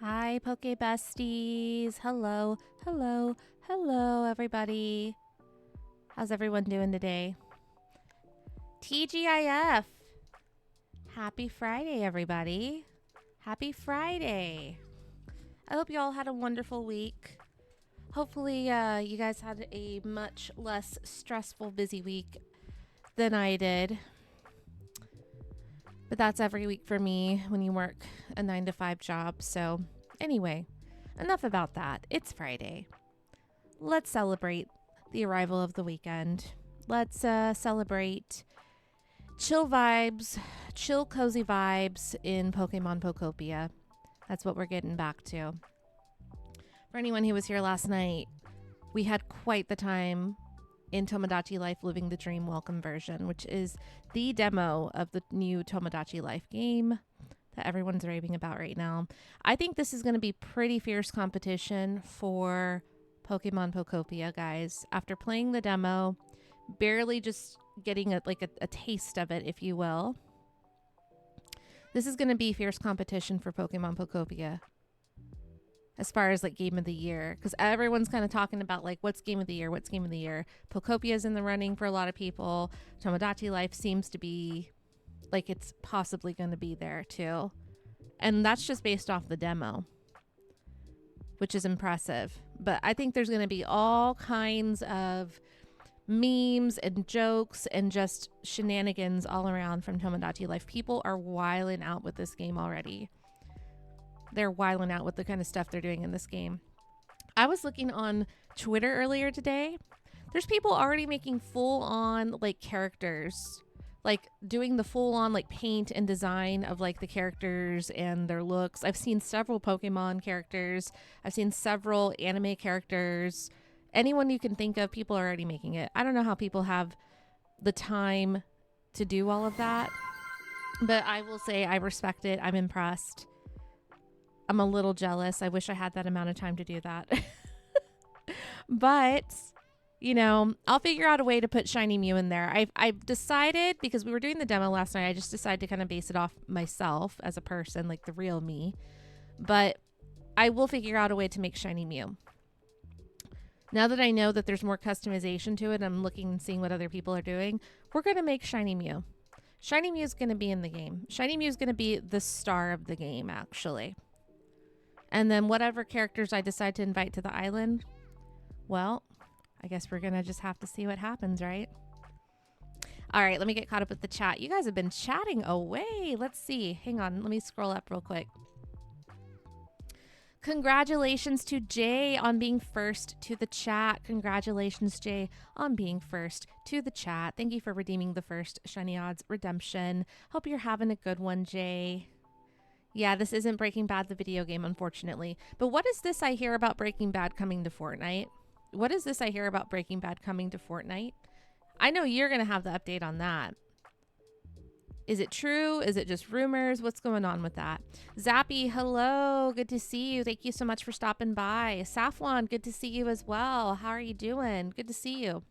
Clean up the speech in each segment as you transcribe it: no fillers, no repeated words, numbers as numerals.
Hi, Pokébesties. Hello, hello, hello, everybody. How's everyone doing today? TGIF. Happy Friday, everybody. Happy Friday. I hope you all had a wonderful week. Hopefully, you guys had a much less stressful, busy week than I did. But that's every week for me when you work a 9-to-5 job. So anyway, enough about that. It's Friday. Let's celebrate the arrival of the weekend. Let's celebrate chill vibes, chill cozy vibes in Pokémon Pokopia. That's what we're getting back to. For anyone who was here last night, we had quite the time in Tomodachi Life Living the Dream Welcome version, which is the demo of the new Tomodachi Life game that everyone's raving about right now. I think this is going to be pretty fierce competition for Pokemon Pokopia, guys. After playing the demo, barely just getting a taste of it, if you will, this is going to be fierce competition for Pokemon Pokopia as far as like game of the year, because everyone's kind of talking about like what's game of the year. Pokopia is in the running for a lot of people. Tomodachi Life seems to be like it's possibly going to be there too, and that's just based off the demo, which is impressive. But I think there's going to be all kinds of memes and jokes and just shenanigans all around from Tomodachi Life. People are wiling out with this game already. They're wiling out with the kind of stuff they're doing in this game. I was looking on Twitter earlier today. There's people already making full on like characters, like doing the full on like paint and design of like the characters and their looks. I've seen several Pokemon characters. I've seen several anime characters. Anyone you can think of, people are already making it. I don't know how people have the time to do all of that, but I will say I respect it. I'm impressed. I'm a little jealous. I wish I had that amount of time to do that. But, you know, I'll figure out a way to put Shiny Mew in there. I've decided, because we were doing the demo last night, I just decided to kind of base it off myself as a person, like the real me. But I will figure out a way to make Shiny Mew. Now that I know that there's more customization to it, I'm looking and seeing what other people are doing. We're going to make Shiny Mew. Shiny Mew is going to be in the game. Shiny Mew is going to be the star of the game, actually. And then whatever characters I decide to invite to the island, well, I guess we're going to just have to see what happens, right? All right, let me get caught up with the chat. You guys have been chatting away. Let's see. Hang on. Let me scroll up real quick. Congratulations to Jay on being first to the chat. Congratulations, Jay, on being first to the chat. Thank you for redeeming the first Shiny Odds redemption. Hope you're having a good one, Jay. Yeah, this isn't Breaking Bad, the video game, unfortunately. But what is this I hear about Breaking Bad coming to Fortnite? What is this I hear about Breaking Bad coming to Fortnite? I know you're going to have the update on that. Is it true? Is it just rumors? What's going on with that? Zappy, hello. Good to see you. Thank you so much for stopping by. Safwan, good to see you as well. How are you doing? Good to see you.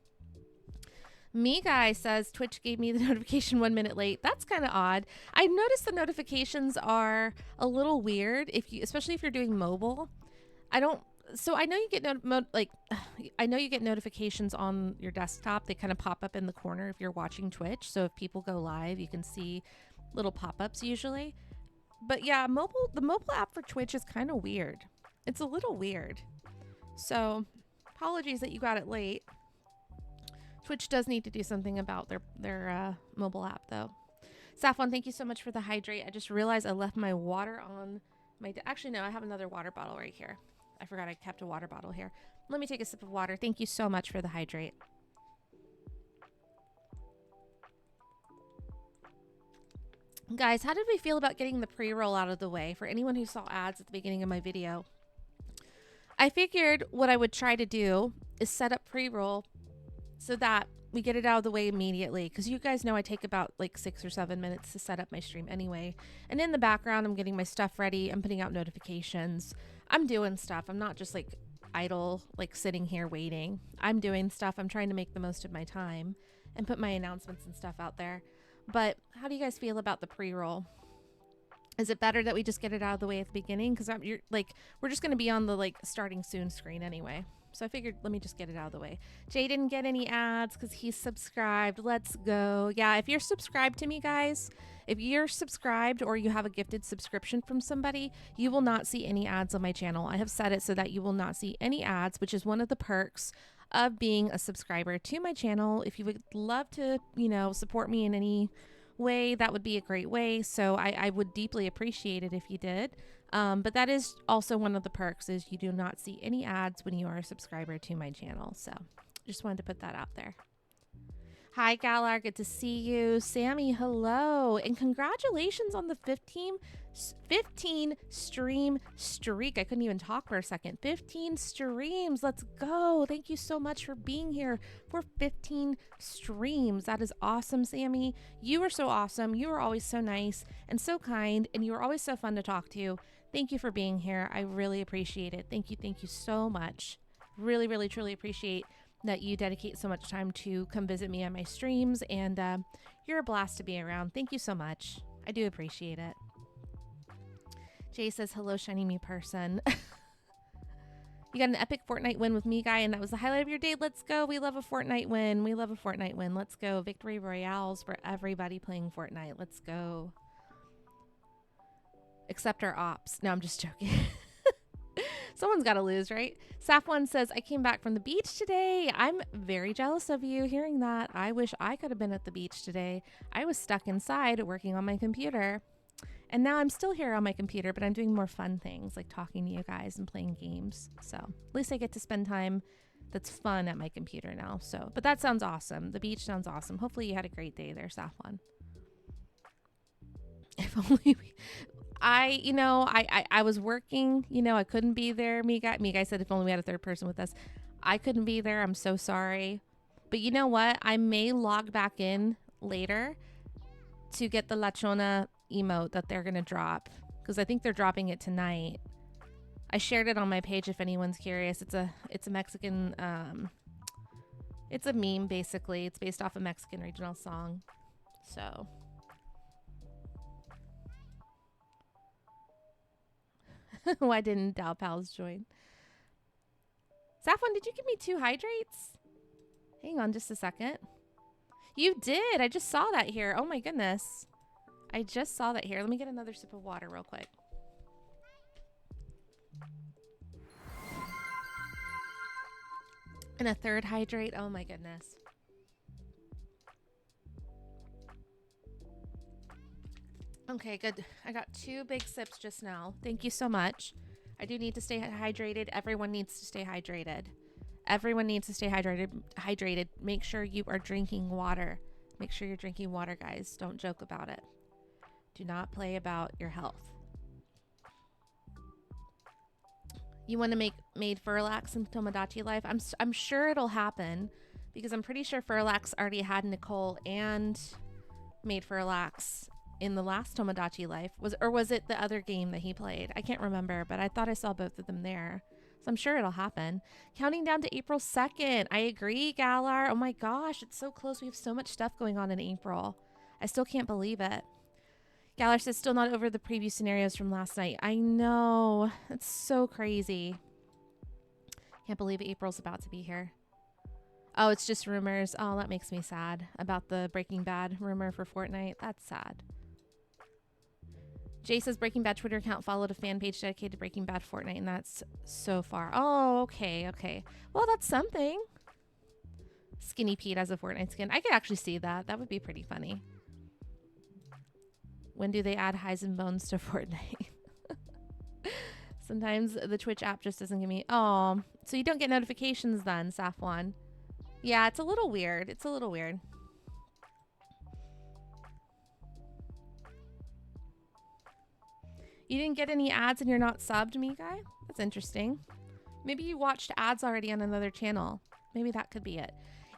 Me Guy says Twitch gave me the notification 1 minute late. That's kind of odd. I noticed the notifications are a little weird if you, especially if you're doing mobile. I don't. So I know you get I know you get notifications on your desktop. They kind of pop up in the corner if you're watching Twitch. So if people go live, you can see little pop-ups usually. But yeah, the mobile app for Twitch is kind of weird. It's a little weird. So apologies that you got it late. Twitch does need to do something about their mobile app though. Saffron, thank you so much for the hydrate. I just realized I left my water on my... Actually, no, I have another water bottle right here. I forgot I kept a water bottle here. Let me take a sip of water. Thank you so much for the hydrate. Guys, how did we feel about getting the pre-roll out of the way? For anyone who saw ads at the beginning of my video, I figured what I would try to do is set up pre-roll so that we get it out of the way immediately. Because you guys know I take about like 6 or 7 minutes to set up my stream anyway. And in the background, I'm getting my stuff ready. I'm putting out notifications. I'm doing stuff. I'm not just like idle, like sitting here waiting. I'm doing stuff. I'm trying to make the most of my time and put my announcements and stuff out there. But how do you guys feel about the pre-roll? Is it better that we just get it out of the way at the beginning? Because we're just going to be on the like starting soon screen anyway. So I figured, let me just get it out of the way. Jay didn't get any ads because he's subscribed. Let's go. Yeah, if you're subscribed to me, guys, if you're subscribed or you have a gifted subscription from somebody, you will not see any ads on my channel. I have set it so that you will not see any ads, which is one of the perks of being a subscriber to my channel. If you would love to, you know, support me in any way, that would be a great way. So I would deeply appreciate it if you did. But that is also one of the perks, is you do not see any ads when you are a subscriber to my channel. So just wanted to put that out there. Hi, Galar. Good to see you. Sammy, hello. And congratulations on the 15 stream streak. I couldn't even talk for a second. 15 streams. Let's go. Thank you so much for being here for 15 streams. That is awesome, Sammy. You are so awesome. You are always so nice and so kind, and you are always so fun to talk to. Thank you for being here. I really appreciate it. Thank you so much. Really, really, truly appreciate that you dedicate so much time to come visit me on my streams, and you're a blast to be around. Thank you so much. I do appreciate it. Jay says, hello, shiny me person. You got an epic Fortnite win with me, Guy, and that was the highlight of your day. Let's go. We love a Fortnite win. We love a Fortnite win. Let's go. Victory Royales for everybody playing Fortnite. Let's go. Except our ops. No, I'm just joking. Someone's got to lose, right? Saf1 says, I came back from the beach today. I'm very jealous of you hearing that. I wish I could have been at the beach today. I was stuck inside working on my computer. And now I'm still here on my computer, but I'm doing more fun things like talking to you guys and playing games. So at least I get to spend time that's fun at my computer now. So, but that sounds awesome. The beach sounds awesome. Hopefully you had a great day there, Saf1. If only I was working, I couldn't be there. Me guy said if only we had a third person with us. I couldn't be there. I'm so sorry. But you know what? I may log back in later to get the La Chona emote that they're going to drop, because I think they're dropping it tonight. I shared it on my page if anyone's curious. It's a Mexican, it's a meme basically. It's based off a Mexican regional song. So... Why didn't Dal Pals join? Safwan, did you give me 2 hydrates? Hang on just a second. You did. I just saw that here. Oh my goodness. I just saw that here. Let me get another sip of water real quick. And a 3rd hydrate. Oh my goodness. Okay, good. I got 2 big sips just now. Thank you so much. I do need to stay hydrated. Everyone needs to stay hydrated. Everyone needs to stay hydrated. Make sure you are drinking water. Make sure you're drinking water, guys. Don't joke about it. Do not play about your health. You want to make Made Furlax and Tomodachi Life? I'm sure it'll happen, because I'm pretty sure Furlax already had Nicole and Made Furlax in the last Tomodachi Life. Was it the other game that he played? I can't remember, but I thought I saw both of them there. So I'm sure it'll happen. Counting down to April 2nd. I agree, Galar. Oh my gosh, it's so close. We have so much stuff going on in April. I still can't believe it. Galar says still not over the preview scenarios from last night. I know. It's so crazy. Can't believe April's about to be here. Oh, it's just rumors. Oh, that makes me sad about the Breaking Bad rumor for Fortnite. That's sad. Jay says Breaking Bad Twitter account followed a fan page dedicated to Breaking Bad Fortnite, and that's so far. Oh, okay, okay. Well, that's something. Skinny Pete has a Fortnite skin. I could actually see that. That would be pretty funny. When do they add highs and bones to Fortnite? Sometimes the Twitch app just doesn't give me... Oh, so you don't get notifications then, Safwan. Yeah, it's a little weird. It's a little weird. You didn't get any ads and you're not subbed, me guy? That's interesting. Maybe you watched ads already on another channel. Maybe that could be it.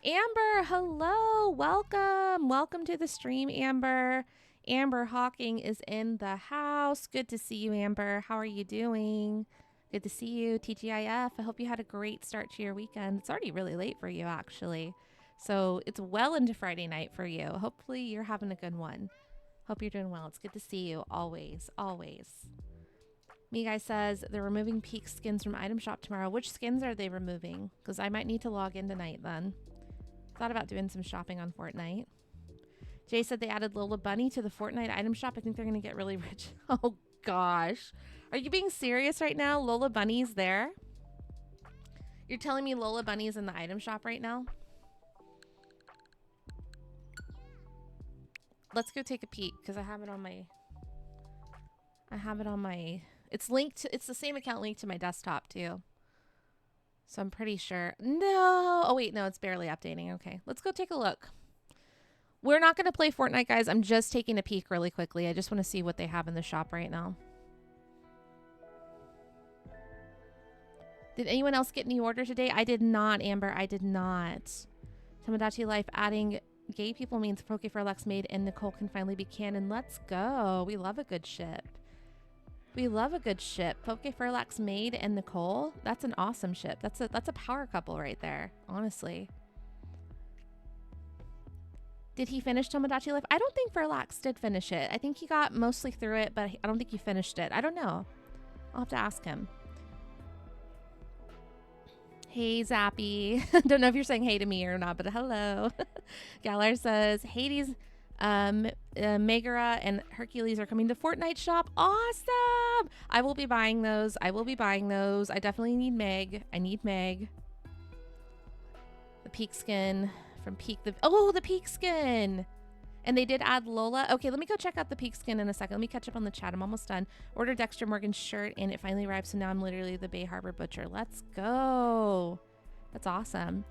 Amber, hello. Welcome. Welcome to the stream, Amber. Amber Hawking is in the house. Good to see you, Amber. How are you doing? Good to see you, TGIF. I hope you had a great start to your weekend. It's already really late for you, actually. So it's well into Friday night for you. Hopefully you're having a good one. Hope you're doing well. It's good to see you always, always. Me Guy says they're removing peak skins from item shop tomorrow. Which skins are they removing? Because I might need to log in tonight then. Thought about doing some shopping on Fortnite. Jay said they added Lola Bunny to the Fortnite item shop. I think they're going to get really rich. Oh, gosh. Are you being serious right now? Lola Bunny's there? You're telling me Lola Bunny's in the item shop right now? Let's go take a peek because I have it on my... It's linked to... It's the same account linked to my desktop too. So I'm pretty sure... No! Oh, wait. No, it's barely updating. Okay. Let's go take a look. We're not going to play Fortnite, guys. I'm just taking a peek really quickly. I just want to see what they have in the shop right now. Did anyone else get any order today? I did not, Amber. I did not. Tomodachi Life adding gay people means Poke for Lex made and Nicole can finally be canon. Let's go. We love a good ship. We love a good ship. Poke for Lex made and Nicole. That's an awesome ship. That's a power couple right there, honestly. Did he finish Tomodachi Life? I don't think Furlax did finish it. I think he got mostly through it, but I don't think he finished it. I don't know. I'll have to ask him. Hey, Zappy. Don't know if you're saying hey to me or not, but hello. Galar says, Hades, Megara, and Hercules are coming to Fortnite shop. Awesome! I will be buying those. I will be buying those. I definitely need Meg. I need Meg. The Peak skin from Peak. The Peak skin! And they did add Lola. Okay, let me go check out the Peak skin in a second. Let me catch up on the chat. I'm almost done. Ordered Dexter Morgan's shirt, and it finally arrived, so now I'm literally the Bay Harbor Butcher. Let's go. That's awesome.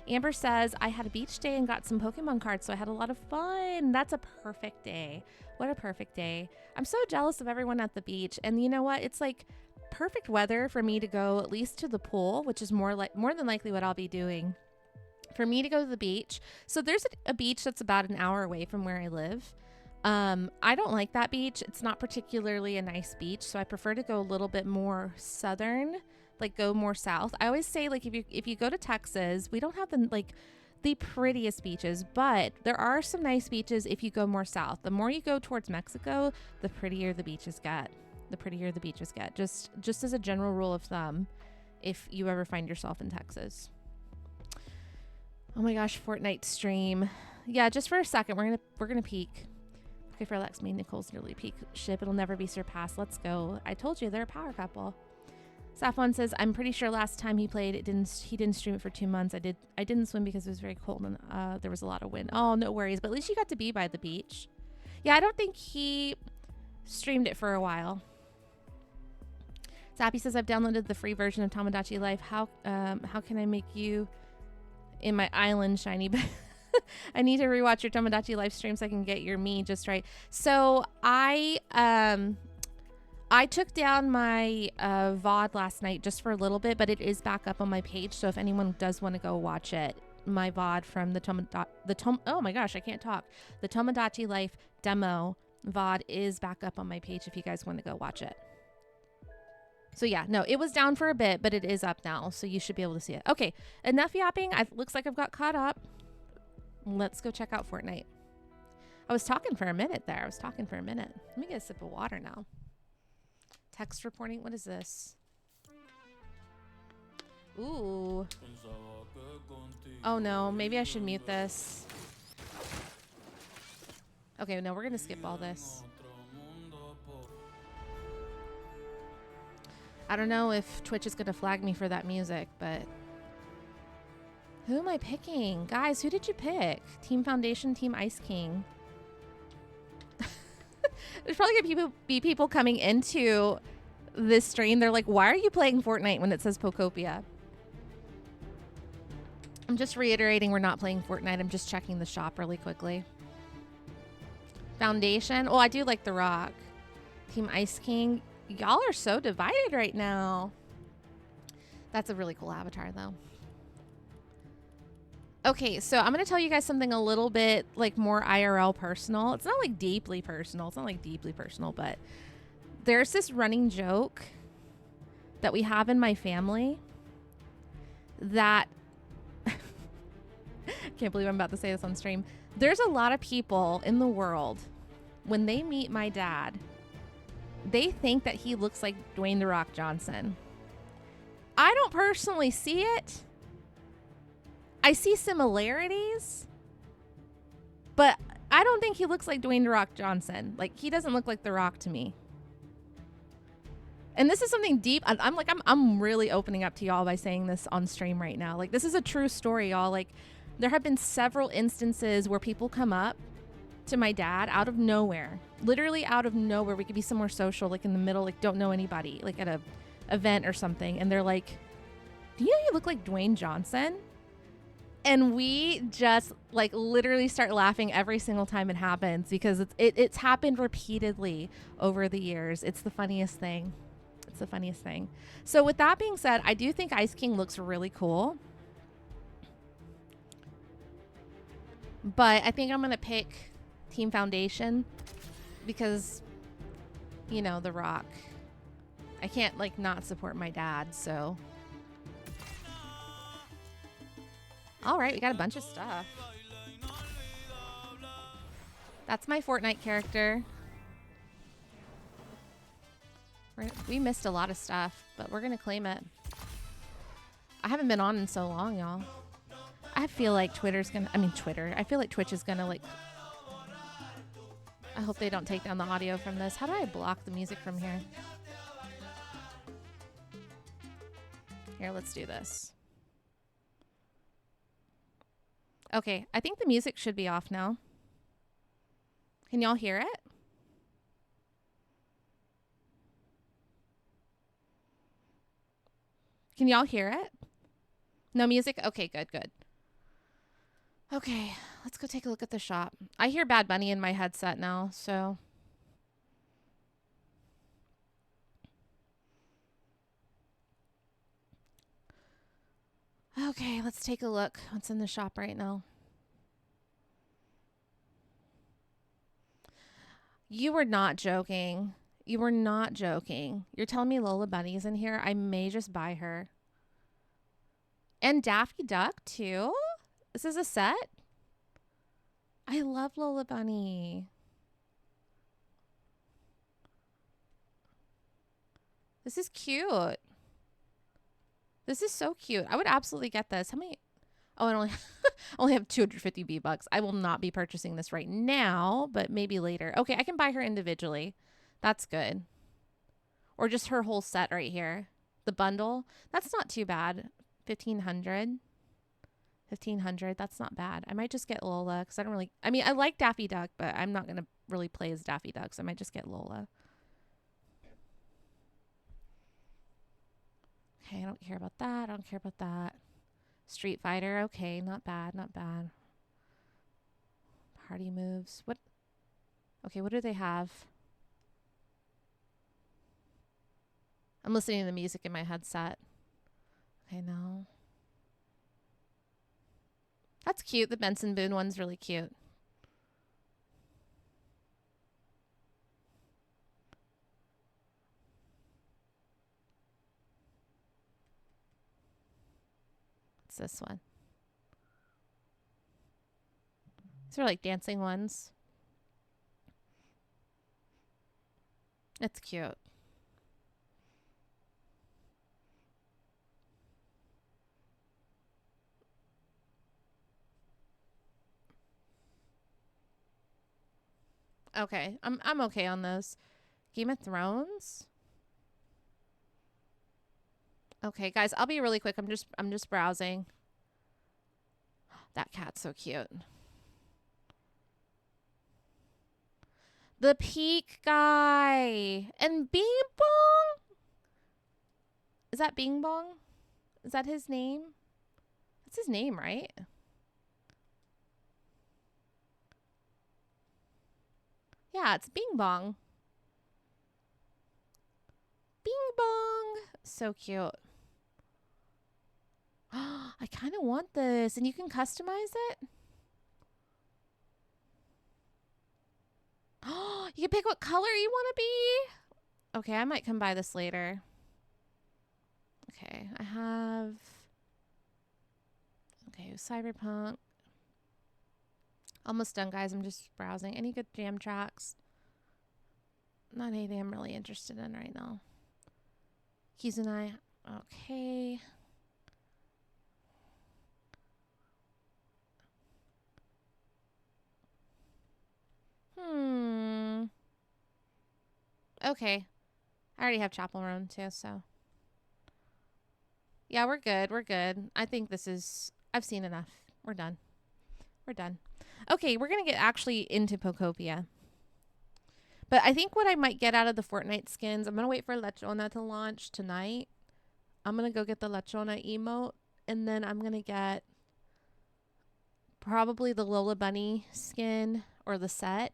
Amber says, I had a beach day and got some Pokemon cards, so I had a lot of fun. That's a perfect day. What a perfect day. I'm so jealous of everyone at the beach. And you know what? It's like perfect weather for me to go at least to the pool, which is more than likely what I'll be doing. For me to go to the beach. So there's a beach that's about an hour away from where I live. I don't like that beach. It's not particularly a nice beach. So I prefer to go a little bit more southern, like go more south. I always say, like, if you go to Texas, we don't have the prettiest beaches, but there are some nice beaches if you go more south. The more you go towards Mexico, the prettier the beaches get. The prettier the beaches get. Just as a general rule of thumb, if you ever find yourself in Texas. Oh my gosh, Fortnite stream. Yeah, just for a second, we're gonna peek. Okay, for Lex, me and Nicole's nearly peak ship. It'll never be surpassed. Let's go. I told you they're a power couple. Safwan says, I'm pretty sure last time he played, he didn't stream it for 2 months. I didn't swim because it was very cold and there was a lot of wind. Oh, no worries. But at least you got to be by the beach. Yeah, I don't think he streamed it for a while. Zappy says, I've downloaded the free version of Tomodachi Life. How can I make you in my island shiny? I need to rewatch your Tomodachi Life stream so I can get your me just right. So I took down my VOD last night just for a little bit, but it is back up on my page. So if anyone does want to go watch it, my VOD from oh my gosh, I can't talk. The Tomodachi Life demo VOD is back up on my page if you guys want to go watch it. So yeah, no, it was down for a bit, but it is up now. So you should be able to see it. Okay, enough yapping. Looks like I've got caught up. Let's go check out Fortnite. I was talking for a minute there. Let me get a sip of water now. Text reporting. What is this? Ooh. Oh no, maybe I should mute this. Okay, no, we're gonna skip all this. I don't know if Twitch is gonna flag me for that music, but who am I picking? Guys, who did you pick? Team Foundation, Team Ice King. There's probably gonna be people coming into this stream. They're like, why are you playing Fortnite when it says Pokopia? I'm just reiterating we're not playing Fortnite. I'm just checking the shop really quickly. Foundation. Oh, I do like The Rock. Team Ice King. Y'all are so divided right now. That's a really cool avatar, though. Okay, so I'm going to tell you guys something a little bit like more IRL personal. It's not like deeply personal. But there's this running joke that we have in my family that can't believe I'm about to say this on stream. There's a lot of people in the world, when they meet my dad, they think that he looks like Dwayne "The Rock" Johnson. I don't personally see it. I see similarities, but I don't think he looks like Dwayne "The Rock" Johnson. Like, he doesn't look like The Rock to me. And this is something deep. I'm really opening up to y'all by saying this on stream right now. Like, this is a true story, y'all. Like, there have been several instances where people come up to my dad out of nowhere, literally out of nowhere. We could be somewhere social, like in the middle, like don't know anybody, like at a event or something. And they're like, do you know you look like Dwayne Johnson? And we just like literally start laughing every single time it happens because it's happened repeatedly over the years. It's the funniest thing. So with that being said, I do think Ice King looks really cool. But I think I'm going to pick Team Foundation because, you know, The Rock. I can't like not support my dad, so. All right, we got a bunch of stuff. That's my Fortnite character. We missed a lot of stuff, but we're going to claim it. I haven't been on in so long, y'all. I feel like I feel like Twitch is going to like, I hope they don't take down the audio from this. How do I block the music from here? Here, let's do this. Okay, I think the music should be off now. Can y'all hear it? Can y'all hear it? No music? Okay, good. Okay, let's go take a look at the shop. I hear Bad Bunny in my headset now, so. Okay, let's take a look. What's in the shop right now? You were not joking. You were not joking. You're telling me Lola Bunny's in here? I may just buy her. And Daffy Duck, too? This is a set? I love Lola Bunny. This is cute. This is so cute. I would absolutely get this. How many? Oh, I only have 250 V-Bucks. I will not be purchasing this right now, but maybe later. Okay, I can buy her individually. That's good. Or just her whole set right here. The bundle. That's not too bad. 1,500. 1,500. That's not bad. I might just get Lola because I don't really. I mean, I like Daffy Duck, but I'm not gonna really play as Daffy Duck, so I might just get Lola. Okay, I don't care about that. I don't care about that. Street Fighter. Okay, not bad. Not bad. Party moves. What? Okay, what do they have? I'm listening to the music in my headset. Okay, no. That's cute. The Benson Boone one's really cute. What's this one? These are like dancing ones. It's cute. Okay, I'm okay on those. Game of Thrones. Okay, guys, I'll be really quick. I'm just browsing. That cat's so cute. The Peak guy and Bing Bong. Is that Bing Bong? Is that his name? That's his name, right? Yeah, it's Bing Bong. Bing Bong. So cute. I kind of want this. And you can customize it? You can pick what color you want to be? Okay, I might come by this later. Okay, I have... Okay, Cyberpunk. Almost done, guys. I'm just browsing. Any good jam tracks? Not anything I'm really interested in right now. Keys and I. Okay. Okay. I already have Chapel Roan too, so. Yeah, we're good. We're good. I think this is... I've seen enough. We're done. We're done. Okay, we're going to get actually into Pokopia. But I think what I might get out of the Fortnite skins, I'm going to wait for Lechona to launch tonight. I'm going to go get the Lechona emote. And then I'm going to get probably the Lola Bunny skin or the set.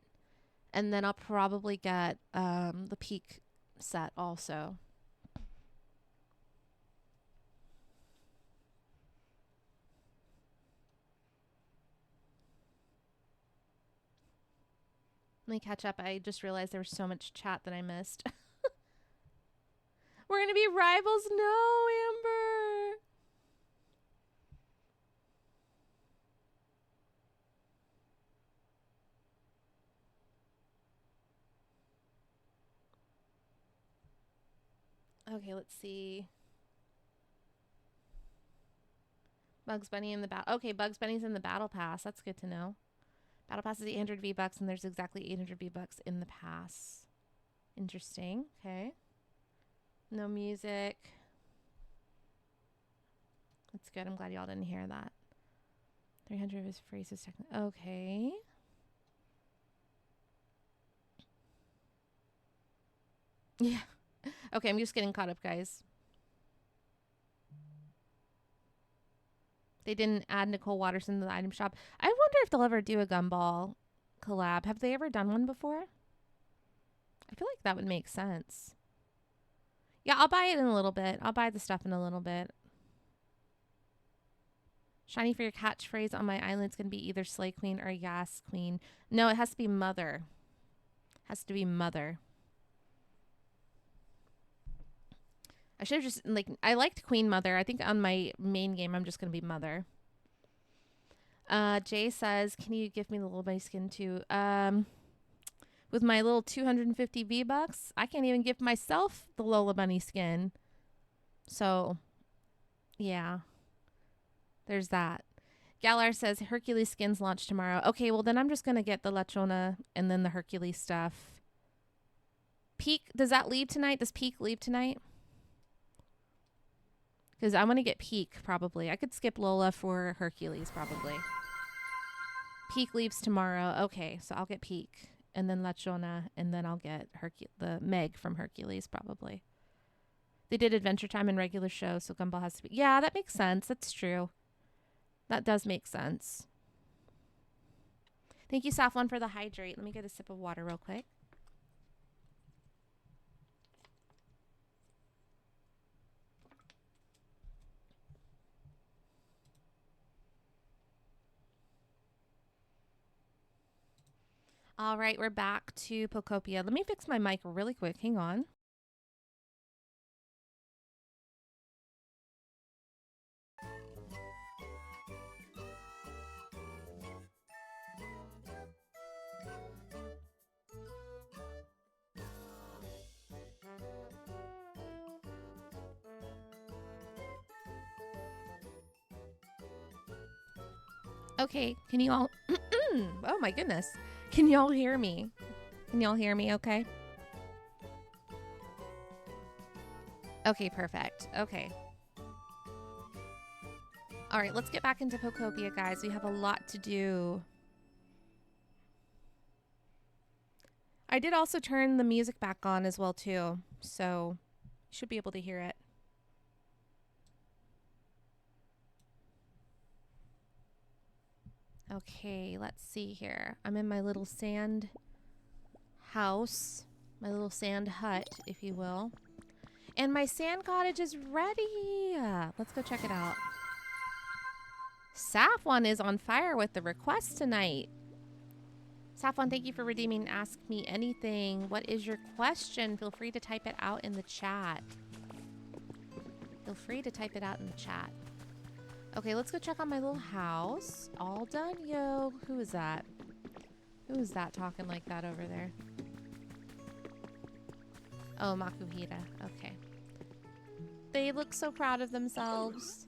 And then I'll probably get the Peak set also. Let me catch up. I just realized there was so much chat that I missed. We're going to be rivals? No, Amber. Okay, let's see. Bugs Bunny in the battle. Okay, Bugs Bunny's in the battle pass. That's good to know. Battle pass is 800 V-Bucks, and there's exactly 800 V-Bucks in the pass. Interesting. Okay. No music. That's good. I'm glad y'all didn't hear that. 300 of his phrases. Okay. Yeah. Okay, I'm just getting caught up, guys. They didn't add Nicole Watterson to the item shop. I wonder if they'll ever do a Gumball collab. Have they ever done one before? I feel like that would make sense. Yeah, I'll buy it in a little bit. I'll buy the stuff in a little bit. Shiny for your catchphrase on my island's going to be either Slay Queen or Yas Queen. No, it has to be Mother. Has to be Mother. I should have just, like, I liked Queen Mother. I think on my main game, I'm just going to be Mother. Jay says, can you give me the little bunny skin too? With my little 250 V-Bucks, I can't even give myself the Lola Bunny skin. So, yeah. There's that. Galar says, Hercules skins launch tomorrow. Okay, well, then I'm just going to get the Lechona and then the Hercules stuff. Peak, does that leave tonight? Does Peak leave tonight? Because I'm going to get Peak, probably. I could skip Lola for Hercules, probably. Peak leaves tomorrow. Okay, so I'll get Peak. And then Lechona. And then I'll get the Meg from Hercules, probably. They did Adventure Time and regular show, so Gumball has to be... Yeah, that makes sense. That's true. That does make sense. Thank you, Safflon, for the hydrate. Let me get a sip of water real quick. All right, we're back to Pokopia. Let me fix my mic really quick. Hang on. Okay, can you all... oh my goodness. Can y'all hear me? Can y'all hear me okay? Okay, perfect. Okay. All right, let's get back into Pokopia, guys. We have a lot to do. I did also turn the music back on as well, too. So, you should be able to hear it. Okay, let's see here. I'm in my little sand house. My little sand hut, if you will. And my sand cottage is ready. Let's go check it out. Safwan is on fire with the request tonight. Safwan, thank you for redeeming Ask Me Anything. What is your question? Feel free to type it out in the chat. Feel free to type it out in the chat. Okay, let's go check on my little house. All done, yo. Who is that? Who is that talking like that over there? Oh, Makuhita. Okay. They look so proud of themselves.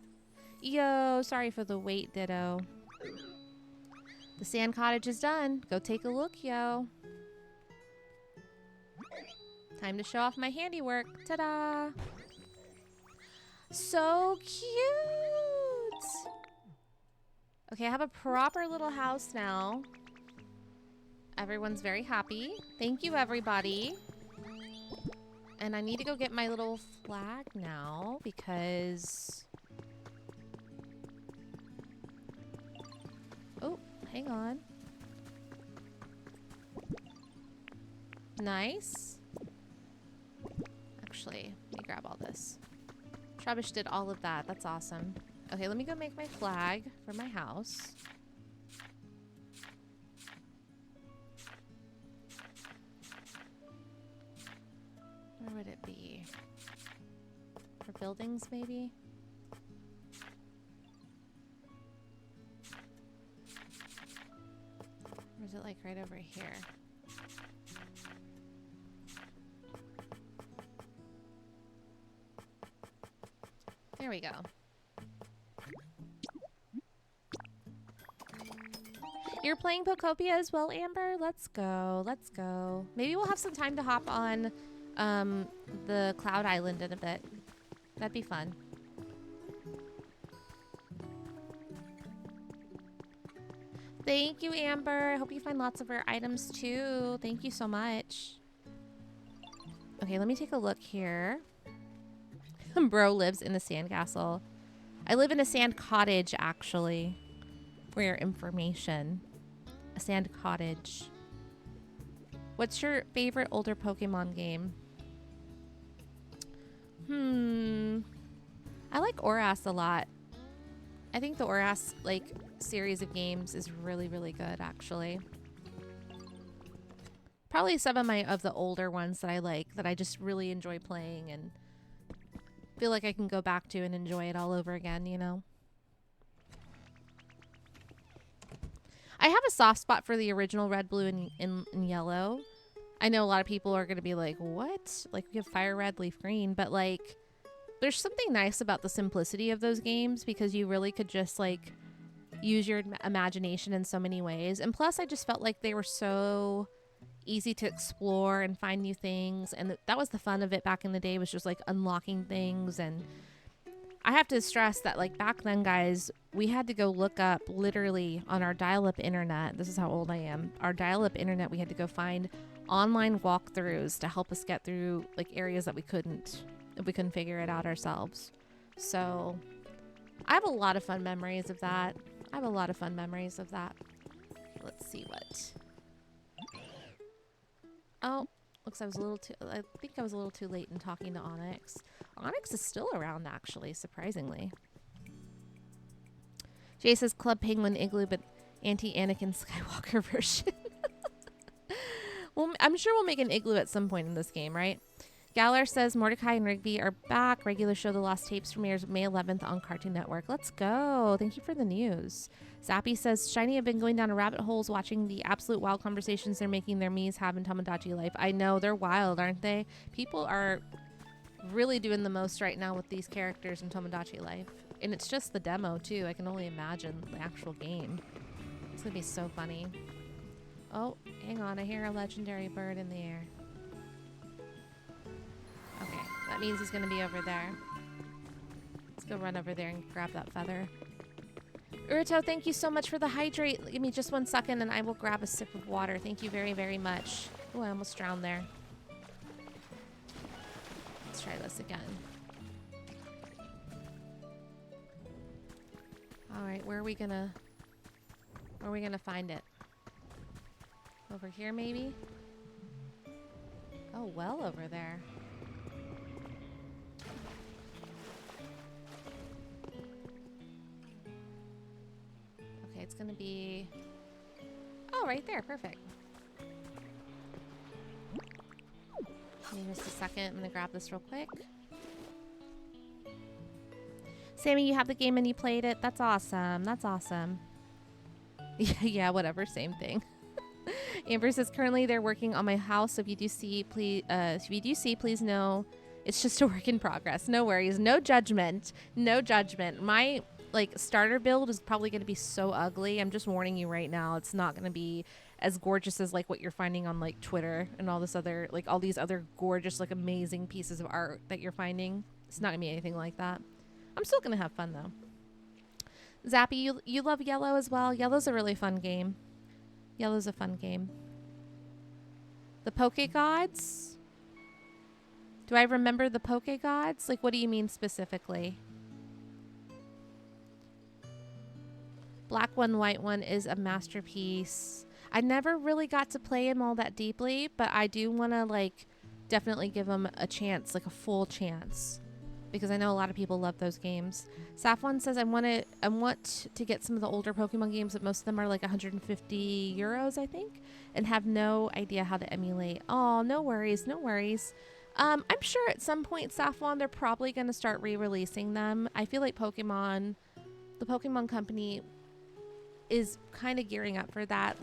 Yo, sorry for the wait, Ditto. The sand cottage is done. Go take a look, yo. Time to show off my handiwork. Ta-da! So cute! Okay, I have a proper little house now. Everyone's very happy. Thank you, everybody. And I need to go get my little flag now because... Oh, hang on. Nice. Actually, let me grab all this. Trubbish did all of that. That's awesome. Okay, let me go make my flag for my house. Where would it be? For buildings, maybe? Or is it like right over here? There we go. You're playing Pokopia as well, Amber? Let's go. Let's go. Maybe we'll have some time to hop on the Cloud Island in a bit. That'd be fun. Thank you, Amber. I hope you find lots of rare items too. Thank you so much. Okay, let me take a look here. Bro lives in a sandcastle. I live in a sand cottage, actually. For your information. A sand cottage. What's your favorite older Pokemon game? I like Oras a lot. I think the Oras like series of games is really, really good, actually. Probably some of the older ones that I like, that I just really enjoy playing and feel like I can go back to and enjoy it all over again, you know? I have a soft spot for the original red, blue, and yellow. I know a lot of people are going to be like, what? Like, we have fire red, leaf green, but like, there's something nice about the simplicity of those games because you really could just like use your imagination in so many ways. And plus, I just felt like they were so easy to explore and find new things. And that was the fun of it back in the day, was just like unlocking things. And I have to stress that like back then, guys, we had to go look up literally on our dial-up internet. This is how old I am. Our dial-up internet, we had to go find online walkthroughs to help us get through like areas that we couldn't, if we couldn't figure it out ourselves. So I have a lot of fun memories of that. Let's see what. Oh, looks I think I was a little too late in talking to Onyx. Onyx is still around, actually, surprisingly. Jay says Club Penguin Igloo, but anti-Anakin Skywalker version. Well, I'm sure we'll make an igloo at some point in this game, right? Galar says Mordecai and Rigby are back. Regular show The Lost Tapes premieres May 11th on Cartoon Network. Let's go. Thank you for the news. Zappy says Shiny have been going down rabbit holes watching the absolute wild conversations they're making their Miis have in Tomodachi Life. I know, they're wild, aren't they? People are really doing the most right now with these characters in Tomodachi Life. And it's just the demo, too. I can only imagine the actual game. gonna be so funny. Oh, hang on. I hear a legendary bird in the air. Okay, that means he's gonna be over there. Let's go run over there and grab that feather. Urito, thank you so much for the hydrate. Give me just 1 second and I will grab a sip of water. Thank you very, very much. Oh, I almost drowned there. Let's try this again. All right, where are we gonna find it? Over here, maybe? Oh, well over there. Okay, it's gonna be... Oh, right there, perfect. Give me just a second, I'm gonna grab this real quick. Sammy, you have the game and you played it? That's awesome, that's awesome. Yeah, whatever, same thing. Amber says currently they're working on my house, so if you do see, please know it's just a work in progress. No worries, no judgment, no judgment. My starter build is probably going to be so ugly. I'm just warning you right now. It's not going to be as gorgeous as what you're finding on Twitter and all this other all these other gorgeous amazing pieces of art that you're finding. It's not going to be anything like that. I'm still going to have fun though. Zappy, you love Yellow as well. Yellow's a really fun game. Yellow's a fun game. The Poke Gods? Do I remember the Poke Gods? What do you mean specifically? Black One, White One is a masterpiece. I never really got to play him all that deeply, but I do want to definitely give him a chance, a full chance. Because I know a lot of people love those games. Safwan says I want to get some of the older Pokemon games, but most of them are 150 euros, I think, and have no idea how to emulate. Oh, no worries, no worries. I'm sure at some point, Safwan, they're probably going to start re-releasing them. I feel like the Pokemon Company is kind of gearing up for that.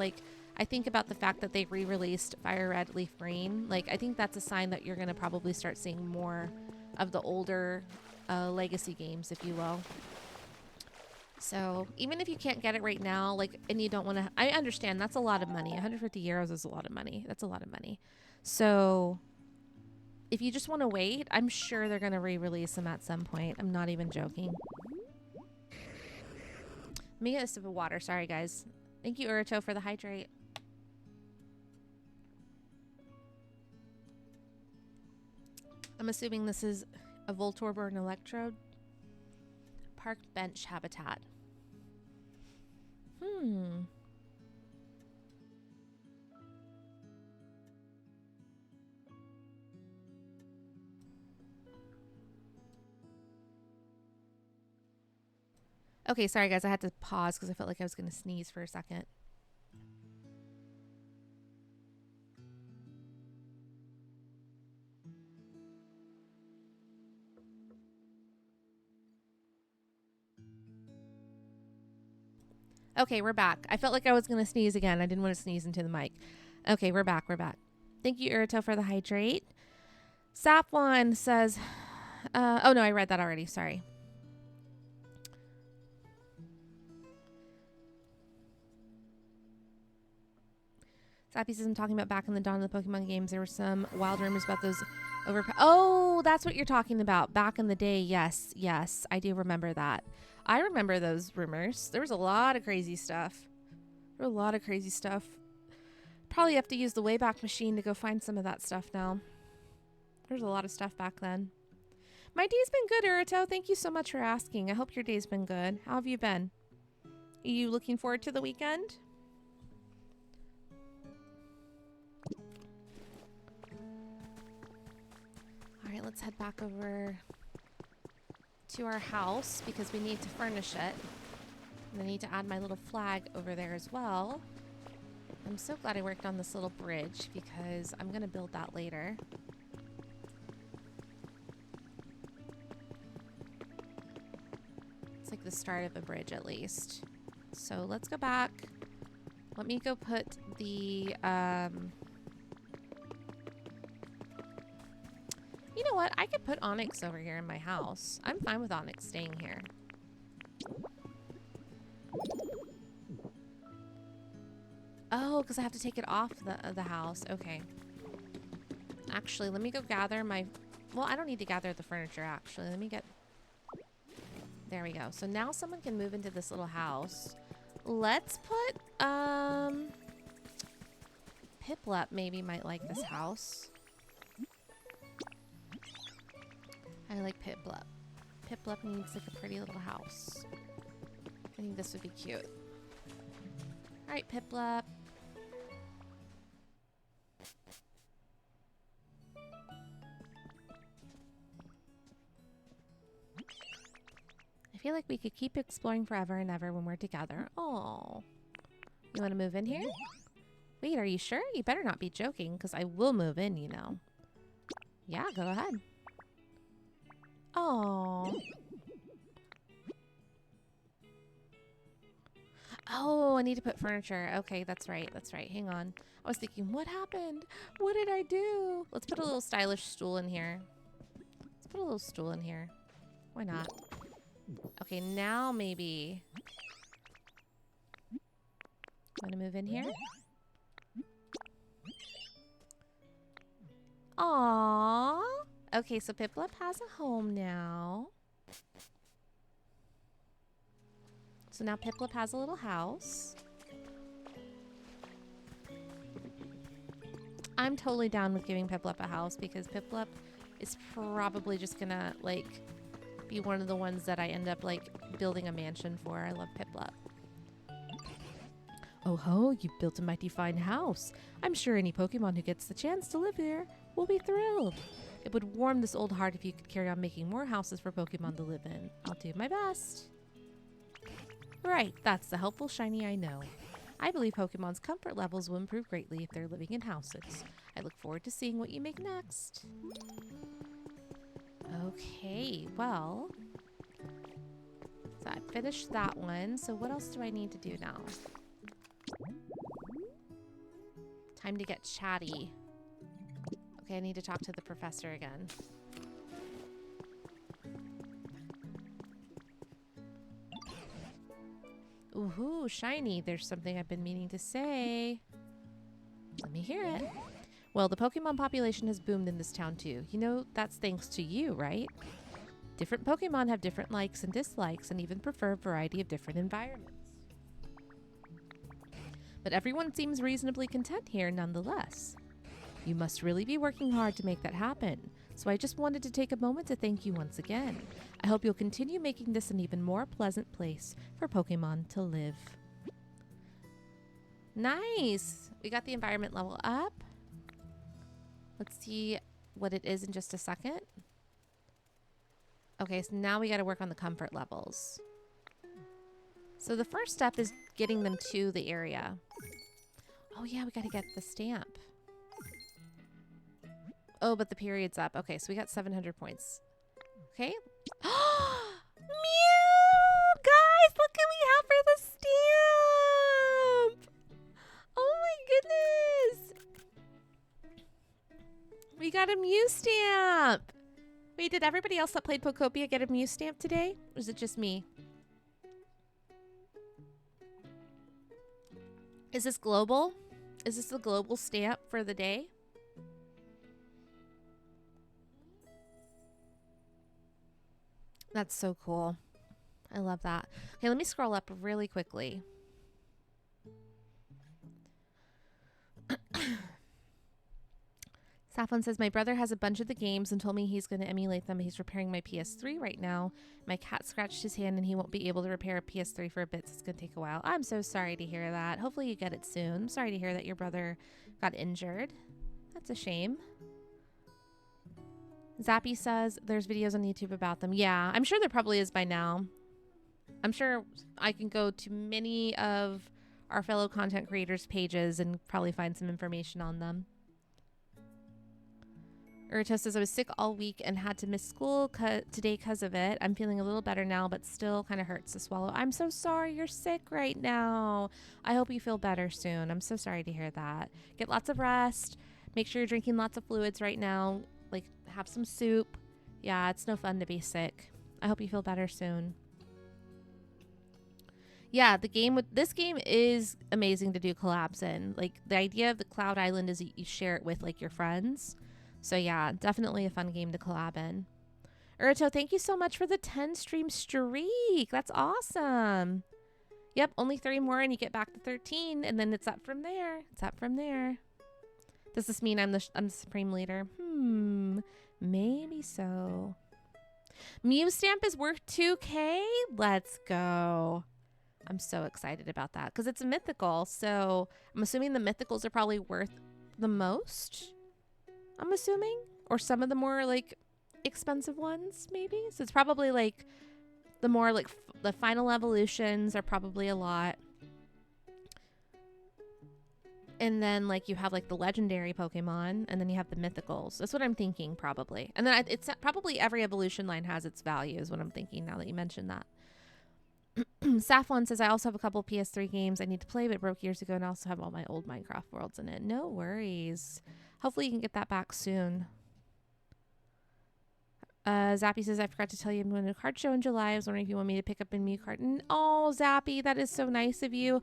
I think about the fact that they re-released Fire Red, Leaf Green. I think that's a sign that you're going to probably start seeing more of the older legacy games, if you will. So even if you can't get it right now, and you don't want to, I understand that's a lot of money. 150 euros is a lot of money. That's a lot of money. So if you just want to wait, I'm sure they're going to re-release them at some point. I'm not even joking. Let me get a sip of water. Sorry, guys. Thank you, Urito, for the hydrate. I'm assuming this is a Voltorb or an Electrode. Park bench habitat. Okay, sorry guys, I had to pause because I felt like I was going to sneeze for a second. Okay, we're back. I felt like I was going to sneeze again. I didn't want to sneeze into the mic. Okay, we're back. We're back. Thank you, Urito, for the hydrate. Sapwan says... oh, no, I read that already. Sorry. Sappy says, I'm talking about back in the dawn of the Pokemon games. There were some wild rumors about those Oh, that's what you're talking about. Back in the day. Yes, yes. I do remember that. I remember those rumors. There was a lot of crazy stuff. There were a lot of crazy stuff. Probably have to use the Wayback Machine to go find some of that stuff now. There's a lot of stuff back then. My day's been good, Urito. Thank you so much for asking. I hope your day's been good. How have you been? Are you looking forward to the weekend? All right, let's head back over to our house because we need to furnish it. And I need to add my little flag over there as well. I'm so glad I worked on this little bridge because I'm going to build that later. It's like the start of a bridge at least. So let's go back. Let me go put the... You know what? I could put Onyx over here in my house. I'm fine with Onyx staying here. Oh, because I have to take it off the house. Okay. Actually, let me go gather my... Well, I don't need to gather the furniture, actually. Let me get... There we go. So now someone can move into this little house. Let's put, Piplup maybe might like this house. I like Piplup. Piplup needs like a pretty little house. I think this would be cute. Alright, Piplup. I feel like we could keep exploring forever and ever when we're together. Oh, you want to move in here? Wait, are you sure? You better not be joking, because I will move in, you know. Yeah, go ahead. Oh. Oh, I need to put furniture. Okay, that's right. That's right. Hang on. I was thinking, what happened? What did I do? Let's put a little stylish stool in here. Let's put a little stool in here. Why not? Okay, now maybe. Want to move in here? Aww. Okay, so Piplup has a home now. So now Piplup has a little house. I'm totally down with giving Piplup a house because Piplup is probably just gonna, like, be one of the ones that I end up, like, building a mansion for. I love Piplup. Oh ho, you've built a mighty fine house. I'm sure any Pokemon who gets the chance to live here will be thrilled. It would warm this old heart if you could carry on making more houses for Pokemon to live in. I'll do my best. Right, that's the helpful shiny I know. I believe Pokemon's comfort levels will improve greatly if they're living in houses. I look forward to seeing what you make next. Okay, well, so I finished that one. So what else do I need to do now? Time to get chatty. Okay, I need to talk to the professor again. Ooh, shiny. There's something I've been meaning to say. Let me hear it. Well, the Pokemon population has boomed in this town too. You know, that's thanks to you, right? Different Pokemon have different likes and dislikes and even prefer a variety of different environments. But everyone seems reasonably content here nonetheless. You must really be working hard to make that happen. So I just wanted to take a moment to thank you once again. I hope you'll continue making this an even more pleasant place for Pokemon to live. Nice! We got the environment level up. Let's see what it is in just a second. Okay, so now we got to work on the comfort levels. So the first step is getting them to the area. Oh yeah, we got to get the stamp. Oh, but the period's up. Okay, so we got 700 points. Okay. Mew! Guys, look what we have for the stamp! Oh my goodness! We got a Mew stamp! Wait, did everybody else that played Pokopia get a Mew stamp today? Or is it just me? Is this global? Is this the global stamp for the day? That's so cool. I love that. Okay, let me scroll up really quickly. Saffron says, my brother has a bunch of the games and told me he's going to emulate them. He's repairing my PS3 right now. My cat scratched his hand and he won't be able to repair a PS3 for a bit, so it's going to take a while. I'm so sorry to hear that. Hopefully you get it soon. I'm sorry to hear that your brother got injured. That's a shame. Zappy says there's videos on YouTube about them. Yeah, I'm sure there probably is by now. I'm sure I can go to many of our fellow content creators' pages and probably find some information on them. Urito says, I was sick all week and had to miss school today because of it. I'm feeling a little better now, but still kind of hurts to swallow. I'm so sorry you're sick right now. I hope you feel better soon. I'm so sorry to hear that. Get lots of rest. Make sure you're drinking lots of fluids right now. Like, have some soup. Yeah, it's no fun to be sick. I hope you feel better soon. Yeah, this game is amazing to do collabs in. Like the idea of the Cloud Island is that you share it with like your friends. So yeah, definitely a fun game to collab in. Urito, thank you so much for the 10 stream streak. That's awesome. Yep, only 3 more and you get back to 13 and then it's up from there. It's up from there. Does this mean I'm the supreme leader? Maybe so. Mew stamp is worth 2K? Let's go. I'm so excited about that because it's a mythical. So I'm assuming the mythicals are probably worth the most. I'm assuming. Or some of the more like expensive ones maybe. So it's probably like the more like the final evolutions are probably a lot. And then like you have like the legendary Pokemon and then you have the mythicals. That's what I'm thinking probably. And then it's probably every evolution line has its value is what I'm thinking now that you mentioned that. Safflon says, I also have a couple PS3 games I need to play, but it broke years ago, and I also have all my old Minecraft worlds in it. No worries. Hopefully you can get that back soon. Zappy says, I forgot to tell you I'm going to a card show in July. I was wondering if you want me to pick up a Mew card. Oh, Zappy, that is so nice of you.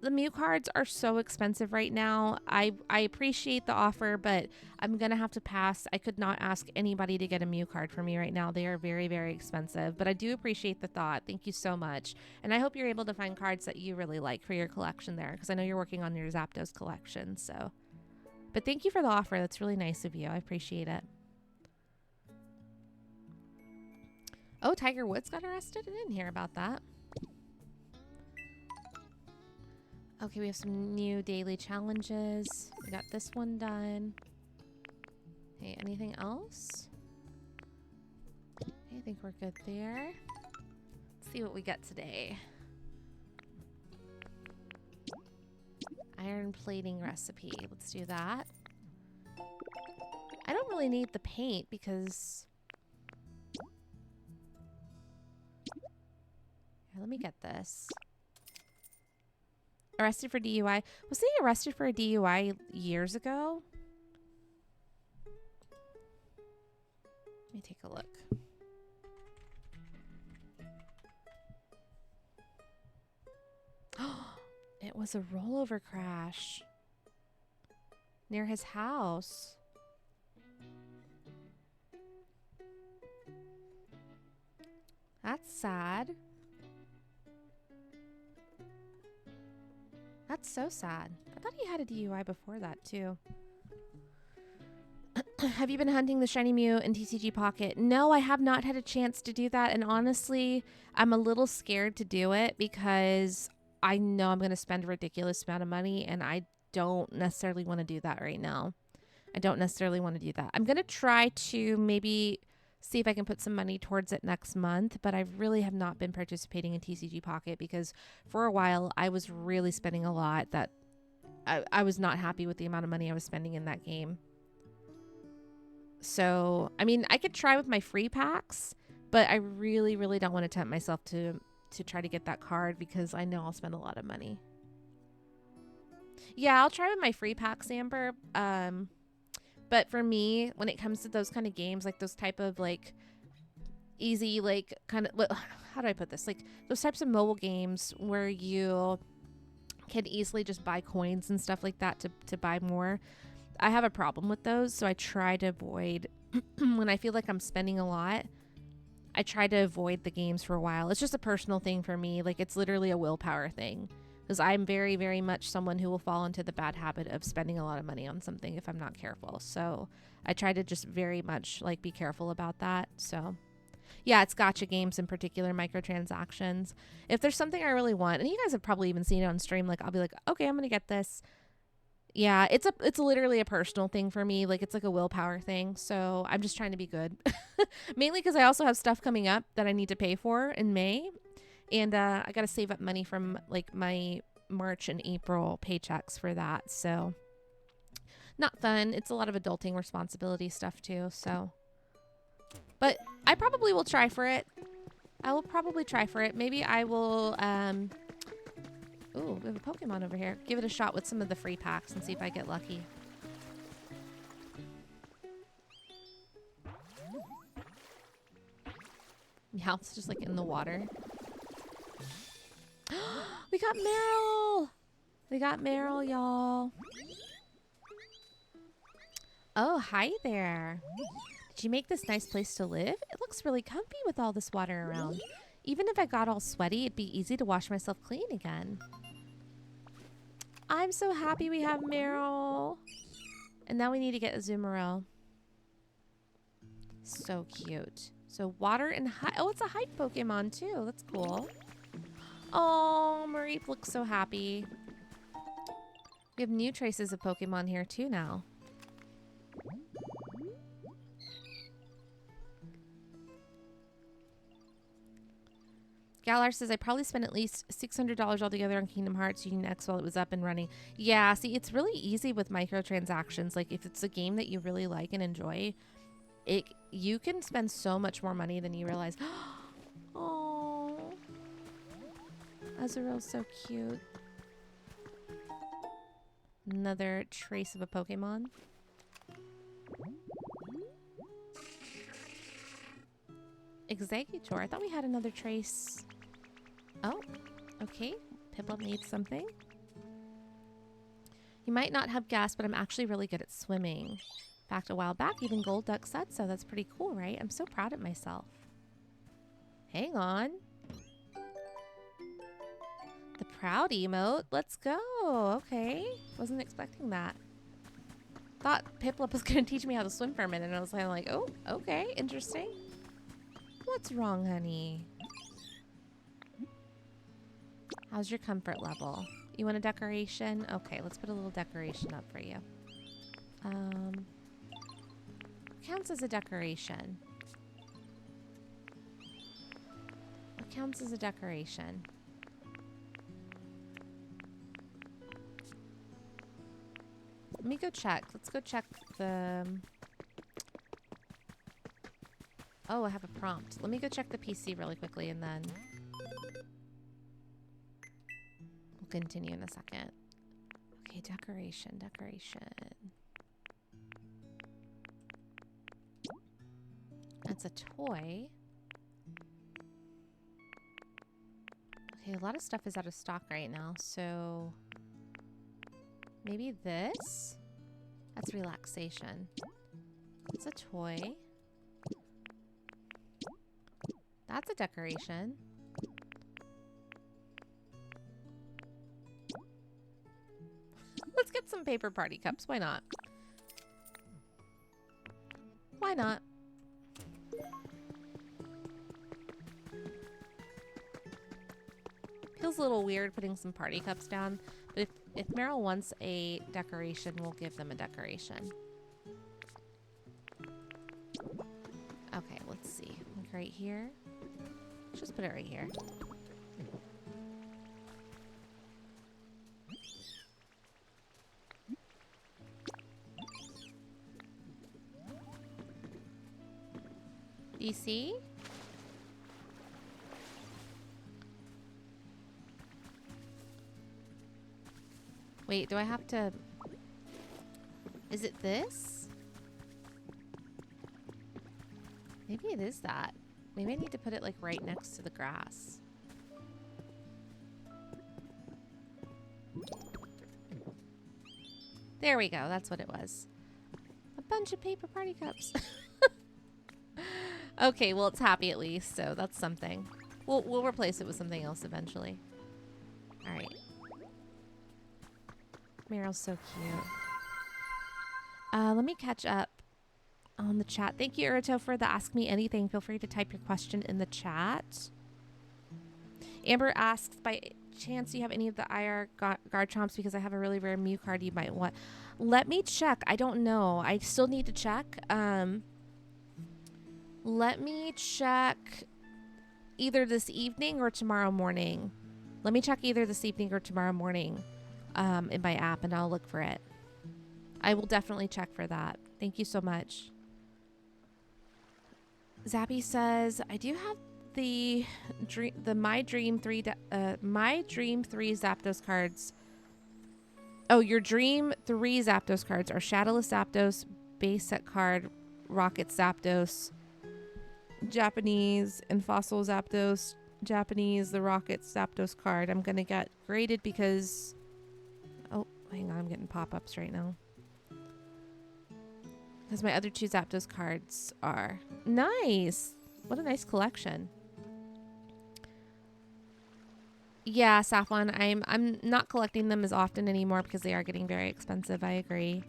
The Mew cards are so expensive right now. I appreciate the offer, but I'm going to have to pass. I could not ask anybody to get a Mew card for me right now. They are very, very expensive, but I do appreciate the thought. Thank you so much. And I hope you're able to find cards that you really like for your collection there, because I know you're working on your Zapdos collection. So, but thank you for the offer. That's really nice of you. I appreciate it. Oh, Tiger Woods got arrested? I didn't hear about that. Okay, we have some new daily challenges. We got this one done. Hey, anything else? Okay, I think we're good there. Let's see what we got today. Iron plating recipe. Let's do that. I don't really need the paint because... Here, let me get this. Arrested for DUI. Was he arrested for a DUI years ago? Let me take a look. It was a rollover crash near his house. That's sad. That's so sad. I thought he had a DUI before that, too. Have you been hunting the shiny Mew in TCG Pocket? No, I have not had a chance to do that. And honestly, I'm a little scared to do it because I know I'm going to spend a ridiculous amount of money and I don't necessarily want to do that right now. I don't necessarily want to do that. I'm going to try to maybe see if I can put some money towards it next month, but I really have not been participating in TCG Pocket because for a while I was really spending a lot that I was not happy with the amount of money I was spending in that game. So, I mean, I could try with my free packs, but I really, really don't want to tempt myself to try to get that card because I know I'll spend a lot of money. Yeah, I'll try with my free packs, Amber. But for me, when it comes to those kind of games, like those type of like easy, like kind of, how do I put this? Like those types of mobile games where you can easily just buy coins and stuff like that to buy more. I have a problem with those. So I try to avoid, when I feel like I'm spending a lot, I try to avoid the games for a while. It's just a personal thing for me. Like it's literally a willpower thing. Because I'm very, very much someone who will fall into the bad habit of spending a lot of money on something if I'm not careful. So I try to just very much like be careful about that. So yeah, it's gacha games in particular, microtransactions. If there's something I really want, and you guys have probably even seen it on stream, like I'll be like, okay, I'm gonna get this. Yeah, it's literally a personal thing for me. Like it's like a willpower thing. So I'm just trying to be good. Mainly because I also have stuff coming up that I need to pay for in May. And I got to save up money from like my March and April paychecks for that. So not fun. It's a lot of adulting responsibility stuff too. So, but I probably will try for it. I will probably try for it. Maybe I will. Ooh, we have a Pokemon over here. Give it a shot with some of the free packs and see if I get lucky. Yeah, it's just like in the water. We got Meryl. We got Meryl, y'all. Oh, hi there. Did you make this nice place to live? It looks really comfy with all this water around. Even if I got all sweaty, it'd be easy to wash myself clean again. I'm so happy we have Meryl. And now we need to get Azumarill. So cute. So water and oh, it's a hype Pokemon too. That's cool. Oh, Marie looks so happy. We have new traces of Pokemon here too now. Galar says, I probably spent at least $600 altogether on Kingdom Hearts Union X while it was up and running. Yeah, see, it's really easy with microtransactions. Like, if it's a game that you really like and enjoy, you can spend so much more money than you realize. Oh, Azurill's so cute. Another trace of a Pokemon. Executor. I thought we had another trace. Oh, okay. Piplup needs something. You might not have guessed, but I'm actually really good at swimming. In fact, a while back, even Gold Duck said so. That's pretty cool, right? I'm so proud of myself. Hang on. The proud emote. Let's go. Okay. Wasn't expecting that. Thought Piplup was going to teach me how to swim for a minute, and I was kind of like, oh, okay. Interesting. What's wrong, honey? How's your comfort level? You want a decoration? Okay, let's put a little decoration up for you. Counts as a decoration? What counts as a decoration? Let me go check. Let's go check the... Oh, I have a prompt. Let me go check the PC really quickly and then... we'll continue in a second. Okay, decoration. That's a toy. Okay, a lot of stuff is out of stock right now, so... maybe this? That's relaxation. It's a toy. That's a decoration. Let's get some paper party cups. Why not? Why not? Feels a little weird putting some party cups down, but if Meryl wants a decoration, we'll give them a decoration. Okay, let's see. Like right here. Let's just put it right here. Do you see? Wait, do I have to... is it this? Maybe it is that. Maybe I need to put it like right next to the grass. There we go. That's what it was. A bunch of paper party cups. Okay, well, it's happy at least, so that's something. We'll replace it with something else eventually. All right. Meryl's so cute. Let me catch up on the chat. Thank you, Urito, for the Ask Me Anything. Feel free to type your question in the chat. Amber asks, by chance, do you have any of the IR Garchomps? Because I have a really rare Mew card you might want. Let me check. I don't know. I still need to check. Let me check either this evening or tomorrow morning. Let me check either this evening or tomorrow morning in my app, and I'll look for it. I will definitely check for that. Thank you so much. Zappy says, I do have the My Dream 3 Zapdos cards. Oh, your Dream 3 Zapdos cards are Shadowless Zapdos, base set card, Rocket Zapdos, Japanese and Fossil Zapdos, Japanese, the Rocket Zapdos card. I'm going to get graded because... Oh, hang on. I'm getting pop-ups right now. Because my other 2 Zapdos cards are... Nice! What a nice collection. Yeah, Saffron, I'm not collecting them as often anymore because they are getting very expensive. I agree.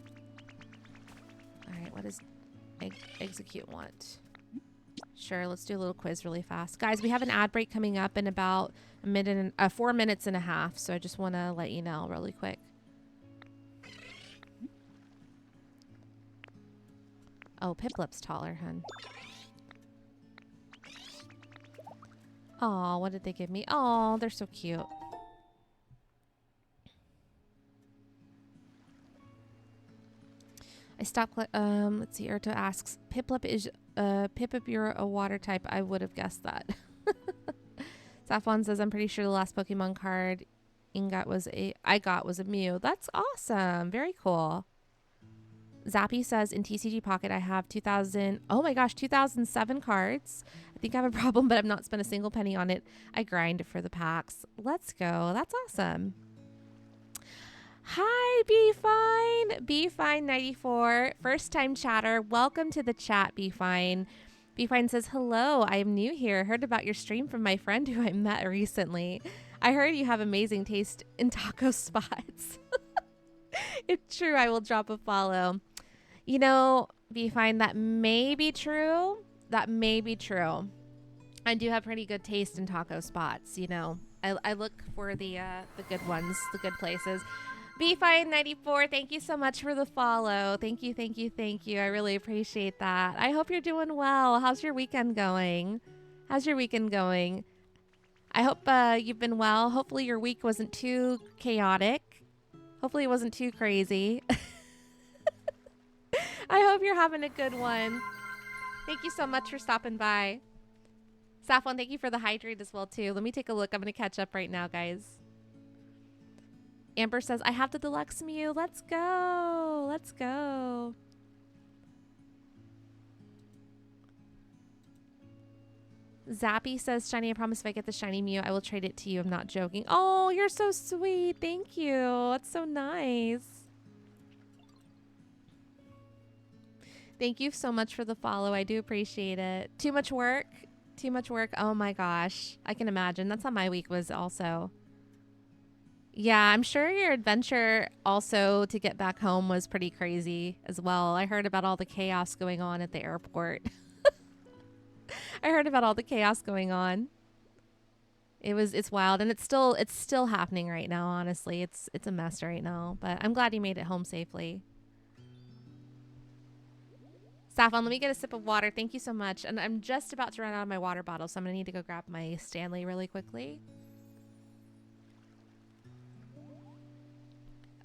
Alright, what does Execute want? Sure, let's do a little quiz really fast. Guys, we have an ad break coming up in about 4 minutes and a half, so I just want to let you know really quick. Oh, Piplip's taller, hun. Aw, what did they give me? Aw, they're so cute. I stopped. Let's see. Erto asks, Piplup is Piplup, you're a water type. I would have guessed that. Saffron says, I'm pretty sure the last Pokemon card I got was a Mew. That's awesome. Very cool. Zappy says, in TCG Pocket, I have 2007 cards. I think I have a problem, but I've not spent a single penny on it. I grind for the packs. Let's go. That's awesome. Hi, BeFine94, first time chatter. Welcome to the chat, BeFine. BeFine says, hello, I am new here. Heard about your stream from my friend who I met recently. I heard you have amazing taste in taco spots. It's true. I will drop a follow. You know, BeFine, that may be true. That may be true. I do have pretty good taste in taco spots. You know, I look for the good ones, the good places. BeFine94, thank you so much for the follow. Thank you, thank you, thank you. I really appreciate that. I hope you're doing well. How's your weekend going? How's your weekend going? I hope you've been well. Hopefully your week wasn't too chaotic. Hopefully it wasn't too crazy. I hope you're having a good one. Thank you so much for stopping by. Saffron, thank you for the hydrate as well, too. Let me take a look. I'm going to catch up right now, guys. Amber says, I have the deluxe Mew. Let's go. Let's go. Zappy says, Shiny, I promise if I get the shiny Mew, I will trade it to you. I'm not joking. Oh, you're so sweet. Thank you. That's so nice. Thank you so much for the follow. I do appreciate it. Too much work? Too much work? Oh my gosh. I can imagine. That's how my week was also. Yeah, I'm sure your adventure also to get back home was pretty crazy as well. I heard about all the chaos going on at the airport. I heard about all the chaos going on. It's wild, and it's still happening right now, honestly. It's a mess right now, but I'm glad you made it home safely. Saffron, let me get a sip of water. Thank you so much. And I'm just about to run out of my water bottle, so I'm going to need to go grab my Stanley really quickly.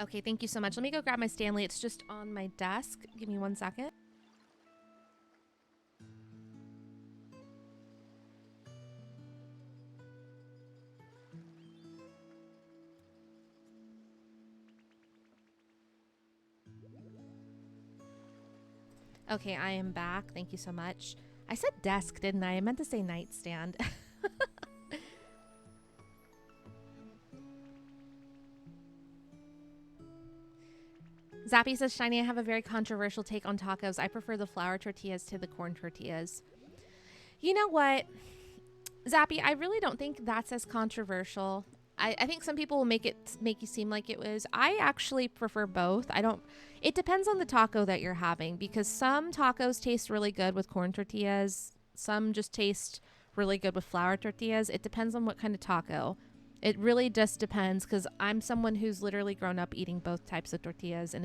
Okay, thank you so much. Let me go grab my Stanley. It's just on my desk. Give me 1 second. Okay, I am back. Thank you so much. I said desk, didn't I? I meant to say nightstand. Zappy says, Shiny, I have a very controversial take on tacos. I prefer the flour tortillas to the corn tortillas. You know what, Zappy, I really don't think that's as controversial. I think some people will make you seem like it was. I actually prefer both. It depends on the taco that you're having, because some tacos taste really good with corn tortillas. Some just taste really good with flour tortillas. It depends on what kind of taco. It really just depends, because I'm someone who's literally grown up eating both types of tortillas, and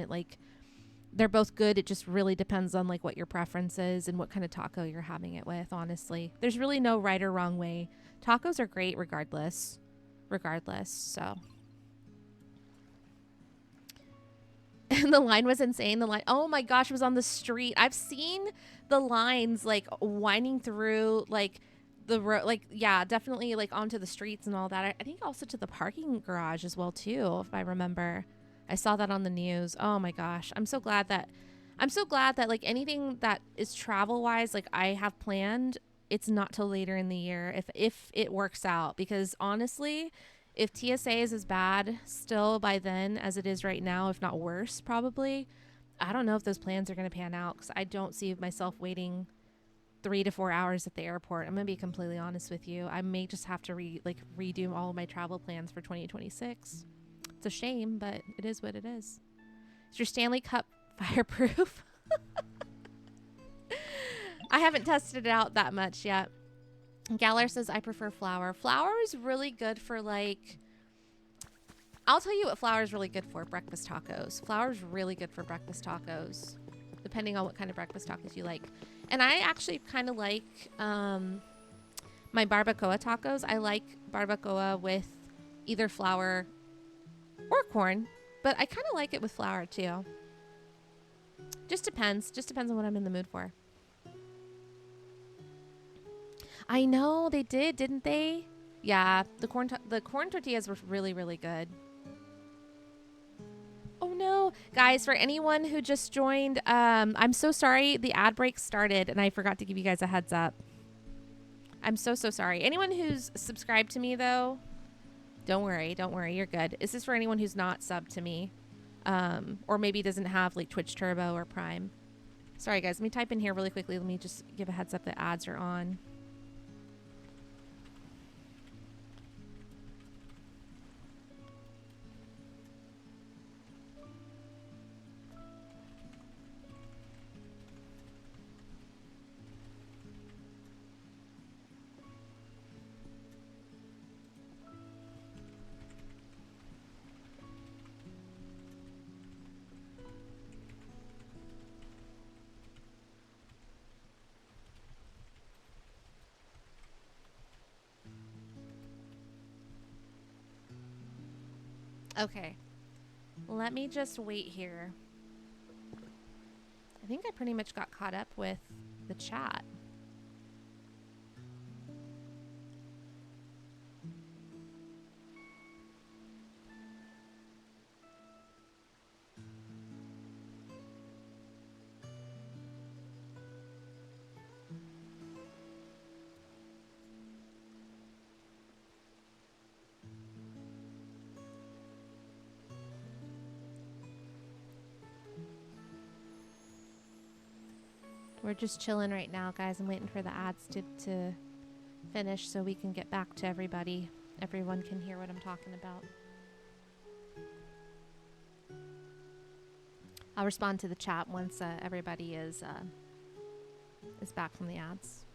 they're both good. It just really depends on like what your preference is and what kind of taco you're having it with, honestly. There's really no right or wrong way. Tacos are great regardless, so. And the line was insane. The line, oh my gosh, it was on the street. I've seen the lines like winding through like the road, like, yeah, definitely like onto the streets and all that. I think also to the parking garage as well too, if I remember. I saw that on the news. Oh my gosh. I'm so glad that like anything that is travel wise, like I have planned it's not till later in the year if it works out, because honestly, if TSA is as bad still by then as it is right now, if not worse, probably, I don't know if those plans are going to pan out, because I don't see myself waiting 3 to 4 hours at the airport. I'm going to be completely honest with you. I may just have to redo all of my travel plans for 2026. It's a shame, but it is what it is. Is your Stanley Cup fireproof? I haven't tested it out that much yet. Galler says, I prefer flour. Flour is really good for, like, I'll tell you what flour is really good for. Breakfast tacos. Flour is really good for breakfast tacos, depending on what kind of breakfast tacos you like. And I actually kind of like my barbacoa tacos. I like barbacoa with either flour or corn, but I kind of like it with flour too. Just depends. Just depends on what I'm in the mood for. I know they did, didn't they? Yeah, the corn tortillas were really, really good. Oh no, guys, for anyone who just joined, I'm so sorry. The ad break started and I forgot to give you guys a heads up. I'm so sorry. Anyone who's subscribed to me though, don't worry, you're good. Is this for anyone who's not subbed to me? Or maybe doesn't have like Twitch Turbo or Prime? Sorry guys, let me type in here really quickly. Let me just give a heads up that ads are on. Okay, let me just wait here. I think I pretty much got caught up with the chat. We're just chilling right now, guys. I'm waiting for the ads to finish so we can get back to everybody. Everyone can hear what I'm talking about. I'll respond to the chat once everybody is back from the ads.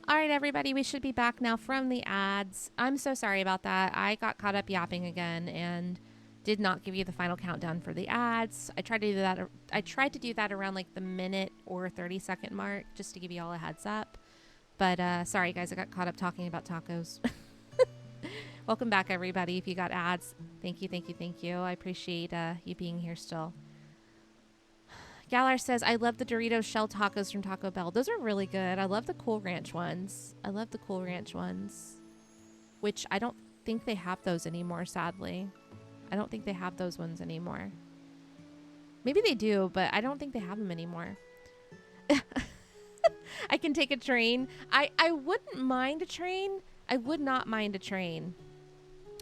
All right, everybody, we should be back now from the ads. I'm so sorry about that. I got caught up yapping again and did not give you the final countdown for the ads. I tried to do that. I tried to do that around like the minute or 30-second mark just to give you all a heads up. But sorry, guys, I got caught up talking about tacos. Welcome back, everybody. If you got ads, thank you. I appreciate you being here still. Galar says, I love the Doritos shell tacos from Taco Bell. Those are really good. I love the Cool Ranch ones. Which I don't think they have those anymore, sadly. I don't think they have those ones anymore. Maybe they do, but I don't think they have them anymore. I can take a train. I wouldn't mind a train. I would not mind a train.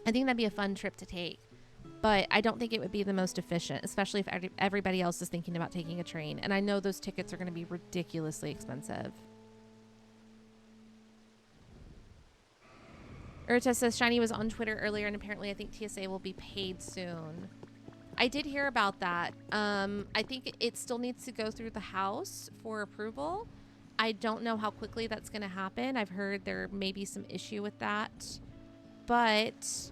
I think that'd be a fun trip to take. but I don't think it would be the most efficient, especially if everybody else is thinking about taking a train. And I know those tickets are going to be ridiculously expensive. Urta says Shiny was on Twitter earlier, and apparently I think TSA will be paid soon. I did hear about that. I think it still needs to go through the House for approval. I don't know how quickly that's going to happen. I've heard there may be some issue with that. But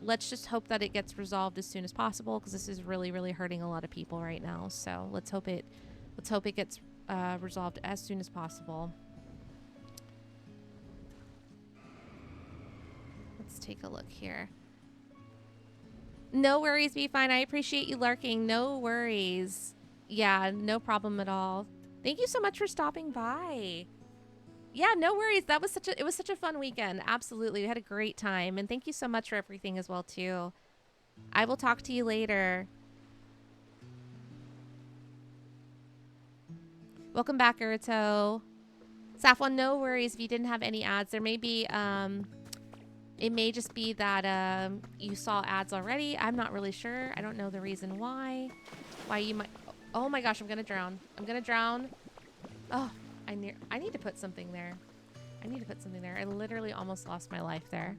let's just hope that it gets resolved as soon as possible, because this is really, really hurting a lot of people right now. So let's hope it gets resolved as soon as possible. Let's take a look here. No worries, be fine. I appreciate you lurking. No worries. Yeah, no problem at all. Thank you so much for stopping by. Yeah, no worries. It was such a fun weekend. Absolutely. We had a great time. And thank you so much for everything as well, too. I will talk to you later. Welcome back, Urito. Safwan, no worries if you didn't have any ads. There may be, it may just be that you saw ads already. I'm not really sure. I don't know the reason why. Why you might... Oh my gosh, I'm going to drown. I'm going to drown. Oh, I need to put something there. I need to put something there. I literally almost lost my life there.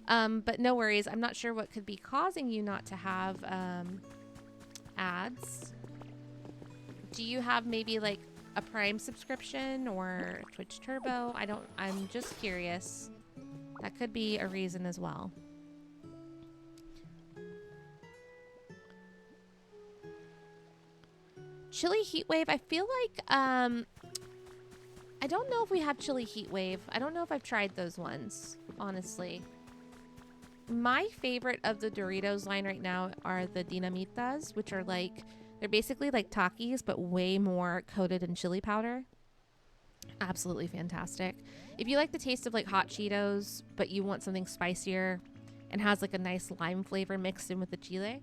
But no worries. I'm not sure what could be causing you not to have ads. Do you have maybe like a Prime subscription or Twitch Turbo? I'm just curious. That could be a reason as well. Chili Heat Wave. I feel like, I don't know if we have Chili Heat Wave. I don't know if I've tried those ones, honestly. My favorite of the Doritos line right now are the Dinamitas, which are like, they're basically like Takis, but way more coated in chili powder. Absolutely fantastic. If you like the taste of like hot Cheetos, but you want something spicier and has like a nice lime flavor mixed in with the chile,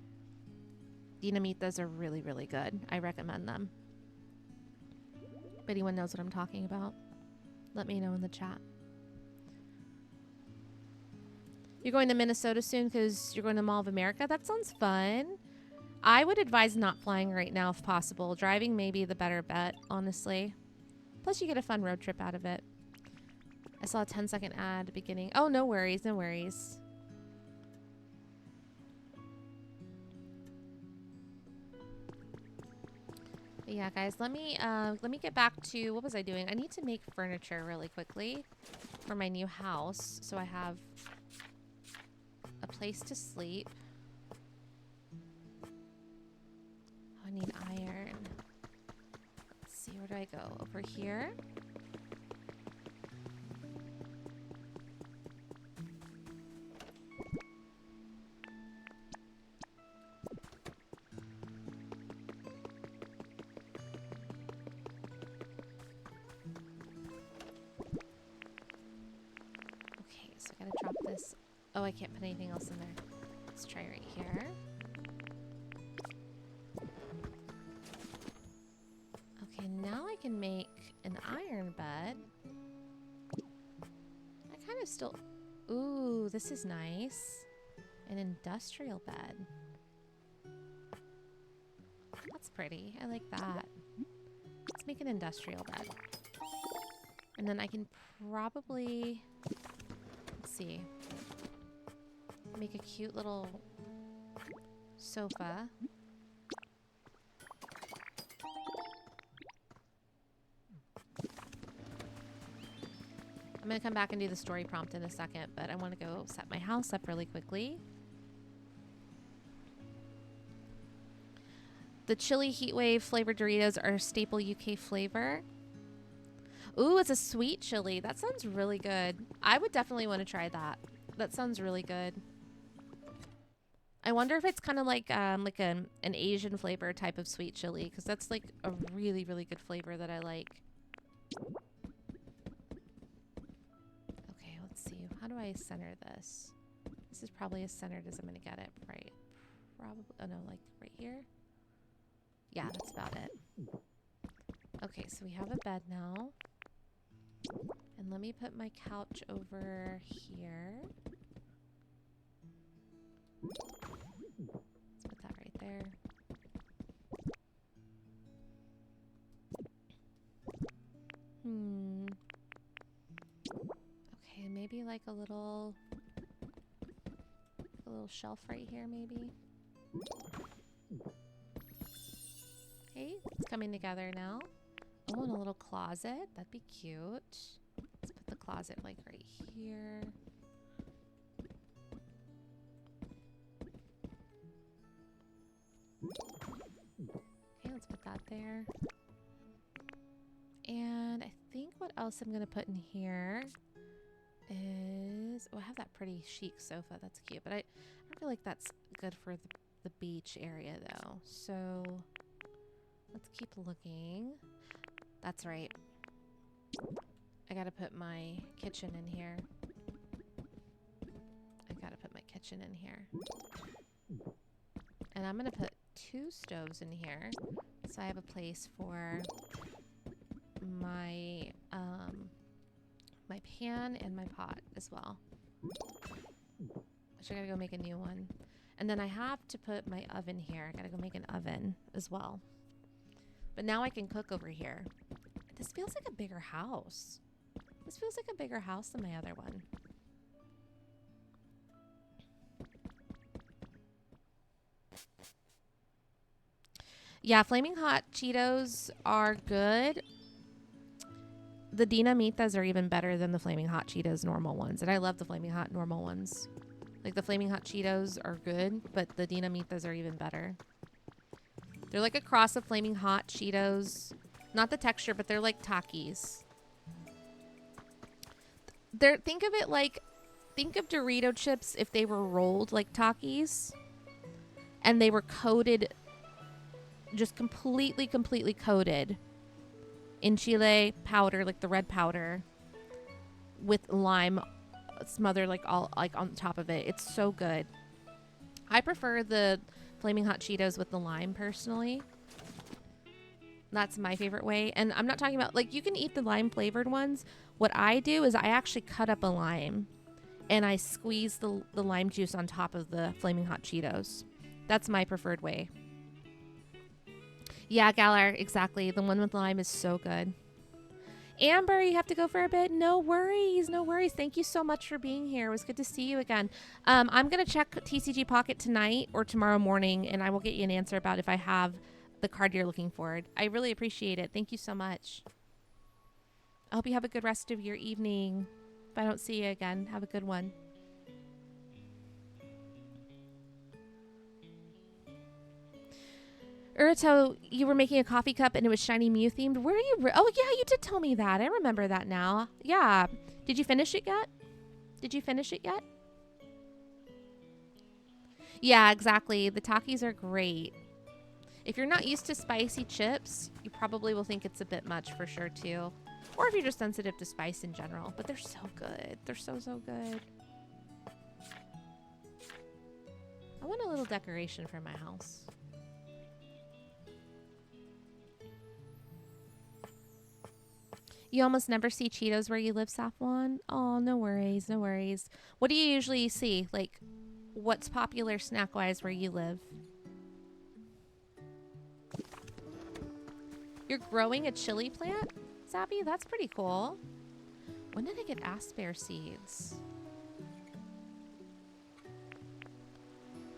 Dinamitas are really, really good. I recommend them. If anyone knows what I'm talking about, let me know in the chat. You're going to Minnesota soon because you're going to Mall of America? That sounds fun. I would advise not flying right now if possible. Driving may be the better bet, honestly. Plus, you get a fun road trip out of it. I saw a 10-second ad at the beginning. Oh, no worries, no worries. But yeah, guys, let me get back to, what was I doing? I need to make furniture really quickly for my new house, so I have a place to sleep. I need iron. Let's see, where do I go? Over here. Okay, so I gotta drop this. Oh, I can't put anything else in there. Let's try right here. Okay, now I can make an iron bed. I kind of still... Ooh, this is nice. An industrial bed. That's pretty. I like that. Let's make an industrial bed. And then I can probably... Let's see. Make a cute little sofa. I'm going to come back and do the story prompt in a second, but I want to go set my house up really quickly. The chili heatwave flavored Doritos are a staple UK flavor. Ooh, it's a sweet chili. That sounds really good. I would definitely want to try that. That sounds really good. I wonder if it's kind of like an Asian flavor type of sweet chili, because that's like a really, really good flavor that I like. Okay, let's see. How do I center this? This is probably as centered as I'm going to get it, right? Probably. Oh, no, like right here? Yeah, that's about it. Okay, so we have a bed now. And let me put my couch over here. there. Okay, maybe like a little shelf right here, maybe. Okay, it's coming together now. Oh, and a little closet. That'd be cute. Let's put the closet like right here. Okay, let's put that there. And I think what else I'm gonna put in here is, oh, I have that pretty chic sofa. That's cute, but I don't feel like that's good for the beach area though. So let's keep looking. That's right. I gotta put my kitchen in here. And I'm gonna put 2 stoves in here. So I have a place for my my pan and my pot as well. Which I gotta go make a new one. And then I have to put my oven here. I gotta go make an oven as well. But now I can cook over here. This feels like a bigger house. This feels like a bigger house than my other one. Yeah, Flaming Hot Cheetos are good. The Dinamitas are even better than the Flaming Hot Cheetos normal ones. And I love the Flaming Hot normal ones. Like the Flaming Hot Cheetos are good, but the Dinamitas are even better. They're like a cross of Flaming Hot Cheetos. Not the texture, but they're like Takis. Think of it like, think of Dorito chips if they were rolled like Takis. And they were coated, just completely coated in chile powder, like the red powder, with lime smothered like all like on top of it. It's so good. I prefer the Flaming Hot Cheetos with the lime personally. That's my favorite way. And I'm not talking about, like, you can eat the lime flavored ones. What I do is I actually cut up a lime and I squeeze the lime juice on top of the Flaming Hot Cheetos. That's my preferred way. Yeah, Galar, exactly. The one with lime is so good. Amber, you have to go for a bit. No worries, no worries. Thank you so much for being here. It was good to see you again. I'm going to check TCG Pocket tonight or tomorrow morning, and I will get you an answer about if I have the card you're looking for. I really appreciate it. Thank you so much. I hope you have a good rest of your evening. If I don't see you again, have a good one. Urito, you were making a coffee cup and it was Shiny Mew themed. Where are you? Oh, yeah, you did tell me that. I remember that now. Yeah. Did you finish it yet? Yeah, exactly. The Takis are great. If you're not used to spicy chips, you probably will think it's a bit much for sure, too. Or if you're just sensitive to spice in general. But they're so good. They're so, so good. I want a little decoration for my house. You almost never see Cheetos where you live, Safwan? Oh, no worries, no worries. What do you usually see? Like, what's popular snack-wise where you live? You're growing a chili plant, Zappy? That's pretty cool. When did I get aspear seeds?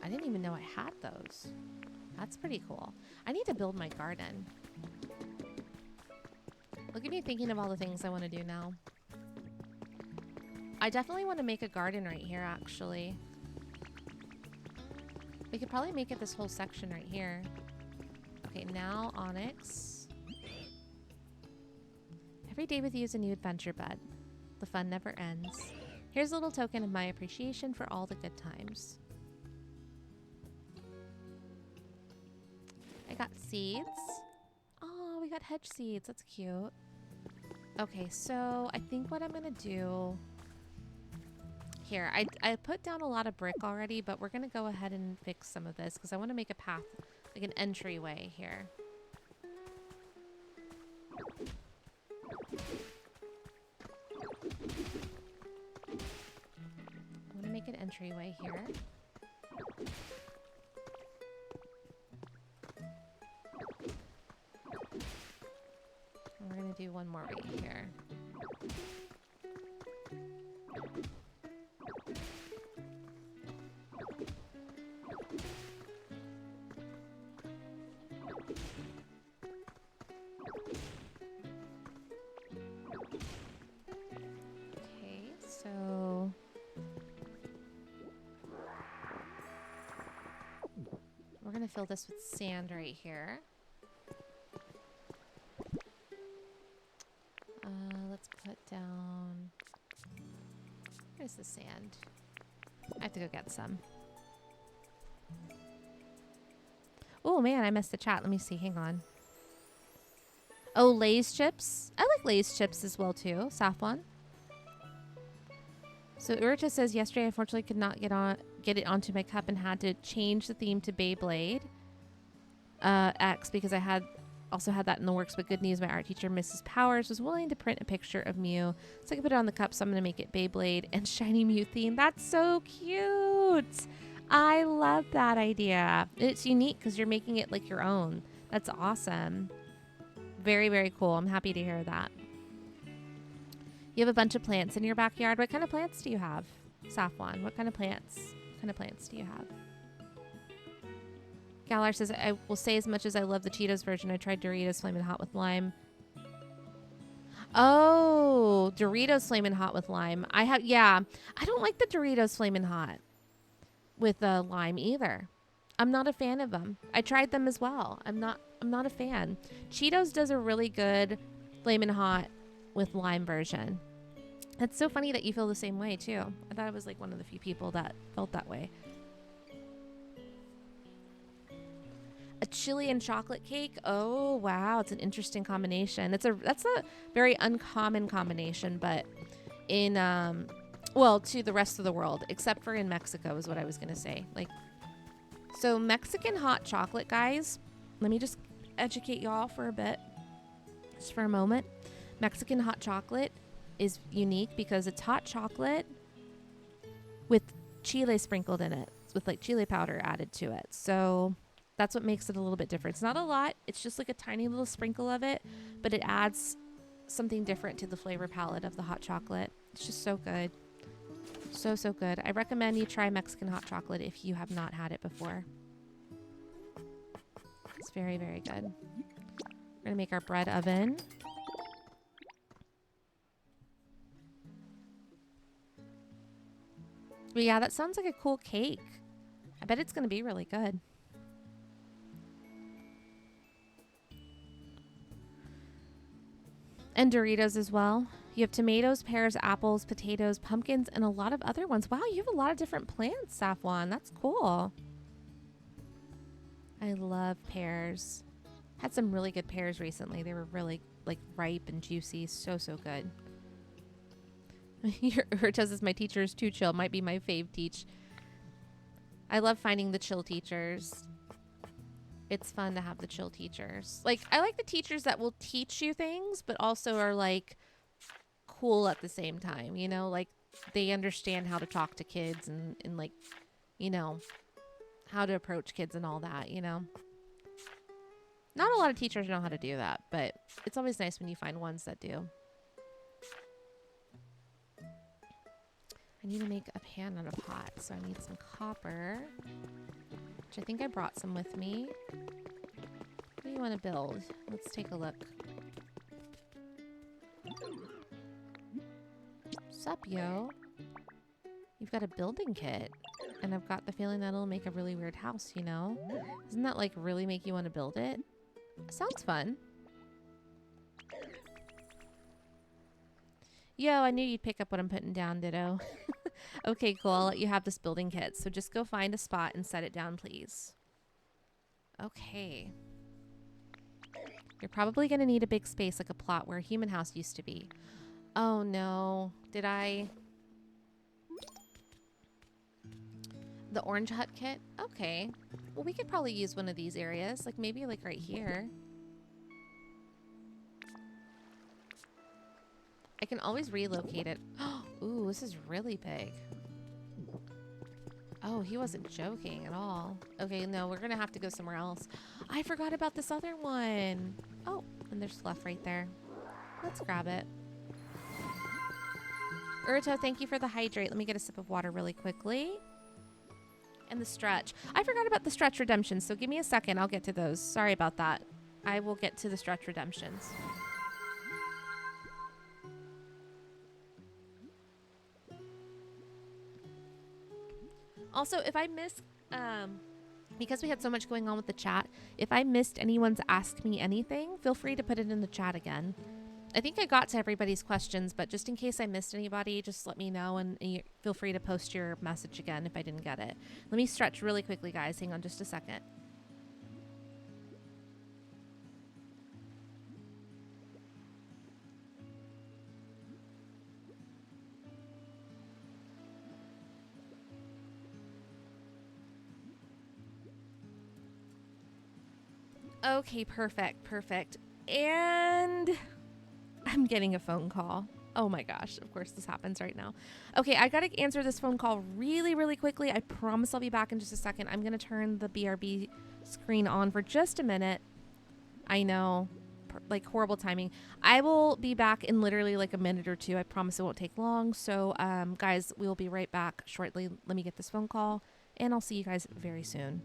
I didn't even know I had those. That's pretty cool. I need to build my garden. Look at me thinking of all the things I want to do now. I definitely want to make a garden right here, actually. We could probably make it this whole section right here. Okay, now Onyx. Every day with you is a new adventure, bud. The fun never ends. Here's a little token of my appreciation for all the good times. I got seeds. Oh, we got hedge seeds. That's cute. Okay, so I think what I'm going to do... Here, I put down a lot of brick already, but we're going to go ahead and fix some of this because I want to make a path, like an entryway here. I'm going to make an entryway here. gonna do one more right here. Okay, so we're gonna fill this with sand right here. Let's put down. Where's the sand? I have to go get some. Oh man, I missed the chat. Let me see. Hang on. Oh, Lay's chips. I like Lay's chips as well too. Safwan. So Urcha says yesterday I unfortunately could not get it onto my cup and had to change the theme to Beyblade X because I also had that in the works. But good news, my art teacher Mrs. Powers was willing to print a picture of Mew, so I could put it on the cup. So I'm gonna make it Beyblade and shiny Mew theme. That's so cute. I love that idea. It's unique because you're making it like your own. That's awesome. Very, very cool. I'm happy to hear that. You have a bunch of plants in your backyard. What kind of plants do you have, Safwan? What kind of plants? What kind of plants do you have? Galar says, I will say as much as I love the Cheetos version, I tried Doritos Flamin' Hot with Lime. Oh, Doritos Flamin' Hot with Lime. I don't like the Doritos Flamin' Hot with lime either. I'm not a fan of them. I tried them as well. I'm not a fan. Cheetos does a really good Flamin' Hot with lime version. It's so funny that you feel the same way too. I thought I was like one of the few people that felt that way. A chili and chocolate cake. Oh wow, it's an interesting combination. That's a very uncommon combination, but in well, to the rest of the world, except for in Mexico is what I was gonna say. Like, so Mexican hot chocolate, guys. Let me just educate y'all for a bit, just for a moment. Mexican hot chocolate is unique because it's hot chocolate with chile sprinkled in it, with like chile powder added to it. So that's what makes it a little bit different. It's not a lot. It's just like a tiny little sprinkle of it, but it adds something different to the flavor palette of the hot chocolate. It's just so good. So, so good. I recommend you try Mexican hot chocolate if you have not had it before. It's very, very good. We're going to make our bread oven. But yeah, that sounds like a cool cake. I bet it's going to be really good. And Doritos as well. You have tomatoes, pears, apples, potatoes, pumpkins, and a lot of other ones. Wow, you have a lot of different plants, Safwan. That's cool. I love pears. Had some really good pears recently. They were really like ripe and juicy. So, so good. Urcha says my teacher is too chill. Might be my fave teach. I love finding the chill teachers. It's fun to have the chill teachers. Like, I like the teachers that will teach you things, but also are like cool at the same time, you know, like they understand how to talk to kids and like, you know, how to approach kids and all that, you know. Not a lot of teachers know how to do that, but it's always nice when you find ones that do. I need to make a pan out of pot, so I need some copper, which I think I brought some with me. What do you want to build? Let's take a look. Sup, yo? You've got a building kit, and I've got the feeling that'll make a really weird house, you know? Doesn't that like really make you want to build it? Sounds fun. Yo, I knew you'd pick up what I'm putting down, Ditto. Okay, cool. I'll let you have this building kit. So just go find a spot and set it down, please. Okay. You're probably going to need a big space like a plot where a human house used to be. Oh, no. Did I... The orange hut kit? Okay. Well, we could probably use one of these areas. Like maybe like right here. I can always relocate it. Ooh, this is really big. Oh, he wasn't joking at all. Okay, no, we're gonna have to go somewhere else. I forgot about this other one. Oh, and there's fluff right there. Let's grab it. Urto, thank you for the hydrate. Let me get a sip of water really quickly. And the stretch. I forgot about the stretch redemptions, so give me a second. I'll get to those. Sorry about that. I will get to the stretch redemptions. Also, if I miss, because we had so much going on with the chat, if I missed anyone's Ask Me Anything, feel free to put it in the chat again. I think I got to everybody's questions, but just in case I missed anybody, just let me know, and feel free to post your message again if I didn't get it. Let me stretch really quickly, guys. Hang on just a second. Okay, perfect. And I'm getting a phone call. Oh my gosh, of course this happens right now. Okay, I gotta answer this phone call really quickly. I promise I'll be back in just a second. I'm gonna turn the BRB screen on for just a minute. I know, like horrible timing. I will be back in literally like a minute or two. I promise it won't take long. So guys, we'll be right back shortly. Let me get this phone call and I'll see you guys very soon.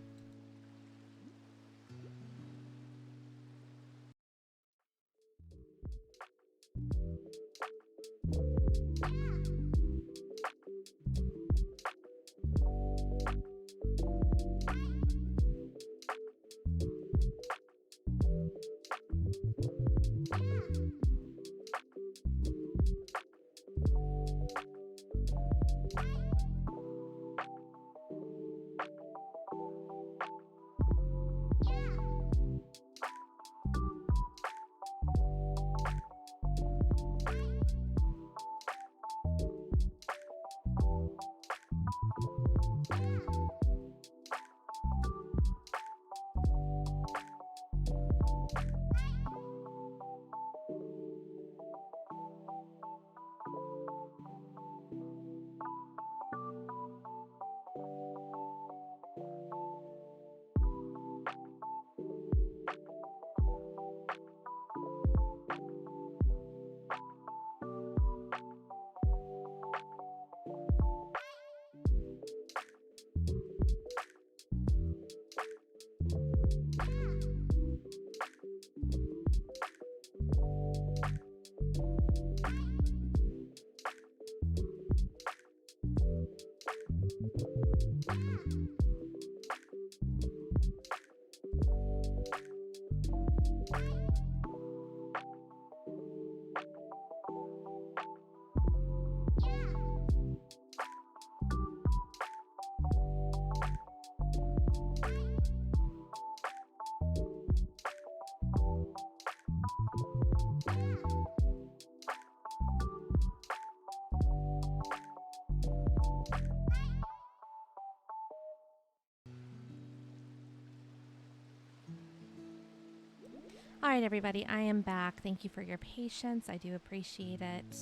All right, everybody, I am back. Thank you for your patience. I do appreciate it.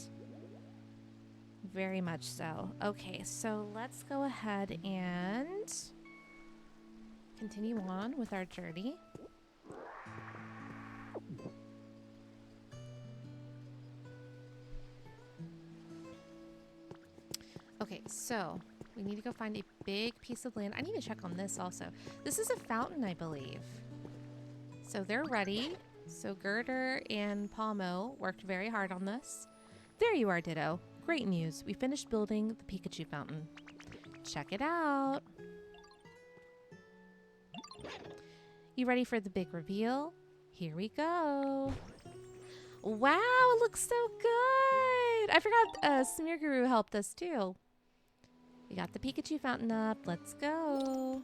Very much so. Okay, so let's go ahead and continue on with our journey. Okay, so we need to go find a big piece of land. I need to check on this also. This is a fountain, I believe. So they're ready. So Girder and Palmo worked very hard on this. There you are, Ditto. Great news. We finished building the Pikachu fountain. Check it out. You ready for the big reveal? Here we go. Wow, it looks so good. I forgot Samir Guru helped us too. We got the Pikachu fountain up. Let's go.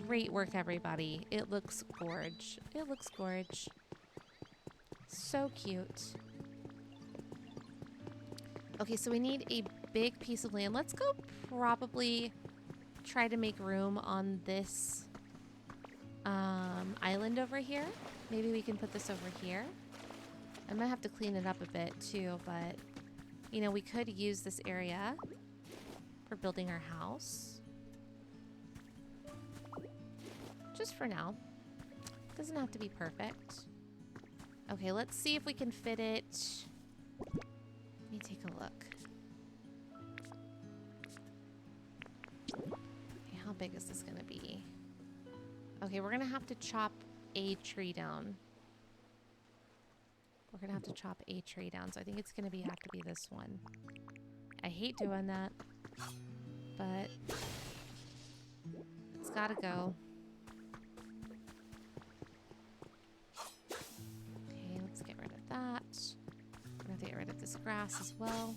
Great work, everybody. It looks gorge. It looks gorge. So cute. Okay, so we need a big piece of land. Let's go probably try to make room on this island over here. Maybe we can put this over here. I might have to clean it up a bit too, but you know, we could use this area for building our house. Just for now. Doesn't have to be perfect. Okay, let's see if we can fit it. Let me take a look. Okay, how big is this gonna be? Okay, we're gonna have to chop a tree down. We're gonna have to chop a tree down, so I think it's gonna have to be this one. I hate doing that, but it's gotta go. Okay, let's get rid of that. We're gonna have to get rid of this grass as well.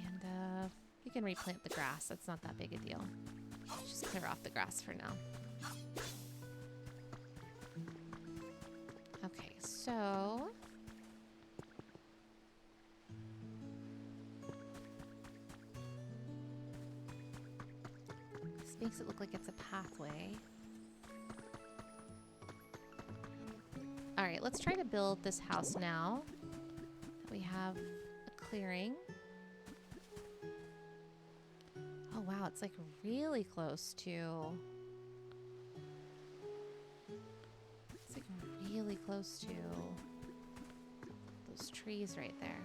And you can replant the grass. That's not that big a deal. Just clear off the grass for now. Okay, so this makes it look like it's a pathway. All right, let's try to build this house now. We have a clearing. Oh wow, it's like really close to... It's like really close to those trees right there.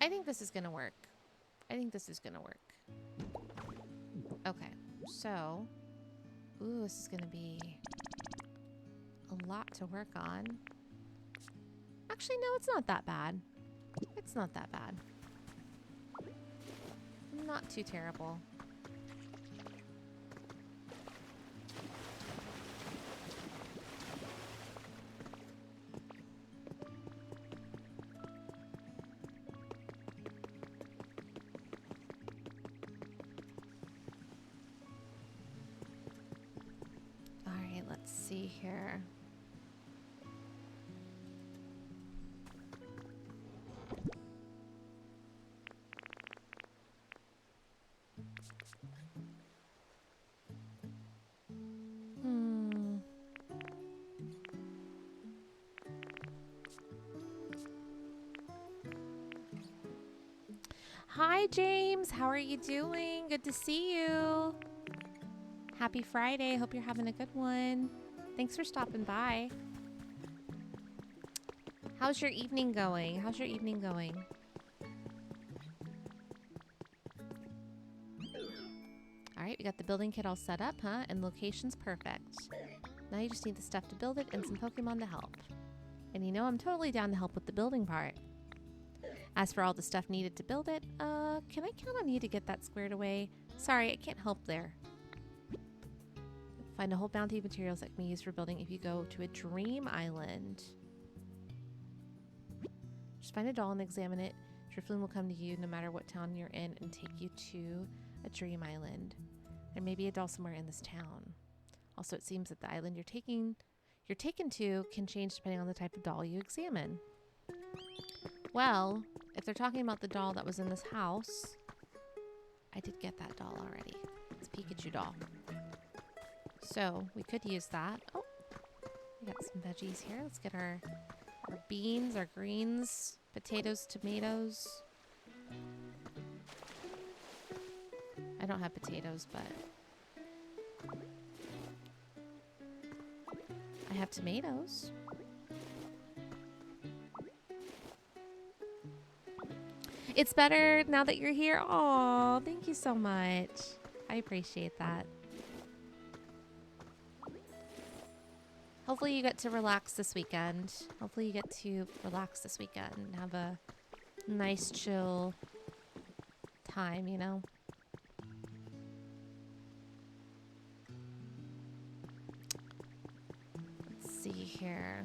I think this is gonna work. I think this is gonna work. Okay, so... Ooh, this is gonna be a lot to work on. Actually, no, it's not that bad. It's not that bad. Not too terrible. All right, let's see here. Hi, James. How are you doing? Good to see you. Happy Friday. Hope you're having a good one. Thanks for stopping by. How's your evening going? How's your evening going? All right, we got the building kit all set up, huh? And location's perfect. Now you just need the stuff to build it and some Pokemon to help. And you know I'm totally down to help with the building part. As for all the stuff needed to build it, can I count on you to get that squared away? Sorry, I can't help there. Find a whole bounty of materials that can be used for building if you go to a dream island. Just find a doll and examine it. Drifloon will come to you no matter what town you're in and take you to a dream island. There may be a doll somewhere in this town. Also, it seems that the island you're taken to can change depending on the type of doll you examine. Well, if they're talking about the doll that was in this house, I did get that doll already. It's a Pikachu doll. So we could use that. Oh, we got some veggies here. Let's get our beans, our greens, potatoes, tomatoes. I don't have potatoes, but I have tomatoes. It's better now that you're here. Aw, thank you so much. I appreciate that. Hopefully you get to relax this weekend. Hopefully you get to relax this weekend and have a nice, chill time, you know? Let's see here.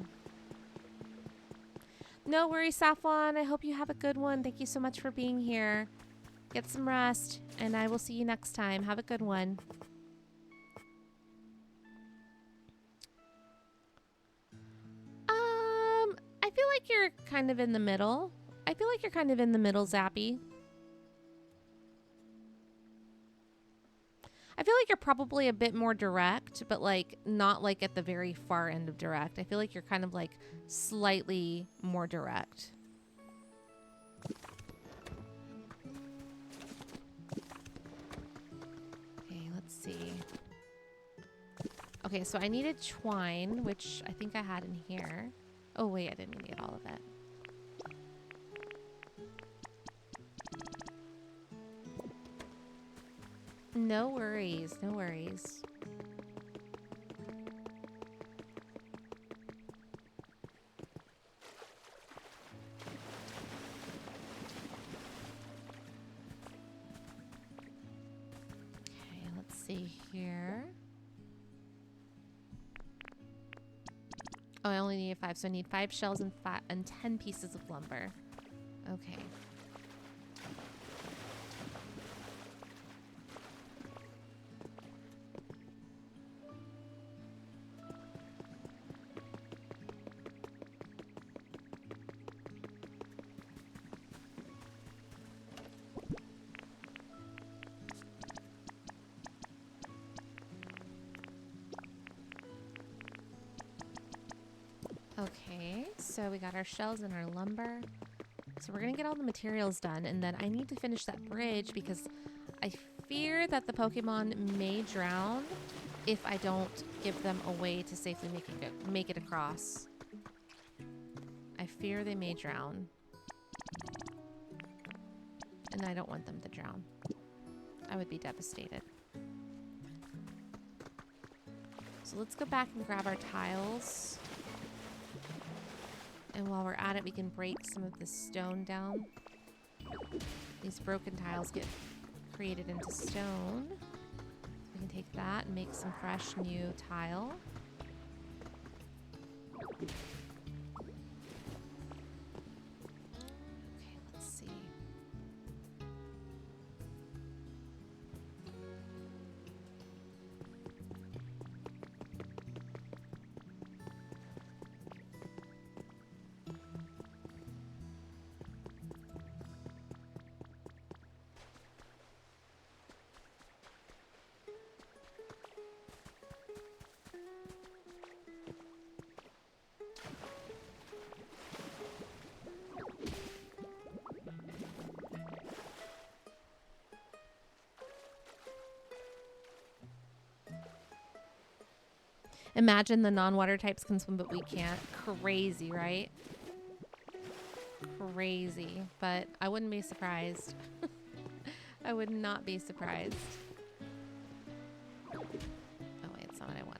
No worries, Safwan. I hope you have a good one. Thank you so much for being here. Get some rest, and I will see you next time. Have a good one. I feel like you're kind of in the middle. I feel like you're kind of in the middle, Zappy. I feel like you're probably a bit more direct, but like not like at the very far end of direct. I feel like you're kind of like slightly more direct. Okay, let's see. Okay, so I needed twine, which I think I had in here. Oh, wait, I didn't get all of it. No worries, no worries. Okay, let's see here. Oh, I only needed 5, so I need 5 shells and 10 pieces of lumber. Okay. Okay, so we got our shells and our lumber. So we're gonna get all the materials done, and then I need to finish that bridge because I fear that the Pokemon may drown if I don't give them a way to safely make it across. I fear they may drown. And I don't want them to drown. I would be devastated. So let's go back and grab our tiles. And while we're at it, we can break some of the stone down. These broken tiles get created into stone. We can take that and make some fresh new tile. Okay, let's see. Imagine the non-water types can swim, but we can't. Crazy, right? Crazy. But I wouldn't be surprised. I would not be surprised. Oh, wait, it's not what I wanted.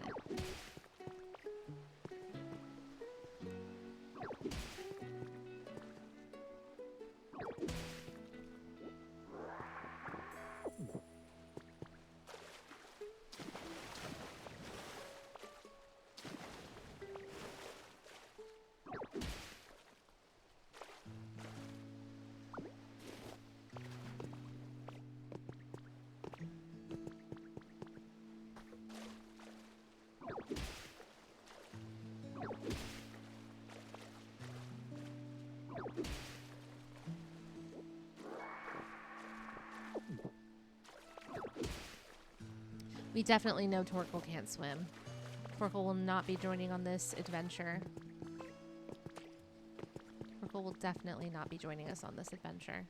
We definitely know Torkoal can't swim. Torkoal will not be joining on this adventure. Torkoal will definitely not be joining us on this adventure.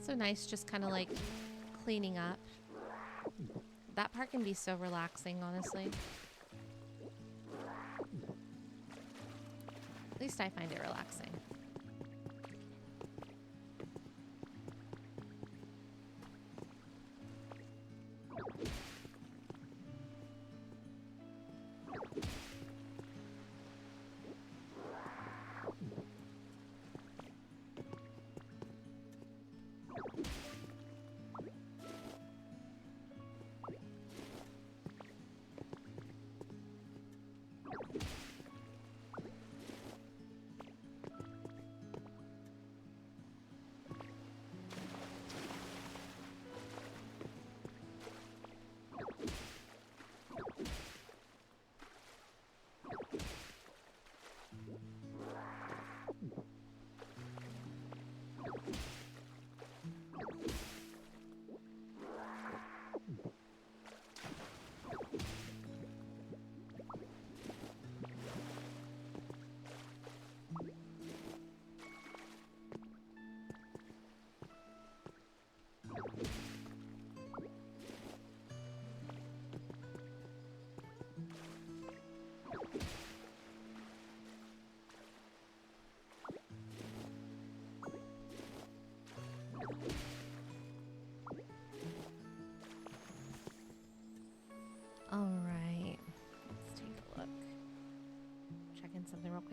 So nice, just kind of like cleaning up. That part can be so relaxing, honestly. At least I find it relaxing.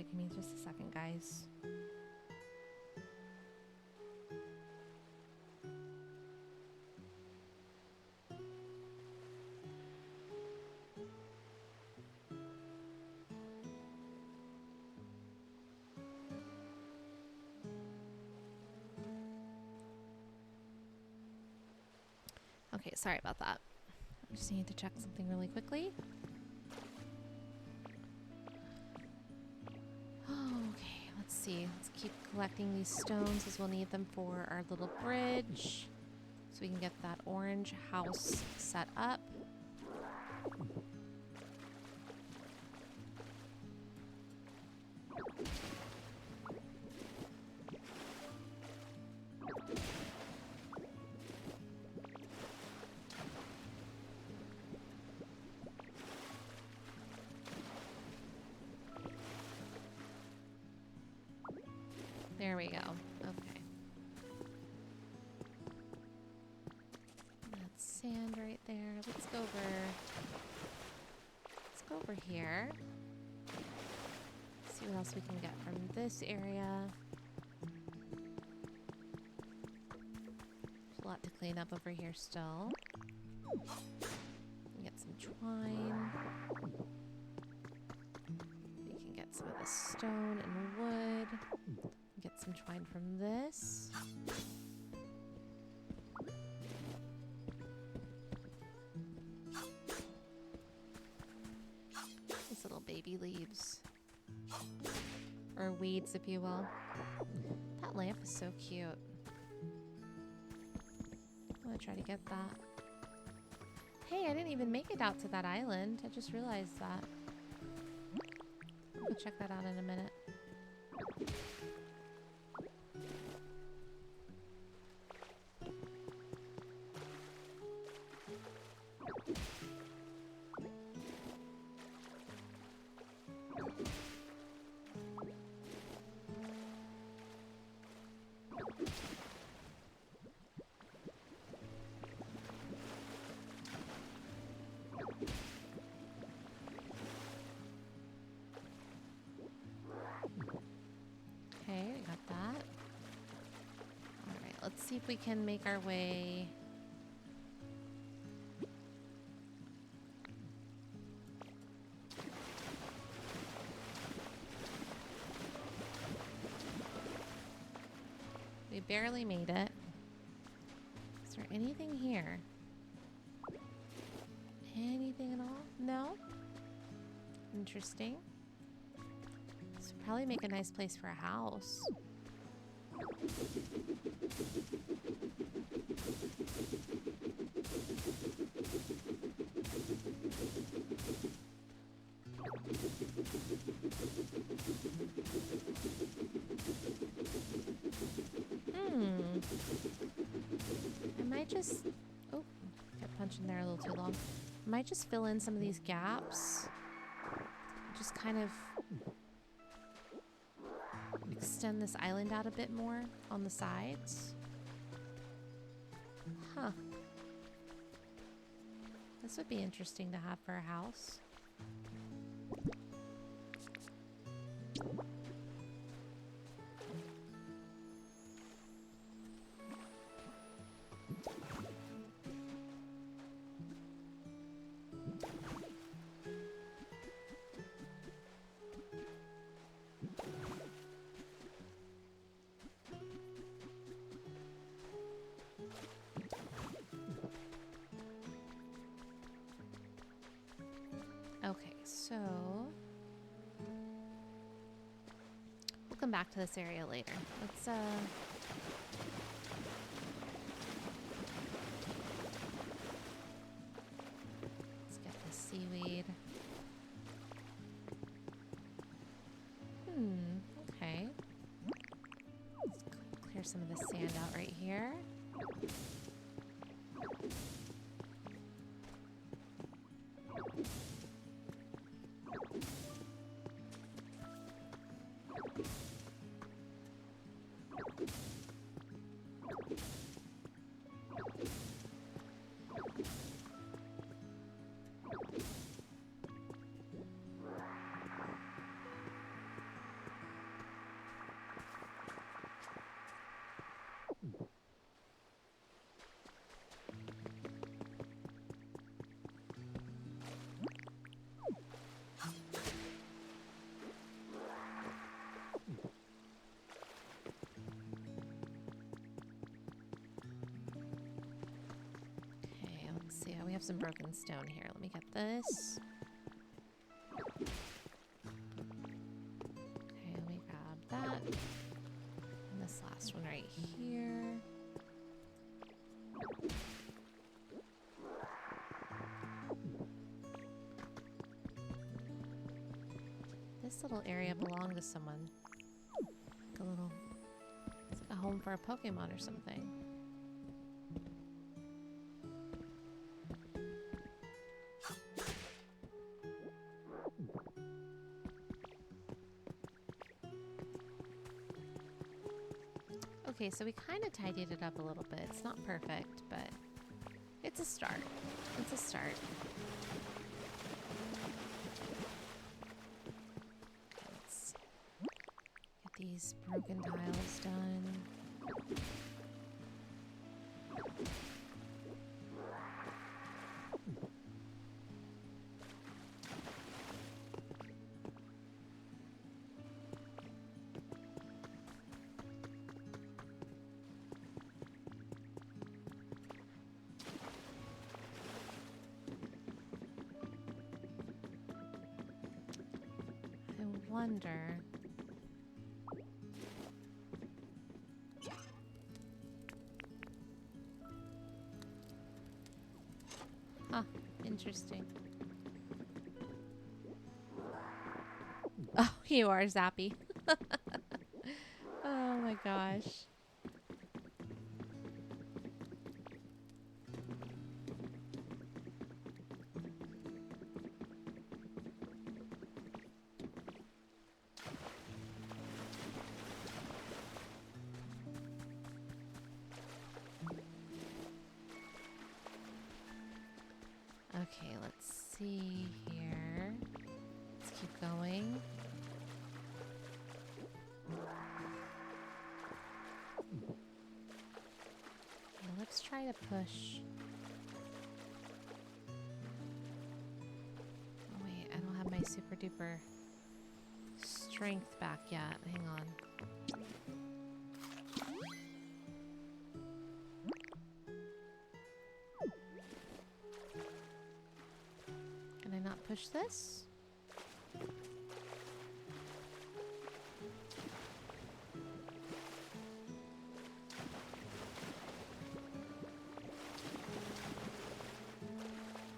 Give me just a second, guys. Okay, sorry about that. I just need to check something really quickly. Okay, let's see. Let's keep collecting these stones as we'll need them for our little bridge. So we can get that orange house set up. There we go. Okay. That's sand right there. Let's go over here. See what else we can get from this area. There's a lot to clean up over here still. Get some twine. We can get some of the stone and wood. Get some twine from this. These little baby leaves. Or weeds, if you will. That lamp is so cute. I'm gonna try to get that. Hey, I didn't even make it out to that island. I just realized that. I'll go check that out in a minute. Okay, we got that. Alright, let's see if we can make our way. We barely made it. Is there anything here? Anything at all? No? Interesting. This would probably make a nice place for a house. I might just... Oh, got punched in there a little too long. I might just fill in some of these gaps. Just kind of extend this island out a bit more on the sides. Huh. This would be interesting to have for a house. Okay, so we'll come back to this area later. Let's get this seaweed. Okay. Let's clear some of the sand out right here. have some broken stone here. Let me get this. Okay, let me grab that. And this last one right here. This little area belonged to someone. Like a little... It's like a home for a Pokemon or something. Okay, so we kind of tidied it up a little bit. It's not perfect, but it's a start. It's a start. Okay, let's get these broken tiles done. Wonder. Huh, interesting. Oh, you are Zappy. Oh my gosh. Okay, let's see here. Let's keep going. Okay, let's try to push. Oh wait, I don't have my super duper strength back yet. Hang on. Push this.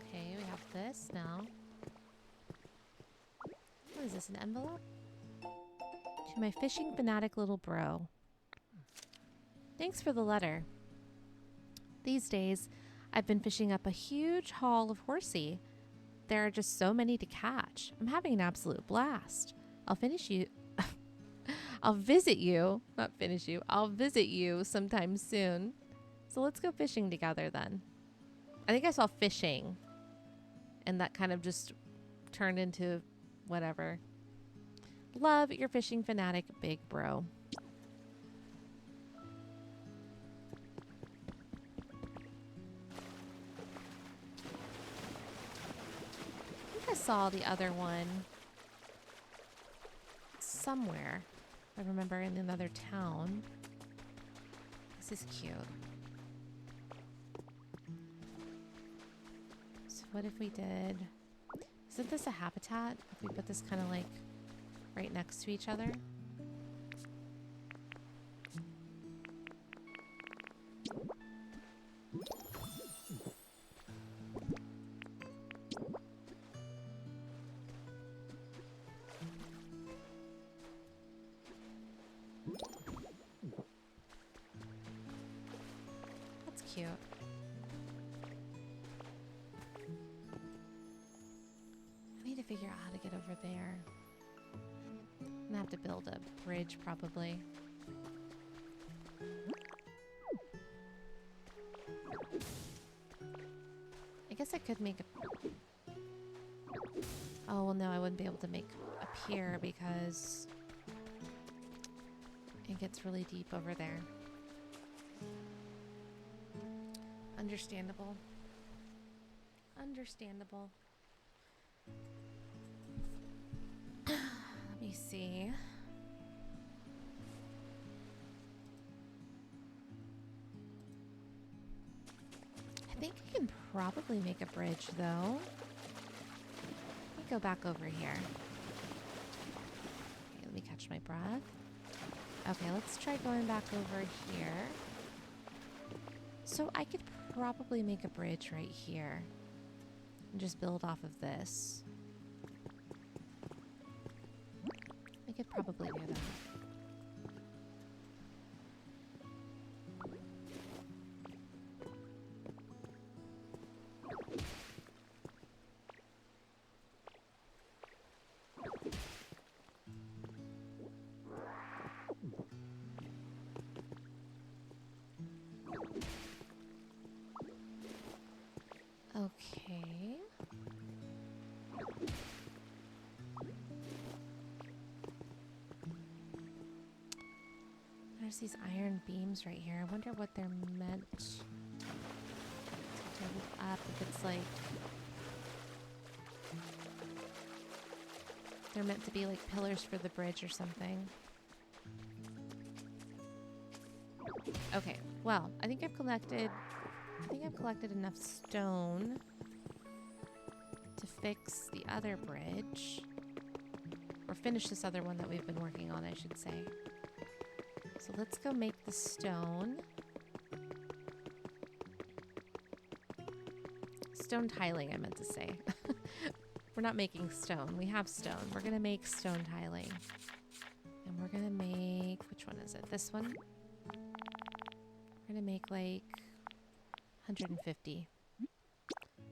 Okay, we have this now. What is this, an envelope? To my fishing fanatic little bro. Thanks for the letter. These days, I've been fishing up a huge haul of horsey. There are just so many to catch. I'm having an absolute blast. I'll visit you. I'll visit you sometime soon. So let's go fishing together then. I think I saw fishing. And that kind of just turned into whatever. Love, your fishing fanatic big bro. I saw the other one somewhere. I remember in another town. This is cute. So what if we did... Isn't this a habitat? If we put this kind of like right next to each other? Cute. I need to figure out how to get over there. I'm gonna have to build a bridge probably. I guess I could make a... Oh, well no, I wouldn't be able to make a pier because it gets really deep over there. Understandable. Understandable. Let me see. I think I can probably make a bridge, though. Let me go back over here. Okay, let me catch my breath. Okay, let's try going back over here. So I could probably make a bridge right here and just build off of this. I could probably do that. Okay. There's these iron beams right here. I wonder what they're meant to hold up. If it's like they're meant to be like pillars for the bridge or something. Okay. Well, I think I've collected enough stone to fix the other bridge. Or finish this other one that we've been working on, I should say. So let's go make the stone. Stone tiling, I meant to say. We're not making stone. We have stone. We're going to make stone tiling. And we're going to make... Which one is it? This one? We're going to make like 150.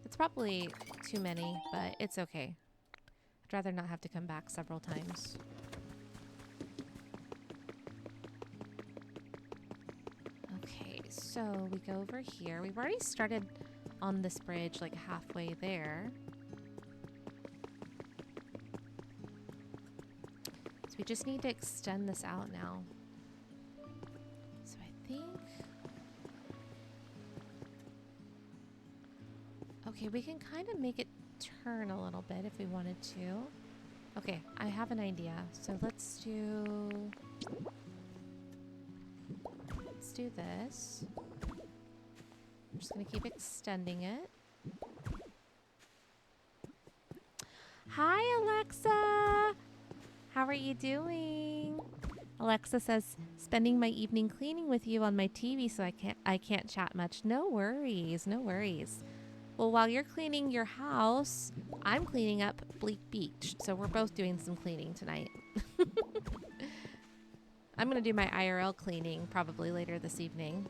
It's probably too many, but it's okay. I'd rather not have to come back several times. Okay, so we go over here. We've already started on this bridge like halfway there. So we just need to extend this out now. So I think... Okay, we can kind of make it turn a little bit if we wanted to. Okay, I have an idea. So let's do this. I'm just gonna keep extending it. Hi, Alexa! How are you doing? Alexa says, spending my evening cleaning with you on my TV so I can't chat much. No worries, no worries. Well, while you're cleaning your house, I'm cleaning up Bleak Beach. So we're both doing some cleaning tonight. I'm going to do my IRL cleaning probably later this evening.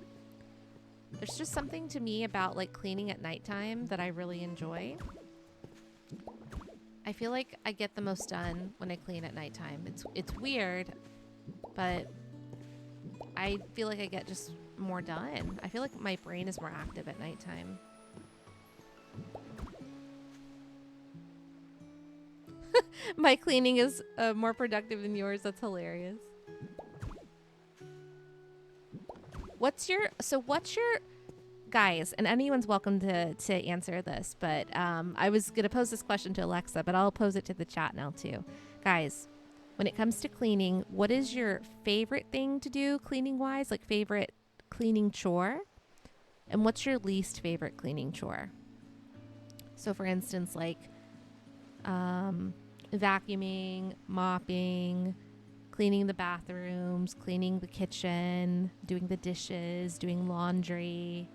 There's just something to me about like cleaning at nighttime that I really enjoy. I feel like I get the most done when I clean at nighttime. It's weird, but I feel like I get just more done. I feel like my brain is more active at nighttime. My cleaning is more productive than yours. That's hilarious. What's your guys, and anyone's welcome to answer this, but I was gonna pose this question to Alexa, but I'll pose it to the chat now too. Guys, when it comes to cleaning, what is your favorite thing to do cleaning wise, like favorite cleaning chore? And what's your least favorite cleaning chore? So for instance, like vacuuming, mopping, cleaning the bathrooms, cleaning the kitchen, doing the dishes, doing laundry,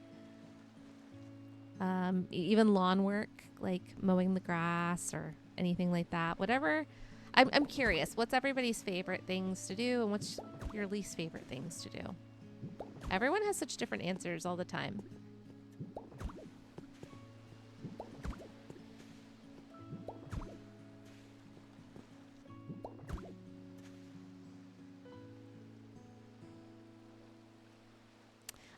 even lawn work, like mowing the grass or anything like that. Whatever. I'm curious, what's everybody's favorite things to do and what's your least favorite things to do? Everyone has such different answers all the time.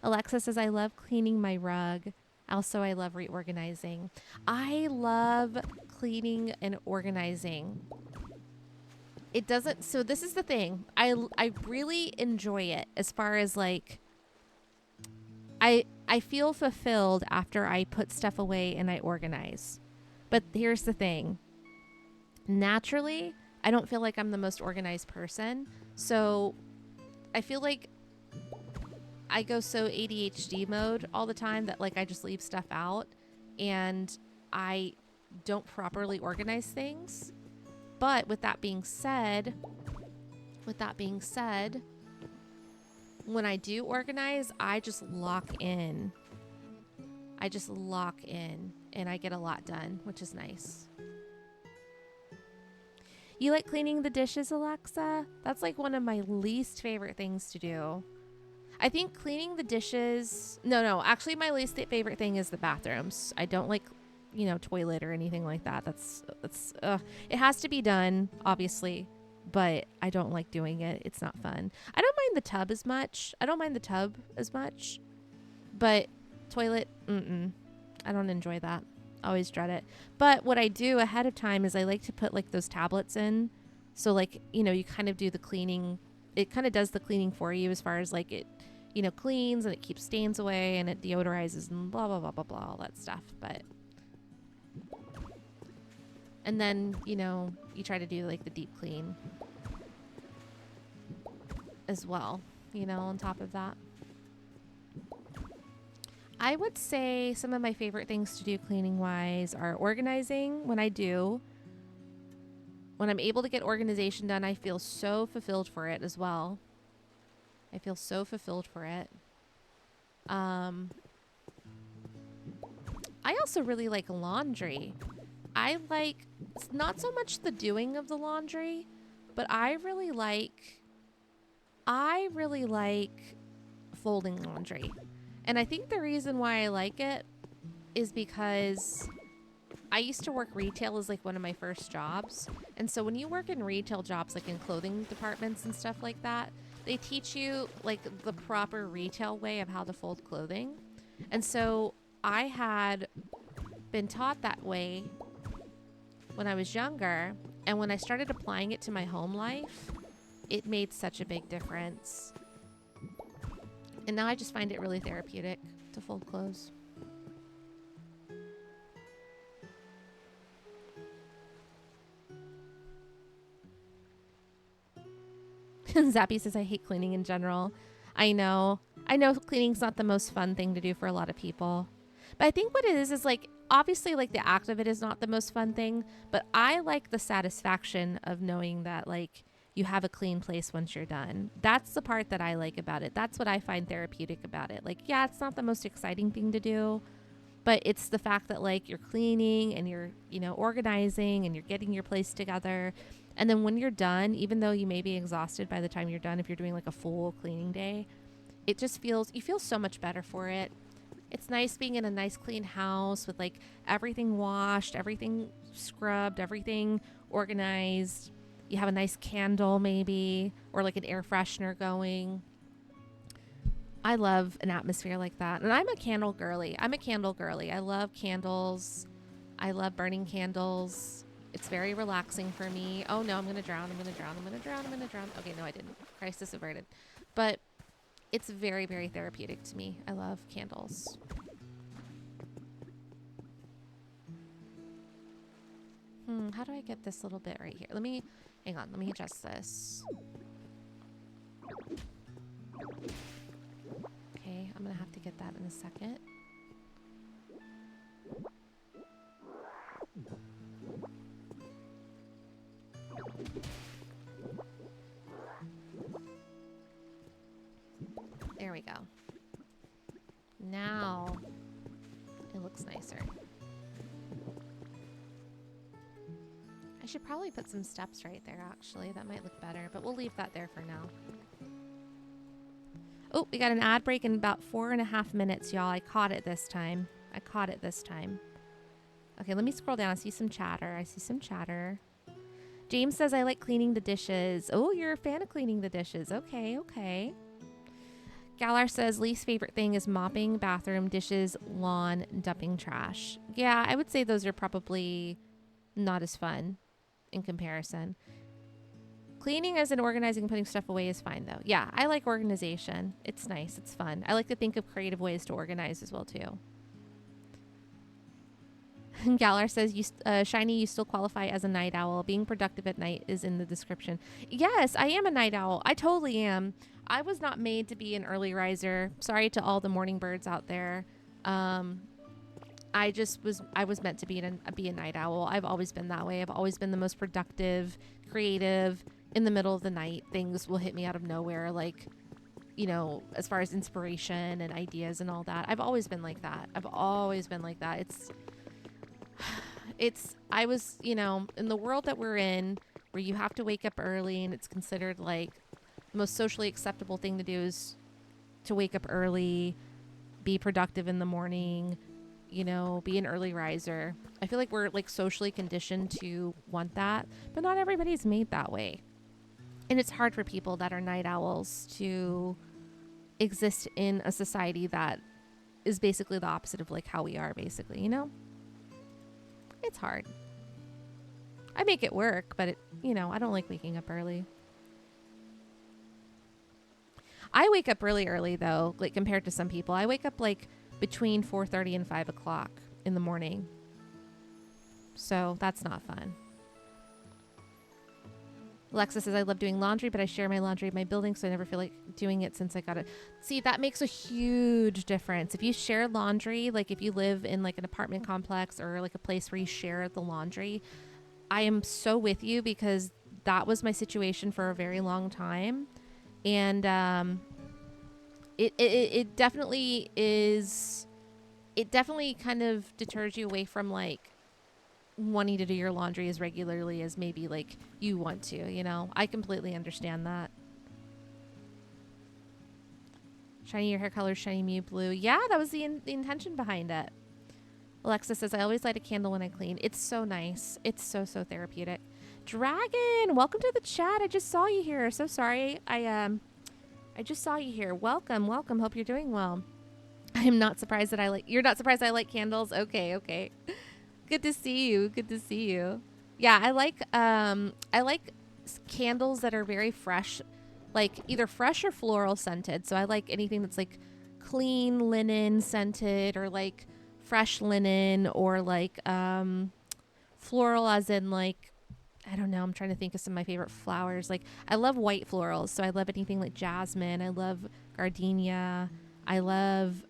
Alexa says, I love cleaning my rug. Also, I love reorganizing. I love cleaning and organizing. It doesn't, so this is the thing. I really enjoy it as far as like, I feel fulfilled after I put stuff away and I organize. But here's the thing. Naturally, I don't feel like I'm the most organized person. So I feel like I go so ADHD mode all the time that like I just leave stuff out and I don't properly organize things. But with that being said, when I do organize, I just lock in. And I get a lot done, which is nice. You like cleaning the dishes, Alexa? That's like one of my least favorite things to do. I think cleaning the dishes... No. Actually, my least favorite thing is the bathrooms. I don't like, toilet or anything like that. It has to be done, obviously, but I don't like doing it. It's not fun. I don't mind the tub as much. But toilet, I don't enjoy that. I always dread it. But what I do ahead of time is I like to put like those tablets in. So like, you kind of do the cleaning. It kind of does the cleaning for you as far as like it, cleans and it keeps stains away and it deodorizes and blah, blah, blah, blah, blah, all that stuff. And then, you try to do like the deep clean as well, on top of that. I would say some of my favorite things to do cleaning wise are organizing. When I'm able to get organization done, I feel so fulfilled for it as well. I also really like laundry. I like, it's not so much the doing of the laundry, but I really like folding laundry. And I think the reason why I like it is because I used to work retail as like one of my first jobs. And so when you work in retail jobs, like in clothing departments and stuff like that, they teach you like the proper retail way of how to fold clothing. And so I had been taught that way when I was younger. And when I started applying it to my home life, it made such a big difference. And now I just find it really therapeutic to fold clothes. Zappy says, I hate cleaning in general. I know cleaning's not the most fun thing to do for a lot of people. But I think what it is like, obviously like the act of it is not the most fun thing, but I like the satisfaction of knowing that like you have a clean place once you're done. That's the part that I like about it. That's what I find therapeutic about it. Like, yeah, it's not the most exciting thing to do, but it's the fact that like you're cleaning and you're, organizing and you're getting your place together. And then when you're done, even though you may be exhausted by the time you're done, if you're doing like a full cleaning day, it just you feel so much better for it. It's nice being in a nice clean house with like everything washed, everything scrubbed, everything organized. You have a nice candle maybe, or like an air freshener going. I love an atmosphere like that. And I'm a candle girly. I love candles. I love burning candles. It's very relaxing for me. Oh no, I'm going to drown. Okay, no, I didn't. Crisis averted. But it's very, very therapeutic to me. I love candles. How do I get this little bit right here? Hang on, let me adjust this. Okay, I'm gonna have to get that in a second. There we go. Now it looks nicer. I should probably put some steps right there, actually. That might look better, but we'll leave that there for now. Oh, we got an ad break in about 4.5 minutes, y'all. I caught it this time. Okay, let me scroll down. I see some chatter. James says, I like cleaning the dishes. Oh, you're a fan of cleaning the dishes. Okay. Galar says, least favorite thing is mopping, bathroom, dishes, lawn, dumping trash. Yeah, I would say those are probably not as fun in comparison. Cleaning as in organizing and putting stuff away is fine though. Yeah, I like organization. It's nice. It's fun. I like to think of creative ways to organize as well too. Galar says, Shiny, you still qualify as a night owl. Being productive at night is in the description. Yes, I am a night owl. I totally am. I was not made to be an early riser. Sorry to all the morning birds out there. I was meant to be a night owl. I've always been that way. I've always been the most productive, creative. In the middle of the night, things will hit me out of nowhere, like, you know, as far as inspiration and ideas and all that. I've always been like that. I was, you know, in the world that we're in, where you have to wake up early and it's considered like the most socially acceptable thing to do is to wake up early, be productive in the morning, you know, be an early riser. I feel like we're like socially conditioned to want that, but not everybody's made that way. And it's hard for people that are night owls to exist in a society that is basically the opposite of like how we are, basically, you know? It's hard. I make it work, but you know, I don't like waking up early. I wake up really early though, like compared to some people. I wake up like between 4:30 and 5 o'clock in the morning. So that's not fun. Alexa says, I love doing laundry, but I share my laundry in my building, so I never feel like doing it since I got it. See, that makes a huge difference. If you share laundry, like if you live in like an apartment complex or like a place where you share the laundry, I am so with you because that was my situation for a very long time. And it definitely is, it definitely kind of deters you away from like wanting to do your laundry as regularly as maybe like you want to, you know. I completely understand that. Shiny, your hair color, shiny Mew blue. Yeah, that was the intention behind it. Alexa says, I always light a candle when I clean. It's so nice. It's so therapeutic. Dragon, welcome to the chat. I just saw you here. So sorry. I just saw you here. Welcome. Hope you're doing well. I am not surprised that you're not surprised I like candles. Okay. Good to see you. Yeah, I like candles that are very fresh, like either fresh or floral scented. So I like anything that's like clean linen scented or like fresh linen or like floral as in like, I don't know, I'm trying to think of some of my favorite flowers. Like I love white florals, so I love anything like jasmine. I love gardenia. I love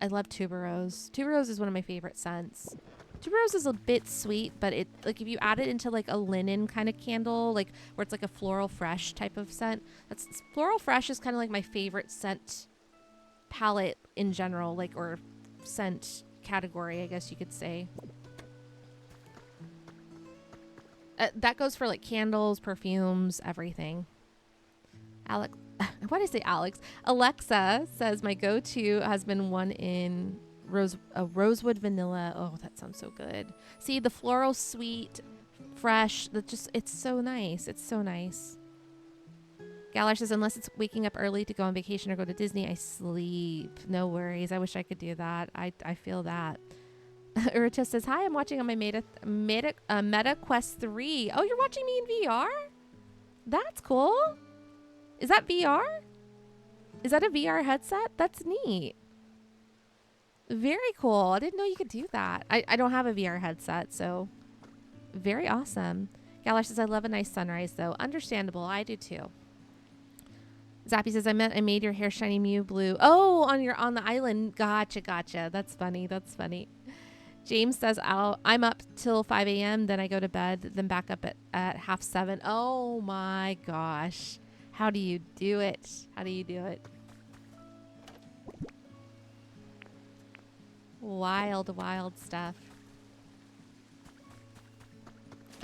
tuberose. Tuberose is one of my favorite scents. Tuberose is a bit sweet, but it like if you add it into like a linen kind of candle, like where it's like a floral fresh type of scent. That's floral fresh is kind of like my favorite scent palette in general, like or scent category, I guess you could say. That goes for like candles, perfumes, everything. Alex, why did I say Alex? Alexa says my go-to has been one in rosewood vanilla. Oh, that sounds so good. See, the floral sweet, fresh, it's so nice. It's so nice. Galar says, unless it's waking up early to go on vacation or go to Disney, I sleep. No worries. I wish I could do that. I feel that. Urita says, hi, I'm watching on my Meta Quest 3. Oh, you're watching me in VR? That's cool. Is that VR? Is that a VR headset? That's neat. Very cool. I didn't know you could do that. I don't have a VR headset, so very awesome. Galar says, I love a nice sunrise, though. Understandable. I do, too. Zappy says, I made your hair shiny Mew blue. Oh, on the island. Gotcha. That's funny. James says, I'm up till 5 a.m., then I go to bed, then back up at 6:30. Oh, my gosh. How do you do it? Wild stuff.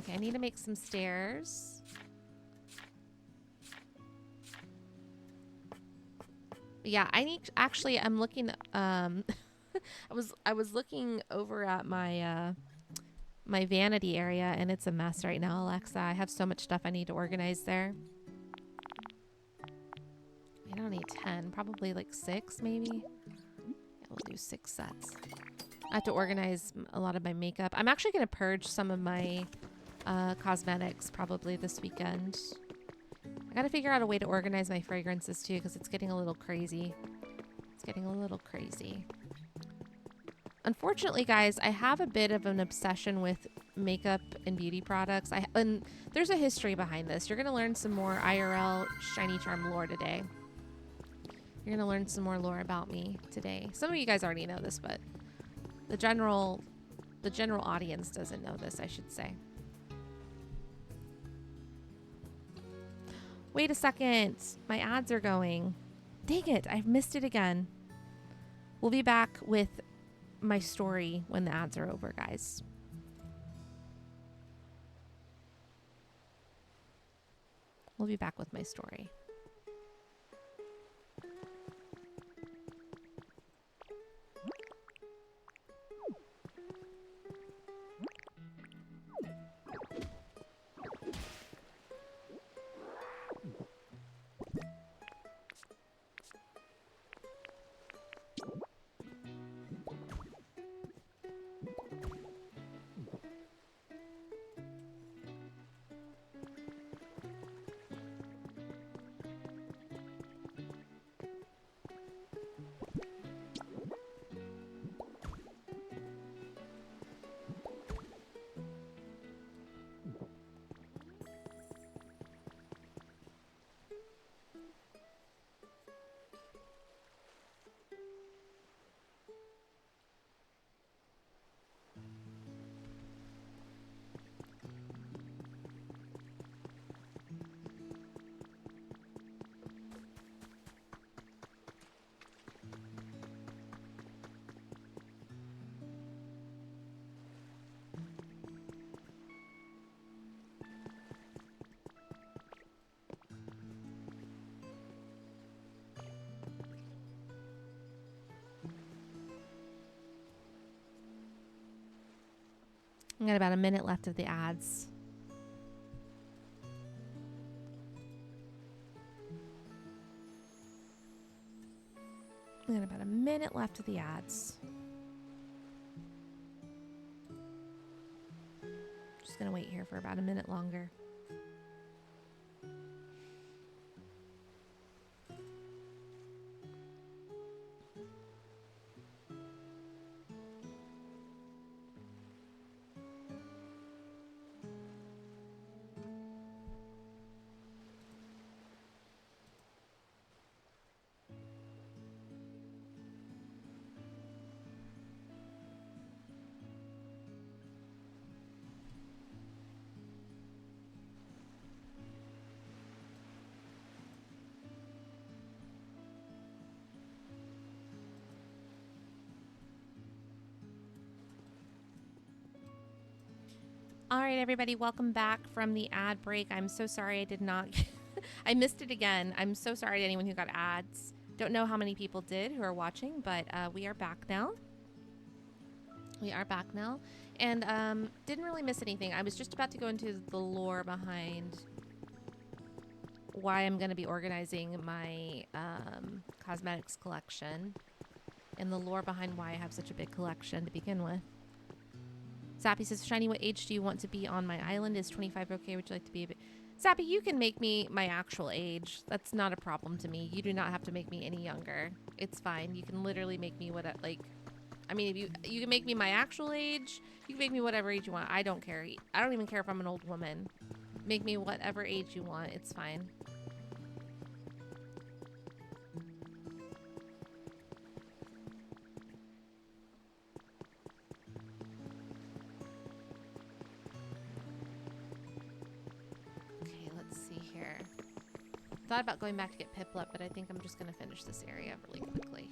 Okay, I need to make some stairs. Yeah, I'm looking, I was looking over at my my vanity area and it's a mess right now, Alexa. I have so much stuff I need to organize there. I don't need 10, probably like 6 maybe. Yeah, we'll do 6 sets. I have to organize a lot of my makeup. I'm actually going to purge some of my cosmetics probably this weekend. I got to figure out a way to organize my fragrances too because it's getting a little crazy. Unfortunately, guys, I have a bit of an obsession with makeup and beauty products. And there's a history behind this. You're going to learn some more IRL Shiny Charm lore today. You're going to learn some more lore about me today. Some of you guys already know this, but the general audience doesn't know this, I should say. Wait a second. My ads are going. Dang it, I've missed it again. We'll be back with my story when the ads are over, guys. We'll be back with my story. I got about a minute left of the ads. I got about a minute left of the ads. Just gonna wait here for about a minute longer. All right, everybody, welcome back from the ad break. I'm so sorry I did not... I missed it again. I'm so sorry to anyone who got ads. Don't know how many people did who are watching, but we are back now. We are back now. And didn't really miss anything. I was just about to go into the lore behind why I'm going to be organizing my cosmetics collection and the lore behind why I have such a big collection to begin with. Zappy says, Shiny, what age do you want to be on my island? Is 25 okay? Would you like to be a bit... Zappy, you can make me my actual age. That's not a problem to me. You do not have to make me any younger. It's fine. You can literally make me what, like... I mean, if you can make me my actual age. You can make me whatever age you want. I don't care. I don't even care if I'm an old woman. Make me whatever age you want. It's fine. Thought about going back to get Piplup, but I think I'm just going to finish this area really quickly.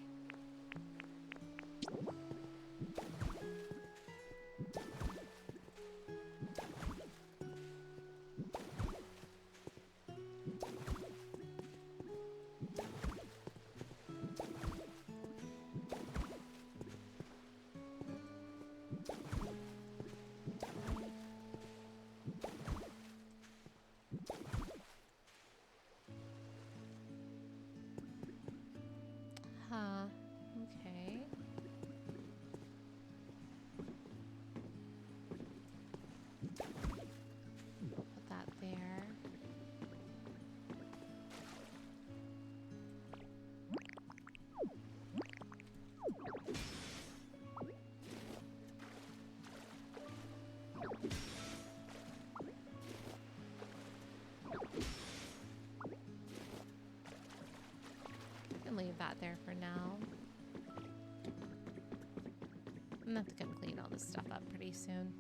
that there for now. I'm gonna have to come clean all this stuff up pretty soon.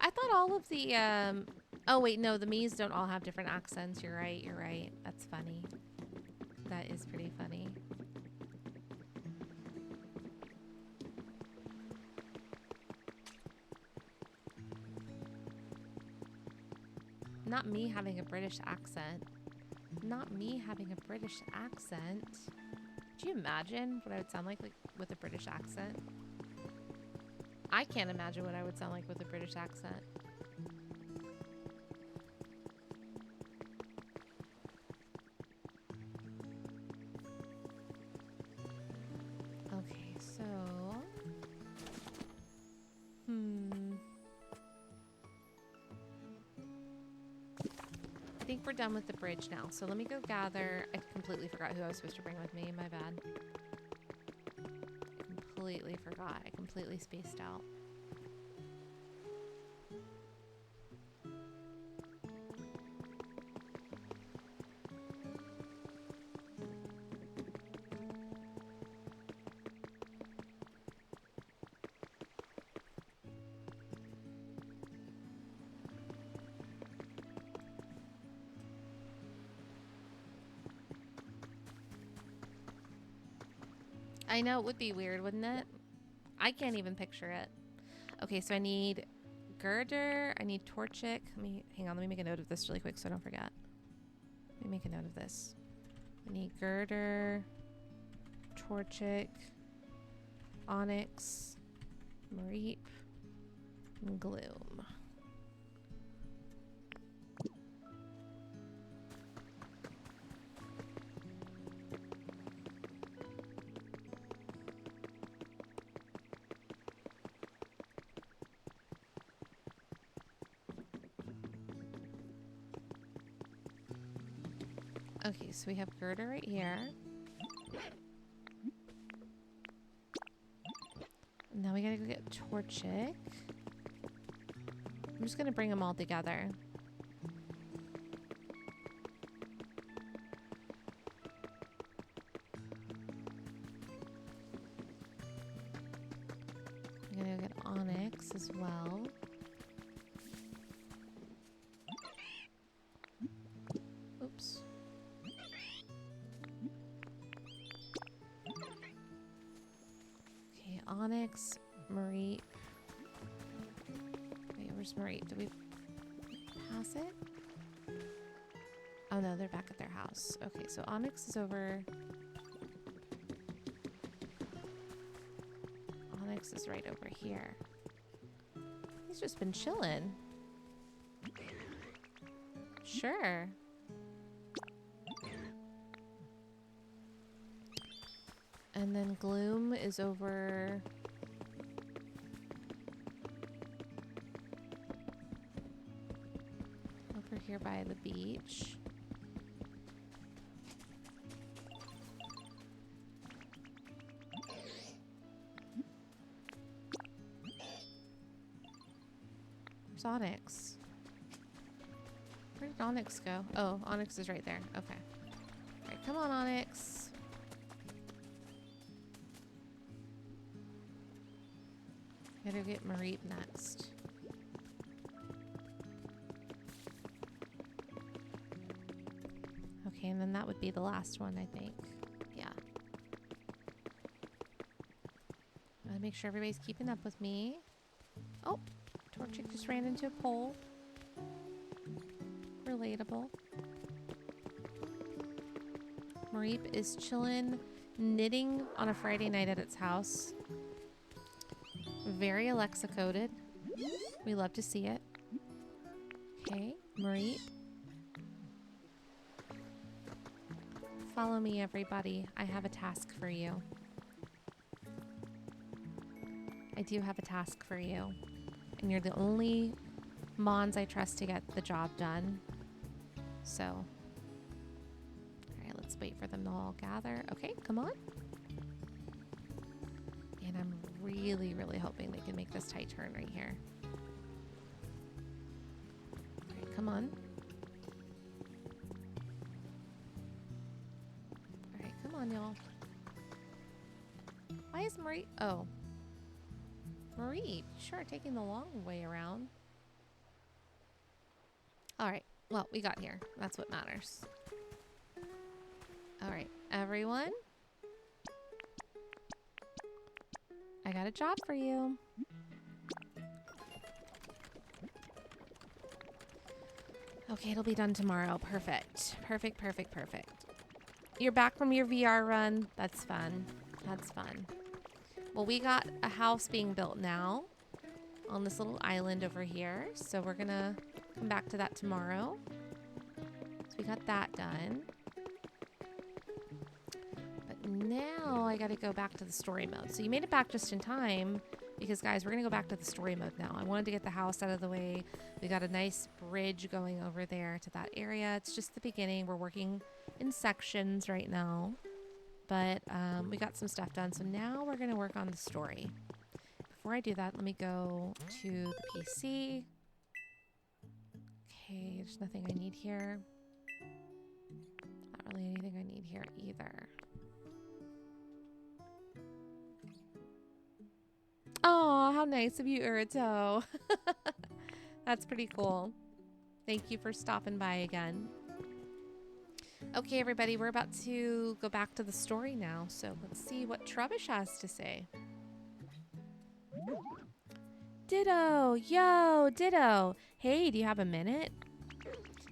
I thought all of the, oh wait, no, the Miis don't all have different accents. You're right, you're right. That's funny. That is pretty funny. Not me having a British accent. Not me having a British accent. Could you imagine what I would sound like with a British accent? I can't imagine what I would sound like with a British accent. Okay, so... I think we're done with the bridge now. So let me go gather. I completely forgot who I was supposed to bring with me. My bad. Completely forgot. I completely spaced out. I know, it would be weird, wouldn't it? I can't even picture it. Okay, so I need girder. I need torchic. Hang on, let me make a note of this really quick so I don't forget. Let me make a note of this. I need girder, torchic, onyx, mareep, and gloom. Okay, so we have girder right here. Now we gotta go get torchic. I'm just gonna bring them all together. I'm gonna go get onyx as well. Oops. Okay, onyx, mareep. Wait, where's mareep? Did we pass it? Oh no, they're back at their house. Okay, so onyx is over. Onyx is right over here. He's just been chilling. Sure. And then gloom is over here by the beach. Where's Onyx? Where did Onyx go? Oh, Onyx is right there. Okay. All right, come on, Onyx. Gotta get Mareep next. Okay, and then that would be the last one, I think. Yeah. Gotta make sure everybody's keeping up with me. Oh, Torchic just ran into a pole. Relatable. Mareep is chilling, knitting on a Friday night at its house. Very Alexa coded. We love to see it. Okay, Mareep. Follow me, everybody. I have a task for you. I do have a task for you. And you're the only Mons I trust to get the job done. So, all right, let's wait for them to all gather. Okay, come on. And I'm really, really hoping they can make this tight turn right here. All right, come on. on, y'all. Why is Marie... Oh. Marie, sure, taking the long way around. Alright. Well, we got here. That's what matters. Alright, everyone. I got a job for you. Okay, it'll be done tomorrow. Perfect. Perfect, perfect, perfect. You're back from your VR run. That's fun. That's fun. Well, we got a house being built now on this little island over here. So we're gonna come back to that tomorrow. So we got that done. But now I gotta go back to the story mode. So you made it back just in time because, guys, we're gonna go back to the story mode now. I wanted to get the house out of the way. We got a nice bridge going over there to that area. It's just the beginning. We're working in sections right now. But we got some stuff done. So now we're going to work on the story. Before I do that, let me go to the PC. Okay, there's nothing I need here. Not really anything I need here either. Oh, how nice of you, Urito. That's pretty cool. Thank you for stopping by again. Okay, everybody, we're about to go back to the story now. So let's see what Trubbish has to say. Ditto! Yo, Ditto! Hey, do you have a minute?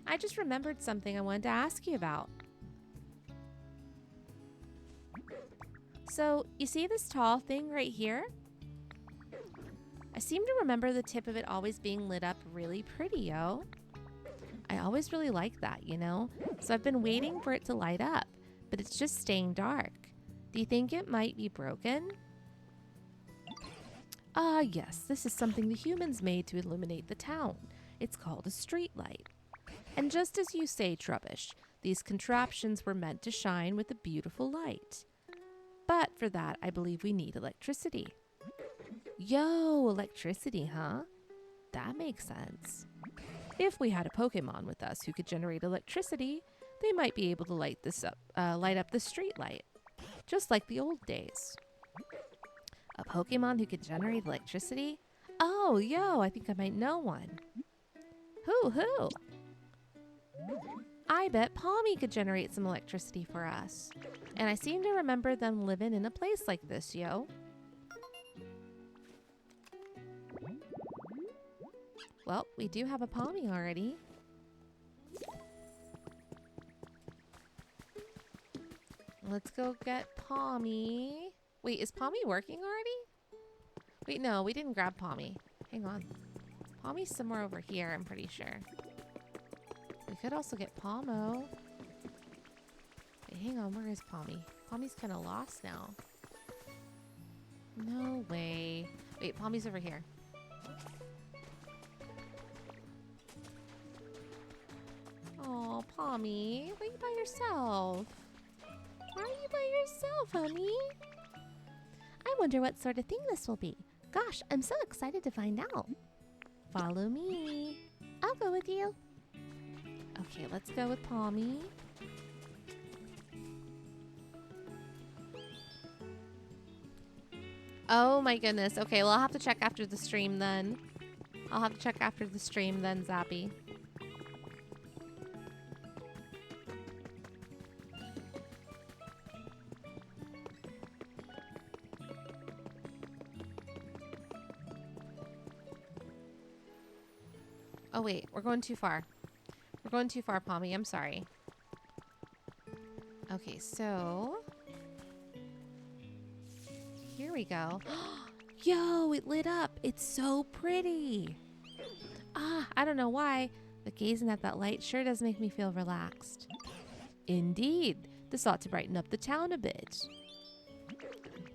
I just remembered something I wanted to ask you about. So, you see this tall thing right here? I seem to remember the tip of it always being lit up really pretty, yo. I always really like that, you know? So I've been waiting for it to light up, but it's just staying dark. Do you think it might be broken? Ah, yes, this is something the humans made to illuminate the town. It's called a street light. And just as you say, Trubbish, these contraptions were meant to shine with a beautiful light. But for that, I believe we need electricity. Yo, electricity, huh? That makes sense. If we had a Pokemon with us who could generate electricity, they might be able to light up the street light, just like the old days. A Pokemon who could generate electricity? Oh, yo, I think I might know one. Who? I bet Palmy could generate some electricity for us. And I seem to remember them living in a place like this, yo. Well, we do have a Palmy already. Let's go get Palmy. Wait, is Palmy working already? Wait, no, we didn't grab Palmy. Hang on. Palmy's somewhere over here, I'm pretty sure. We could also get Palmo. Wait, hang on, where is Palmy? Palmy's kind of lost now. No way. Wait, Palmy's over here. Oh, Palmy, why are you by yourself? Why are you by yourself, honey? I wonder what sort of thing this will be. Gosh, I'm so excited to find out. Follow me. I'll go with you. Okay, let's go with Palmy. Oh my goodness. Okay, well, I'll have to check after the stream then. Zappy. Oh wait, we're going too far. We're going too far, Palmy. I'm sorry. Okay, so here we go. Yo, it lit up. It's so pretty. Ah, I don't know why, but gazing at that light sure does make me feel relaxed. Indeed, this ought to brighten up the town a bit.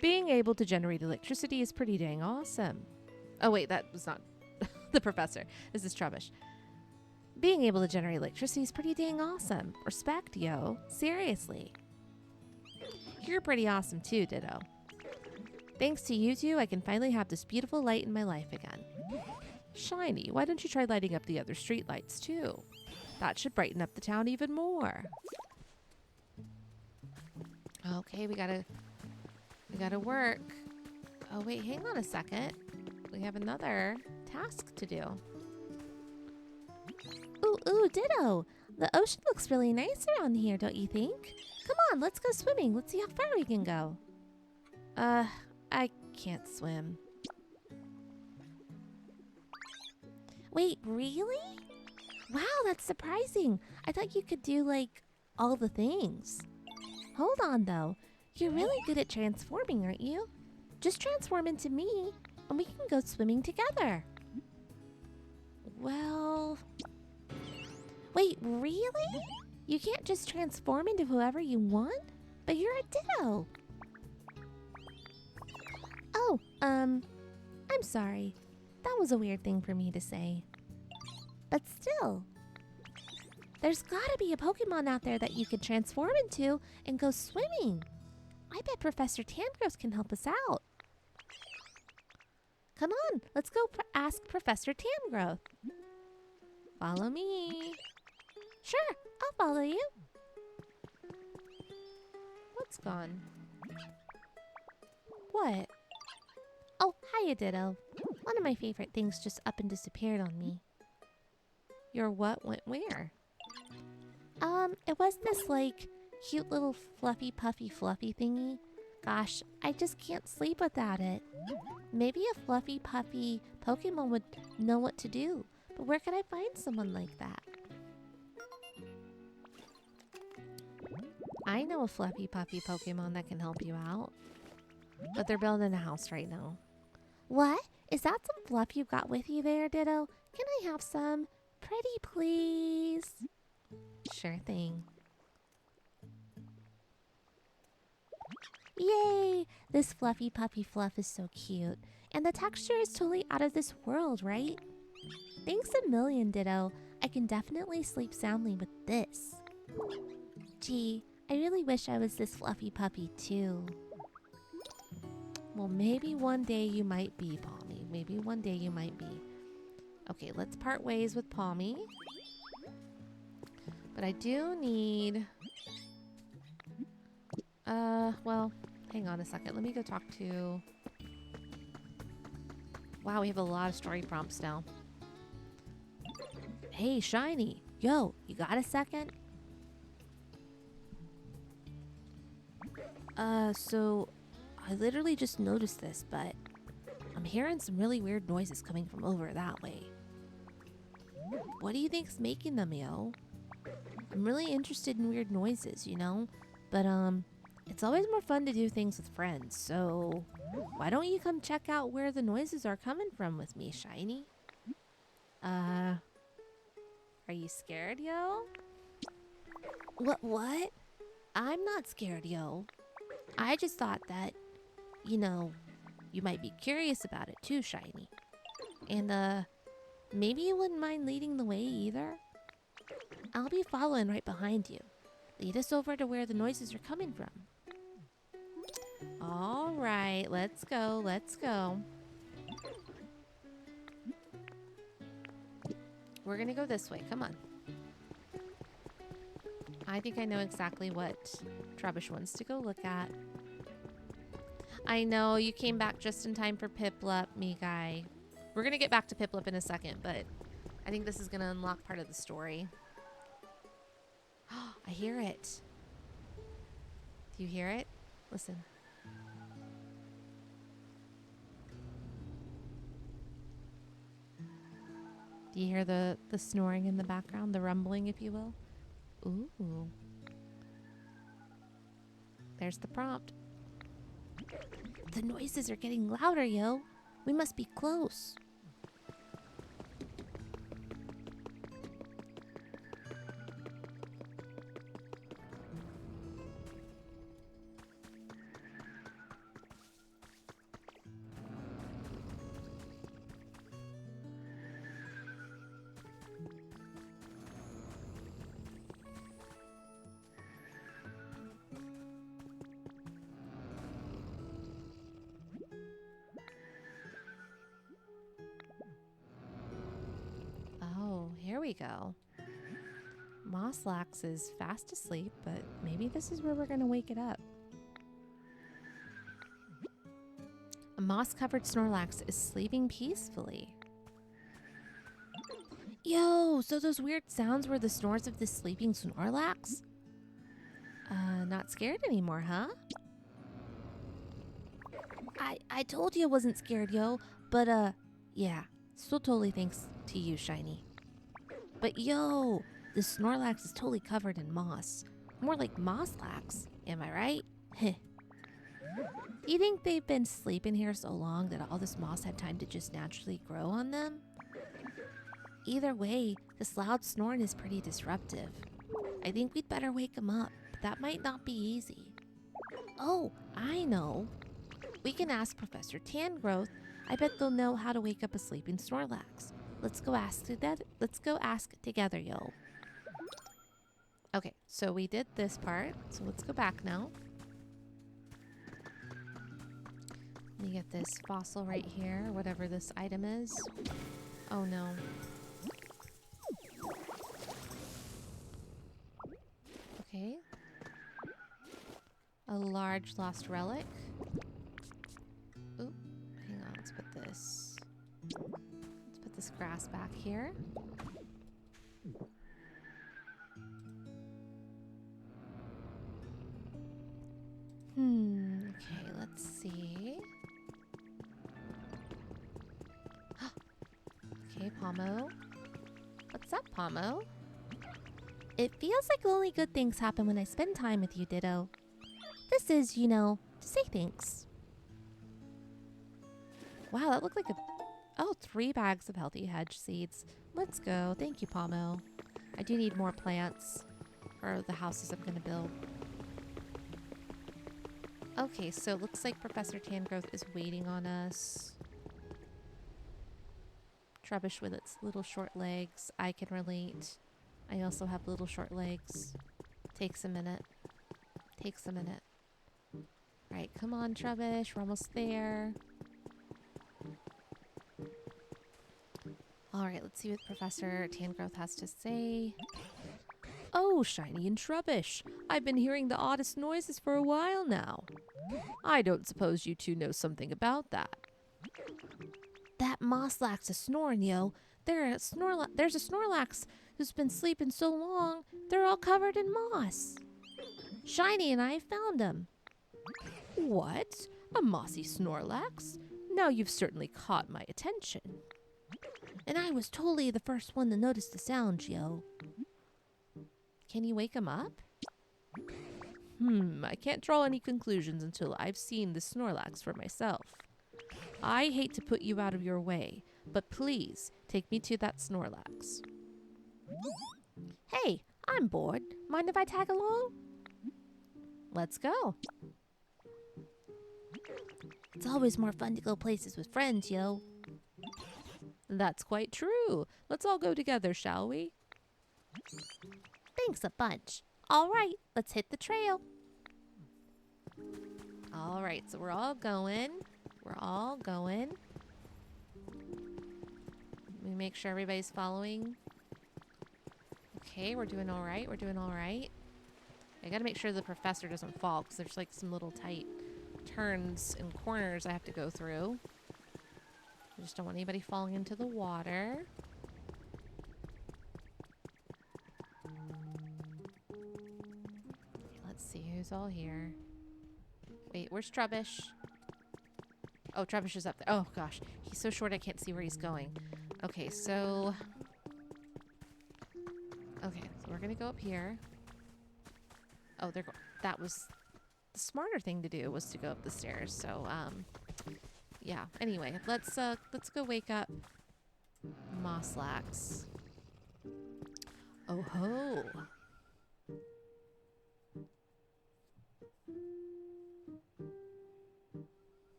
Being able to generate electricity is pretty dang awesome. Oh wait, that was not the professor. This is Trubbish. Being able to generate electricity is pretty dang awesome. Respect, yo. Seriously. You're pretty awesome too, Ditto. Thanks to you two, I can finally have this beautiful light in my life again. Shiny, why don't you try lighting up the other streetlights too? That should brighten up the town even more. Okay, we gotta work. Oh wait, hang on a second. We have another task to do. Ooh, Ditto. The ocean looks really nice around here, don't you think? Come on, let's go swimming. Let's see how far we can go. I can't swim. Wait, really? Wow, that's surprising. I thought you could do, like, all the things. Hold on, though. You're really good at transforming, aren't you? Just transform into me, and we can go swimming together. Well... Wait, really? You can't just transform into whoever you want? But you're a Ditto. Oh, I'm sorry. That was a weird thing for me to say. But still, there's gotta be a Pokemon out there that you could transform into and go swimming. I bet Professor Tangrowth can help us out. Come on, let's go ask Professor Tangrowth. Follow me. Sure, I'll follow you. What's gone? What? Oh, hiya, Ditto. One of my favorite things just up and disappeared on me. Your what went where? It was this, like, cute little fluffy thingy. Gosh, I just can't sleep without it. Maybe a fluffy puffy Pokemon would know what to do. But where could I find someone like that? I know a fluffy puffy Pokemon that can help you out. But they're building a house right now. What? Is that some fluff you got with you there, Ditto? Can I have some? Pretty, please. Sure thing. Yay! This fluffy puppy fluff is so cute. And the texture is totally out of this world, right? Thanks a million, Ditto. I can definitely sleep soundly with this. Gee, I really wish I was this fluffy puppy too. Well, maybe one day you might be, Palmy. Maybe one day you might be. Okay, let's part ways with Palmy. But I do need... well, hang on a second. Let me go talk to... Wow, we have a lot of story prompts now. Hey, Shiny. Yo, you got a second? So... I literally just noticed this, but I'm hearing some really weird noises coming from over that way. What do you think's making them, yo? I'm really interested in weird noises, you know? But, it's always more fun to do things with friends, so why don't you come check out where the noises are coming from with me, Shiny? Are you scared, yo? What? I'm not scared, yo. I just thought that, you know, you might be curious about it too, Shiny. And, maybe you wouldn't mind leading the way either? I'll be following right behind you. Lead us over to where the noises are coming from. All right, let's go, let's go. We're gonna go this way, come on. I think I know exactly what Trubbish wants to go look at. I know, you came back just in time for Piplup, me guy. We're gonna get back to Piplup in a second, but I think this is gonna unlock part of the story. I hear it. Do you hear it? Listen. Do you hear the snoring in the background, the rumbling, if you will? Ooh. There's the prompt. The noises are getting louder, yo. We must be close. Here we go. Mosslax is fast asleep, but maybe this is where we're gonna wake it up. moss-covered Snorlax is sleeping peacefully. Yo, so those weird sounds were the snores of the sleeping Snorlax? Not scared anymore, huh? I told you I wasn't scared, yo. But, yeah. Still totally thanks to you, Shiny. But, yo, the Snorlax is totally covered in moss. More like Mosslax. Am I right? Heh. Do you think they've been sleeping here so long that all this moss had time to just naturally grow on them? Either way, this loud snoring is pretty disruptive. I think we'd better wake them up, but that might not be easy. Oh, I know. We can ask Professor Tangrowth. I bet they'll know how to wake up a sleeping Snorlax. Let's go ask together, yo. Okay, so we did this part, so let's go back now. Let me get this fossil right here, whatever this item is. Oh no. Okay. A large lost relic. Oop, hang on, let's put this grass back here. Okay, let's see. Okay, Pomo. What's up, Pomo? It feels like only good things happen when I spend time with you, Ditto. This is, to say thanks. Wow, that looked like oh, 3 bags of healthy hedge seeds. Let's go. Thank you, Pomo. I do need more plants for the houses I'm going to build. Okay, so it looks like Professor Tangrowth is waiting on us. Trubbish with its little short legs. I can relate. I also have little short legs. Takes a minute. Right, come on, Trubbish. We're almost there. Alright, let's see what Professor Tangrowth has to say. Oh, Shiny and Trubbish. I've been hearing the oddest noises for a while now. I don't suppose you two know something about that. That Mosslax is snoring, yo. There's a Snorlax who's been sleeping so long, they're all covered in moss. Shiny and I found him. What? A mossy Snorlax? Now you've certainly caught my attention. And I was totally the first one to notice the sound, yo. Can you wake him up? I can't draw any conclusions until I've seen the Snorlax for myself. I hate to put you out of your way, but please take me to that Snorlax. Hey, I'm bored. Mind if I tag along? Let's go. It's always more fun to go places with friends, yo. That's quite true. Let's all go together, shall we? Thanks a bunch. All right, let's hit the trail. All right, so we're all going. Let me make sure everybody's following. Okay, we're doing all right. I gotta make sure the professor doesn't fall because there's like some little tight turns and corners I have to go through. I just don't want anybody falling into the water. Let's see who's all here. Wait, where's Trubbish? Oh, Trubbish is up there. Oh, gosh. He's so short I can't see where he's going. Okay, so we're going to go up here. Oh, that was the smarter thing to do, was to go up the stairs. So, yeah. Anyway, let's go wake up Mosslax. Oh ho.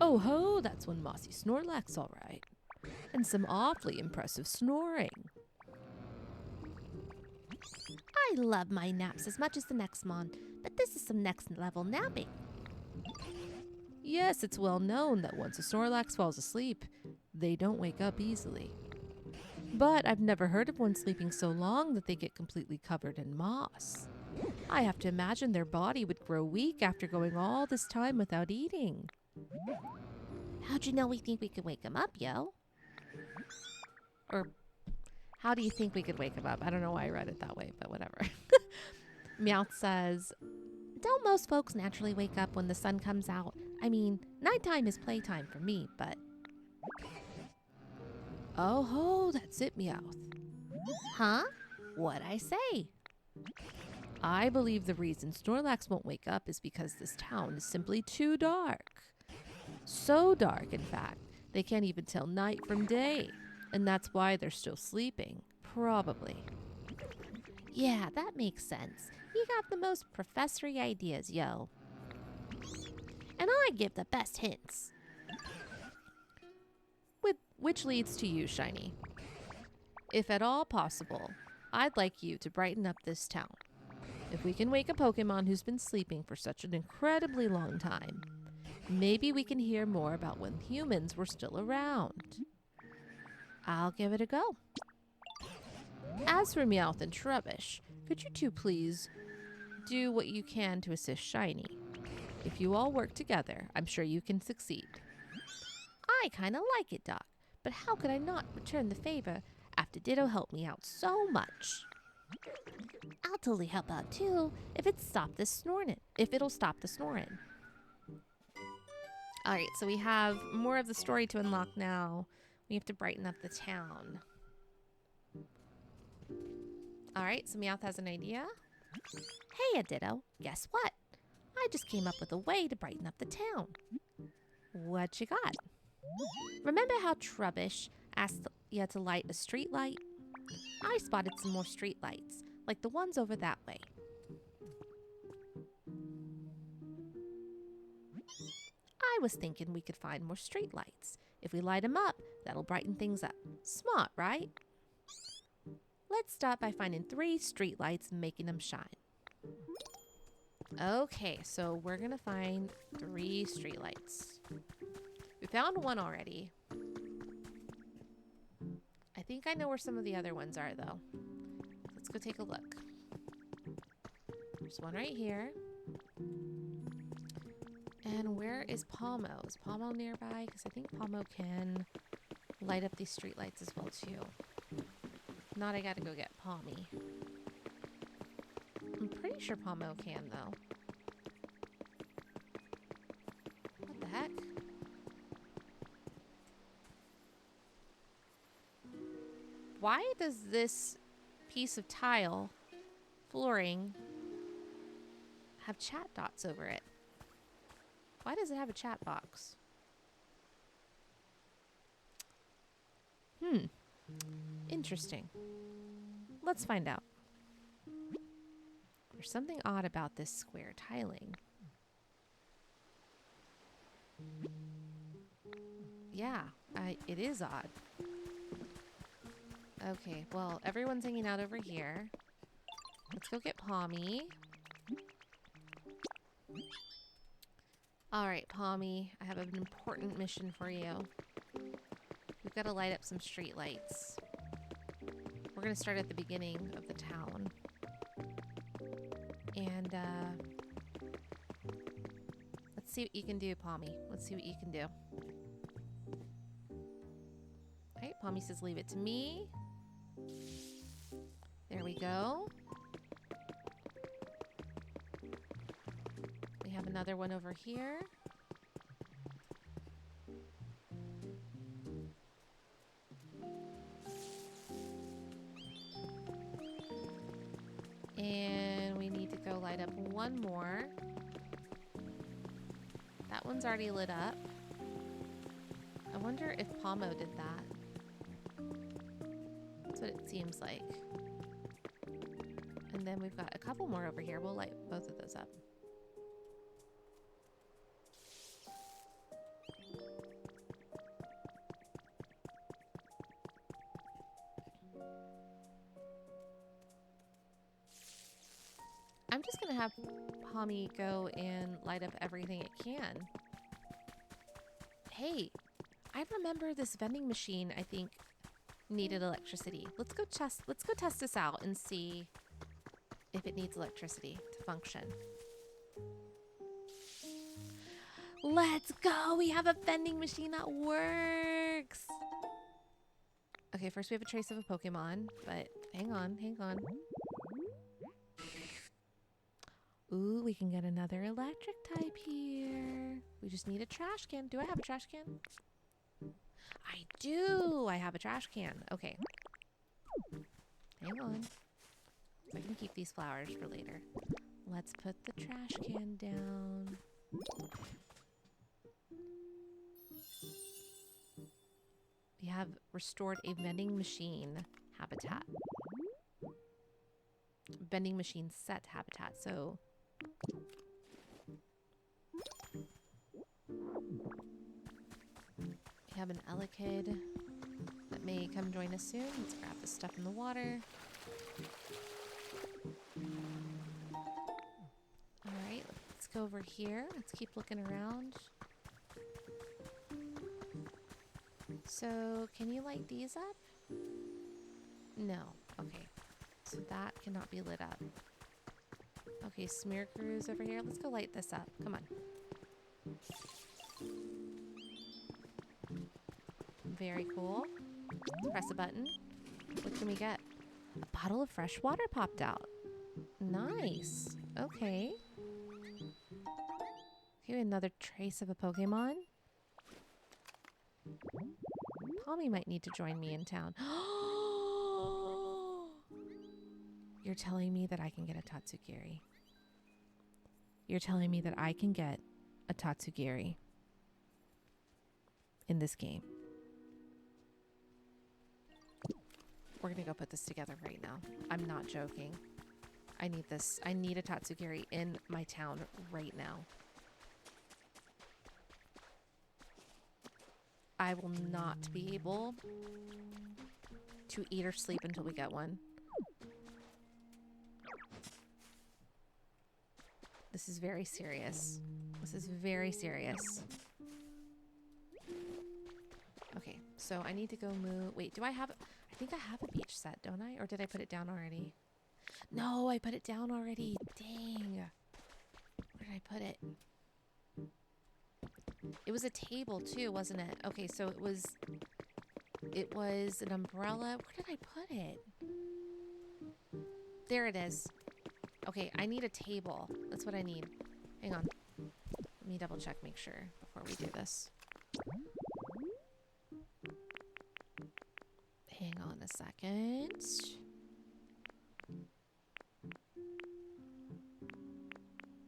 Oh ho, that's one mossy Snorlax, all right. And some awfully impressive snoring. I love my naps as much as the next mon, but this is some next level napping. Yes, it's well known that once a Snorlax falls asleep, they don't wake up easily. But I've never heard of one sleeping so long that they get completely covered in moss. I have to imagine their body would grow weak after going all this time without eating. How'd you know we think we could wake him up, yo? Or how do you think we could wake him up? I don't know why I read it that way, but whatever. Meowth says, don't most folks naturally wake up when the sun comes out? I mean, nighttime is playtime for me, but... Oh ho, that's it, Meowth. Huh? What'd I say? I believe the reason Snorlax won't wake up is because this town is simply too dark. So dark, in fact, they can't even tell night from day. And that's why they're still sleeping, probably. Yeah, that makes sense. You got the most professory ideas, yo. And I give the best hints. Which leads to you, Shiny. If at all possible, I'd like you to brighten up this town. If we can wake a Pokemon who's been sleeping for such an incredibly long time, maybe we can hear more about when humans were still around. I'll give it a go. As for Meowth and Trubbish, could you two please do what you can to assist Shiny? If you all work together, I'm sure you can succeed. I kind of like it, Doc, but how could I not return the favor after Ditto helped me out so much? I'll totally help out too if it'll stop the snoring. All right, so we have more of the story to unlock now. We have to brighten up the town. All right, so Meowth has an idea. Hey, Ditto, guess what? I just came up with a way to brighten up the town. What you got? Remember how Trubbish asked you to light a street light? I spotted some more street lights, like the ones over that way. I was thinking we could find more street lights. If we light them up, that'll brighten things up. Smart, right? Let's start by finding 3 street lights and making them shine. Okay, so we're gonna find 3 street lights. We found one already. I think I know where some of the other ones are, though. Let's go take a look. There's one right here. And where is Palmo? Is Palmo nearby? Because I think Palmo can light up these street lights as well, too. If not, I gotta go get Palmy. I'm pretty sure Palmo can, though. What the heck? Why does this piece of tile flooring have chat dots over it? Why does it have a chat box? Interesting. Let's find out. There's something odd about this square tiling. Yeah, it is odd. Okay, well, everyone's hanging out over here. Let's go get Palmy. Alright, Palmy, I have an important mission for you. We've got to light up some street lights. We're going to start at the beginning of the town. And, let's see what you can do, Palmy. Let's see what you can do. Alright, Palmy says leave it to me. There we go. We have another one over here. And we need to go light up one more. That one's already lit up. I wonder if Palmo did that. That's what it seems like. And then we've got a couple more over here. We'll light both of those up. I'm just gonna have Palmy go and light up everything it can. Hey, I remember this vending machine, I think, needed electricity. Let's go test this out and see if it needs electricity to function. Let's go. We have a vending machine that works. Okay, first we have a trace of a Pokemon, but hang on, hang on. Ooh, we can get another electric type here. We just need a trash can. Do I have a trash can? I do. I have a trash can. Okay. Hang on. I can keep these flowers for later. Let's put the trash can down. We have restored a vending machine habitat. Vending machine set habitat, so... We have an Elekid that may come join us soon. Let's grab the stuff in the water. Alright, let's go over here. Let's keep looking around. So, can you light these up? No. Okay. So that cannot be lit up. Okay, smear crews over here. Let's go light this up. Come on. Very cool. Press a button. What can we get? A bottle of fresh water popped out. Nice. Okay. Okay, another trace of a Pokemon. Palmy might need to join me in town. You're telling me that I can get a Tatsugiri. You're telling me that I can get a Tatsugiri in this game. We're gonna go put this together right now. I'm not joking. I need this. I need a Tatsugiri in my town right now. I will not be able to eat or sleep until we get one. This is very serious. This is very serious. Okay, so I need to go move. Wait, do I have... I think I have a beach set, don't I? Or did I put it down already? No, I put it down already. Dang. Where did I put it? It was a table too, wasn't it? Okay, so it was an umbrella. Where did I put it? There it is. Okay, I need a table. That's what I need. Hang on. Let me double check, make sure before we do this. Hang on a second.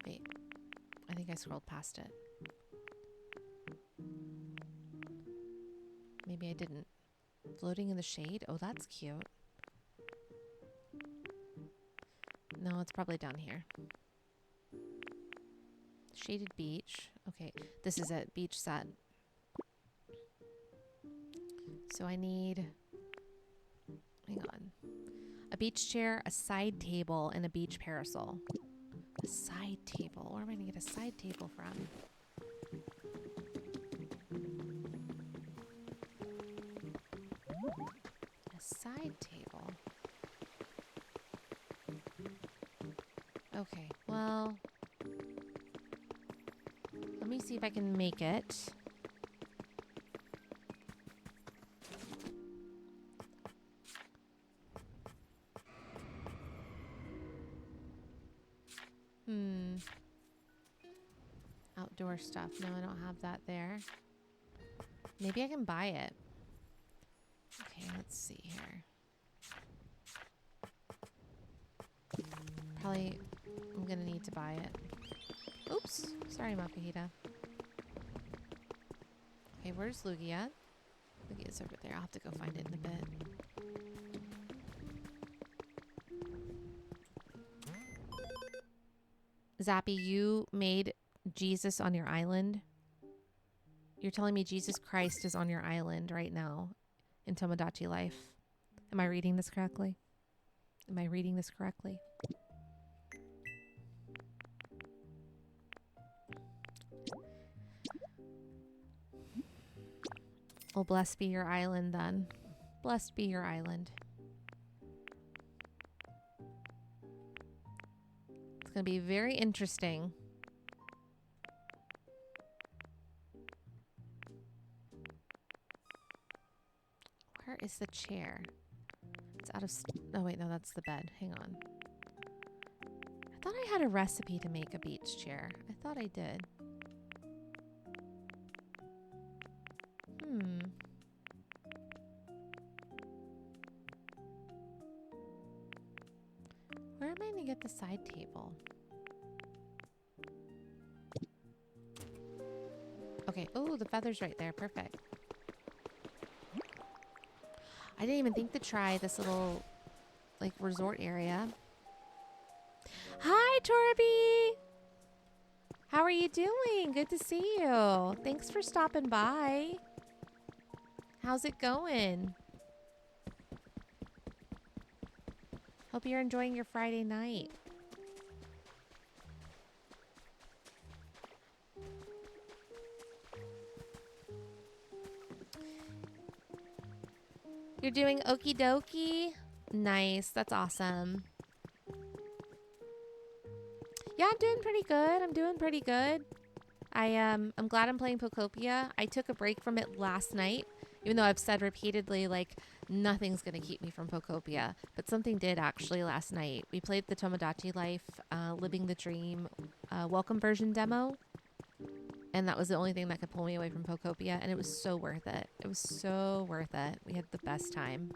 Wait, I think I scrolled past it. Maybe I didn't. Floating in the shade? Oh, that's cute. No, it's probably down here. Shaded beach. Okay, this is it. Beach set. So I need... Hang on. A beach chair, a side table, and a beach parasol. A side table. Where am I going to get a side table from? A side table. Okay, well... Let me see if I can make it. Outdoor stuff. No, I don't have that there. Maybe I can buy it. Okay, let's see here. Probably I'm gonna need to buy it. Oops. Sorry, Makuhita. Okay, where's Lugia? Lugia's over there. I'll have to go find it in a bit. Zappy, you made Jesus on your island? You're telling me Jesus Christ is on your island right now in Tomodachi Life. Am I reading this correctly? Am I reading this correctly? Oh, blessed be your island then. Blessed be your island. It's going to be very interesting Where is the chair? It's out of... Oh, wait, no, that's the bed. Hang on. I thought I had a recipe to make a beach chair. I thought I did. Where am I going to get the side table? Okay. Oh, the feather's right there. Perfect. I didn't even think to try this little, like, resort area. Hi, Torby! How are you doing? Good to see you. Thanks for stopping by. How's it going? Hope you're enjoying your Friday night. You're doing okie dokie? Nice. That's awesome. Yeah, I'm doing pretty good. I'm doing pretty good. I'm glad I'm playing Pokopia. I took a break from it last night, even though I've said repeatedly, like, nothing's going to keep me from Pokopia. But something did actually last night. We played the Tomodachi Life, Living the Dream, welcome version demo. And that was the only thing that could pull me away from Pokopia. And it was so worth it. It was so worth it. We had the best time.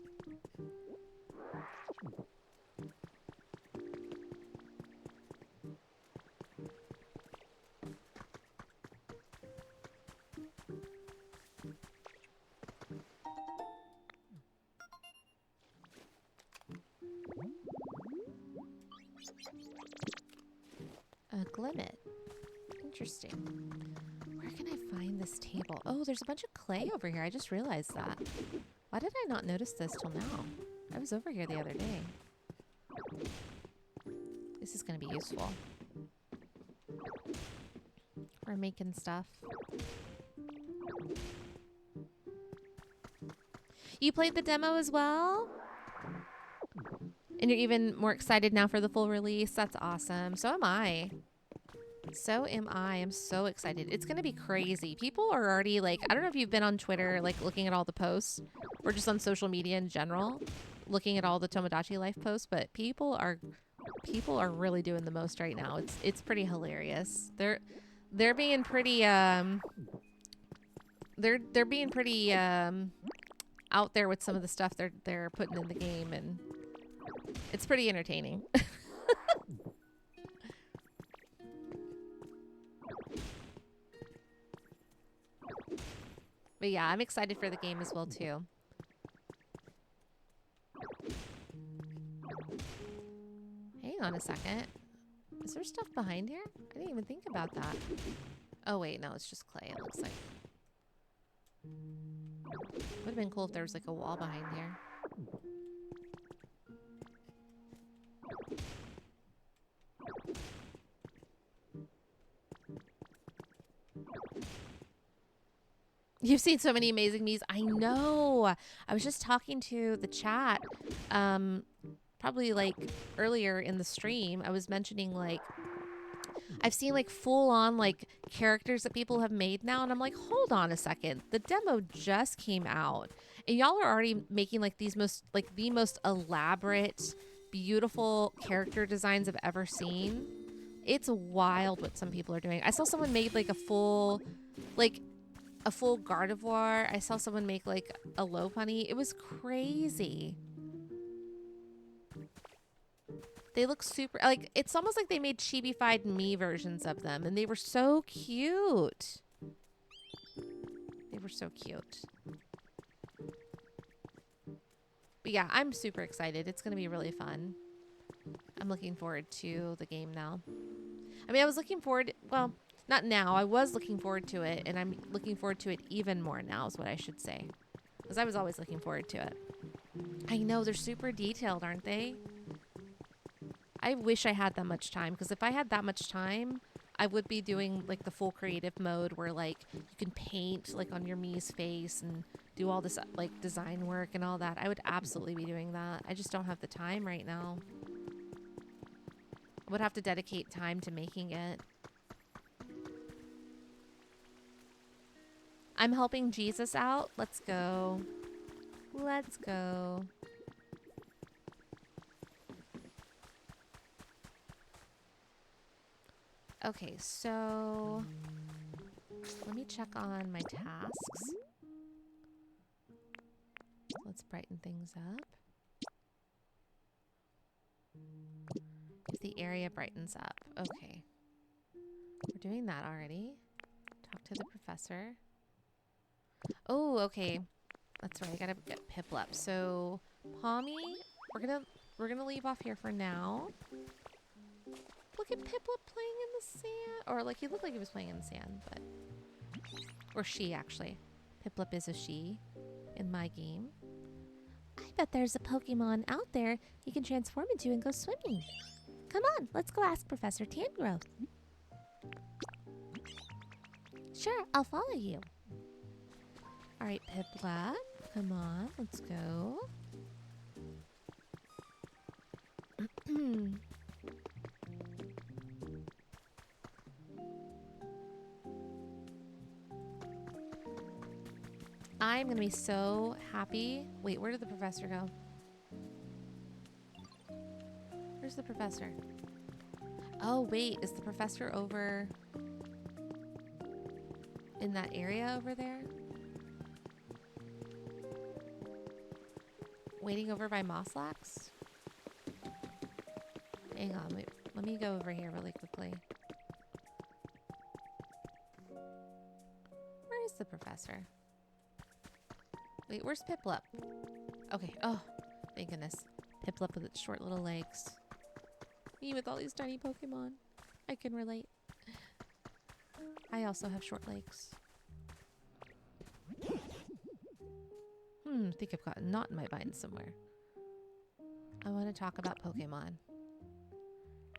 A glimmet. Interesting. Where can I find this table? Oh, there's a bunch of clay over here. I just realized that. Why did I not notice this till now? I was over here the other day. This is going to be useful. We're making stuff. You played the demo as well? And you're even more excited now for the full release? That's awesome. So am I. So am I. I'm so excited. It's going to be crazy. People are already like, I don't know if you've been on Twitter, like looking at all the posts or just on social media in general, looking at all the Tomodachi Life posts, but people are really doing the most right now. It's pretty hilarious. They're being pretty they're being pretty out there with some of the stuff they're putting in the game, and it's pretty entertaining. But yeah, I'm excited for the game as well too. Hang on a second. Is there stuff behind here? I didn't even think about that. Oh wait, no, it's just clay, it looks like. Would have been cool if there was like a wall behind here. You've seen so many amazing memes. I know. I was just talking to the chat, probably like earlier in the stream. I was mentioning like I've seen like full on like characters that people have made now, and I'm like, hold on a second. The demo just came out, and y'all are already making like these the most elaborate, beautiful character designs I've ever seen. It's wild what some people are doing. I saw someone made like a full Gardevoir. I saw someone make like a Lopunny. It was crazy. They look super, like, it's almost like they made chibi-fied me versions of them, and they were so cute. They were so cute. But yeah, I'm super excited. It's going to be really fun. I'm looking forward to the game now. I mean, I was looking forward, well, not now. I was looking forward to it, and I'm looking forward to it even more now is what I should say. Because I was always looking forward to it. I know, they're super detailed, aren't they? I wish I had that much time, because if I had that much time, I would be doing like the full creative mode where like you can paint like on your Mii's face and do all this like design work and all that. I would absolutely be doing that. I just don't have the time right now. I would have to dedicate time to making it. I'm helping Jesus out. Let's go. Let's go. Okay, so let me check on my tasks. Let's brighten things up. If the area brightens up. Okay. We're doing that already. Talk to the professor. Oh, okay. That's right. I gotta get Piplup. So, Pommy, we're gonna leave off here for now. Look at Piplup playing in the sand. Or like he looked like he was playing in the sand, but or she actually. Piplup is a she in my game. I bet there's a Pokemon out there you can transform into and go swimming. Come on, let's go ask Professor Tangrowth. Sure, I'll follow you. All right, Piplup, come on, let's go. I'm going to be so happy. Wait, where did the professor go? Where's the professor? Oh, wait, is the professor over in that area over there? Waiting over by Mosslax? Hang on, wait, let me go over here really quickly. Where is the professor? Wait, where's Piplup? Okay, oh, thank goodness. Piplup with its short little legs. Me with all these tiny Pokemon. I can relate. I also have short legs. I think I've got a knot in my vine somewhere. I want to talk about Pokemon.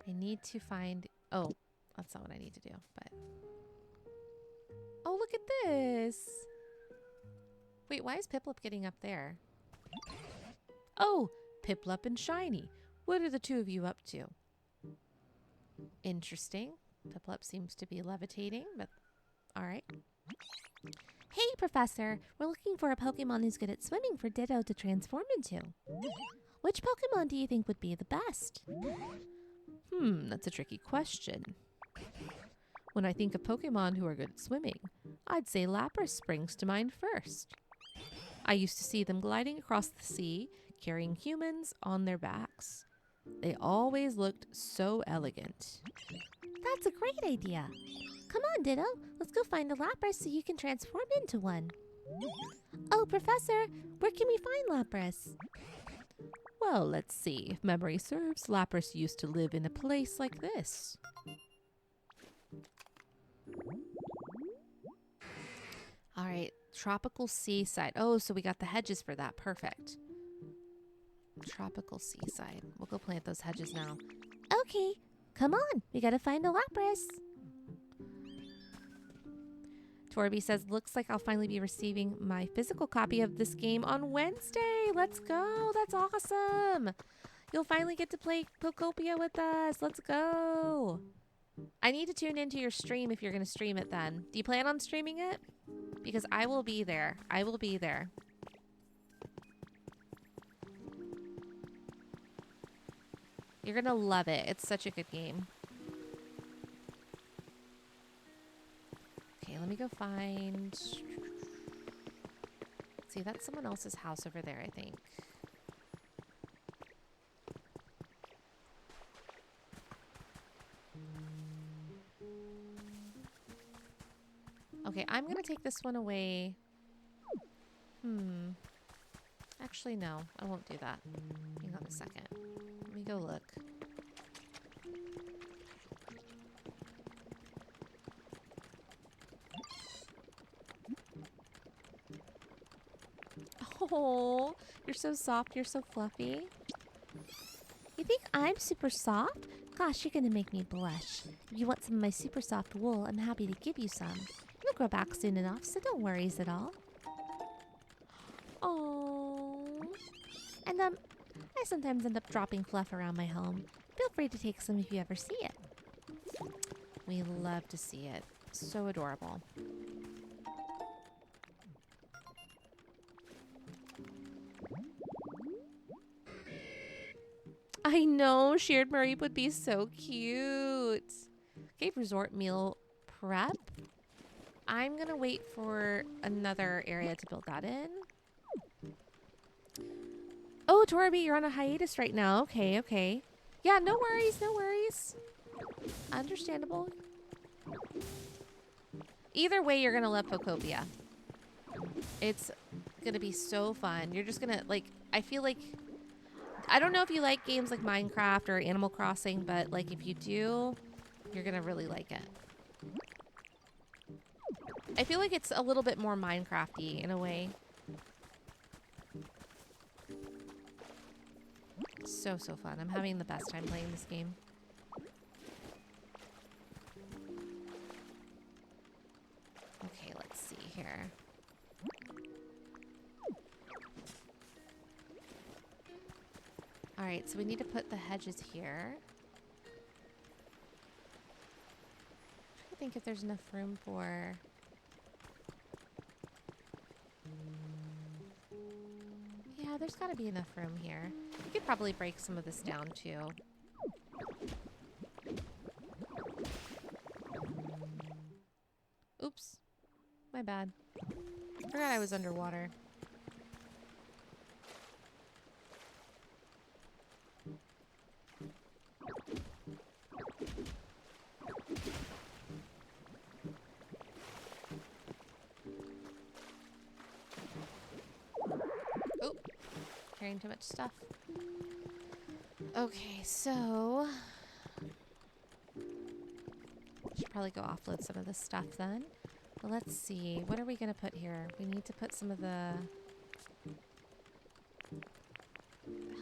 I need to find... Oh, that's not what I need to do, but... Oh, look at this! Wait, why is Piplup getting up there? Oh, Piplup and Shiny. What are the two of you up to? Interesting. Piplup seems to be levitating, but alright. Hey, Professor. We're looking for a Pokemon who's good at swimming for Ditto to transform into. Which Pokemon do you think would be the best? That's a tricky question. When I think of Pokemon who are good at swimming, I'd say Lapras springs to mind first. I used to see them gliding across the sea, carrying humans on their backs. They always looked so elegant. That's a great idea. Come on, Ditto. Let's go find a Lapras so you can transform into one. Oh, Professor, where can we find Lapras? Well, let's see. If memory serves, Lapras used to live in a place like this. All right, tropical seaside. Oh, so we got the hedges for that. Perfect. Tropical seaside. We'll go plant those hedges now. Okay, come on. We gotta find a Lapras. Torby says, looks like I'll finally be receiving my physical copy of this game on Wednesday. Let's go. That's awesome. You'll finally get to play Pokopia with us. Let's go. I need to tune into your stream if you're going to stream it then. Do you plan on streaming it? Because I will be there. I will be there. You're going to love it. It's such a good game. Okay, let me go find... See, that's someone else's house over there, I think. Okay, I'm going to take this one away. Actually, no. I won't do that. Hang on a second. Let me go look. Oh, you're so soft. You're so fluffy. You think I'm super soft? Gosh, you're gonna make me blush. If you want some of my super soft wool, I'm happy to give you some. It'll grow back soon enough, so don't worry at all. Oh. And I sometimes end up dropping fluff around my home. Feel free to take some if you ever see it. We love to see it. So adorable. I know. Shared Mareep would be so cute. Okay, resort meal prep. I'm going to wait for another area to build that in. Oh, Torby, you're on a hiatus right now. Okay, okay. Yeah, no worries, no worries. Understandable. Either way, you're going to love Pokopia. It's going to be so fun. You're just going to, like, I feel like, I don't know if you like games like Minecraft or Animal Crossing, but, like, if you do, you're going to really like it. I feel like it's a little bit more Minecraft-y in a way. So fun. I'm having the best time playing this game. Okay, let's see here. All right, so we need to put the hedges here. I think if there's enough room for... Yeah, there's got to be enough room here. We could probably break some of this down, too. Oops. My bad. Forgot I was underwater. Oh, carrying too much stuff. Okay, so... should probably go offload some of this stuff then. But let's see. What are we going to put here? We need to put some of the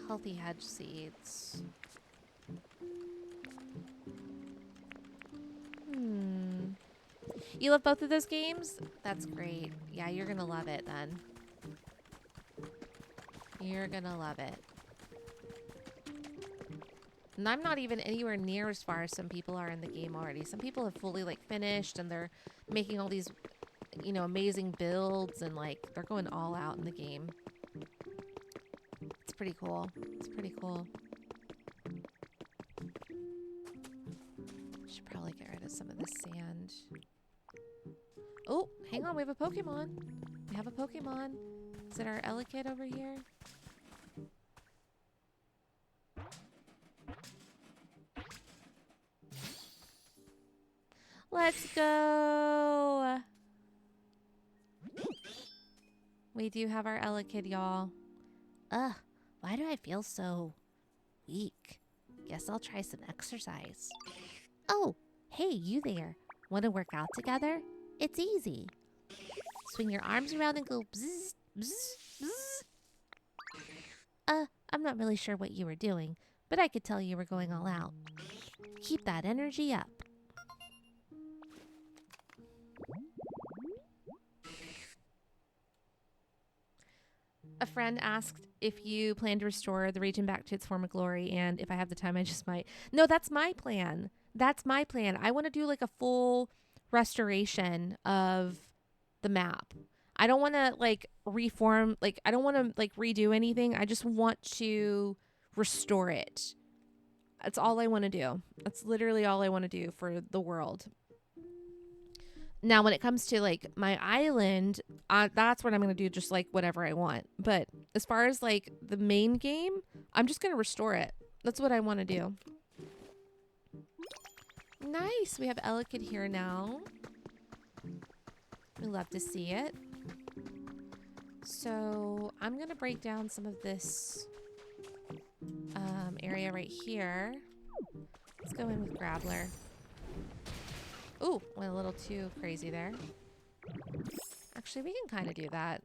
healthy hedge seeds. You love both of those games? That's great. Yeah, you're going to love it then. You're going to love it. And I'm not even anywhere near as far as some people are in the game already. Some people have fully, like, finished and they're making all these, you know, amazing builds and, like, they're going all out in the game. It's pretty cool. It's pretty cool. Should probably get rid of some of this sand. Oh, hang on. We have a Pokemon. We have a Pokemon. Is it our Elekid over here? Let's go. We do have our Elekid, y'all. Ugh, why do I feel so weak? Guess I'll try some exercise. Oh, hey, you there. Want to work out together? It's easy. Swing your arms around and go bzz, bzz, bzz. I'm not really sure what you were doing, but I could tell you were going all out. Keep that energy up. A friend asked if you plan to restore the region back to its former glory, and if I have the time, I just might. No, that's my plan. That's my plan. I want to do like a full restoration of the map. I don't want to like reform, like I don't want to like redo anything. I just want to restore it. That's all I want to do. That's literally all I want to do for the world. Now, when it comes to, like, my island, that's what I'm going to do, just, like, whatever I want. But as far as, like, the main game, I'm just going to restore it. That's what I want to do. Nice. We have Elekid here now. We love to see it. So, I'm going to break down some of this area right here. Let's go in with Grappler. Ooh, went a little too crazy there. Actually, we can kind of do that.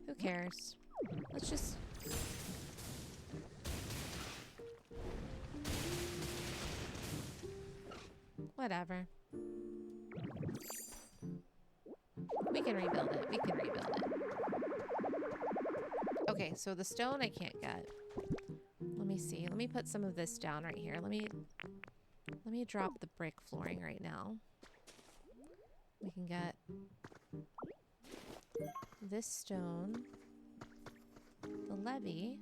Who cares? Let's just... whatever. We can rebuild it. We can rebuild it. Okay, so the stone I can't get. Let me see. Let me put some of this down right here. Let me drop the brick flooring right now. We can get this stone, the levee,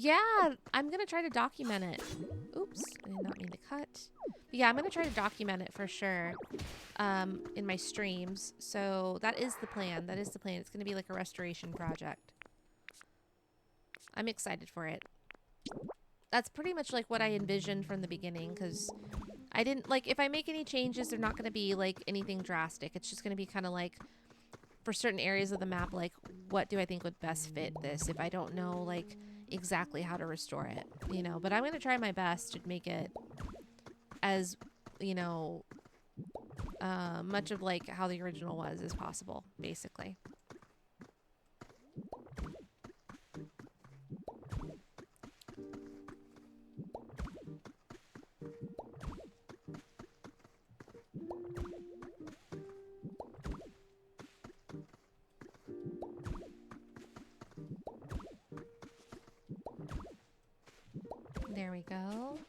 Yeah, I'm going to try to document it. Oops, I did not mean to cut. But yeah, I'm going to try to document it for sure in my streams. So that is the plan. That is the plan. It's going to be like a restoration project. I'm excited for it. That's pretty much like what I envisioned from the beginning, because I didn't, like, if I make any changes, they're not going to be like anything drastic. It's just going to be kind of like, for certain areas of the map, like, what do I think would best fit this if I don't know, like, exactly how to restore it, you know? But I'm going to try my best to make it as, you know, much of, like, how the original was as possible, basically. There we go.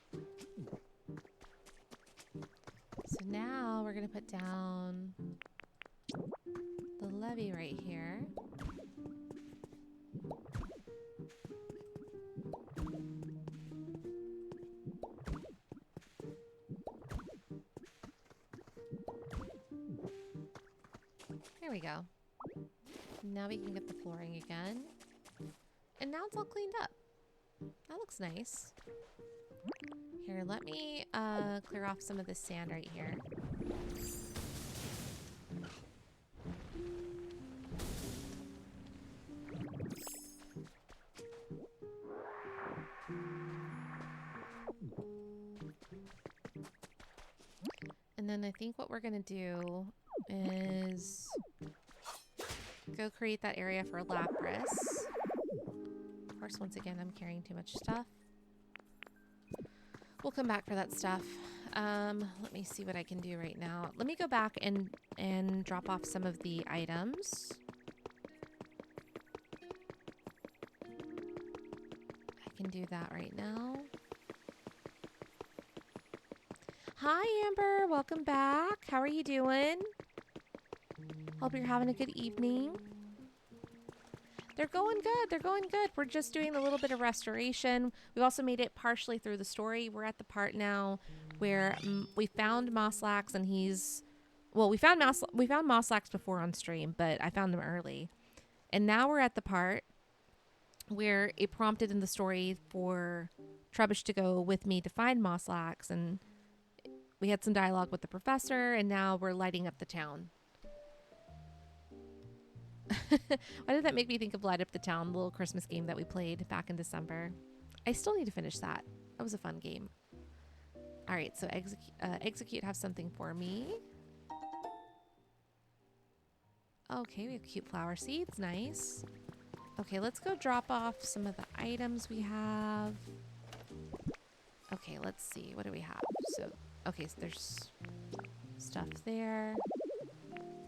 So now we're going to put down the levee right here. There we go. Now we can get the flooring again. And now it's all cleaned up. That looks nice. Here, let me clear off some of this sand right here. And then I think what we're going to do is go create that area for Lapras. Of course, once again, I'm carrying too much stuff. We'll come back for that stuff. Let me see what I can do right now. Let me go back and drop off some of the items. I can do that right now. Hi, Amber. Welcome back. How are you doing? Hope you're having a good evening. They're going good. They're going good. We're just doing a little bit of restoration. We've also made it partially through the story. We're at the part now where we found Mosslax, and he's... Well, we found Mosslax before on stream, but I found him early. And now we're at the part where it prompted in the story for Trubbish to go with me to find Mosslax, and we had some dialogue with the professor, and now we're lighting up the town. Why did that make me think of Light Up the Town, the little Christmas game that we played back in December? I still need to finish that. That was a fun game. All right, so execute have something for me. Okay, we have cute flower seeds. Nice. Okay, let's go drop off some of the items we have. Okay, let's see. What do we have? So, okay, so there's stuff there.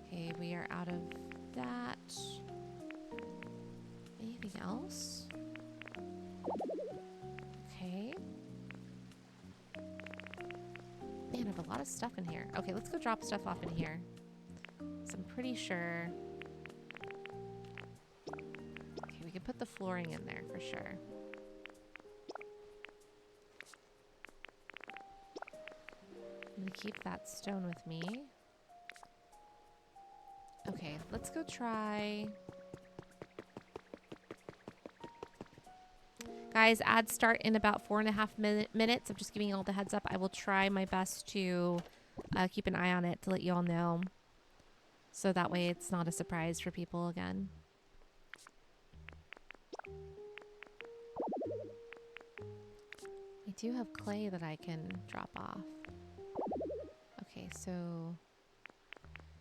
Okay, we are out of that. Anything else? Okay. Man, I have a lot of stuff in here. Okay, let's go drop stuff off in here. So I'm pretty sure... Okay, we can put the flooring in there for sure. I'm gonna keep that stone with me. Okay, let's go try... Guys, ads start in about 4.5 minutes. I'm just giving you all the heads up. I will try my best to keep an eye on it to let you all know. So that way it's not a surprise for people again. I do have clay that I can drop off. Okay, so...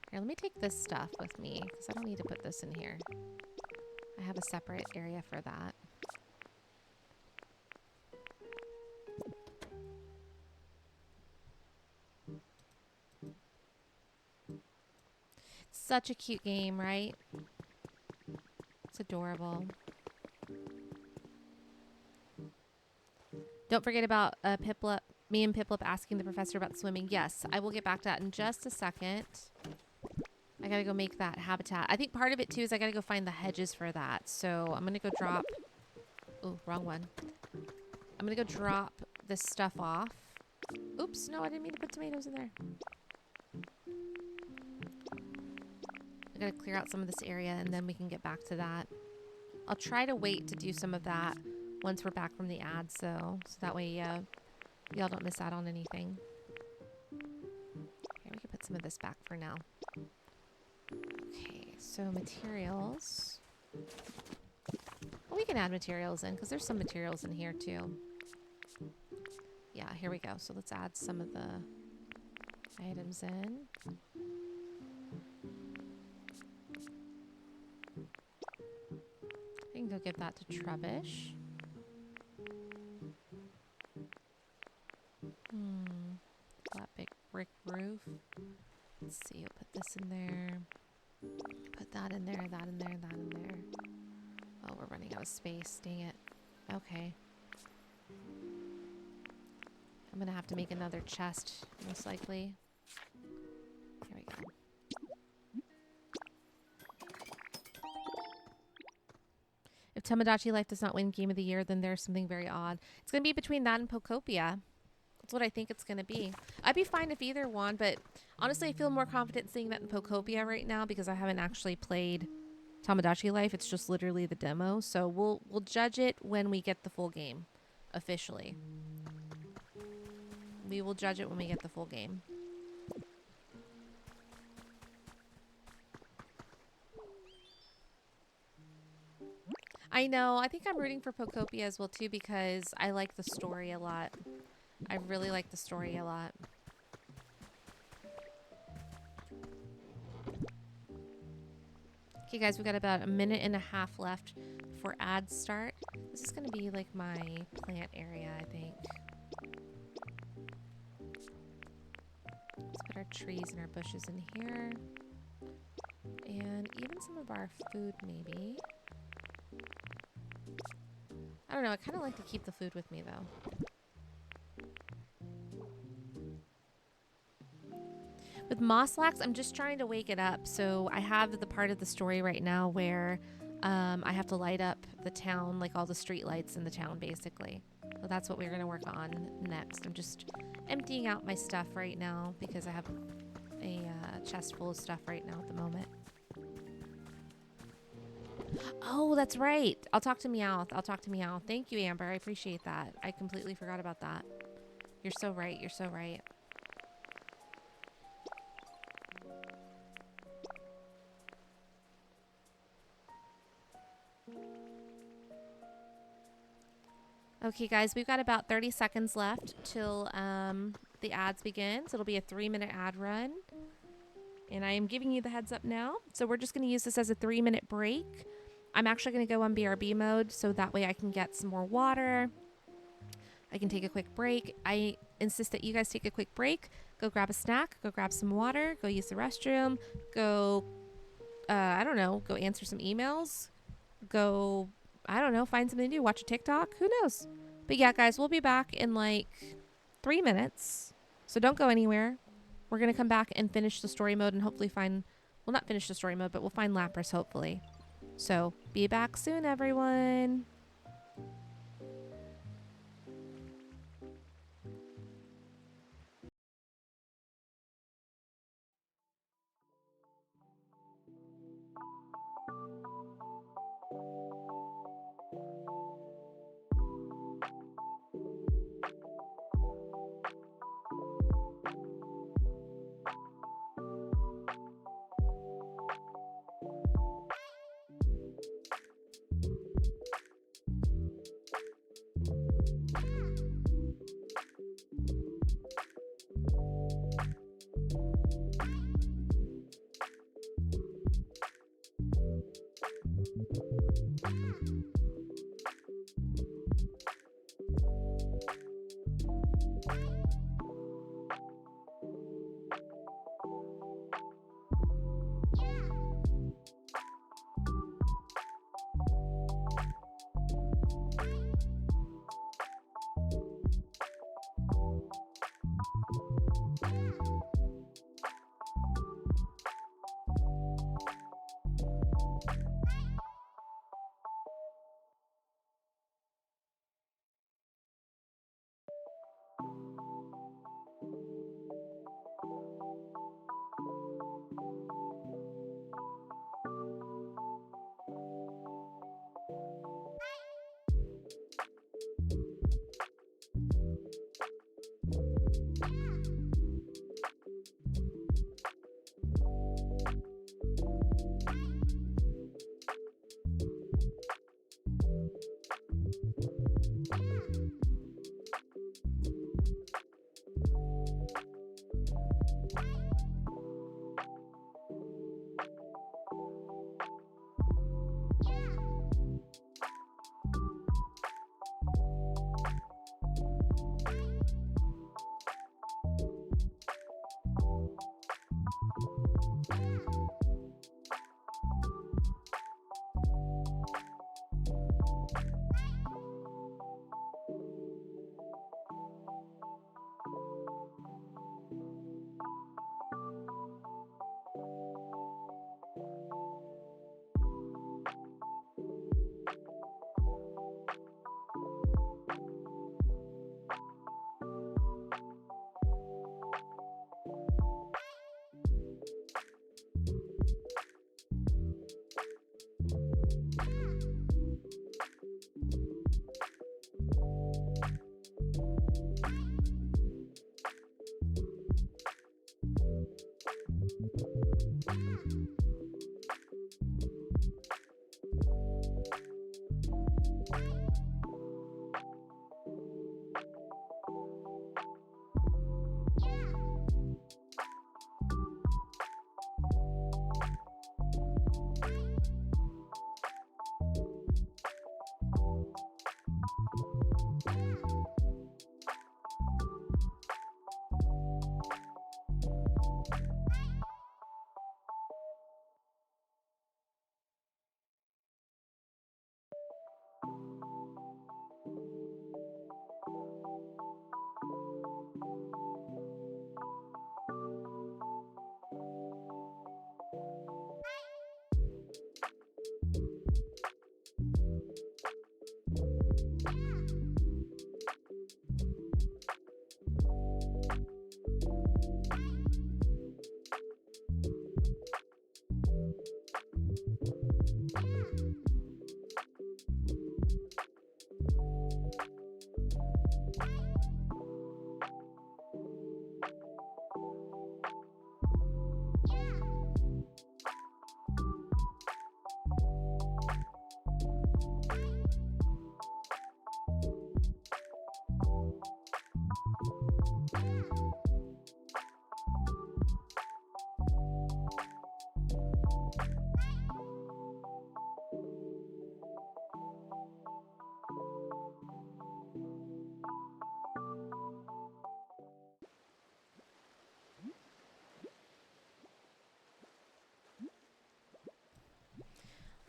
Here, let me take this stuff with me, because I don't need to put this in here. I have a separate area for that. Such a cute game, right? It's adorable. Don't forget about Piplup, me and Piplup asking the professor about swimming. Yes, I will get back to that in just a second. I gotta go make that habitat. I think part of it too is I gotta go find the hedges for that. So I'm gonna go drop Oh, wrong one. I'm gonna go drop this stuff off. Oops, no, I didn't mean to put tomatoes in there. I gotta clear out some of this area and then we can get back to that. I'll try to wait to do some of that once we're back from the ads, so that way y'all don't miss out on anything. Here, we can put some of this back for now. Okay, so materials. Well, we can add materials in because there's some materials in here too. Yeah, here we go. So let's add some of the items in. I can go give that to Trubbish. That big brick roof. Let's see, I'll put this in there. Put that in there, that in there, that in there. Oh, we're running out of space. Dang it. Okay. I'm gonna have to make another chest, most likely. Here we go. If Tomodachi Life does not win Game of the Year, then there's something very odd. It's gonna be between that and Pokopia. That's what I think it's gonna be. I'd be fine if either won, but honestly, I feel more confident seeing that in Pokopia right now because I haven't actually played Tomodachi Life. It's just literally the demo, so we'll judge it when we get the full game, officially. We will judge it when we get the full game. I know. I think I'm rooting for Pokopia as well too because I like the story a lot. I really like the story a lot. Okay, guys, we've got about 1.5 minutes left before ads start. This is going to be like my plant area, I think. Let's put our trees and our bushes in here. And even some of our food, maybe. I don't know. I kind of like to keep the food with me, though. With Mosslax, I'm just trying to wake it up. So I have the part of the story right now where I have to light up the town, like all the street lights in the town, basically. So that's what we're going to work on next. I'm just emptying out my stuff right now because I have a chest full of stuff right now at the moment. Oh, that's right. I'll talk to Meowth. I'll talk to Meowth. Thank you, Amber. I appreciate that. I completely forgot about that. You're so right. You're so right. Okay, guys, we've got about 30 seconds left till the ads begin. So it'll be a 3-minute ad run. And I am giving you the heads up now. So we're just going to use this as a 3-minute break. I'm actually going to go on BRB mode so that way I can get some more water. I can take a quick break. I insist that you guys take a quick break. Go grab a snack. Go grab some water. Go use the restroom. Go, I don't know, go answer some emails. Go, I don't know, find something to do. Watch a TikTok. Who knows? But yeah, guys, we'll be back in like 3 minutes. So don't go anywhere. We're going to come back and finish the story mode and hopefully find, well, not finish the story mode, but we'll find Lapras, hopefully. So be back soon, everyone.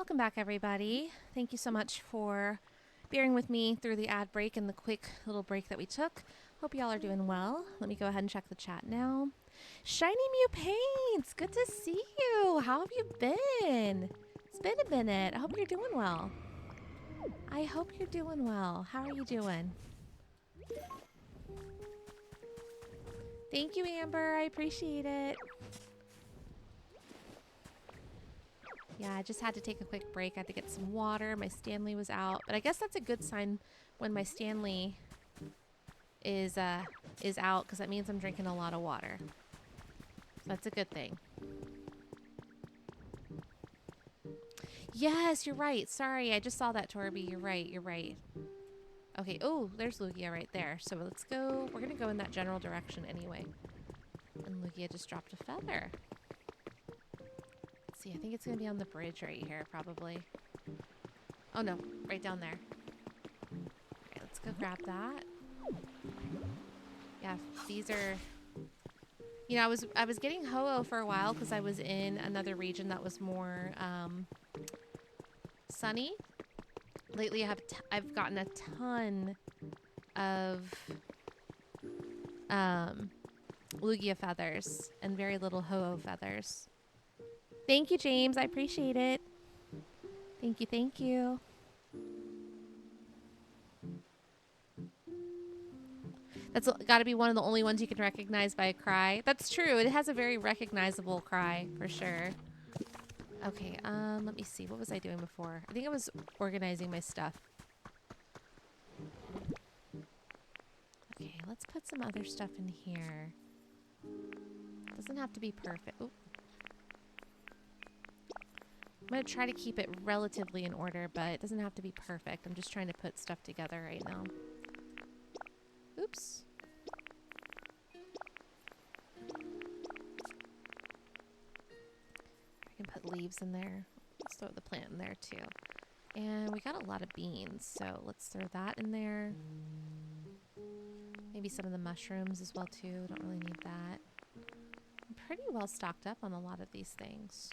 Welcome back, everybody. Thank you so much for bearing with me through the ad break and the quick little break that we took. Hope y'all are doing well. Let me go ahead and check the chat now. Shiny Mew Paints, good to see you. How have you been? It's been a minute. I hope you're doing well. I hope you're doing well. How are you doing? Thank you, Amber. I appreciate it. Yeah, I just had to take a quick break. I had to get some water. My Stanley was out. But I guess that's a good sign when my Stanley is out, because that means I'm drinking a lot of water. So that's a good thing. Yes, you're right. Sorry, I just saw that, Torby. You're right. You're right. Okay. Oh, there's Lugia right there. So let's go. We're going to go in that general direction anyway. And Lugia just dropped a feather. Let's see. I think it's going to be on the bridge right here, probably. Oh, no. Right down there. Okay, let's go grab that. Yeah, these are... You know, I was getting Ho-Oh for a while because I was in another region that was more sunny. Lately, I've gotten a ton of Lugia feathers and very little Ho-Oh feathers. Thank you, James. I appreciate it. Thank you. Thank you. That's got to be one of the only ones you can recognize by a cry. That's true. It has a very recognizable cry, for sure. Okay, let me see. What was I doing before? I think I was organizing my stuff. Okay, let's put some other stuff in here. Doesn't have to be perfect. Oop. I'm going to try to keep it relatively in order, but it doesn't have to be perfect. I'm just trying to put stuff together right now. Oops. I can put leaves in there. Let's throw the plant in there too. And we got a lot of beans, so let's throw that in there. Maybe some of the mushrooms as well too. Don't really need that. I'm pretty well stocked up on a lot of these things.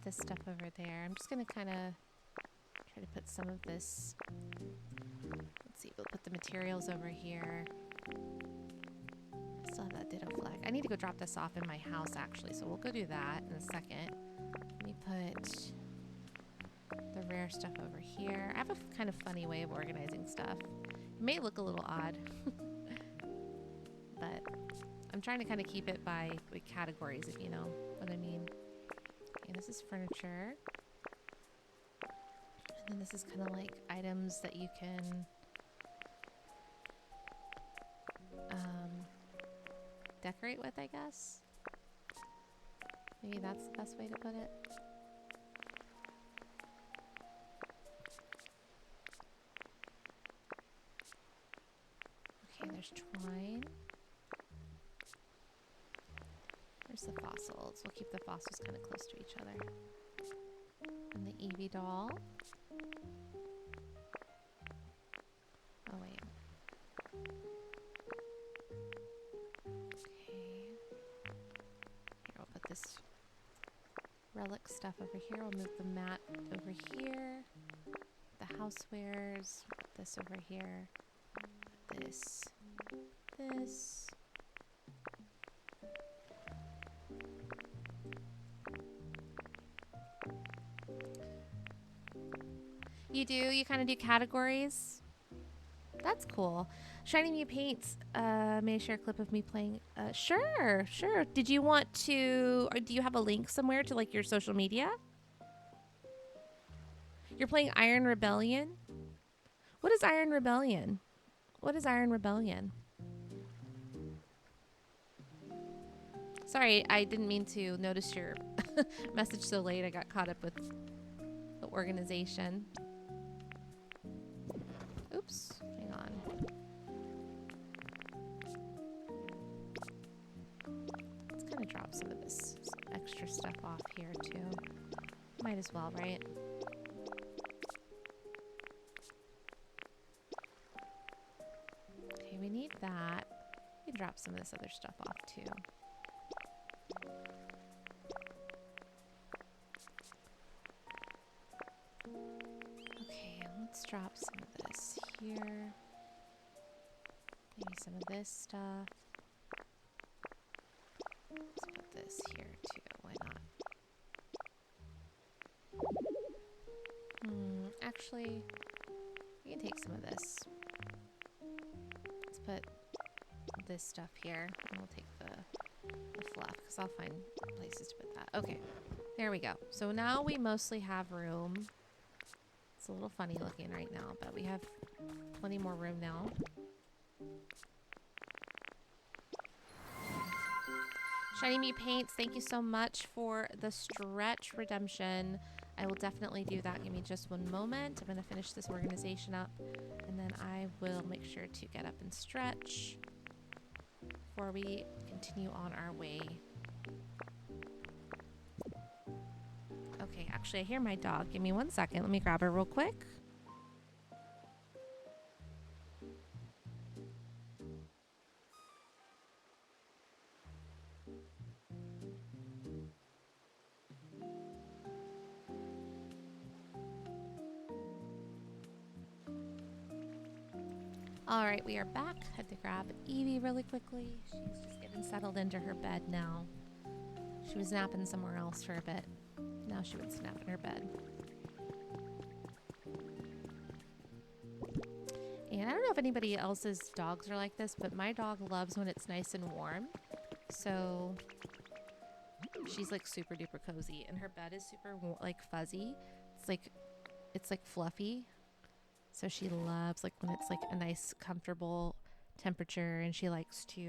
This stuff over there. I'm just gonna kind of try to put some of this. Let's see, we'll put the materials over here. I still have that ditto flag. I need to go drop this off in my house actually, so we'll go do that in a second. Let me put the rare stuff over here. I have a kind of funny way of organizing stuff. It may look a little odd, but I'm trying to kind of keep it by categories, if you know what I mean. This is furniture. And then this is kind of like items that you can decorate with, I guess. Maybe that's the best way to put it. Okay, there's twine. Where's the fossils? We'll keep the fossils kind of close to each other. And the Eevee doll. Oh, wait. Okay. Here, we'll put this relic stuff over here. We'll move the mat over here. The housewares. Put this over here. This. This. You do? You kind of do categories? That's cool. Shiny Mew Paints. May I share a clip of me playing? Sure, sure. Did you want to, or do you have a link somewhere to like your social media? You're playing Iron Rebellion? What is Iron Rebellion? What is Iron Rebellion? Sorry, I didn't mean to notice your message so late. I got caught up with the organization. Oops, hang on. Let's kind of drop some of this extra stuff off here too. Might as well, right? Okay, we need that. We can drop some of this other stuff off too. Okay, let's drop some of this here. Maybe some of this stuff. Let's put this here too. Why not? Actually, we can take some of this. Let's put this stuff here, and we'll take the fluff because I'll find places to put that. Okay, there we go. So now we mostly have room. It's a little funny looking right now, but we have plenty more room now. Shiny Me Paints, thank you so much for the stretch redemption. I will definitely do that. Give me just one moment. I'm going to finish this organization up, and then I will make sure to get up and stretch before we continue on our way. Okay, actually, I hear my dog. Give me 1 second. Let me grab her real quick. All right, we are back. Had to grab Evie really quickly. She's just getting settled into her bed now. She was napping somewhere else for a bit. Now she would snap in her bed. And I don't know if anybody else's dogs are like this, but my dog loves when it's nice and warm. So she's like super duper cozy, and her bed is super like fuzzy. It's like fluffy. So she loves like when it's like a nice comfortable temperature, and she likes to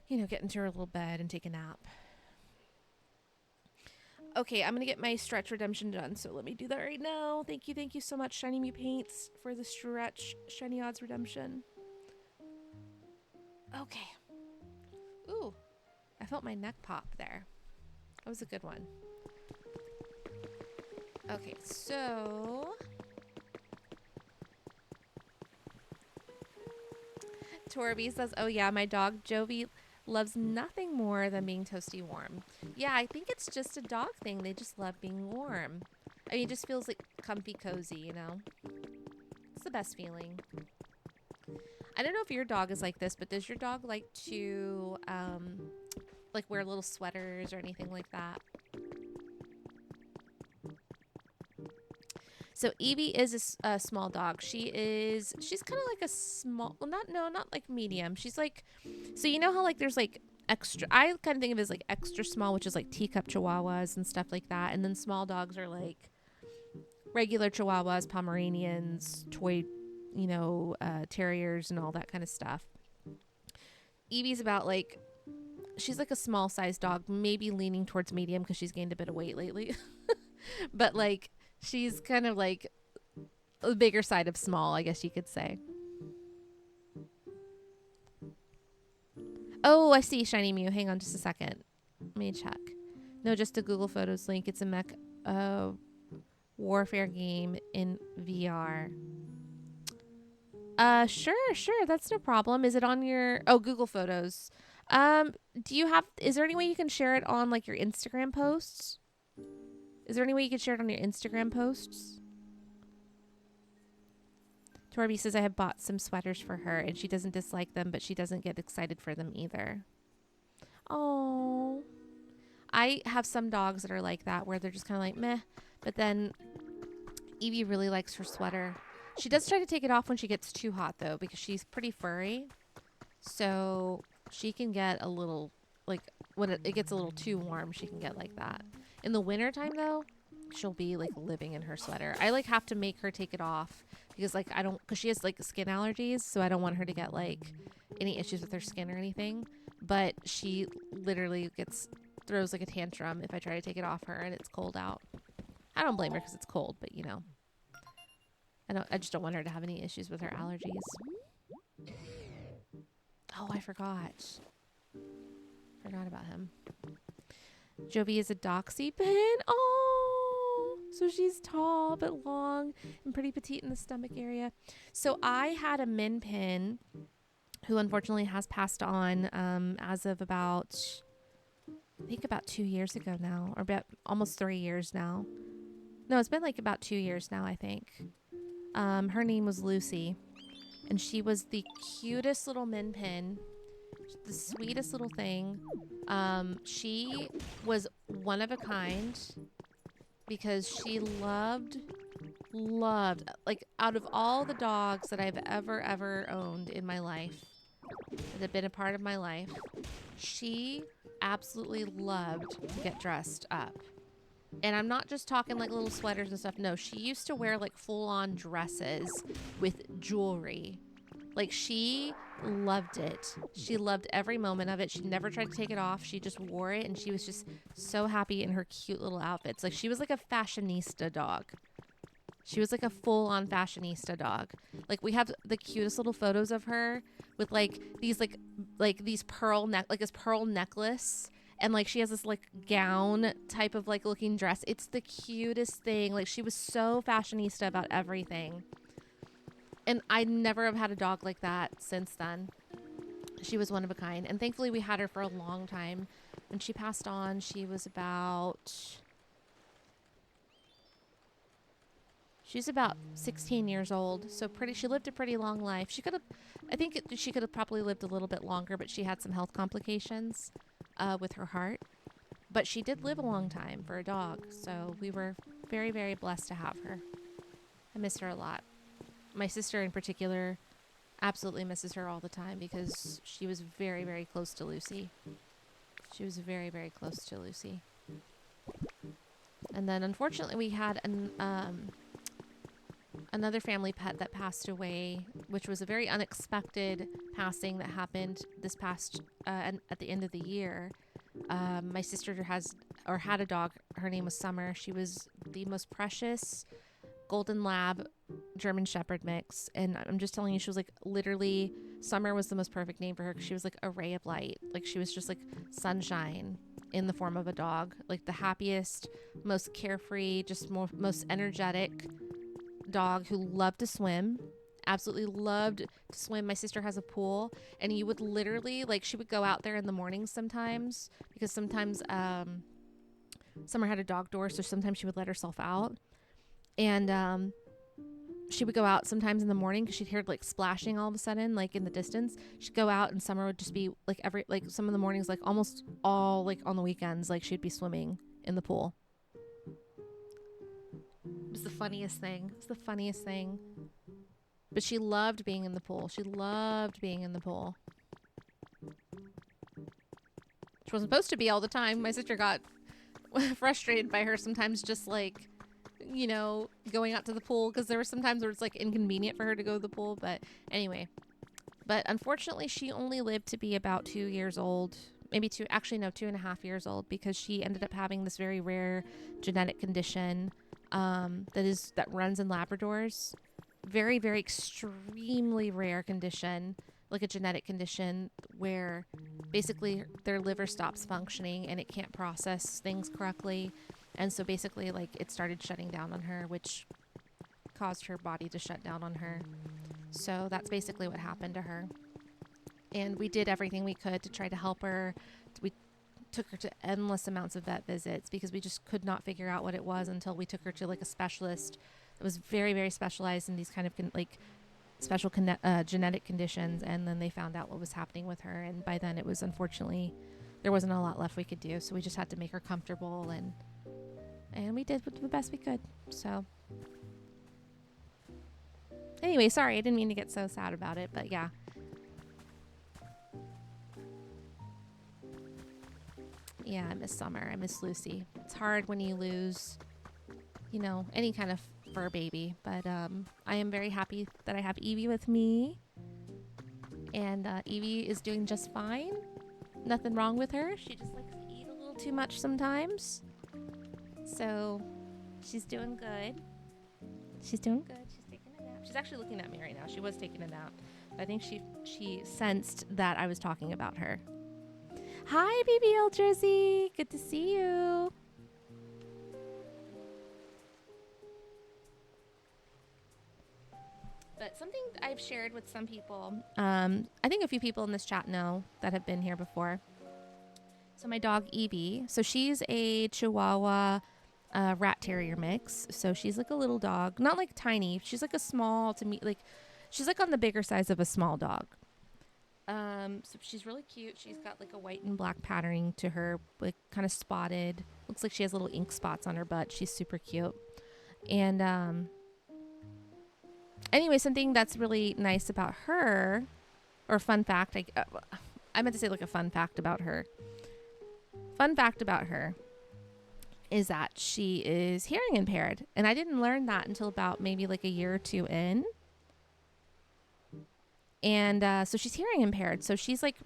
you know, get into her little bed and take a nap. Okay, I'm gonna get my stretch redemption done, so let me do that right now. Thank you so much, Shiny Me Paints, for the stretch shiny odds redemption. Okay. Ooh, I felt my neck pop there. That was a good one. Okay, so Torby says, oh yeah, my dog Jovi loves nothing more than being toasty warm. Yeah, I think it's just a dog thing. They just love being warm. I mean, it just feels like comfy cozy, you know? It's the best feeling. I don't know if your dog is like this, but does your dog like to like wear little sweaters or anything like that? So Evie is a small dog. She's kind of like a small, well, not like medium. She's like, so you know how like there's like extra, I kind of think of it as like extra small, which is like teacup chihuahuas and stuff like that. And then small dogs are like regular chihuahuas, Pomeranians, toy, you know, terriers and all that kind of stuff. Evie's about like, she's like a small sized dog, maybe leaning towards medium because she's gained a bit of weight lately. But like, she's kind of like a bigger side of small, I guess you could say. Oh, I see, Shiny Mew. Hang on just a second. Let me check. No, just a Google Photos link. It's a mech warfare game in VR. Sure. That's no problem. Is it on your... Oh, Google Photos. Do you have... Is there any way you can share it on, like, your Instagram posts? Is there any way you could share it on your Instagram posts? Torby says, I have bought some sweaters for her, and she doesn't dislike them, but she doesn't get excited for them either. Oh. I have some dogs that are like that, where they're just kind of like, meh. But then Evie really likes her sweater. She does try to take it off when she gets too hot, though, because she's pretty furry. So she can get a little, like, when it gets a little too warm, she can get like that. In the wintertime, though, she'll be like living in her sweater. I like have to make her take it off because like I don't, because she has like skin allergies, so I don't want her to get like any issues with her skin or anything. But she literally throws like a tantrum if I try to take it off her and it's cold out. I don't blame her because it's cold, but you know, I just don't want her to have any issues with her allergies. Oh, I forgot about him. Jovi is a doxy pin. Oh, so she's tall but long and pretty petite in the stomach area. So I had a min pin who unfortunately has passed on as of about 2 years ago now, or about almost 3 years now. No, it's been like about 2 years now, I think. Her name was Lucy, and she was the cutest little min pin, the sweetest little thing. She was one of a kind because she loved, like out of all the dogs that I've ever owned in my life, that have been a part of my life, she absolutely loved to get dressed up. And I'm not just talking like little sweaters and stuff. No, she used to wear like full-on dresses with jewelry. Like, she loved it. She loved every moment of it. She never tried to take it off. She just wore it, and she was just so happy in her cute little outfits. Like, she was like a fashionista dog. She was like a full-on fashionista dog. Like, we have the cutest little photos of her with like these these pearl this pearl necklace. And like she has this like gown type of like looking dress. It's the cutest thing. Like, she was so fashionista about everything. And I never have had a dog like that since then. She was one of a kind. And thankfully we had her for a long time. When she passed on, she was about 16 years old. So she lived a pretty long life. I think she could have probably lived a little bit longer, but she had some health complications with her heart. But she did live a long time for a dog. So we were very, very blessed to have her. I miss her a lot. My sister in particular absolutely misses her all the time because she was very, very close to Lucy. She was very, very close to Lucy. And then unfortunately we had another family pet that passed away, which was a very unexpected passing that happened this past at the end of the year. My sister had a dog. Her name was Summer. She was the most precious golden lab German Shepherd mix, and I'm just telling you, she was like, literally, Summer was the most perfect name for her because she was like a ray of light. Like, she was just like sunshine in the form of a dog, like the happiest, most carefree, just most energetic dog who loved to swim. Absolutely loved to swim. My sister has a pool, and you would literally, like, she would go out there in the mornings sometimes, because sometimes Summer had a dog door, so sometimes she would let herself out. And she would go out sometimes in the morning because she'd hear like splashing all of a sudden, like in the distance. She'd go out, and Summer would just be like some of the mornings, like almost all like on the weekends, like she'd be swimming in the pool. It was the funniest thing. It's the funniest thing. But she loved being in the pool. She loved being in the pool. She wasn't supposed to be all the time. My sister got frustrated by her sometimes, just like, you know, going out to the pool, because there were some times where it's like inconvenient for her to go to the pool. But anyway, but unfortunately she only lived to be about 2 years old, maybe 2.5 years old, because she ended up having this very rare genetic condition that runs in Labradors. Very, very extremely rare condition, like a genetic condition where basically their liver stops functioning and it can't process things correctly. And so basically, like, it started shutting down on her, which caused her body to shut down on her. So that's basically what happened to her. And we did everything we could to try to help her. We took her to endless amounts of vet visits because we just could not figure out what it was until we took her to like a specialist that was very, very specialized in these kind of special genetic conditions. And then they found out what was happening with her. And by then it was, unfortunately, there wasn't a lot left we could do. So we just had to make her comfortable, and we did the best we could. So anyway, sorry, I didn't mean to get so sad about it, but yeah. Yeah, I miss Summer. I miss Lucy. It's hard when you lose you know, any kind of fur baby. But I am very happy that I have Evie with me. And Evie is doing just fine. Nothing wrong with her. She just likes to eat a little too much sometimes. So she's doing good. She's doing good. She's taking a nap. She's actually looking at me right now. She was taking a nap. I think she sensed that I was talking about her. Hi, baby old Jersey. Good to see you. But something I've shared with some people, I think a few people in this chat know that have been here before. So my dog Evie, so she's a Chihuahua rat terrier mix. So she's like a little dog, not like tiny. She's like a small to me, like she's like on the bigger size of a small dog. So she's really cute. She's got like a white and black patterning to her, like kind of spotted. Looks like she has little ink spots on her butt. She's super cute. And anyway, something that's really nice about her, or fun fact, I meant to say like a fun fact about her. Fun fact about her is that she is hearing impaired. And I didn't learn that until about maybe like a year or two in. And so she's hearing impaired. So she's like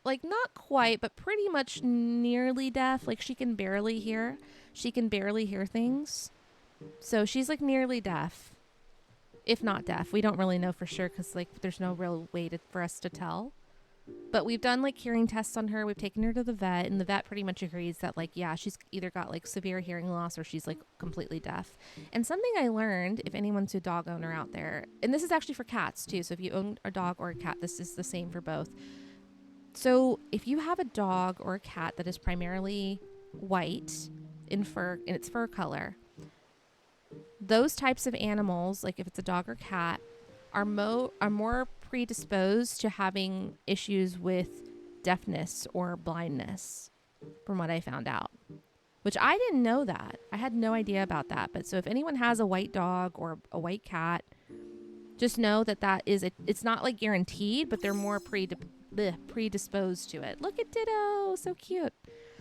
not quite, but pretty much nearly deaf. Like she can barely hear. She can barely hear things. So she's like nearly deaf, if not deaf. We don't really know for sure because like there's no real way for us to tell. But we've done like hearing tests on her. We've taken her to the vet, and the vet pretty much agrees that like, yeah, she's either got like severe hearing loss or she's like completely deaf. And something I learned, if anyone's a dog owner out there, and this is actually for cats too. So if you own a dog or a cat, this is the same for both. So if you have a dog or a cat that is primarily white in its fur color, those types of animals, like if it's a dog or cat, are more predisposed to having issues with deafness or blindness, from what I found out. Which I didn't know that. I had no idea about that. But so if anyone has a white dog or a white cat, just know that it's not like guaranteed, but they're more predisposed to it. Look at Ditto, so cute.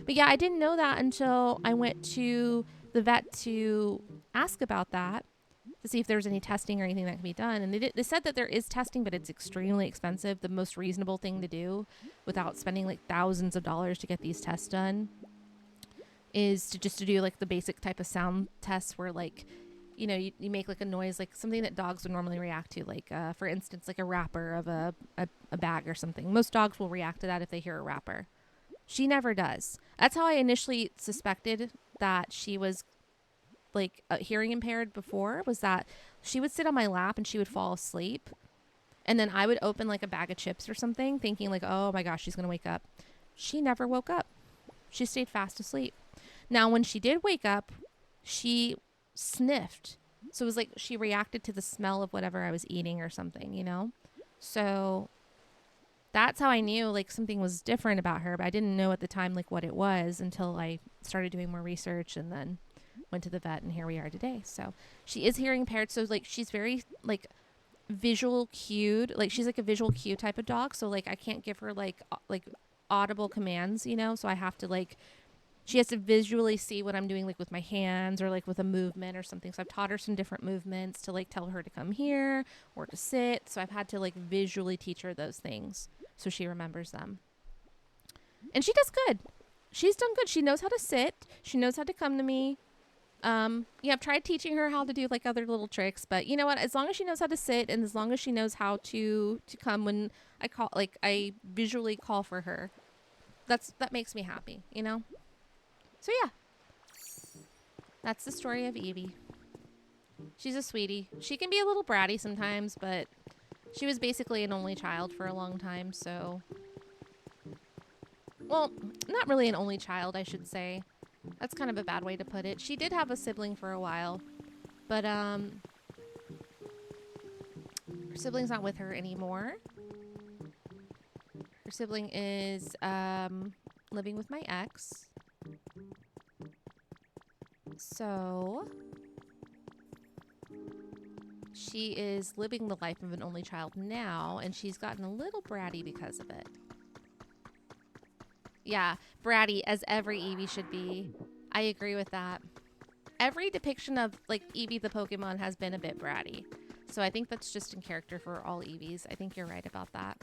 But yeah, I didn't know that until I went to the vet to ask about that, to see if there's any testing or anything that can be done. And they said that there is testing, but it's extremely expensive. The most reasonable thing to do without spending like thousands of dollars to get these tests done is to do like the basic type of sound tests where like, you know, you make like a noise, like something that dogs would normally react to, like for instance, like a wrapper of a bag or something. Most dogs will react to that if they hear a wrapper. She never does. That's how I initially suspected that she was like hearing impaired before, was that she would sit on my lap and she would fall asleep, and then I would open like a bag of chips or something thinking like, oh my gosh, she's gonna wake up. She never woke up. She stayed fast asleep. Now when she did wake up, she sniffed, so it was like she reacted to the smell of whatever I was eating or something, you know. So that's how I knew like something was different about her, but I didn't know at the time like what it was until I started doing more research and then went to the vet, and here we are today. So she is hearing impaired. So like she's very like visual cued. Like she's like a visual cue type of dog. So like I can't give her like audible commands, you know. So I have to like, she has to visually see what I'm doing, like with my hands or like with a movement or something. So I've taught her some different movements to like tell her to come here or to sit. So I've had to like visually teach her those things so she remembers them. And she does good. She's done good. She knows how to sit. She knows how to come to me. Yeah, I've tried teaching her how to do like other little tricks, but you know what, as long as she knows how to sit and as long as she knows how to come when I call, like I visually call for her, that makes me happy, you know. So yeah, that's the story of Evie. She's a sweetie. She can be a little bratty sometimes, but she was basically an only child for a long time, so, well, not really an only child, I should say. That's kind of a bad way to put it. She did have a sibling for a while, but her sibling's not with her anymore. Her sibling is living with my ex. So she is living the life of an only child now, and she's gotten a little bratty because of it. Yeah, bratty, as every Evie should be. I agree with that. every depiction of like Eevee the Pokemon has been a bit bratty. So I think that's just in character for all Eevees. I think you're right about that.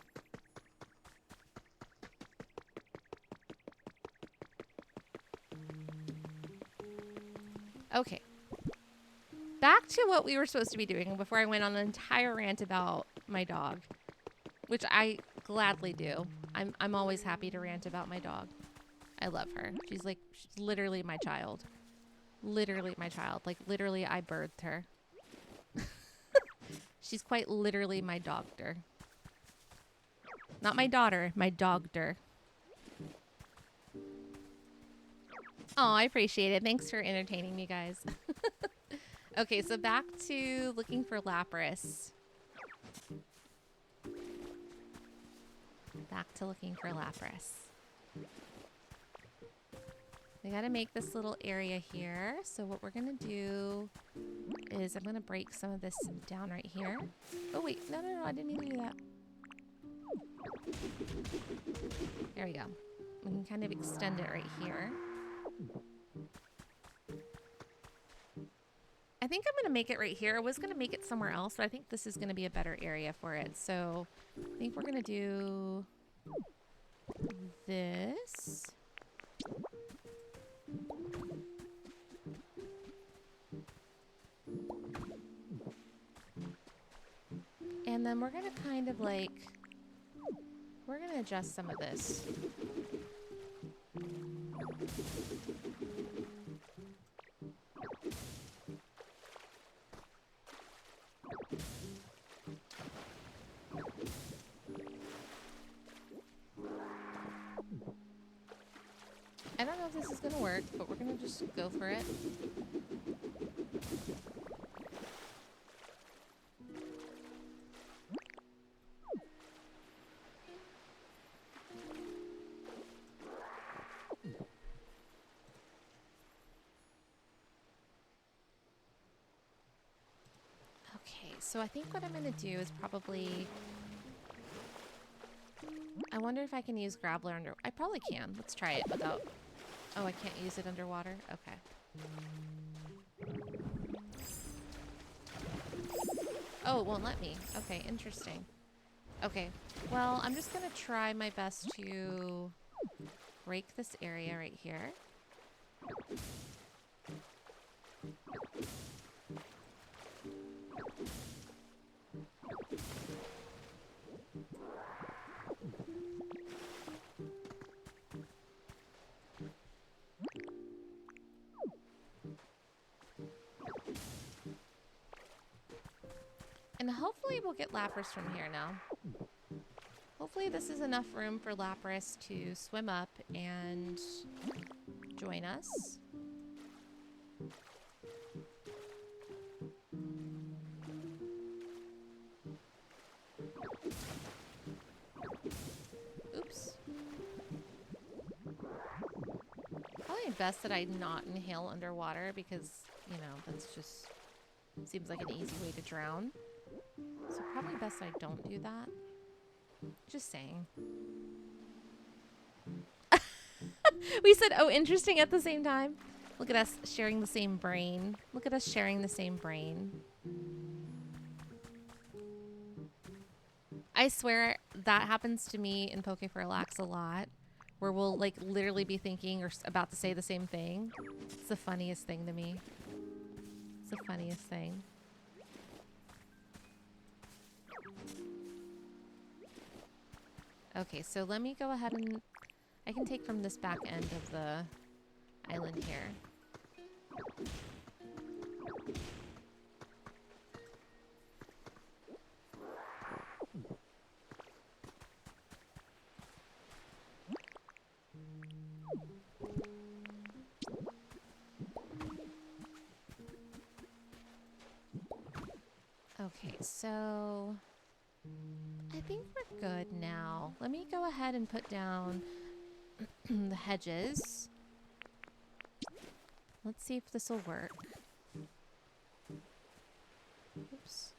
Okay. Back to what we were supposed to be doing before I went on an entire rant about my dog, which I gladly do. I'm always happy to rant about my dog. I love her. She's literally my child. Literally my child. Like literally I birthed her. She's quite literally my dogter. Not my daughter, my dogter. Oh, I appreciate it. Thanks for entertaining me, guys. Okay, so back to looking for Lapras. Back to looking for Lapras. We gotta make this little area here. So what we're gonna do is I'm gonna break some of this down right here. Oh wait, no, I didn't mean to do that. There we go. We can kind of extend it right here. I think I'm gonna make it right here. I was gonna make it somewhere else, but I think this is gonna be a better area for it. So I think we're gonna do this. And then we're gonna kind of like, we're gonna adjust some of this. I don't know if this is gonna work, but we're gonna just go for it. Okay, so I think what I'm gonna do is probably, I wonder if I can use Graveler under, I probably can. Let's try it without, oh, I can't use it underwater? Okay. Oh, it won't let me. Okay, interesting. Okay, well, I'm just gonna try my best to break this area right here. And hopefully we'll get Lapras from here now. Hopefully this is enough room for Lapras to swim up and join us. Oops. Probably best that I not inhale underwater because, you know, that's just seems like an easy way to drown. So probably best I don't do that. Just saying. We said, oh, interesting at the same time. Look at us sharing the same brain. Look at us sharing the same brain. I swear that happens to me in Poke for Relax a lot, where we'll like literally be thinking or about to say the same thing. It's the funniest thing to me. It's the funniest thing. Okay, so let me go ahead and I can take from this back end of the island here. Okay, so I think we're good now. Let me go ahead and put down the hedges. Let's see if this will work. Oops.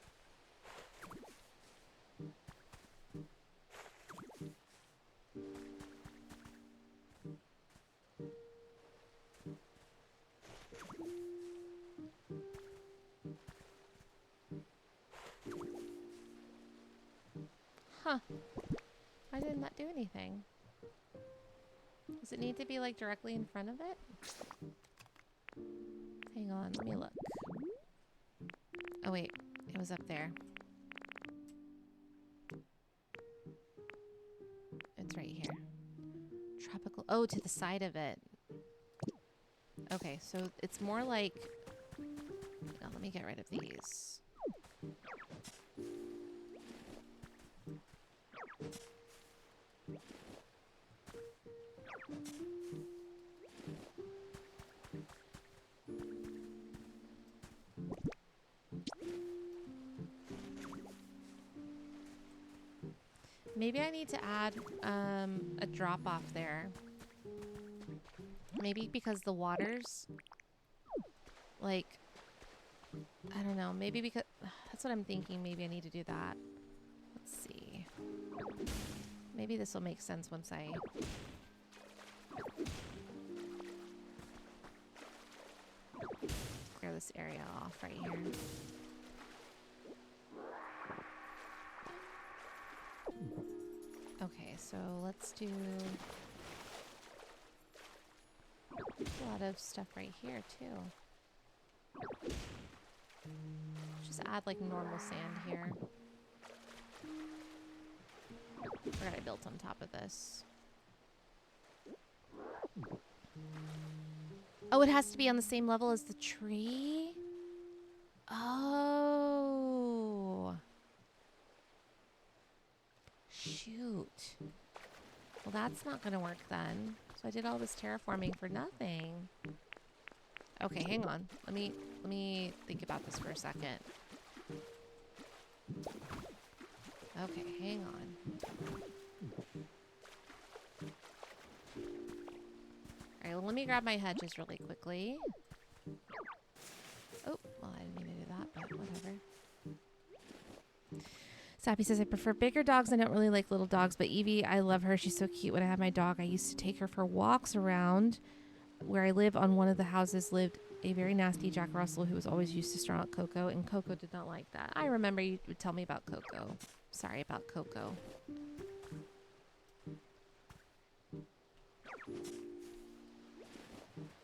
Why didn't that do anything? Does it need to be like directly in front of it? Hang on, let me look. Oh wait, it was up there. It's right here. Tropical, oh, to the side of it. Okay, so it's more like, oh, let me get rid of these. Maybe I need to add a drop off there. Maybe because the water's like, I don't know, maybe because that's what I'm thinking. Maybe I need to do that. Let's see. Maybe this will make sense once I clear this area off right here. Okay, so let's do a lot of stuff right here too. Just add like normal sand here. Forgot I built on top of this. Oh, it has to be on the same level as the tree? Oh. Shoot. Well, that's not going to work then. So I did all this terraforming for nothing. Okay, hang on. Let me think about this for a second. Okay, hang on. Alright, well, let me grab my hedges really quickly. Oh, well, I didn't mean to do that, but whatever. Sappy says, I prefer bigger dogs. I don't really like little dogs, but Evie, I love her. She's so cute. When I had my dog, I used to take her for walks around where I live. On one of the houses lived a very nasty Jack Russell who was always used to snarl at Coco, and Coco did not like that. I remember you would tell me about Coco. Sorry about Coco.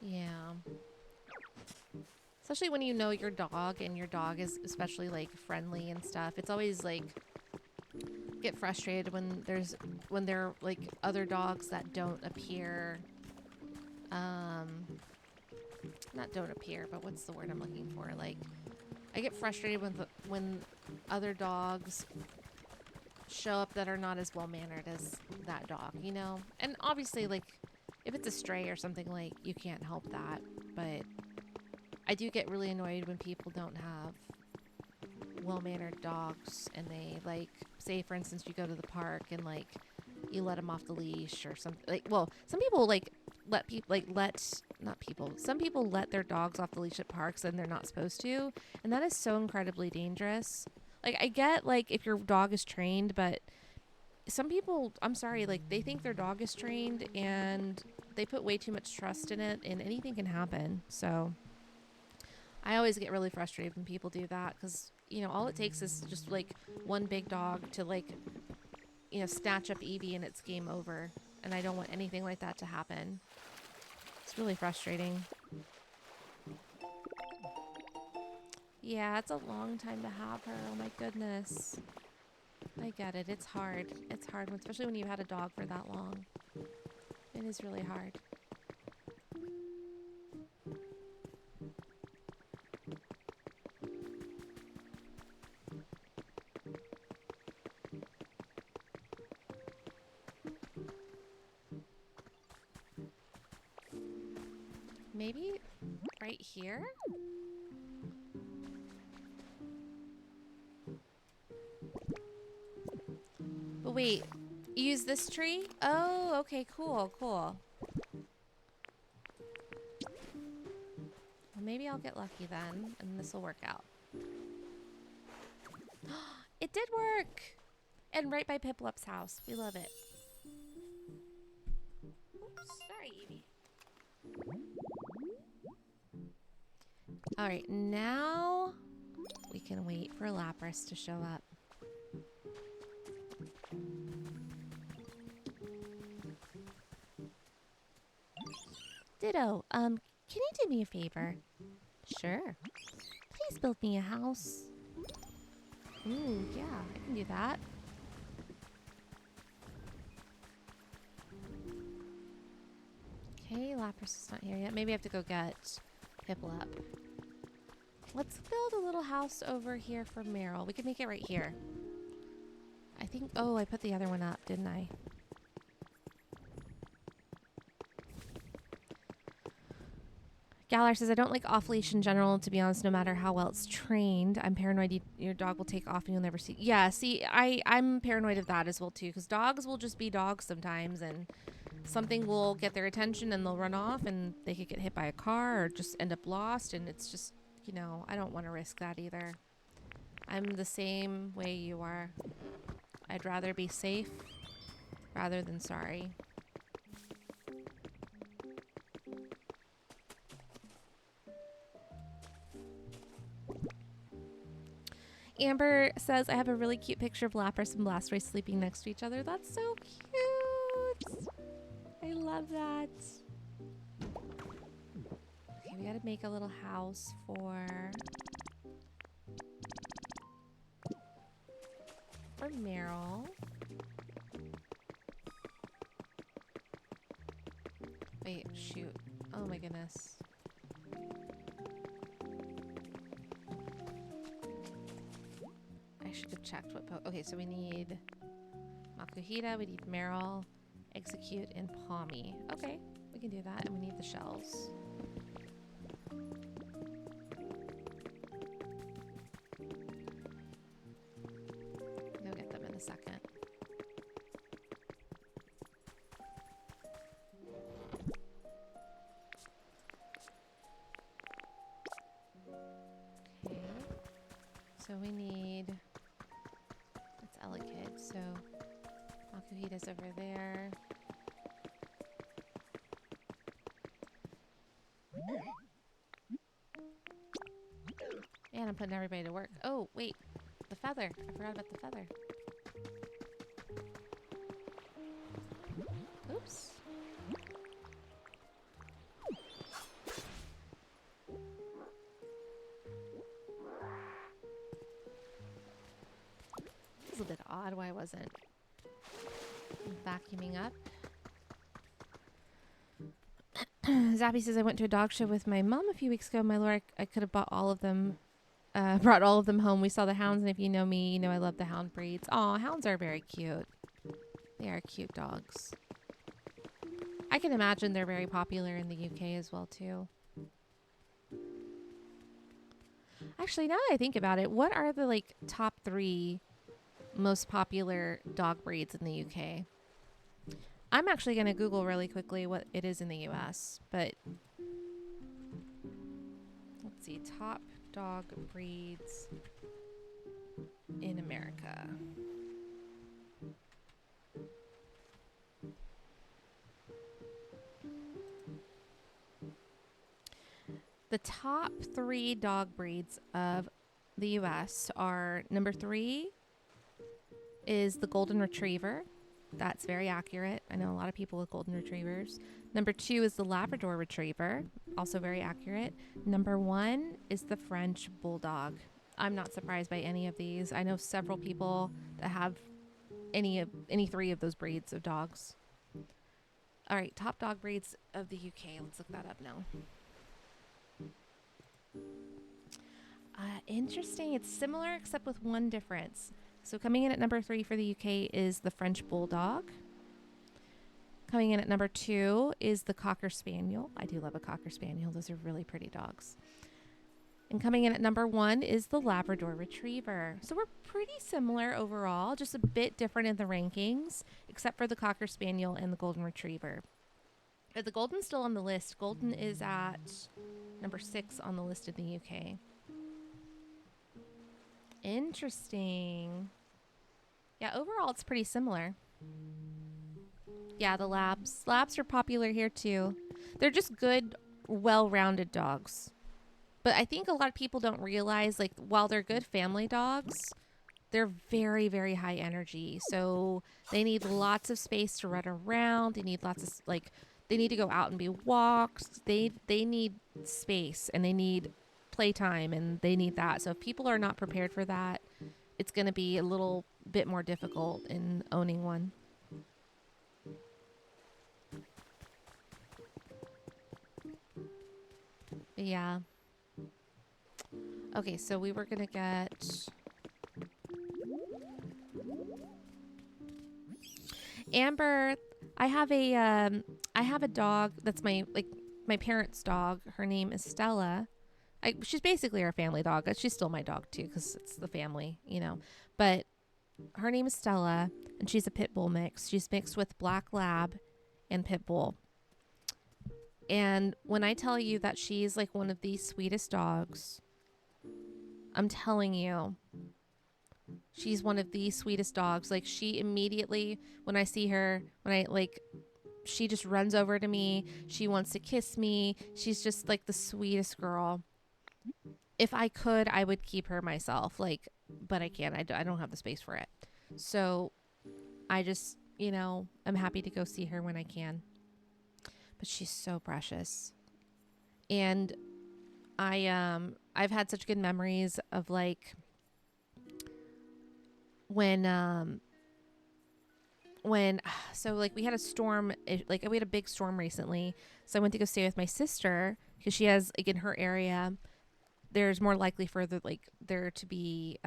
Yeah. Especially when you know your dog and your dog is especially like friendly and stuff. It's always like get frustrated when there are like other dogs that don't appear not don't appear, but what's the word I'm looking for? Like I get frustrated when other dogs show up that are not as well mannered as that dog, you know? And obviously like if it's a stray or something, like you can't help that, but I do get really annoyed when people don't have well-mannered dogs and they like, say for instance, you go to the park and like you let them off the leash or something. Like, well, some people like let people like some people let their dogs off the leash at parks and they're not supposed to, and that is so incredibly dangerous. Like I get like if your dog is trained, but some people, I'm sorry, like they think their dog is trained and they put way too much trust in it, and anything can happen. So I always get really frustrated when people do that because, you know, all it takes is just like one big dog to like, you know, snatch up Evie and it's game over. And I don't want anything like that to happen. It's really frustrating. Yeah, it's a long time to have her. Oh my goodness. I get it. It's hard. It's hard, especially when you've had a dog for that long. It is really hard. Maybe right here? But wait, use this tree? Oh, okay, cool, cool. Well, maybe I'll get lucky then, and this will work out. It did work! And right by Piplup's house. We love it. Oops, sorry, Evie. Alright, now we can wait for Lapras to show up. Ditto. Can you do me a favor? Sure. Please build me a house. Ooh, yeah, I can do that. Okay, Lapras is not here yet. Maybe I have to go get Piplup. Let's build a little house over here for Meryl. We can make it right here. I think, oh, I put the other one up, didn't I? Galar says, I don't like off-leash in general, to be honest, no matter how well it's trained. I'm paranoid your dog will take off and you'll never see. Yeah, see, I'm paranoid of that as well, too, because dogs will just be dogs sometimes, and something will get their attention and they'll run off, and they could get hit by a car or just end up lost, and it's just, you know, I don't want to risk that either. I'm the same way you are. I'd rather be safe rather than sorry. Amber says, I have a really cute picture of Lapras and Blastoise sleeping next to each other. That's so cute. I love that. Okay, we gotta make a little house for Meryl. Wait, shoot. Oh my goodness. I should have checked what okay, so we need Makuhita, we need Meryl, Execute, and Palmy. Okay, we can do that, and we need the shells. Go get them in a second. Okay, so we need, it's Elekid, so Makuhita's over there. And I'm putting everybody to work. Oh, wait. The feather. I forgot about the feather. Oops. It's a bit odd why I wasn't vacuuming up. Zappy says, I went to a dog show with my mom a few weeks ago. My lord, I could have bought all of them. Brought all of them home. We saw the hounds, and if you know me, you know I love the hound breeds. Aw, hounds are very cute. They are cute dogs. I can imagine they're very popular in the UK as well, too. Actually, now that I think about it, what are the, like, top 3 most popular dog breeds in the UK? I'm actually going to Google really quickly what it is in the US, but let's see, top dog breeds in America. The top 3 dog breeds of the US are, number 3 is the Golden Retriever. That's very accurate. I know a lot of people with Golden Retrievers. Number 2 is the Labrador Retriever. Also very accurate. Number 1 is the French Bulldog. I'm not surprised by any of these. I know several people that have any 3 of those breeds of dogs. All right, top dog breeds of the UK. Let's look that up now. Interesting. It's similar except with one difference. So coming in at number 3 for the UK is the French Bulldog. Coming in at number 2 is the Cocker Spaniel. I do love a Cocker Spaniel. Those are really pretty dogs. And coming in at number 1 is the Labrador Retriever. So we're pretty similar overall, just a bit different in the rankings, except for the Cocker Spaniel and the Golden Retriever. The Golden's still on the list. Golden is at number 6 on the list in the UK. Interesting. Yeah, overall it's pretty similar. Yeah, the Labs. Labs are popular here too. They're just good, well-rounded dogs. But I think a lot of people don't realize, like, while they're good family dogs, they're very, very high energy. So they need lots of space to run around. They need lots of, like, They need to go out and be walked. They need space and they need playtime and they need that. So if people are not prepared for that, it's going to be a little bit more difficult in owning one. But yeah. Okay, so we were going to get Amber. I have a dog that's my parents' dog. Her name is Stella. She's basically our family dog. She's still my dog too because it's the family, you know. But her name is Stella, and she's a pit bull mix. She's mixed with black lab and pit bull. And when I tell you that she's like one of the sweetest dogs, I'm telling you, she's one of the sweetest dogs. Like she immediately, when I see her, she just runs over to me. She wants to kiss me. She's just like the sweetest girl. If I could, I would keep her myself. Like, but I can't. I don't have the space for it. So I just, I'm happy to go see her when I can. But she's so precious. And I've had such good memories of like when so like we had a storm, like we had a big storm recently. So I went to go stay with my sister because she has, like, in her area, there's more likely for there to be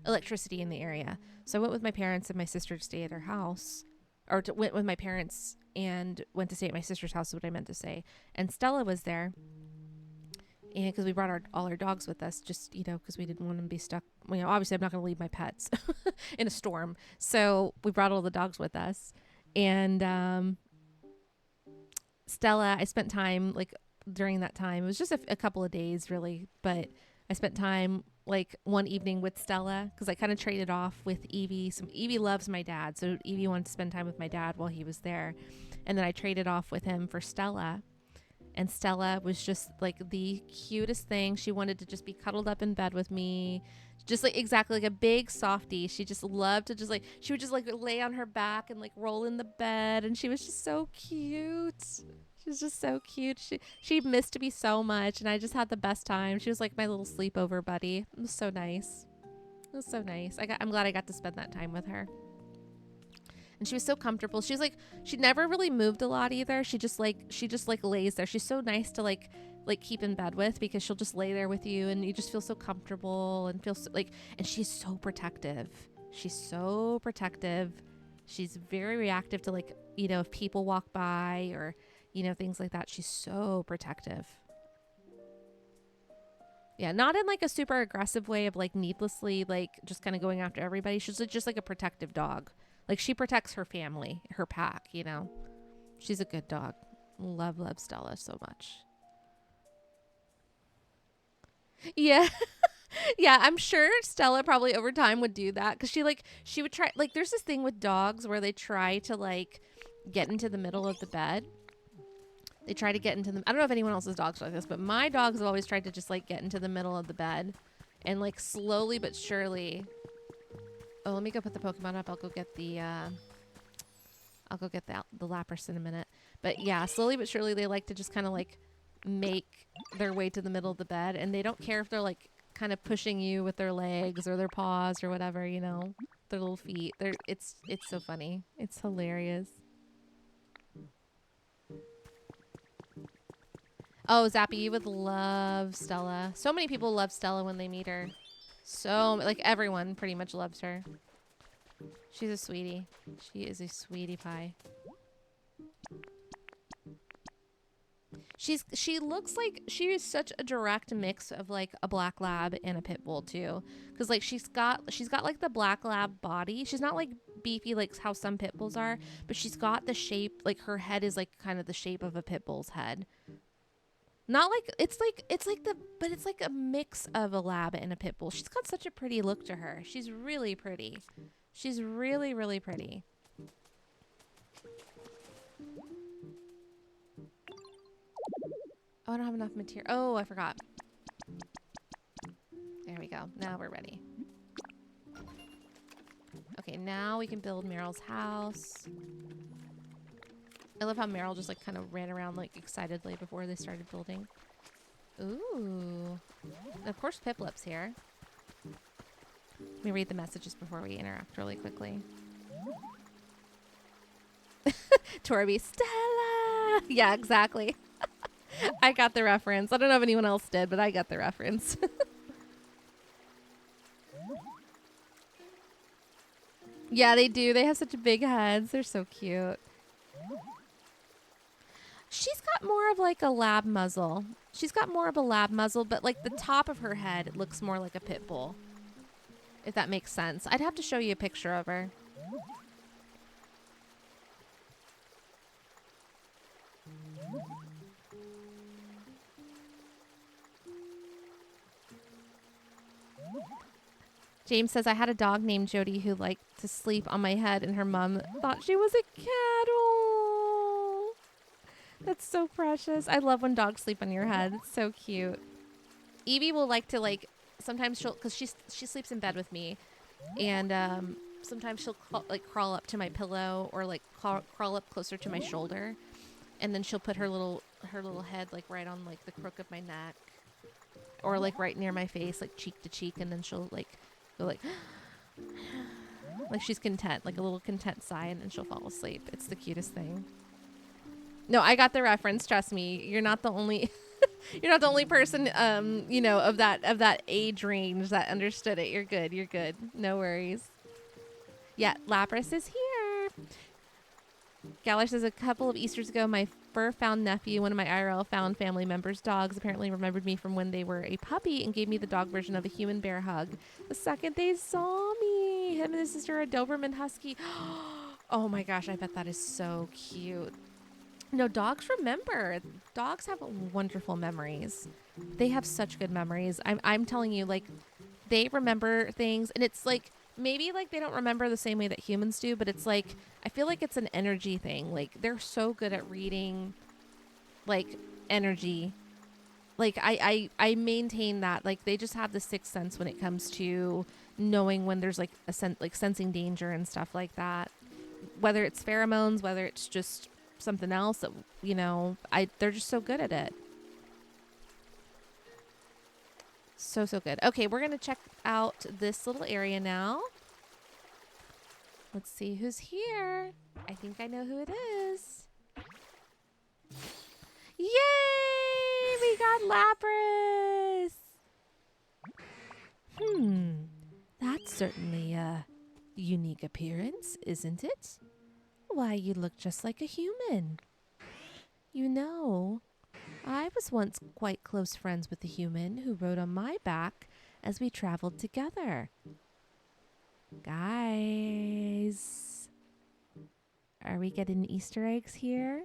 electricity in the area. So I went with my parents and my sister to stay at her house, went with my parents and went to stay at my sister's house is what I meant to say. And Stella was there. And because we brought all our dogs with us, just, because we didn't want them to be stuck. Obviously I'm not going to leave my pets in a storm. So we brought all the dogs with us. And Stella, I spent time, like, during that time. It was just a couple of days, really. But I spent time, like, one evening with Stella because I kind of traded off with Evie. Evie loves my dad. So Evie wanted to spend time with my dad while he was there. And then I traded off with him for Stella. And Stella was just like the cutest thing. She wanted to just be cuddled up in bed with me. Just like exactly like a big softie. She just loved to just like, she would just like lay on her back and like roll in the bed. And she was just so cute. She was just so cute. She missed me so much. And I just had the best time. She was like my little sleepover buddy. It was so nice. It was so nice. I'm glad I got to spend that time with her. And she was so comfortable. She never really moved a lot either. She just lays there. She's so nice to like keep in bed with because she'll just lay there with you and you just feel so comfortable and feel so, like, and she's so protective. She's so protective. She's very reactive to like, if people walk by or, things like that. She's so protective. Yeah, not in like a super aggressive way of like needlessly like just kind of going after everybody. She's just like a protective dog. Like she protects her family, her pack, She's a good dog. Love Stella so much. Yeah. Yeah, I'm sure Stella probably over time would do that because she would try, like, there's this thing with dogs where they try to like get into the middle of the bed. They try to get into them. I don't know if anyone else's dogs are like this, but my dogs have always tried to just like get into the middle of the bed and like slowly but surely. Oh, let me go put the Pokemon up. I'll go get the Lapras in a minute. But yeah, slowly but surely they like to just kind of like make their way to the middle of the bed, and they don't care if they're like kind of pushing you with their legs or their paws or whatever, their little feet. It's so funny. It's hilarious. Oh, Zappy, you would love Stella. So many people love Stella when they meet her. So, like, everyone pretty much loves her. She's a sweetie. She is a sweetie pie. She looks like she is such a direct mix of like a black lab and a pit bull too, because like she's got like the black lab body. She's not like beefy like how some pit bulls are, but she's got the shape, like her head is like kind of the shape of a pit bull's head. Not like it's like a mix of a lab and a pit bull. She's got such a pretty look to her. She's really pretty. She's really, really pretty. Oh, I don't have enough material. Oh, I forgot. There we go. Now we're ready. Okay, now we can build Meryl's house. I love how Meryl just like kind of ran around like excitedly before they started building. Ooh. And of course Piplip's here. Let me read the messages before we interact really quickly. Torby, Stella! Yeah, exactly. I got the reference. I don't know if anyone else did, but I got the reference. Yeah, they do. They have such big heads. They're so cute. She's got more of like a lab muzzle. She's got more of a lab muzzle, but like the top of her head looks more like a pit bull. If that makes sense. I'd have to show you a picture of her. James says, I had a dog named Jody who liked to sleep on my head, and her mom thought she was a cat. Oh, that's so precious. I love when dogs sleep on your head. It's so cute. Evie will like to like, sometimes she'll, because she sleeps in bed with me, and sometimes she'll crawl up to my pillow or like crawl up closer to my shoulder, and then she'll put her little head like right on like the crook of my neck, or like right near my face, like cheek to cheek, and then she'll like go like she's content, like a little content sigh, and then she'll fall asleep. It's the cutest thing. No, I got the reference. Trust me, you're not the only you're not the only person you know, of that age range that understood it. You're good. You're good. No worries. Yeah, Lapras is here. Galler says, a couple of Easters ago, my fur-found nephew, one of my IRL found family members' dogs, apparently remembered me from when they were a puppy and gave me the dog version of a human bear hug. The second they saw me, him and his sister, a Doberman Husky. Oh my gosh, I bet that is so cute. No, dogs remember. Dogs have wonderful memories. They have such good memories. I'm telling you, like, they remember things, and it's like, maybe like they don't remember the same way that humans do, but it's like, I feel like it's an energy thing. Like, they're so good at reading like energy. Like I maintain that, like, they just have the sixth sense when it comes to knowing when there's like like sensing danger and stuff like that, whether it's pheromones, whether it's just something else that, you know, they're just so good at it. So good. Okay, we're going to check out this little area now. Let's see who's here. I think I know who it is. Yay! We got Lapras! That's certainly a unique appearance, isn't it? Why, you look just like a human. You know, I was once quite close friends with a human who rode on my back as we traveled together. Guys, are we getting Easter eggs here?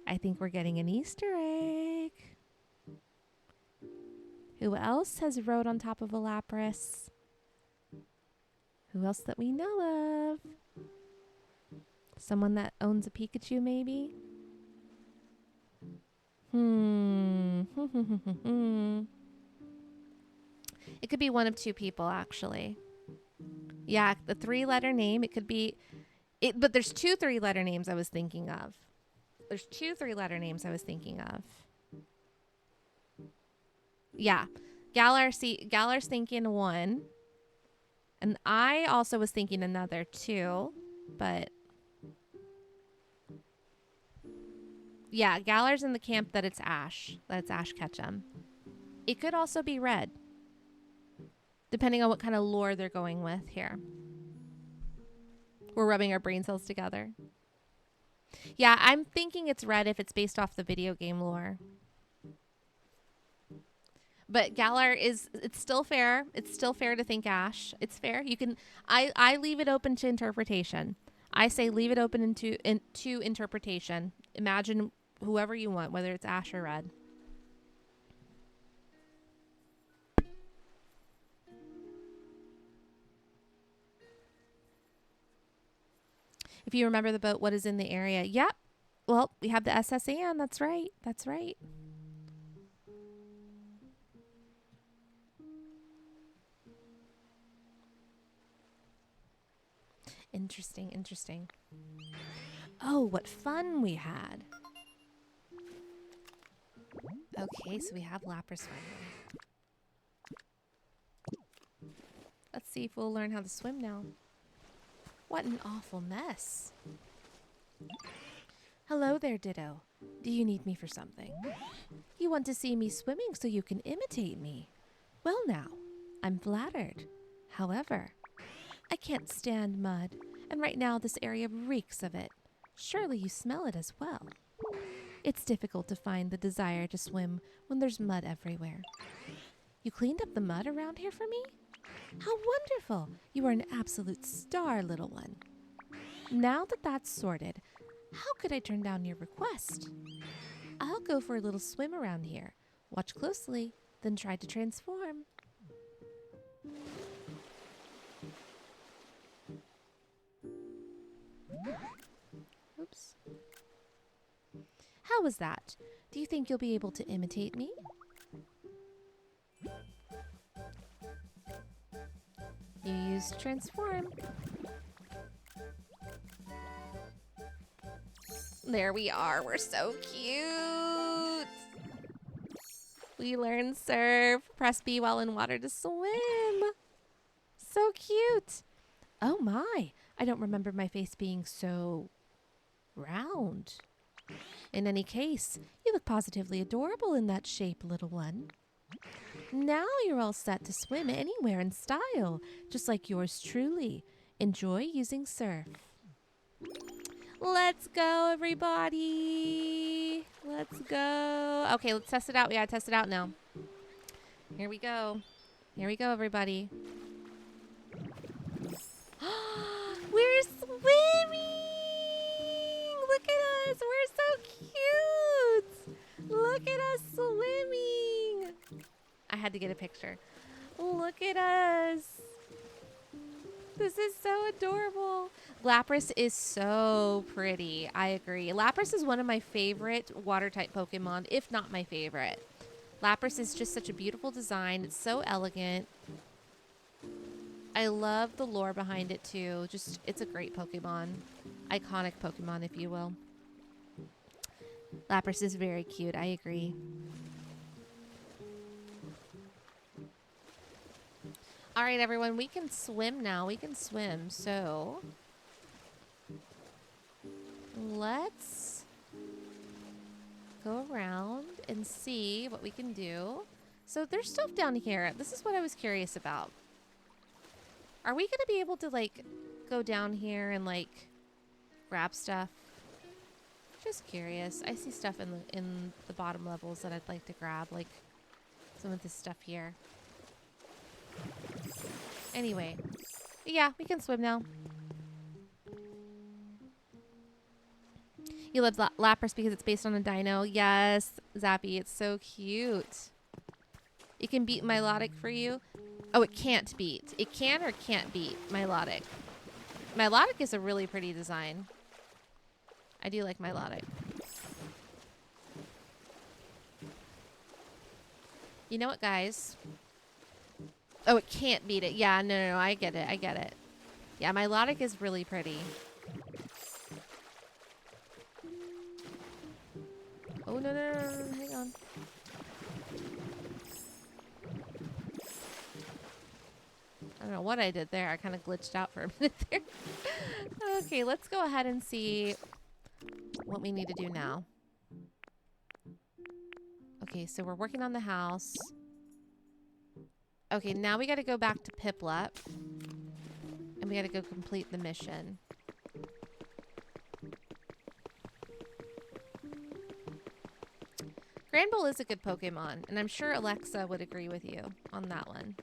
I think we're getting an Easter egg. Who else has rode on top of a Lapras? Who else that we know of? Someone that owns a Pikachu, maybe? It could be one of two people, actually. Yeah, the 3-letter name, it could be it, but there's 2 3-letter names I was thinking of. There's 2 3-letter names I was thinking of. Yeah. Gallar's thinking one. And I also was thinking another too, but yeah, Gallar's in the camp that it's Ash. That's Ash Ketchum. It could also be Red, depending on what kind of lore they're going with here. We're rubbing our brain cells together. Yeah, I'm thinking it's Red if it's based off the video game lore. But Galar it's still fair. It's still fair to think Ash. It's fair. You can, I leave it open to interpretation. I say leave it open into interpretation. Imagine whoever you want, whether it's Ash or Red. If you remember the boat, what is in the area? Yep. Well, we have the SS Anne. That's right. That's right. Interesting. Oh, what fun we had. Okay, so we have Lapras finally. Let's see if we'll learn how to swim now. What an awful mess. Hello there, Ditto. Do you need me for something? You want to see me swimming so you can imitate me? Well now, I'm flattered. However, I can't stand mud, and right now this area reeks of it. Surely you smell it as well. It's difficult to find the desire to swim when there's mud everywhere. You cleaned up the mud around here for me? How wonderful! You are an absolute star, little one. Now that that's sorted, how could I turn down your request? I'll go for a little swim around here. Watch closely, then try to transform. Oops. How was that? Do you think you'll be able to imitate me? You used transform. There we are. We're so cute. We learned surf. Press B while in water to swim. So cute. Oh my. I don't remember my face being so round. In any case, you look positively adorable in that shape, little one. Now you're all set to swim anywhere in style, just like yours truly. Enjoy using surf. Let's go, everybody. Let's go. Okay, let's test it out. We gotta test it out now. Here we go. Here we go, everybody. We're swimming! Look at us. We're so cute. Look at us swimming. I had to get a picture. Look at us. This is so adorable. Lapras is so pretty. I agree. Lapras is one of my favorite water type Pokemon, if not my favorite. Lapras is just such a beautiful design. It's so elegant. I love the lore behind it too. Just, it's a great Pokemon. Iconic Pokemon, if you will. Lapras is very cute. I agree. All right, everyone, we can swim now. We can swim. So let's go around and see what we can do. So there's stuff down here. This is what I was curious about. Are we going to be able to, like, go down here and, like, grab stuff? Just curious. I see stuff in the bottom levels that I'd like to grab, like some of this stuff here. Anyway, yeah, we can swim now. You love Lapras because it's based on a dino. Yes, Zappy, it's so cute. It can beat Milotic for you. Oh, it can't beat. It can or can't beat Milotic. Milotic is a really pretty design. I do like Milotic. You know what, guys? Oh, it can't beat it. Yeah, no, I get it. I get it. Yeah, Milotic is really pretty. Oh, no. Hang on. I don't know what I did there. I kind of glitched out for a minute there. Okay, let's go ahead and see what we need to do now. Okay, so we're working on the house. Okay, now we got to go back to Piplup. And we got to go complete the mission. Granbull is a good Pokemon, and I'm sure Alexa would agree with you on that one.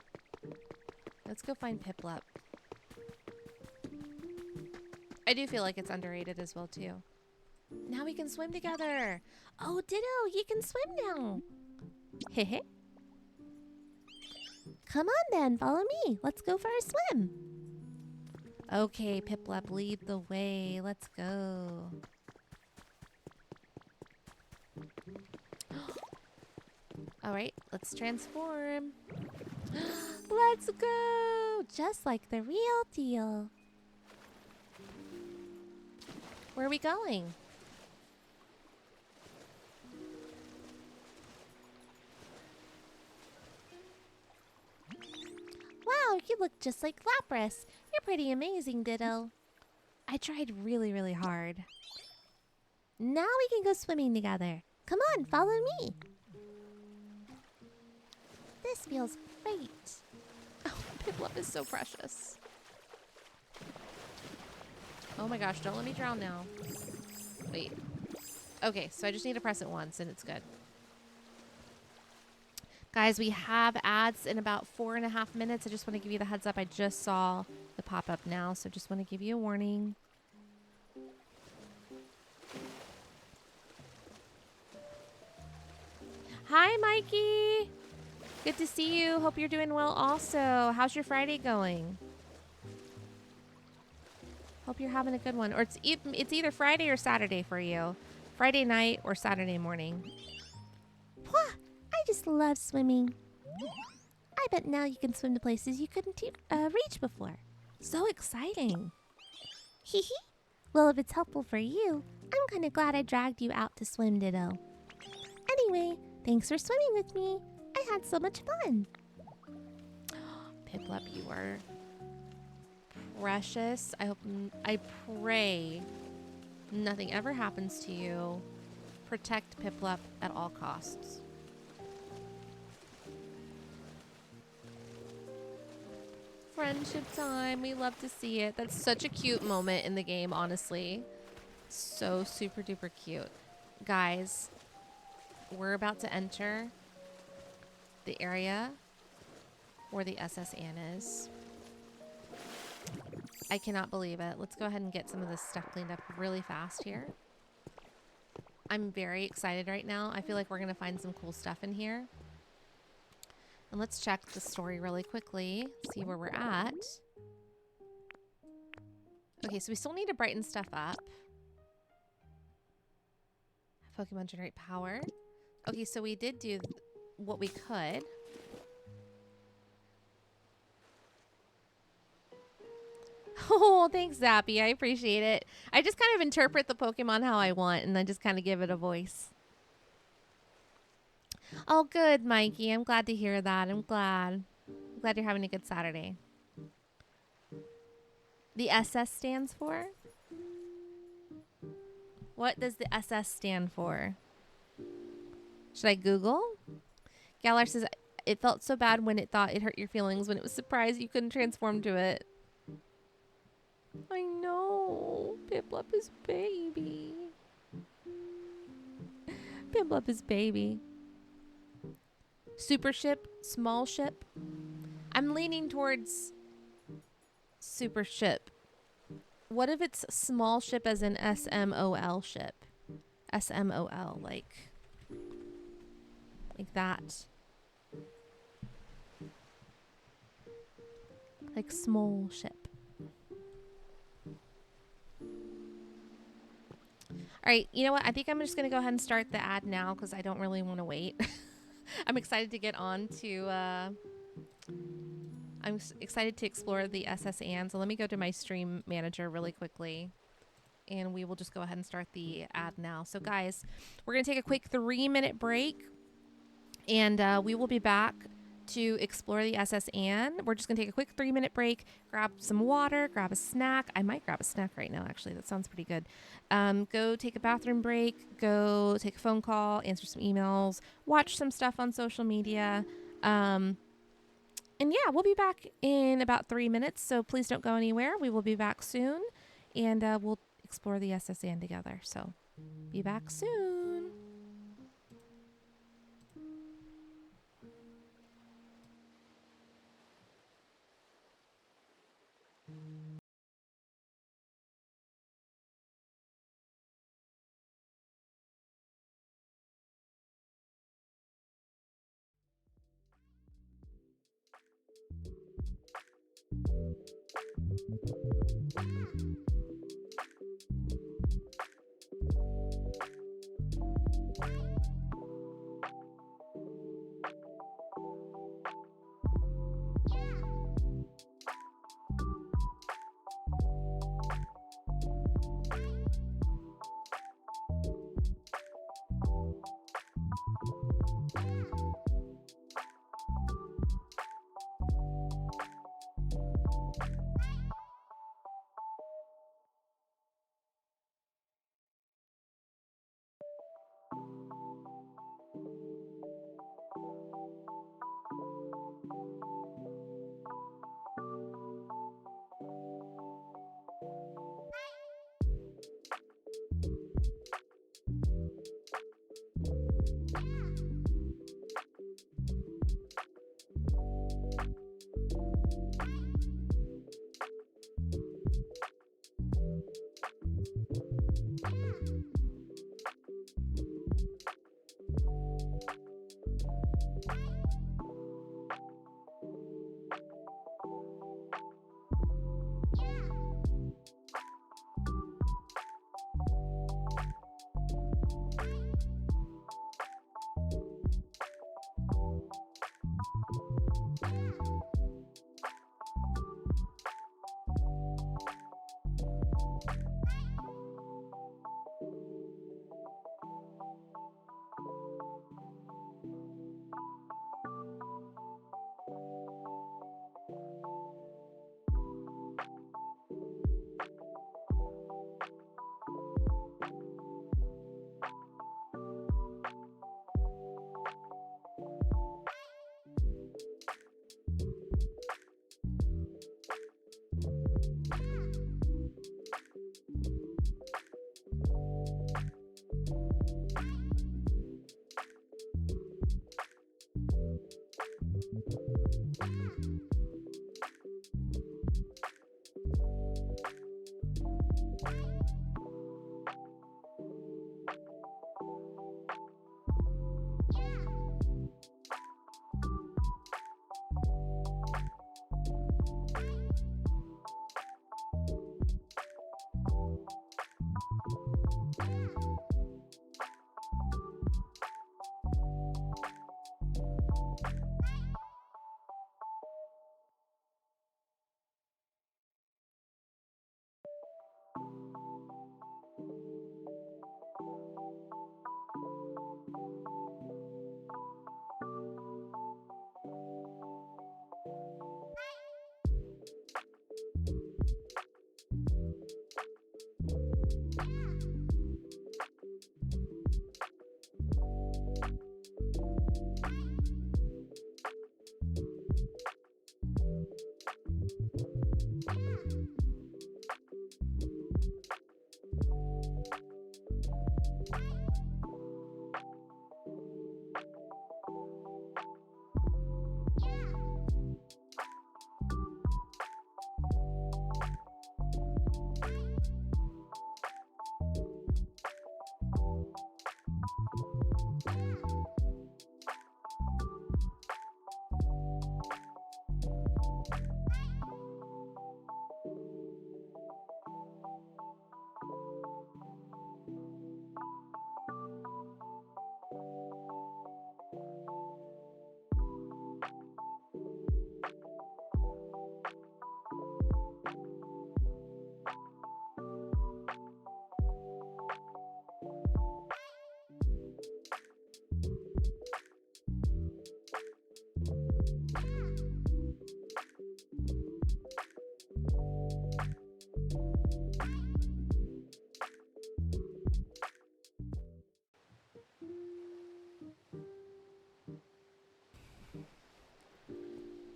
Let's go find Piplup. I do feel like it's underrated as well, too. Now we can swim together. Oh, Ditto, you can swim now. Hehe. Come on then, follow me. Let's go for a swim. Okay, Piplup, lead the way. Let's go. All right, let's transform. Let's go. Just like the real deal. Where are we going? Wow, you look just like Lapras. You're pretty amazing, Ditto. I tried really, really hard. Now we can go swimming together. Come on, follow me. This feels great. Oh, Piplup is so precious. Oh my gosh, don't let me drown now. Wait. Okay, so I just need to press it once and it's good. Guys, we have ads in about 4.5 minutes. I just want to give you the heads up. I just saw the pop-up now, so just want to give you a warning. Hi, Mikey. Good to see you. Hope you're doing well also. How's your Friday going? Hope you're having a good one. Or it's either Friday or Saturday for you. Friday night or Saturday morning. Pwah! I just love swimming. I bet now you can swim to places you couldn't reach before. So exciting. Hee hee. Well, if it's helpful for you, I'm kind of glad I dragged you out to swim, Ditto. Anyway, thanks for swimming with me. I had so much fun. Piplup, you are precious. I pray nothing ever happens to you. Protect Piplup at all costs. Friendship time. We love to see it. That's such a cute moment in the game, honestly. So super duper cute. Guys, we're about to enter the area where the SS Anne is. I cannot believe it. Let's go ahead and get some of this stuff cleaned up really fast here. I'm very excited right now. I feel like we're going to find some cool stuff in here. And let's check the story really quickly, see where we're at. Okay, so we still need to brighten stuff up. Pokemon generate power. Okay, so we did do what we could. Oh, thanks, Zappy. I appreciate it. I just kind of interpret the Pokemon how I want, and then just kind of give it a voice. Oh, good, Mikey. I'm glad to hear that. I'm glad you're having a good Saturday. The SS stands for? What does the SS stand for? Should I Google? Galar says, it felt so bad when it thought it hurt your feelings when it was surprised you couldn't transform to it. I know. Piplup is baby. Piplup is baby. Super ship, small ship. I'm leaning towards super ship. What if it's small ship as in SMOL ship? SMOL, like that. Like small ship. All right, you know what? I think I'm just going to go ahead and start the ad now because I don't really want to wait. I'm excited to get on to... I'm excited to explore the SS Anne. So let me go to my stream manager really quickly. And we will just go ahead and start the ad now. So guys, we're going to take a quick 3-minute break. And we will be back to explore the SS Anne. We're just going to take a quick 3-minute break, grab some water, grab a snack. I might grab a snack right now, actually. That sounds pretty good. Go take a bathroom break, go take a phone call, answer some emails, watch some stuff on social media. And yeah, we'll be back in about 3 minutes, so please don't go anywhere. We will be back soon, and we'll explore the SS Anne together. So be back soon.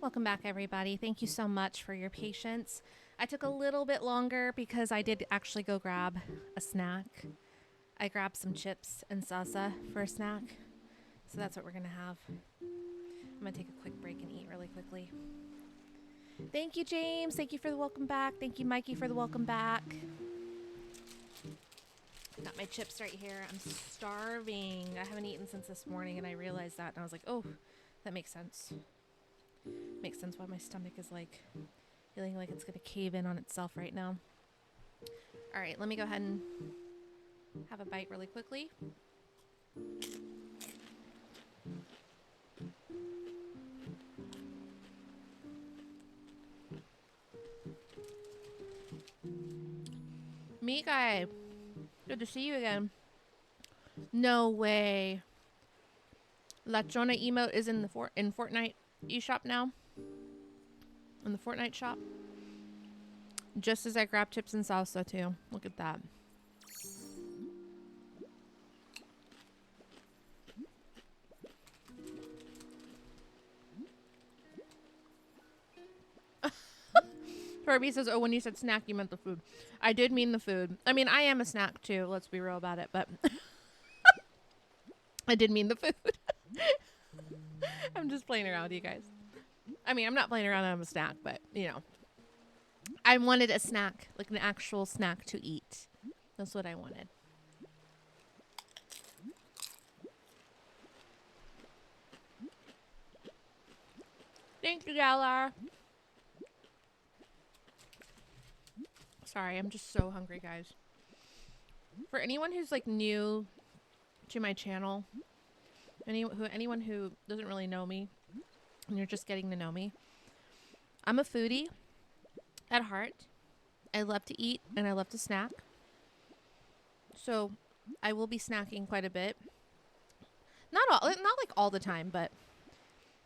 Welcome back, everybody. Thank you so much for your patience. I took a little bit longer because I did actually go grab a snack. I grabbed some chips and salsa for a snack. So that's what we're going to have. I'm going to take a quick break and eat really quickly. Thank you, James. Thank you for the welcome back. Thank you, Mikey, for the welcome back. Got my chips right here. I'm starving. I haven't eaten since this morning, and I realized that, and I was like, oh, that makes sense. Makes sense why my stomach is like feeling like it's going to cave in on itself right now. All right, let me go ahead and have a bite really quickly. Meat guy, good to see you again. No way. That Jonah emote is in the Fortnite eShop now. In the Fortnite shop. Just as I grab chips and salsa too. Look at that. Herbie says, oh, when you said snack, you meant the food. I did mean the food. I mean, I am a snack too. Let's be real about it. But I did mean the food. I'm just playing around with you guys. I mean, I'm not playing around. I'm a snack. But, you know. I wanted a snack. Like an actual snack to eat. That's what I wanted. Thank you, Galar. Sorry, I'm just so hungry, guys. For anyone who's like new to my channel, anyone who doesn't really know me, and you're just getting to know me, I'm a foodie at heart. I love to eat and I love to snack. So I will be snacking quite a bit. Not like all the time, but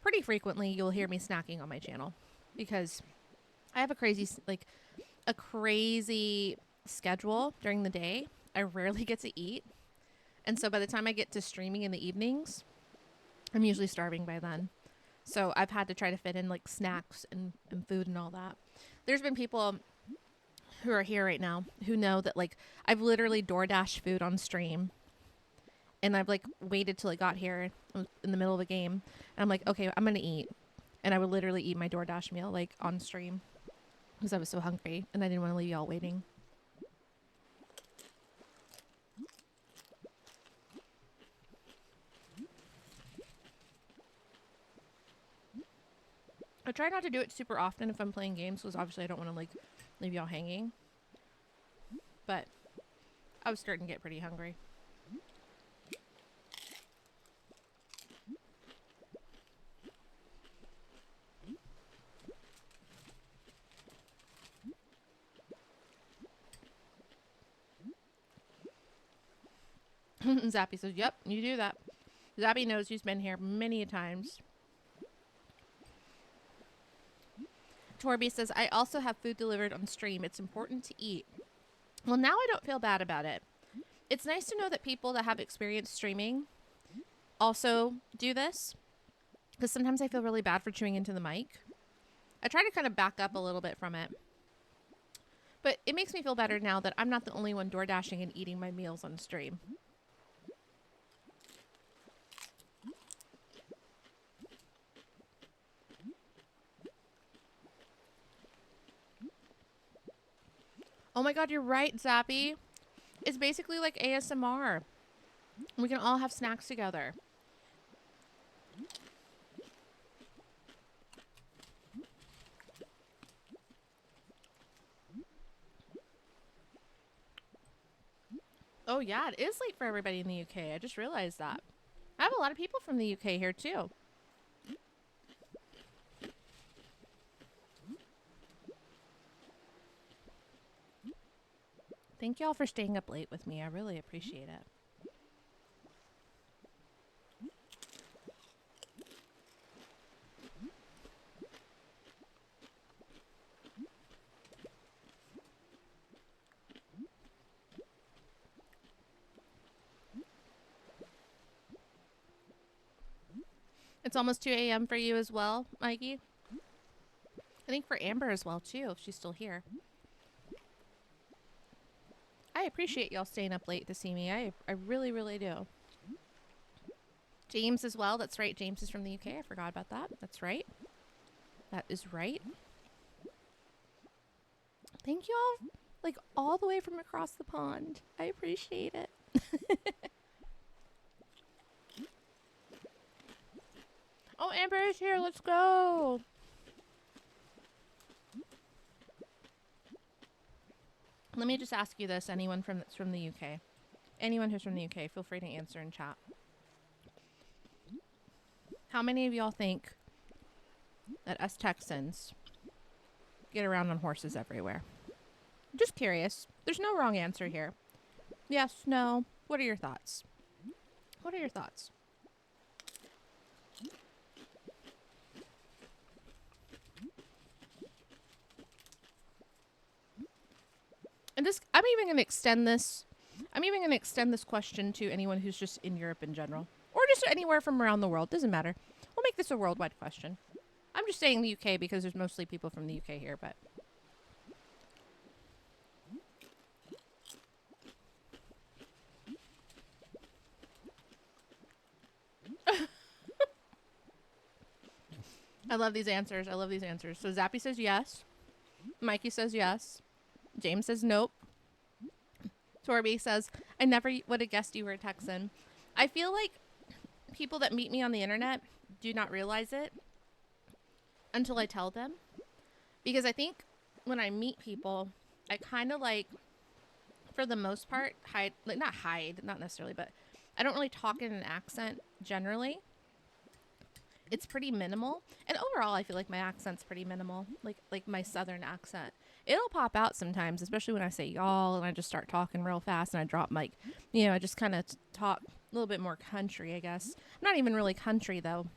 pretty frequently you'll hear me snacking on my channel because I have a crazy schedule during the day. I rarely get to eat. And so by the time I get to streaming in the evenings, I'm usually starving by then. So I've had to try to fit in like snacks and food and all that. There's been people who are here right now who know that like I've literally DoorDash food on stream. And I've like waited till it got here in the middle of a game. And I'm like, okay, I'm going to eat. And I would literally eat my DoorDash meal like on stream because I was so hungry and I didn't want to leave y'all waiting. I try not to do it super often if I'm playing games because obviously I don't want to like leave y'all hanging. But I was starting to get pretty hungry. Zappy says, yep, you do that. Zappy knows he's been here many times. Torby says, I also have food delivered on stream. It's important to eat. Well, now I don't feel bad about it. It's nice to know that people that have experience streaming also do this. Because sometimes I feel really bad for chewing into the mic. I try to kind of back up a little bit from it. But it makes me feel better now that I'm not the only one door dashing and eating my meals on stream. Oh my god, you're right, Zappy. It's basically like ASMR. We can all have snacks together. Oh yeah, it is late for everybody in the UK. I just realized that. I have a lot of people from the UK here too. Thank y'all for staying up late with me. I really appreciate it. It's almost 2 a.m. for you as well, Mikey. I think for Amber as well, too, if she's still here. I appreciate y'all staying up late to see me. I really, really do. James as well. That's right. James is from the UK. I forgot about that. That's right. That is right. Thank y'all, like, all the way from across the pond. I appreciate it. Oh, Amber is here. Let's go. Let me just ask you this, anyone that's from the UK. Anyone who's from the UK, feel free to answer in chat. How many of y'all think that us Texans get around on horses everywhere? Just curious. There's no wrong answer here. Yes, no. What are your thoughts? What are your thoughts? And this, I'm even going to extend this. I'm even going to extend this question to anyone who's just in Europe in general, or just anywhere from around the world. Doesn't matter. We'll make this a worldwide question. I'm just saying the UK because there's mostly people from the UK here, but. I love these answers. I love these answers. So Zappy says yes. Mikey says yes. James says nope. Torby says, I never would have guessed you were a Texan. I feel like people that meet me on the internet do not realize it until I tell them. Because I think when I meet people, I kind of like, for the most part, not necessarily, but I don't really talk in an accent generally. It's pretty minimal. And overall, I feel like my accent's pretty minimal. Like my southern accent. It'll pop out sometimes, especially when I say y'all and I just start talking real fast and I drop I just kind of talk a little bit more country, I guess. I'm not even really country, though.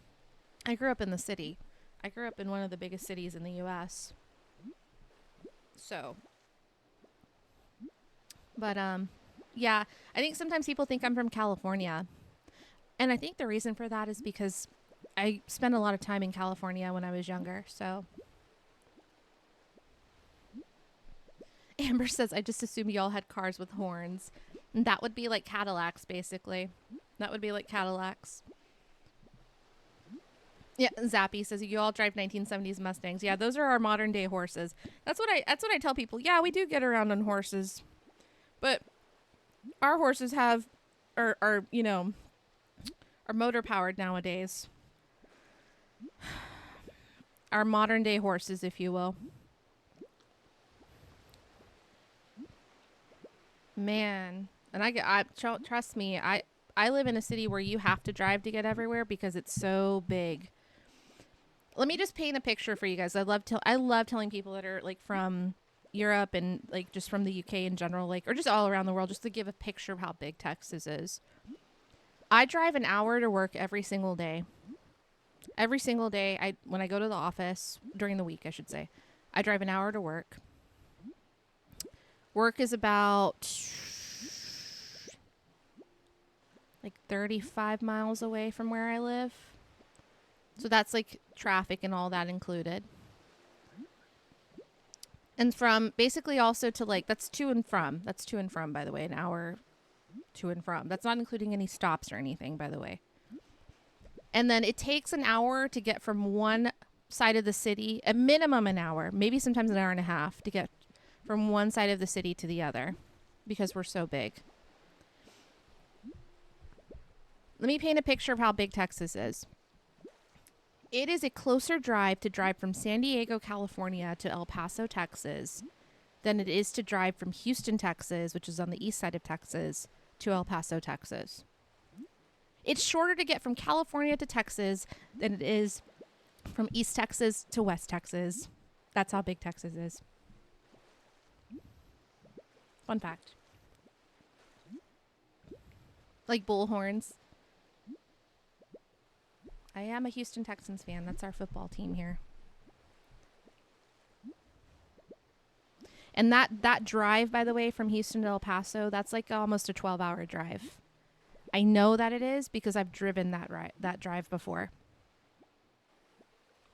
I grew up in the city. I grew up in one of the biggest cities in the U.S. So. But, yeah, I think sometimes people think I'm from California. And I think the reason for that is because I spent a lot of time in California when I was younger, so. Amber says, I just assumed y'all had cars with horns. And that would be like Cadillacs, basically. That would be like Cadillacs. Yeah, Zappy says, you all drive 1970s Mustangs. Yeah, those are our modern day horses. That's what I tell people. Yeah, we do get around on horses. But our horses are motor powered nowadays. Our modern day horses, if you will. Man, and trust me, I live in a city where you have to drive to get everywhere because it's so big. Let me just paint a picture for you guys. I love telling people that are like from Europe and like just from the UK in general, like, or just all around the world, just to give a picture of how big Texas is. I drive an hour to work every single day. Every single day, when I go to the office, during the week, I should say, I drive an hour to work. Work is about like 35 miles away from where I live. So that's like traffic and all that included. And from basically also to like, that's to and from. That's to and from, by the way, an hour to and from. That's not including any stops or anything, by the way. And then it takes an hour to get from one side of the city, a minimum an hour, maybe sometimes an hour and a half to get from one side of the city to the other because we're so big. Let me paint a picture of how big Texas is. It is a closer drive to drive from San Diego, California to El Paso, Texas, than it is to drive from Houston, Texas, which is on the east side of Texas, to El Paso, Texas. It's shorter to get from California to Texas than it is from East Texas to West Texas. That's how big Texas is. Fun fact. Like bullhorns. I am a Houston Texans fan. That's our football team here. And that drive, by the way, from Houston to El Paso, that's like almost a 12-hour drive. I know that it is because I've driven that drive before.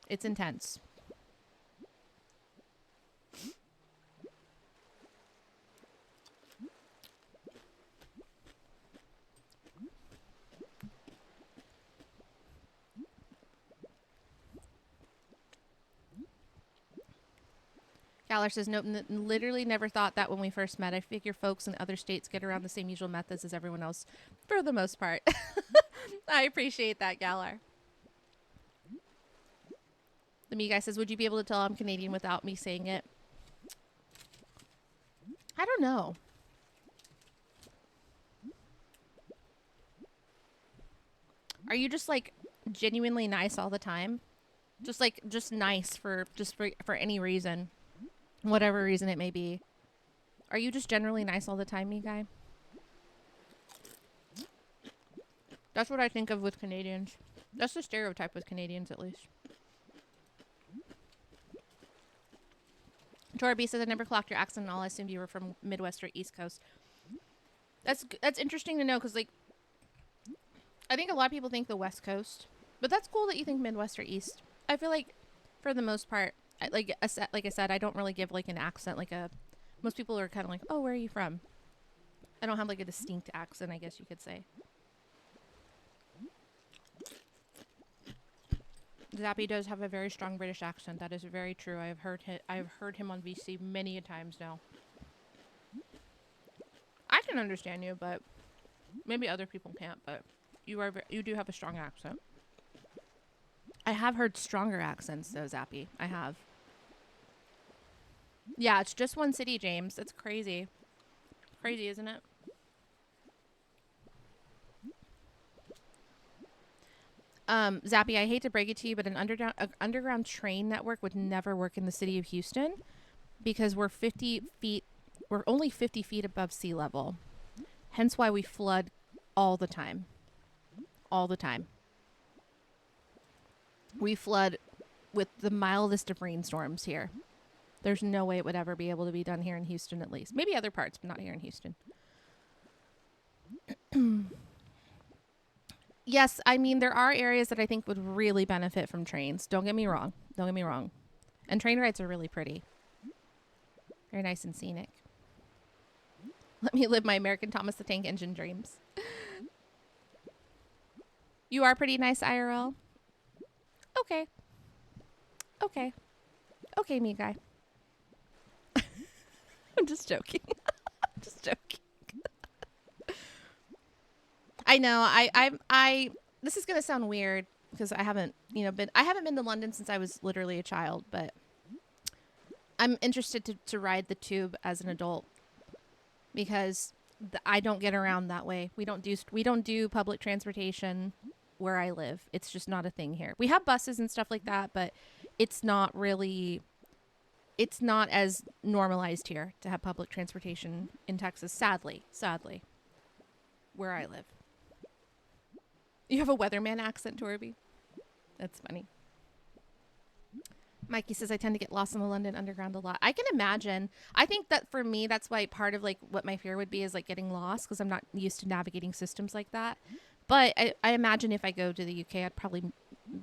It's intense. Galler says, nope, literally never thought that when we first met. I figure folks in other states get around the same usual methods as everyone else for the most part. I appreciate that, Galler. The me guy says, would you be able to tell I'm Canadian without me saying it? I don't know. Are you just like genuinely nice all the time? Just nice for any reason. Whatever reason it may be. Are you just generally nice all the time, me guy? That's what I think of with Canadians. That's the stereotype with Canadians, at least. Torby says, I never clocked your accent and all. I assumed you were from Midwest or East Coast. That's interesting to know because, like, I think a lot of people think the West Coast. But that's cool that you think Midwest or East. I feel like, for the most part, like I said, I don't really give, like, an accent. Like, most people are kind of like, oh, where are you from? I don't have, like, a distinct accent, I guess you could say. Zappy does have a very strong British accent. That is very true. I've heard him on VC many a times now. I can understand you, but maybe other people can't. But you do have a strong accent. I have heard stronger accents though, Zappy. I have. Yeah, it's just one city, James. That's crazy. Crazy, isn't it? Zappy, I hate to break it to you, but an underground train network would never work in the city of Houston because we're only 50 feet above sea level. Hence why we flood all the time. All the time. We flood with the mildest of rainstorms here. There's no way it would ever be able to be done here in Houston, at least. Maybe other parts, but not here in Houston. Yes, I mean, there are areas that I think would really benefit from trains. Don't get me wrong. Don't get me wrong. And train rides are really pretty. Very nice and scenic. Let me live my American Thomas the Tank Engine dreams. You are pretty nice, IRL. Okay. Okay. Okay, me guy. I'm just joking. Just joking. I know. I this is gonna sound weird because I haven't been to London since I was literally a child, but I'm interested to ride the tube as an adult because I don't get around that way. We don't do public transportation where I live. It's just not a thing here. We have buses and stuff like that, but it's not as normalized here to have public transportation in Texas, sadly, where I live. You have a weatherman accent, Torby. That's funny. Mikey says, I tend to get lost in the London Underground a lot. I can imagine. I think that for me, that's why part of like what my fear would be is like getting lost because I'm not used to navigating systems like that. But I imagine if I go to the UK, I'd probably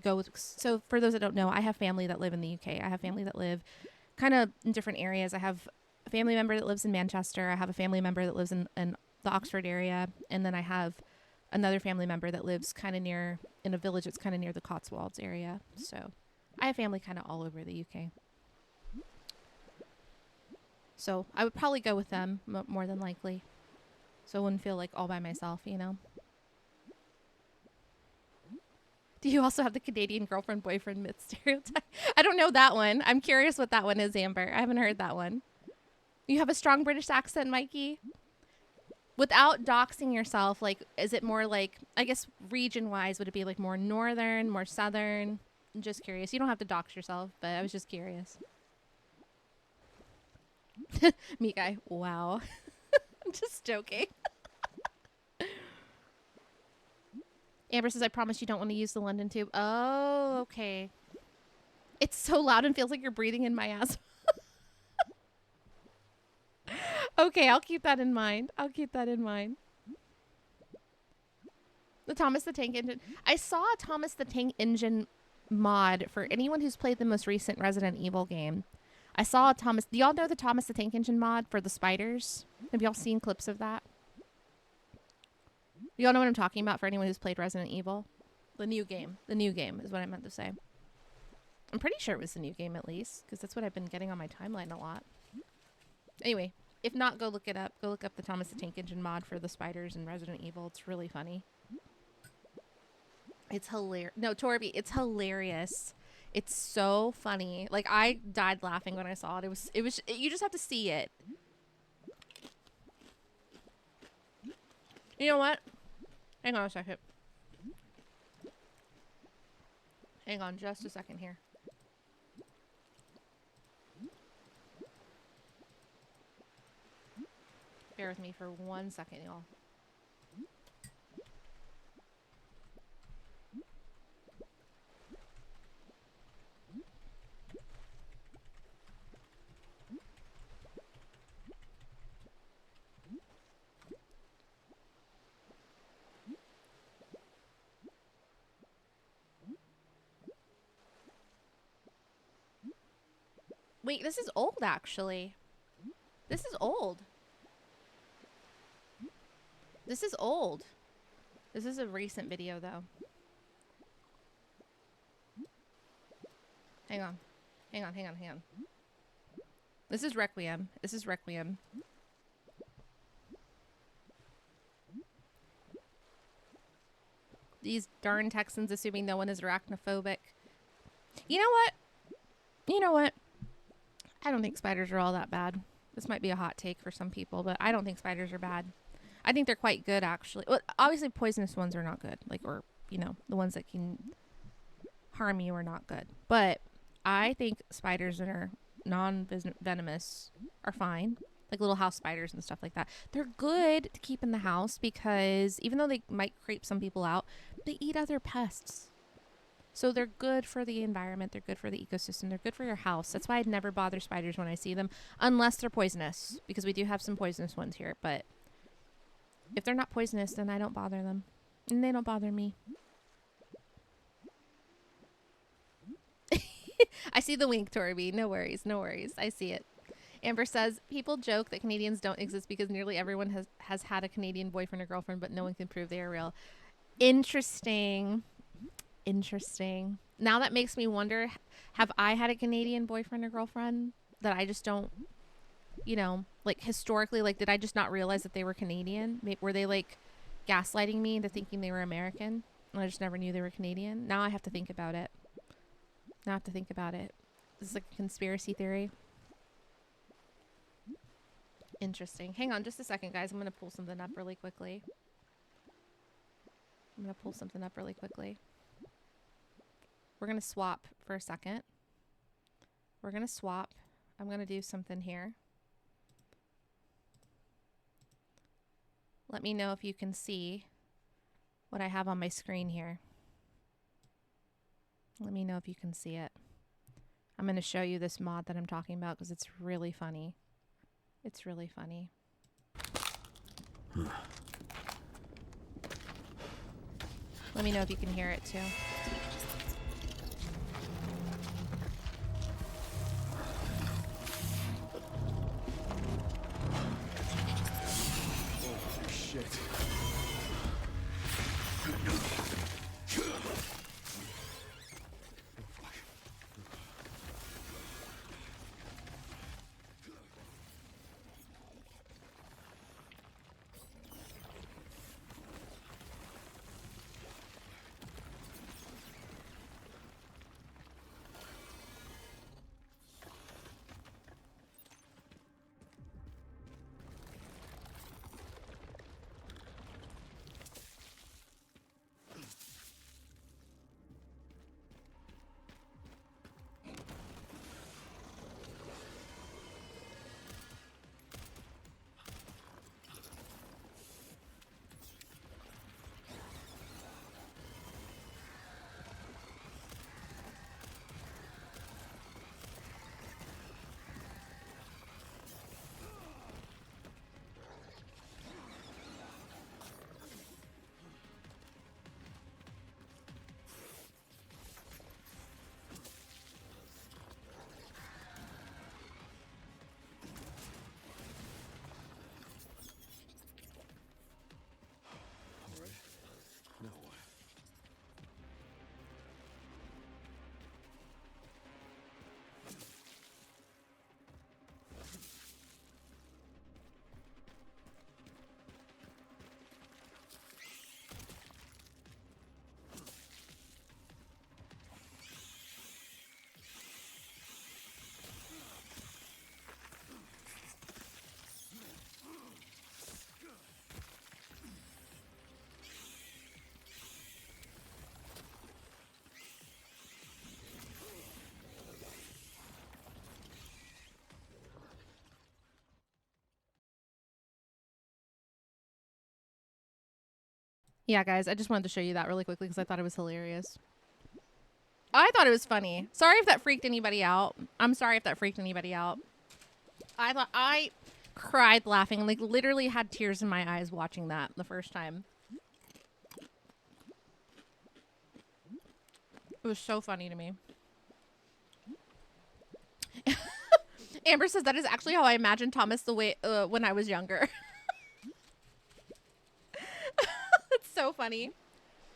go with... So for those that don't know, I have family that live in the UK. I have family that live kind of in different areas. I have a family member that lives in Manchester. I have a family member that lives in the Oxford area. And then I have another family member that lives kind of in a village that's kind of near the Cotswolds area. So I have family kind of all over the UK. So I would probably go with them more than likely. So I wouldn't feel like all by myself, you know? Do you also have the Canadian girlfriend boyfriend myth stereotype? I don't know that one. I'm curious what that one is, Amber. I haven't heard that one. You have a strong British accent, Mikey? Without doxing yourself, like, is it more like, I guess region-wise, would it be like more northern, more southern? I'm just curious. You don't have to dox yourself, but I was just curious. Me guy. Wow. I'm just joking. Amber says, I promise you don't want to use the London tube. Oh, okay. It's so loud and feels like you're breathing in my ass. Okay, I'll keep that in mind. I'll keep that in mind. The Thomas the Tank Engine. I saw a Thomas the Tank Engine mod for anyone who's played the most recent Resident Evil game. I saw a Thomas... Do y'all know the Thomas the Tank Engine mod for the spiders? Have y'all seen clips of that? Y'all know what I'm talking about for anyone who's played Resident Evil? The new game. The new game is what I meant to say. I'm pretty sure it was the new game at least, because that's what I've been getting on my timeline a lot. Anyway, if not, go look it up. Go look up the Thomas the Tank Engine mod for the spiders in Resident Evil. It's really funny. It's hilarious. No, Torby, it's hilarious. It's so funny. Like, I died laughing when I saw it. You just have to see it. You know what? Hang on a second. Hang on just a second here. Bear with me for 1 second, y'all. Wait, this is old, actually. This is old. This is old. This is a recent video, though. Hang on. Hang on, hang on, hang on. This is Requiem. This is Requiem. These darn Texans assuming no one is arachnophobic. You know what? You know what? I don't think spiders are all that bad. This might be a hot take for some people, but I don't think spiders are bad. I think they're quite good, actually. Well, obviously, poisonous ones are not good. Like, or, you know, the ones that can harm you are not good. But I think spiders that are non-venomous are fine. Like little house spiders and stuff like that. They're good to keep in the house because even though they might creep some people out, they eat other pests. So they're good for the environment. They're good for the ecosystem. They're good for your house. That's why I'd never bother spiders when I see them, unless they're poisonous, because we do have some poisonous ones here. But if they're not poisonous, then I don't bother them. And they don't bother me. I see the wink, Torby. No worries. No worries. I see it. Amber says, people joke that Canadians don't exist because nearly everyone has had a Canadian boyfriend or girlfriend, but no one can prove they are real. Interesting. Interesting. Now that makes me wonder, have I had a Canadian boyfriend or girlfriend that I just don't, you know, like historically, like did I just not realize that they were Canadian? Were they like gaslighting me into thinking they were American? And I just never knew they were Canadian. Now I have to think about it. Now I have to think about it. This is like a conspiracy theory. Interesting. Hang on just a second, guys. I'm going to pull something up really quickly. We're going to swap for a second. We're going to swap. I'm going to do something here. Let me know if you can see what I have on my screen here. Let me know if you can see it. I'm going to show you this mod that I'm talking about because it's really funny. It's really funny. Let me know if you can hear it too. Oh, shit. Now what? Yeah, guys, I just wanted to show you that really quickly because I thought it was hilarious. I thought it was funny. Sorry if that freaked anybody out. I'm sorry if that freaked anybody out. I cried laughing, like literally had tears in my eyes watching that the first time. It was so funny to me. Amber says that is actually how I imagined Thomas the way when I was younger. That's so funny.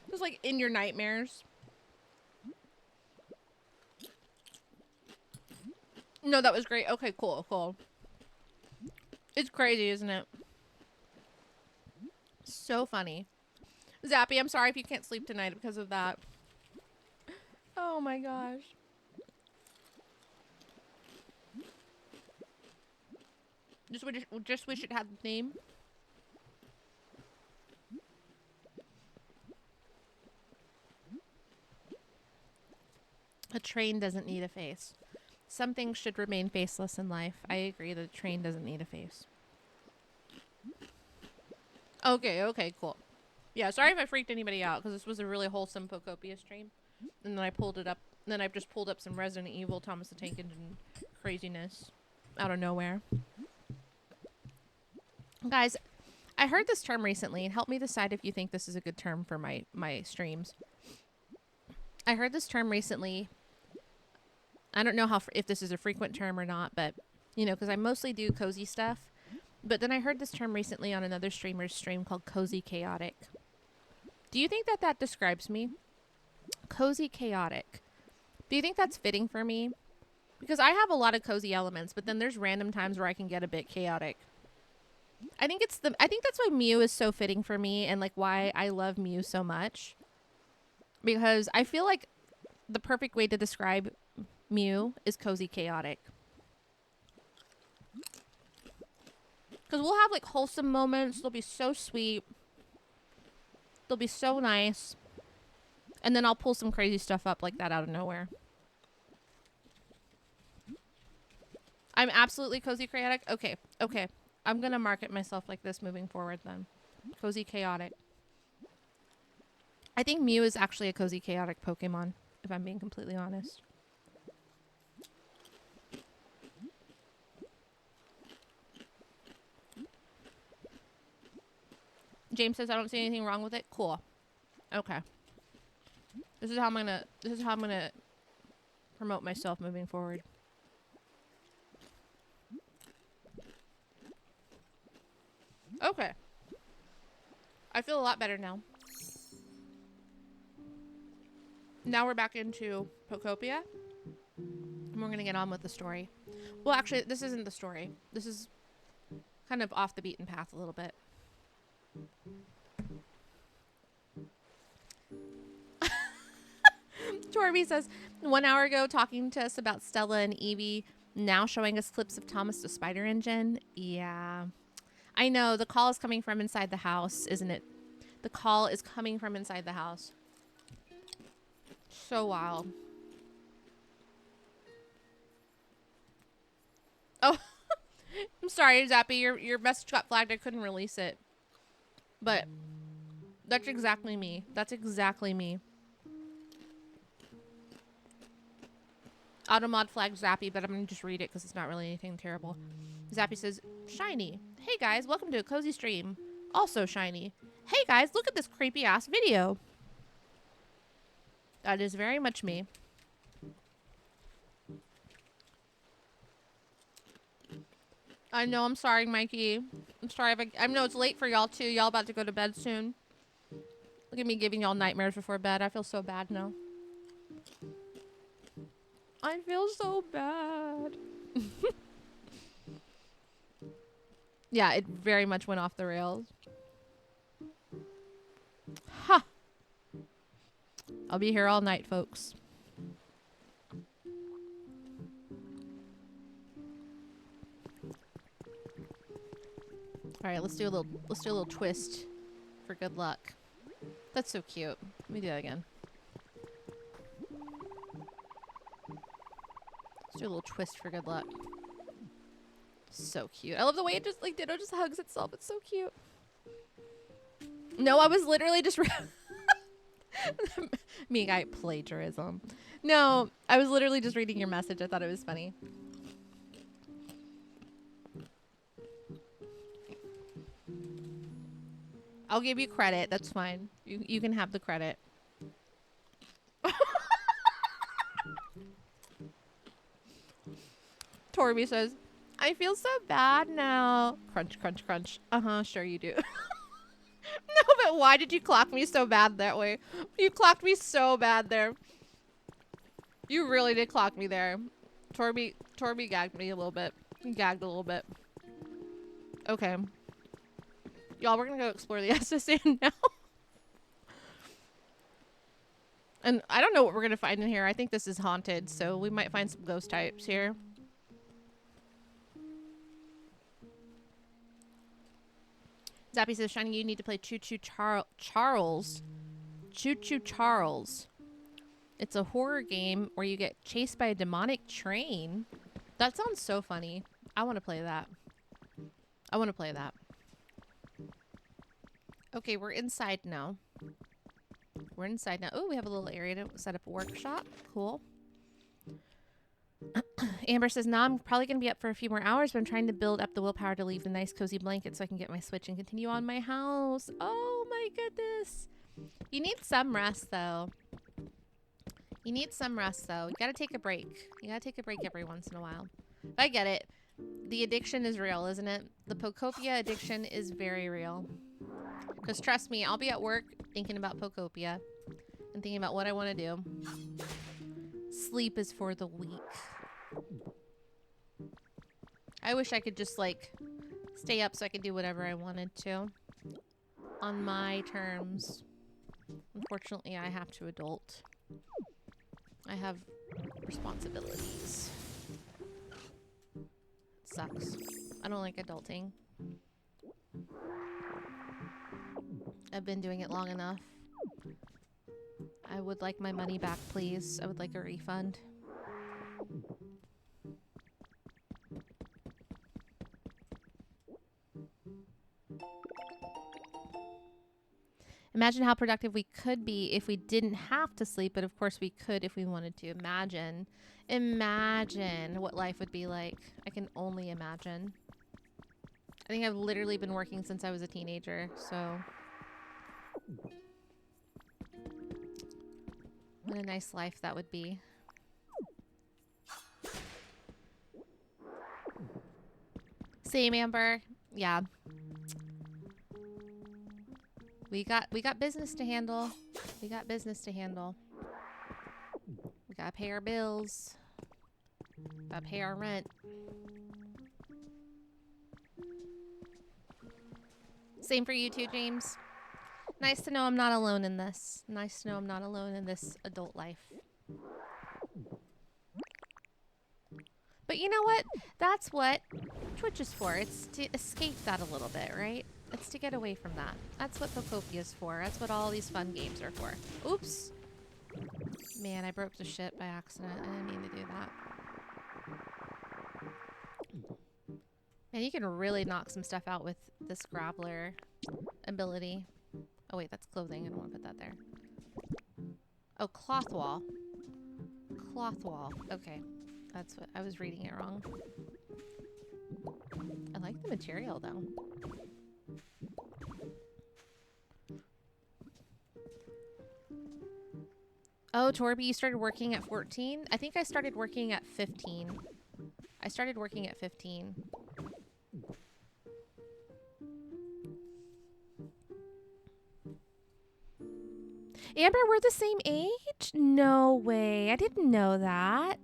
Just like in your nightmares. No, that was great. Okay, cool, cool. It's crazy, isn't it? So funny. Zappy, I'm sorry if you can't sleep tonight because of that. Oh my gosh. Just wish it had the name. A train doesn't need a face. Some things should remain faceless in life. I agree that a train doesn't need a face. Okay, okay, cool. Yeah, sorry if I freaked anybody out because this was a really wholesome Pokopia stream. And then I pulled it up. Then I've just pulled up some Resident Evil, Thomas the Tank Engine craziness out of nowhere. Guys, I heard this term recently and help me decide if you think this is a good term for my streams. I heard this term recently. I don't know if this is a frequent term or not, but, you know, because I mostly do cozy stuff. But then I heard this term recently on another streamer's stream called cozy chaotic. Do you think that that describes me? Cozy chaotic. Do you think that's fitting for me? Because I have a lot of cozy elements, but then there's random times where I can get a bit chaotic. I think that's why Mew is so fitting for me and like why I love Mew so much. Because I feel like the perfect way to describe Mew is cozy chaotic. Because we'll have like wholesome moments. They'll be so sweet. They'll be so nice. And then I'll pull some crazy stuff up like that out of nowhere. I'm absolutely cozy chaotic. Okay, okay. I'm going to market myself like this moving forward then. Cozy chaotic. I think Mew is actually a cozy chaotic Pokemon, if I'm being completely honest. James says I don't see anything wrong with it. Cool. Okay. This is how I'm gonna promote myself moving forward. Okay. I feel a lot better now. Now we're back into Pokopia. And we're gonna get on with the story. Well, actually, this isn't the story. This is kind of off the beaten path a little bit. Torby says, 1 hour ago talking to us about Stella and Eevee, now showing us clips of Thomas the Spider Engine. Yeah. I know, the call is coming from inside the house, isn't it? The call is coming from inside the house. So wild. Oh, I'm sorry, Zappy. Your message got flagged. I couldn't release it. But that's exactly me. That's exactly me. Automod flag Zappy, but I'm going to just read it because it's not really anything terrible. Zappy says, shiny. Hey guys, welcome to a cozy stream. Also shiny. Hey guys, look at this creepy ass video. That is very much me. I know, I'm sorry, Mikey. I'm sorry if I know it's late for y'all too. Y'all about to go to bed soon. Look at me giving y'all nightmares before bed. I feel so bad now. I feel so bad. Yeah, it very much went off the rails. Ha! I'll be here all night, folks. All right, let's do a little twist for good luck. That's so cute. Let me do that again. Let's do a little twist for good luck. So cute. I love the way it just, like, Ditto just hugs itself. It's so cute. No, I was literally just... Me guy plagiarism. No, I was literally just reading your message. I thought it was funny. I'll give you credit. That's fine. You can have the credit. Torby says, I feel so bad now. Crunch, crunch, crunch. Uh-huh, sure you do. No, but why did you clock me so bad that way? You clocked me so bad there. You really did clock me there. Torby gagged me a little bit. He gagged a little bit. Okay. Y'all, we're gonna go explore the SSN now. And I don't know what we're gonna find in here. I think this is haunted, so we might find some ghost types here. Zappy says, Shiny, you need to play Choo Choo Charles. Choo Choo Charles. It's a horror game where you get chased by a demonic train. That sounds so funny. I want to play that. I want to play that. Okay, we're inside now. We're inside now. Oh, we have a little area to set up a workshop. Cool. Amber says, nah, I'm probably going to be up for a few more hours, but I'm trying to build up the willpower to leave the nice cozy blanket so I can get my Switch and continue on my house. Oh my goodness. You need some rest, though. You need some rest, though. You got to take a break. You got to take a break every once in a while. I get it. The addiction is real, isn't it? The Pokopia addiction is very real. Because trust me, I'll be at work thinking about Pokopia and thinking about what I want to do. Sleep is for the weak. I wish I could just, like, stay up so I could do whatever I wanted to. On my terms. Unfortunately, I have to adult. I have responsibilities. It sucks. I don't like adulting. I've been doing it long enough. I would like my money back, please. I would like a refund. Imagine how productive we could be if we didn't have to sleep, but of course we could if we wanted to. Imagine what life would be like. I can only imagine. I think I've literally been working since I was a teenager, so... What a nice life that would be. Same, Amber. Yeah. We got business to handle. We got business to handle. We gotta pay our bills. Gotta pay our rent. Same for you too, James. Nice to know I'm not alone in this. Nice to know I'm not alone in this adult life. But you know what? That's what Twitch is for. It's to escape that a little bit, right? It's to get away from that. That's what Pokopia is for. That's what all these fun games are for. Oops. Man, I broke the shit by accident. I didn't mean to do that. Man, you can really knock some stuff out with this Grappler ability. Oh wait, that's clothing. I don't want to put that there. Oh, cloth wall. Cloth wall. Okay. That's what I was reading it wrong. I like the material though. Oh, Torby, you started working at 14? I think I started working at 15. I started working at 15. Amber, we're the same age? No way. I didn't know that.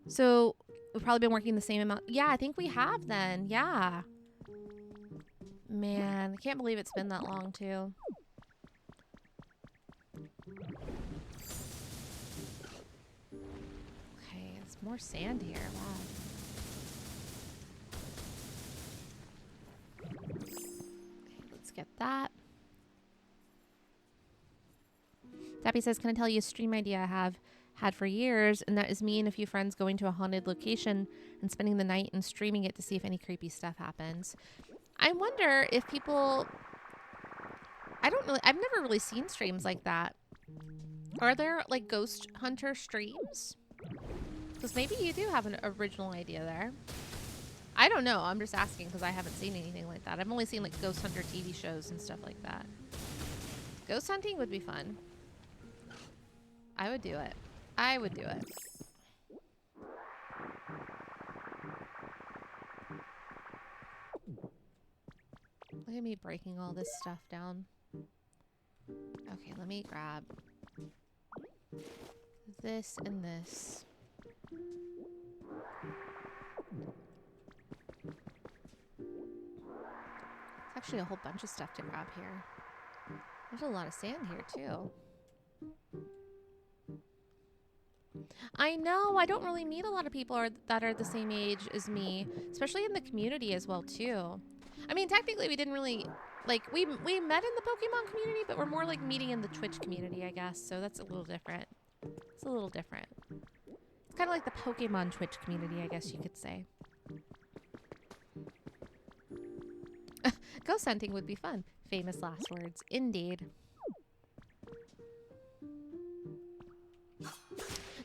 So, we've probably been working the same amount. Yeah, I think we have then. Yeah. Man, I can't believe it's been that long, too. Okay, there's more sand here. Wow. Okay, let's get that. Dappy says, can I tell you a stream idea I have had for years? And that is me and a few friends going to a haunted location and spending the night and streaming it to see if any creepy stuff happens. I wonder if people... I've never really seen streams like that. Are there, like, ghost hunter streams? Because maybe you do have an original idea there. I don't know. I'm just asking because I haven't seen anything like that. I've only seen, like, ghost hunter TV shows and stuff like that. Ghost hunting would be fun. I would do it. I would do it. Look at me breaking all this stuff down. Okay, let me grab this and this. There's actually a whole bunch of stuff to grab here. There's a lot of sand here, too. I know, I don't really meet a lot of people that are the same age as me, especially in the community as well, too. I mean, technically, we didn't really, like, we met in the Pokemon community, but we're more like meeting in the Twitch community, I guess, so that's a little different. It's a little different. It's kind of like the Pokemon Twitch community, I guess you could say. Ghost hunting would be fun. Famous last words. Indeed.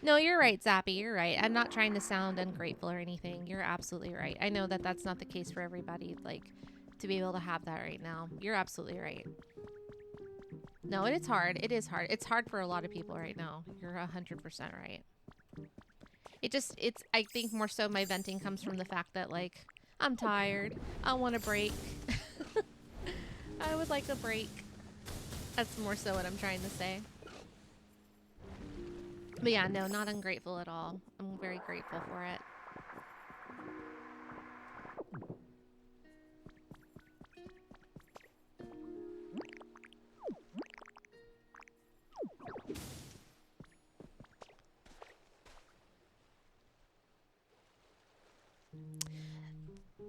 No, you're right, Zappy. You're right. I'm not trying to sound ungrateful or anything. You're absolutely right. I know that that's not the case for everybody, like, to be able to have that right now. You're absolutely right. No, and it's hard. It is hard. It's hard for a lot of people right now. You're 100% right. I think more so my venting comes from the fact that, like, I'm tired. I want a break. I would like a break. That's more so what I'm trying to say. But yeah, no, not ungrateful at all. I'm very grateful for it.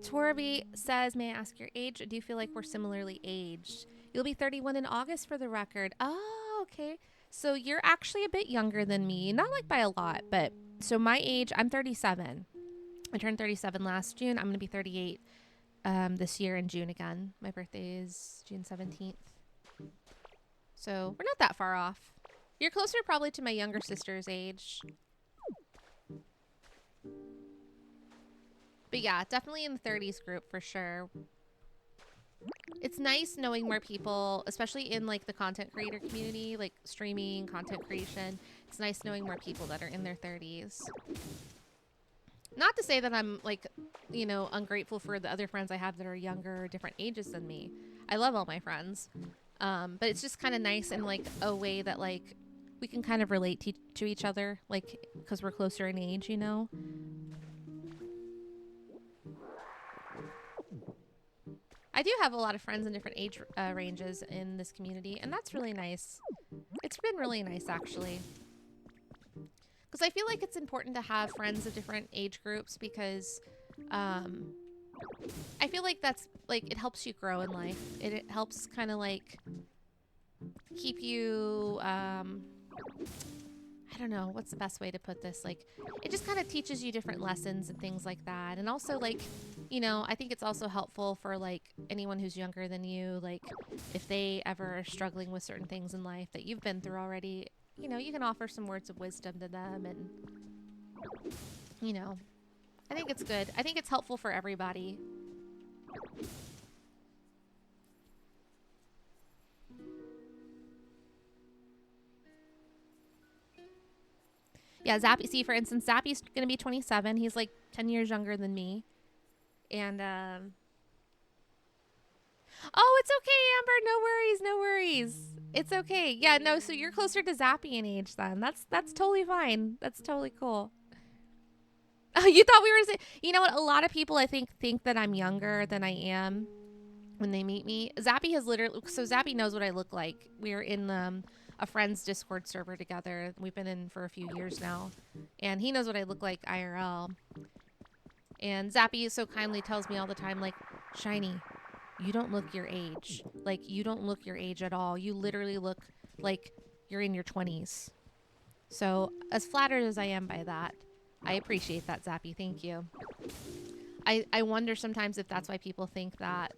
Torby says, may I ask your age? Do you feel like we're similarly aged? You'll be 31 in August for the record. Oh, okay. So you're actually a bit younger than me. Not like by a lot, but so my age, I'm 37. I turned 37 last June. I'm going to be 38 this year in June again. My birthday is June 17th. So we're not that far off. You're closer probably to my younger sister's age. But yeah, definitely in the 30s group for sure. It's nice knowing more people, especially in like the content creator community, like streaming, content creation. It's nice knowing more people that are in their 30s. Not to say that I'm like, you know, ungrateful for the other friends I have that are younger, different ages than me. I love all my friends. But it's just kind of nice in like a way that like we can kind of relate to each other, like because we're closer in age, you know? I do have a lot of friends in different age ranges in this community, and that's really nice. It's been really nice, actually. Because I feel like it's important to have friends of different age groups because I feel like that's, like, it helps you grow in life. It helps kind of, like, keep you, I don't know, what's the best way to put this? Like, it just kind of teaches you different lessons and things like that. And also, like, you know, I think it's also helpful for, like, anyone who's younger than you, like, if they ever are struggling with certain things in life that you've been through already, you know, you can offer some words of wisdom to them and, you know, I think it's good. I think it's helpful for everybody. Yeah, Zappy, see, for instance, Zappy's going to be 27. He's like 10 years younger than me. And, oh, it's okay, Amber. No worries, no worries. It's okay. Yeah, no, so you're closer to Zappy in age then. That's totally fine. That's totally cool. Oh, you thought we were saying, you know what? A lot of people, I think that I'm younger than I am when they meet me. Zappy has literally, so Zappy knows what I look like. We're in a friend's Discord server together. We've been in for a few years now. And he knows what I look like IRL. And Zappy so kindly tells me all the time, like, Shiny, you don't look your age. Like, you don't look your age at all. You literally look like you're in your 20s. So, as flattered as I am by that, I appreciate that, Zappy. Thank you. I wonder sometimes if that's why people think that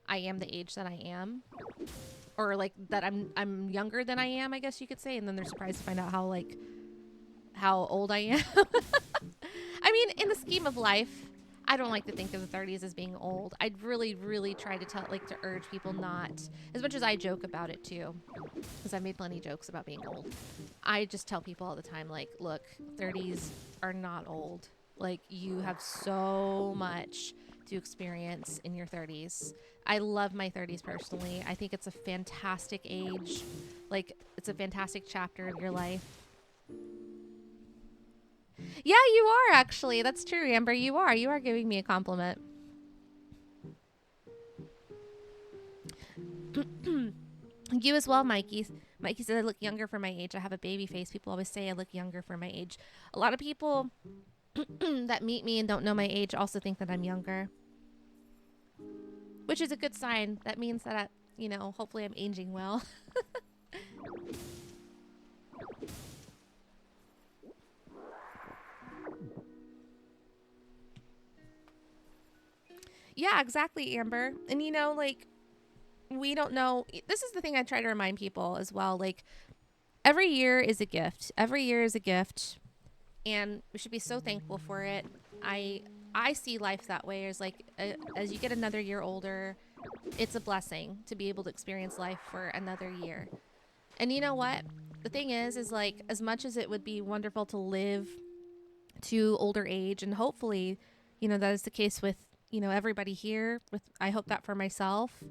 I am the age that I am. Or, like, that I'm younger than I am, I guess you could say. And then they're surprised to find out how old I am. I mean, in the scheme of life, I don't like to think of the 30s as being old. I'd really, really try to urge people not, as much as I joke about it too, because I've made plenty of jokes about being old. I just tell people all the time, like, look, 30s are not old. Like, you have so much to experience in your 30s. I love my 30s personally. I think it's a fantastic age. Like, it's a fantastic chapter of your life. Yeah, you are actually. That's true, Amber. You are. You are giving me a compliment. You as well, Mikey. Mikey said I look younger for my age. I have a baby face. People always say I look younger for my age. A lot of people that meet me and don't know my age also think that I'm younger, which is a good sign. That means that, hopefully I'm aging well. Yeah, exactly, Amber. And we don't know. This is the thing I try to remind people as well. Like, every year is a gift. Every year is a gift. And we should be so thankful for it. I see life that way. As as you get another year older, it's a blessing to be able to experience life for another year. And you know what? The thing is like, as much as it would be wonderful to live to older age, and hopefully, that is the case with, everybody here, with, I hope that for myself,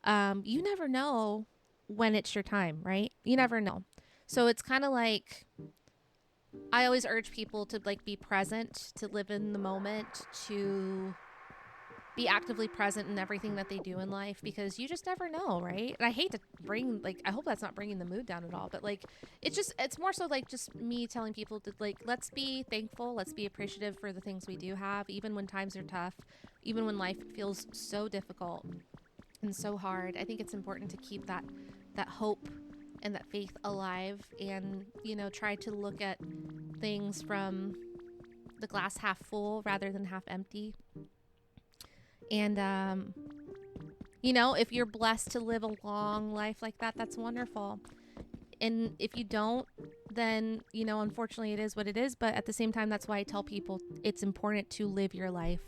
you never know when it's your time, right? You never know. So it's kind of like, I always urge people to be present, to live in the moment, to be actively present in everything that they do in life, because you just never know, right? And I hate to bring, I hope that's not bringing the mood down at all, but it's more so just me telling people to let's be thankful, let's be appreciative for the things we do have, even when times are tough, even when life feels so difficult and so hard. I think it's important to keep that hope and that faith alive, and try to look at things from the glass half full rather than half empty. And if you're blessed to live a long life like that, that's wonderful. And if you don't, then unfortunately it is what it is. But at the same time, that's why I tell people it's important to live your life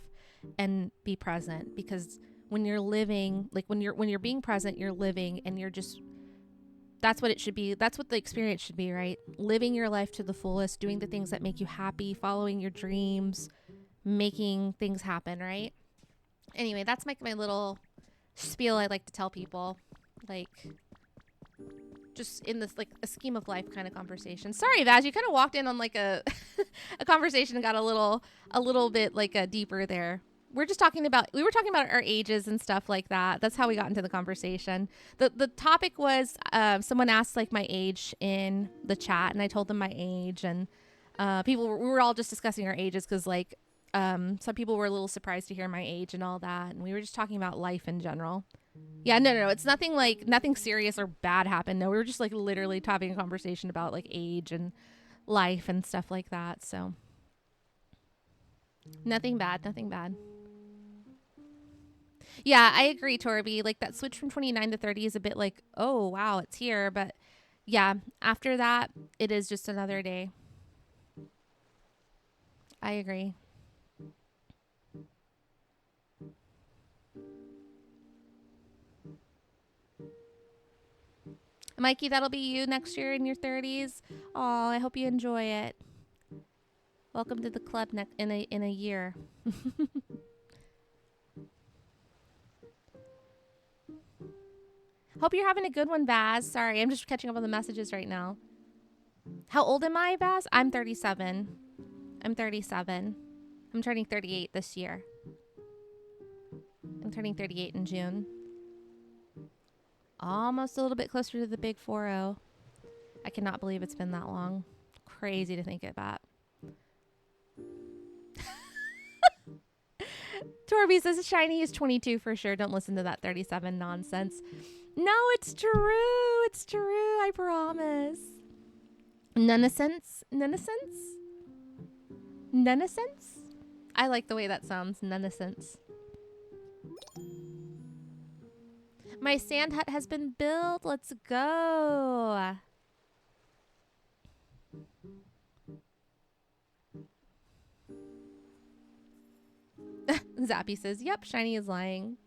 and be present, because when you're living, when you're being present, you're living, and you're just, that's what it should be. That's what the experience should be, right? Living your life to the fullest, doing the things that make you happy, following your dreams, making things happen, right? Anyway, that's my little spiel I like to tell people, just in this a scheme of life kind of conversation. Sorry, Vaz, you kind of walked in on a a conversation and got a little bit deeper there. We were talking about our ages and stuff like that. That's how we got into the conversation. The topic was, someone asked my age in the chat, and I told them my age, and we were all just discussing our ages, because some people were a little surprised to hear my age and all that, and we were just talking about life in general. Yeah, no, it's nothing nothing serious or bad happened. No, we were just literally having a conversation about age and life and stuff like that. So nothing bad. Yeah, I agree, Torby. That switch from 29 to 30 is a bit oh, wow, it's here. But yeah, after that, it is just another day. I agree. Mikey, that'll be you next year in your 30s. Oh, I hope you enjoy it. Welcome to the club in a year. Hope you're having a good one, Vaz. Sorry, I'm just catching up on the messages right now. How old am I, Vaz? I'm 37. I'm turning 38 this year. I'm turning 38 in June. Almost a little bit closer to the big 40. I cannot believe it's been that long. Crazy to think about. Torby says Shiny is 22 for sure. Don't listen to that 37 nonsense. No, it's true. It's true. I promise. Nonsense. I like the way that sounds. Nonsense. My sand hut has been built. Let's go. Zappy says, yep, Shiny is lying.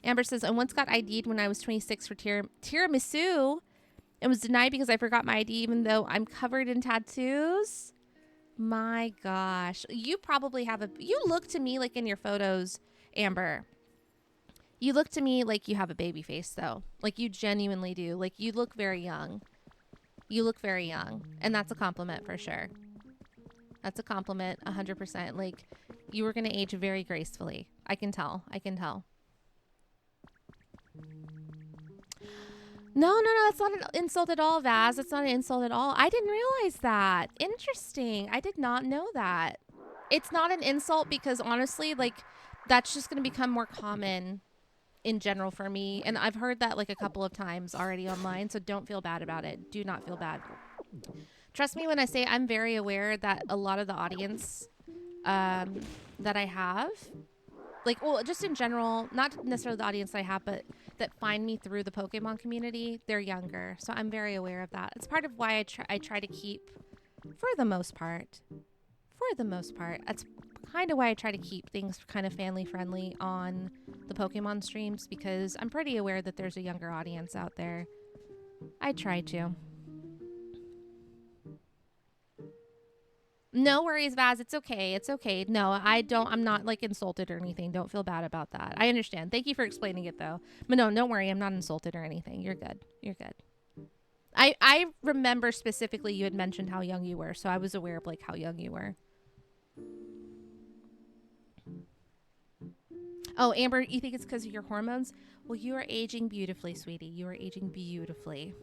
Amber says, I once got ID'd when I was 26 for tiramisu and was denied because I forgot my ID even though I'm covered in tattoos. My gosh. You probably have you look to me like in your photos, Amber. You look to me like you have a baby face though. Like you genuinely do. Like you look very young. You look very young. And that's a compliment for sure. That's a compliment, 100%. Like you were going to age very gracefully. I can tell. I can tell. No, that's not an insult at all, Vaz. That's not an insult at all. I didn't realize that. Interesting. I did not know that. It's not an insult because honestly, like, that's just going to become more common in general for me. And I've heard that like a couple of times already online, so don't feel bad about it. Do not feel bad. Trust me when I say I'm very aware that a lot of the audience that I have, like, well, just in general, not necessarily the audience I have, but that find me through the Pokemon community, they're younger. So I'm very aware of that. It's part of why I try to keep, for the most part, that's kind of why I try to keep things kind of family friendly on the Pokemon streams, because I'm pretty aware that there's a younger audience out there. I try to. No worries, Vaz. It's okay. It's okay. No, I'm not like insulted or anything. Don't feel bad about that. I understand. Thank you for explaining it though. But no, don't worry. I'm not insulted or anything. You're good. You're good. I remember specifically you had mentioned how young you were, so I was aware of like how young you were. Oh, Amber, you think it's because of your hormones? Well, you are aging beautifully, sweetie. You are aging beautifully.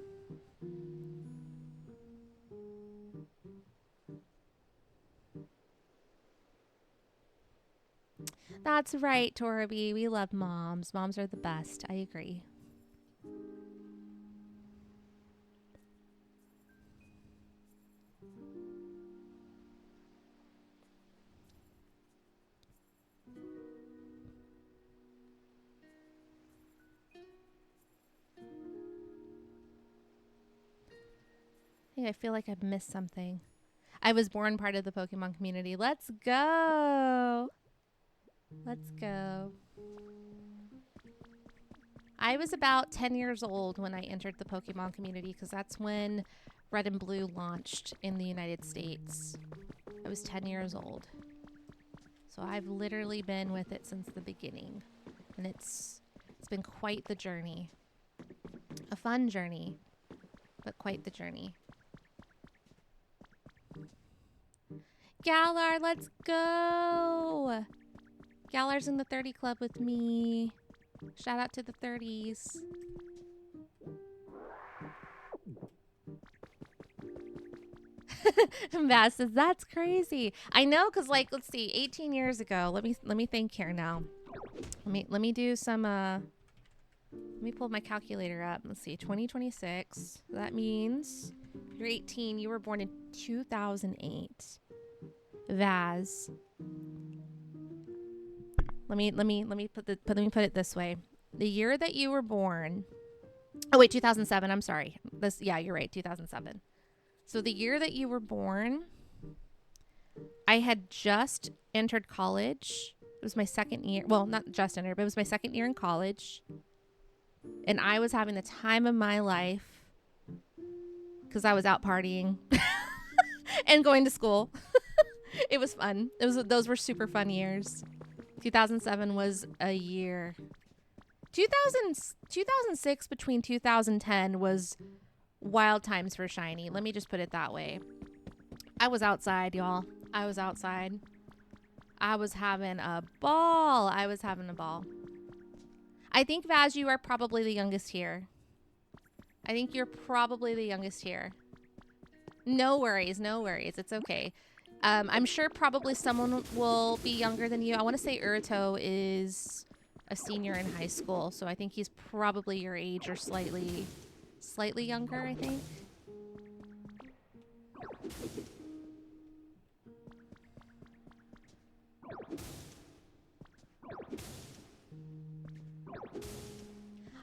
That's right, Torby. We love moms. Moms are the best. I agree. Hey, I feel like I've missed something. I was born part of the Pokemon community. Let's go. Let's go. I was about 10 years old when I entered the Pokemon community because that's when Red and Blue launched in the United States. I was 10 years old. So I've literally been with it since the beginning. And it's been quite the journey. A fun journey, but quite the journey. Galar, let's go. Galar's in the 30 club with me. Shout out to the 30s. Bass says that's crazy. I know, cause like let's see, 18 years ago. Let me think here now. Let me do some. Let me pull my calculator up. Let's see, 2026. That means you're 18. You were born in 2008. Vaz. Let me put it this way. The year that you were born. Oh wait, 2007. I'm sorry. Yeah, you're right. 2007. So the year that you were born, I had just entered college. It was my second year. Well, not just entered, but it was my second year in college. And I was having the time of my life because I was out partying and going to school. It was fun. Those were super fun years. 2007 was a year. 2006 between 2010 was wild times for Shiny. Let me just put it that way. I was outside, y'all. I was outside. I was having a ball. I think, Vaz, you are probably the youngest here. No worries. It's okay. I'm sure probably someone will be younger than you. I want to say Urito is a senior in high school, so I think he's probably your age or slightly younger, I think.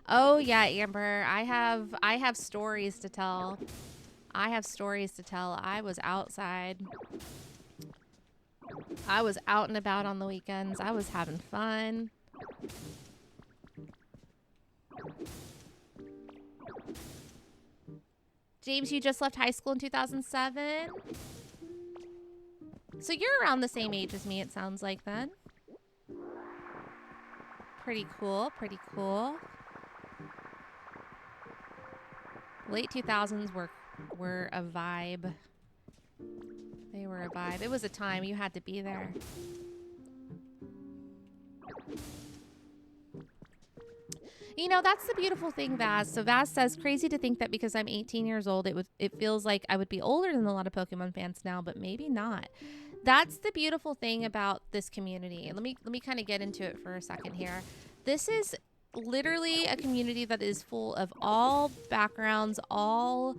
Oh yeah, Amber. I have stories to tell. I was outside. I was out and about on the weekends. I was having fun. James, you just left high school in 2007? So you're around the same age as me, it sounds like then. Pretty cool, pretty cool. Late 2000s were a vibe. They were a vibe. It was a time you had to be there. You know, that's the beautiful thing, Vaz. So Vaz says, crazy to think that because I'm 18 years old, it feels like I would be older than a lot of Pokemon fans now, but maybe not. That's the beautiful thing about this community. And let me kind of get into it for a second here. This is literally a community that is full of all backgrounds, all,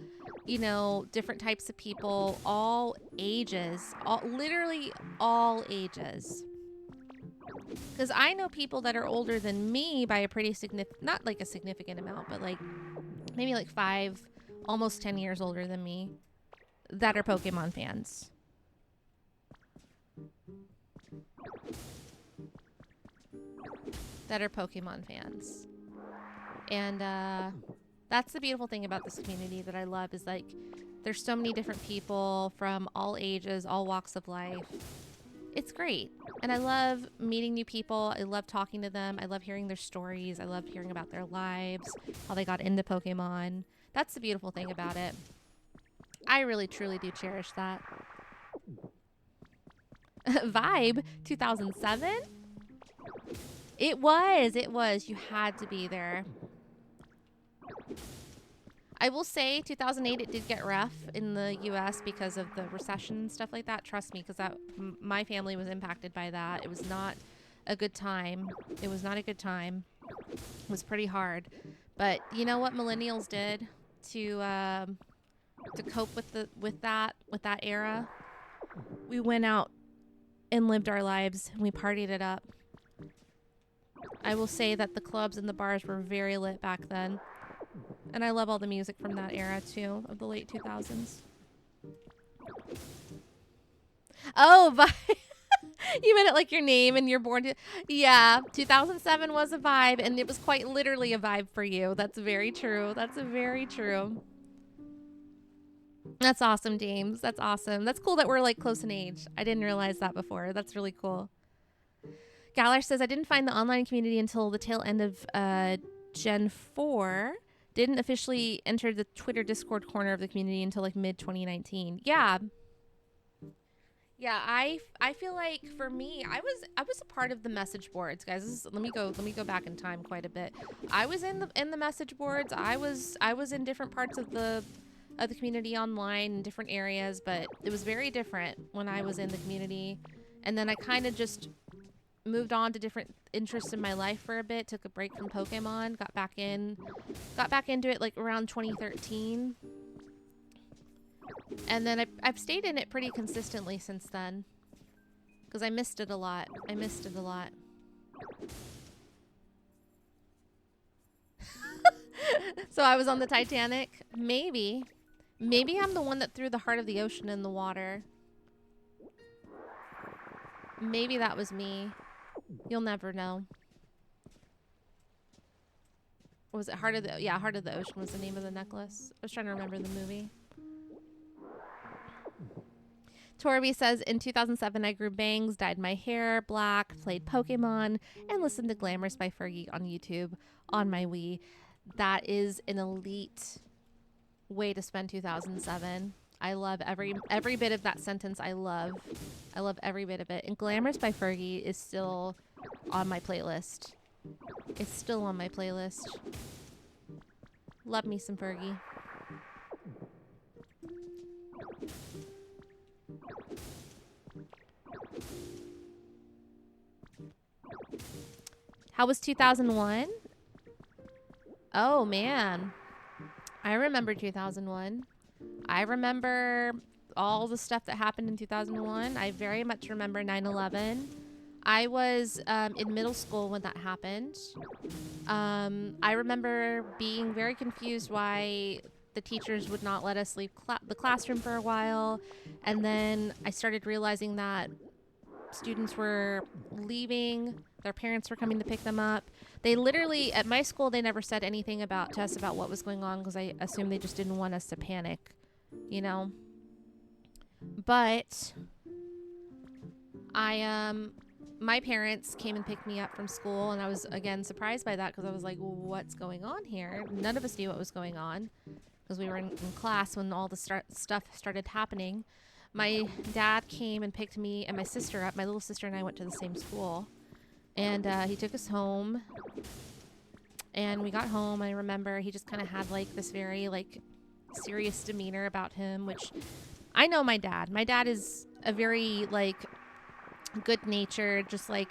you know, different types of people, all ages, literally all ages. Because I know people that are older than me by a pretty significant, not like a significant amount, but like maybe like 5, almost 10 years older than me that are Pokemon fans. That are Pokemon fans. And that's the beautiful thing about this community that I love is like there's so many different people from all ages, all walks of life. It's great. And I love meeting new people. I love talking to them. I love hearing their stories. I love hearing about their lives, how they got into Pokemon. That's the beautiful thing about it. I really, truly do cherish that. Vibe 2007? It was. You had to be there. I will say 2008 it did get rough in the US because of the recession and stuff like that. Trust me, because my family was impacted by that. It was not a good time. It was not a good time. It was pretty hard. But you know what millennials did to cope with that era? We went out and lived our lives and we partied it up. I will say that the clubs and the bars were very lit back then. And I love all the music from that era, too, of the late 2000s. Oh, you meant it like your name and you're born to... Yeah, 2007 was a vibe, and it was quite literally a vibe for you. That's very true. That's very true. That's awesome, James. That's awesome. That's cool that we're, like, close in age. I didn't realize that before. That's really cool. Galar says, I didn't find the online community until the tail end of Gen 4. Didn't officially enter the Twitter Discord corner of the community until like mid 2019. Yeah, I feel like for me, I was a part of the message boards, guys. Let me go back in time quite a bit. I was in the message boards. I was in different parts of the community online in different areas, but it was very different when I was in the community. And then I kind of just moved on to different interests in my life for a bit, took a break from Pokemon, got back into it like around 2013. And then I've stayed in it pretty consistently since then. Because I missed it a lot. So I was on the Titanic. Maybe I'm the one that threw the heart of the ocean in the water. Maybe that was me. You'll never know. Was it Heart of the... Yeah, Heart of the Ocean was the name of the necklace. I was trying to remember the movie. Torby says, in 2007, I grew bangs, dyed my hair black, played Pokemon, and listened to Glamorous by Fergie on YouTube on my Wii. That is an elite way to spend 2007. I love every bit of that sentence. I love every bit of it. And Glamorous by Fergie is still on my playlist. It's still on my playlist. Love me some Fergie. How was 2001? Oh, man. I remember 2001. I remember all the stuff that happened in 2001. I very much remember 9/11. I was in middle school when that happened. I remember being very confused why the teachers would not let us leave the classroom for a while. And then I started realizing that students were leaving. Their parents were coming to pick them up. They literally, at my school, they never said anything to us about what was going on because I assumed they just didn't want us to panic, you know? But My parents came and picked me up from school, and I was again surprised by that because I was like, well, what's going on here? None of us knew what was going on because we were in class when all the stuff started happening. My dad came and picked me and my sister up. My little sister and I went to the same school, and he took us home. And we got home. I remember he just kind of had like this very like serious demeanor about him, which I know my dad. My dad is a very like good natured, just like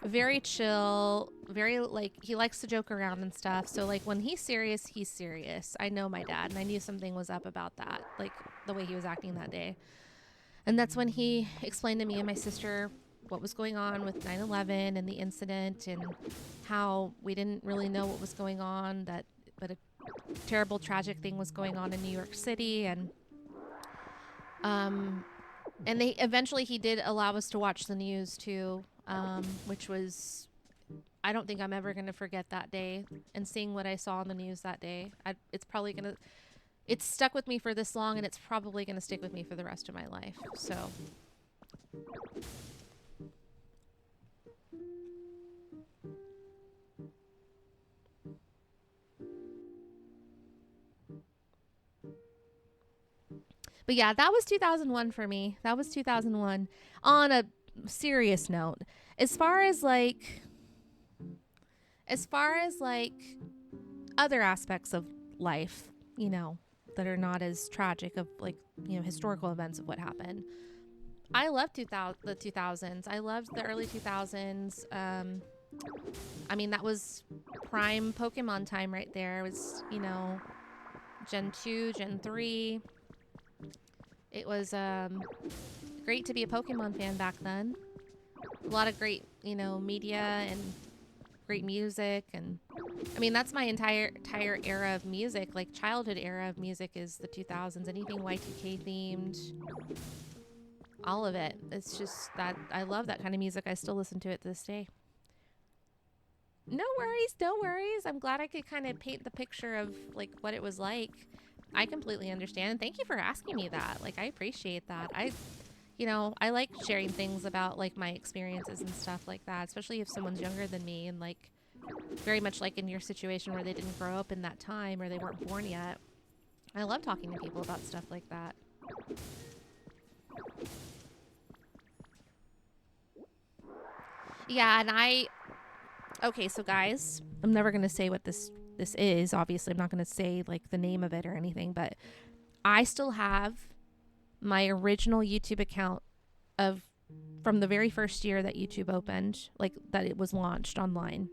very chill, very like he likes to joke around and stuff. So like when he's serious, he's serious. I know my dad, and I knew something was up about that, like the way he was acting that day. And that's when he explained to me and my sister what was going on with 9/11 and the incident, and how we didn't really know what was going on, but a terrible tragic thing was going on in New York City. And they eventually he did allow us to watch the news too, which was, I don't think I'm ever going to forget that day and seeing what I saw on the news that day. It's stuck with me for this long, and it's probably going to stick with me for the rest of my life. So but yeah, that was 2001 for me. That was 2001. On a serious note, as far as like other aspects of life, you know, that are not as tragic, of like, you know, historical events of what happened. I loved the 2000s. I loved the early 2000s. I mean, that was prime Pokemon time right there. It was, you know, Gen 2, Gen 3. It was great to be a Pokemon fan back then. A lot of great, you know, media and great music. And I mean, that's my entire era of music, like childhood era of music, is the 2000s. Anything Y2K themed, all of it. It's just that I love that kind of music. I still listen to it to this day. No worries, no worries. I'm glad I could kind of paint the picture of like what it was like. I completely understand. Thank you for asking me that. Like, I appreciate that. You know, I like sharing things about like my experiences and stuff like that, especially if someone's younger than me and like very much like in your situation where they didn't grow up in that time or they weren't born yet. I love talking to people about stuff like that. Yeah, and okay, so guys, I'm never going to say what this is. Obviously, I'm not going to say like the name of it or anything, but I still have my original YouTube account from the very first year that YouTube opened, like that it was launched online.